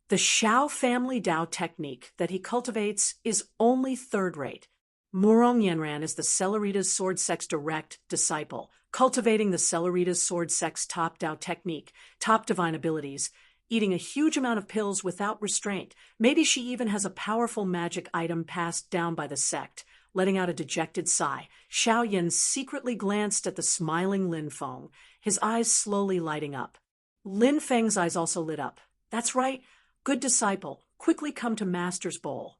the Xiao family Dao technique that he cultivates is only third-rate. Murong Yenran is the Cellerita's Sword Sex direct disciple, cultivating the Cellerita's Sword Sex top Dao technique, top divine abilities, eating a huge amount of pills without restraint. Maybe she even has a powerful magic item passed down by the sect. Letting out a dejected sigh, Xiao Yan secretly glanced at the smiling Lin Feng, his eyes slowly lighting up. Lin Feng's eyes also lit up. That's right, good disciple, quickly come to Master's Bowl.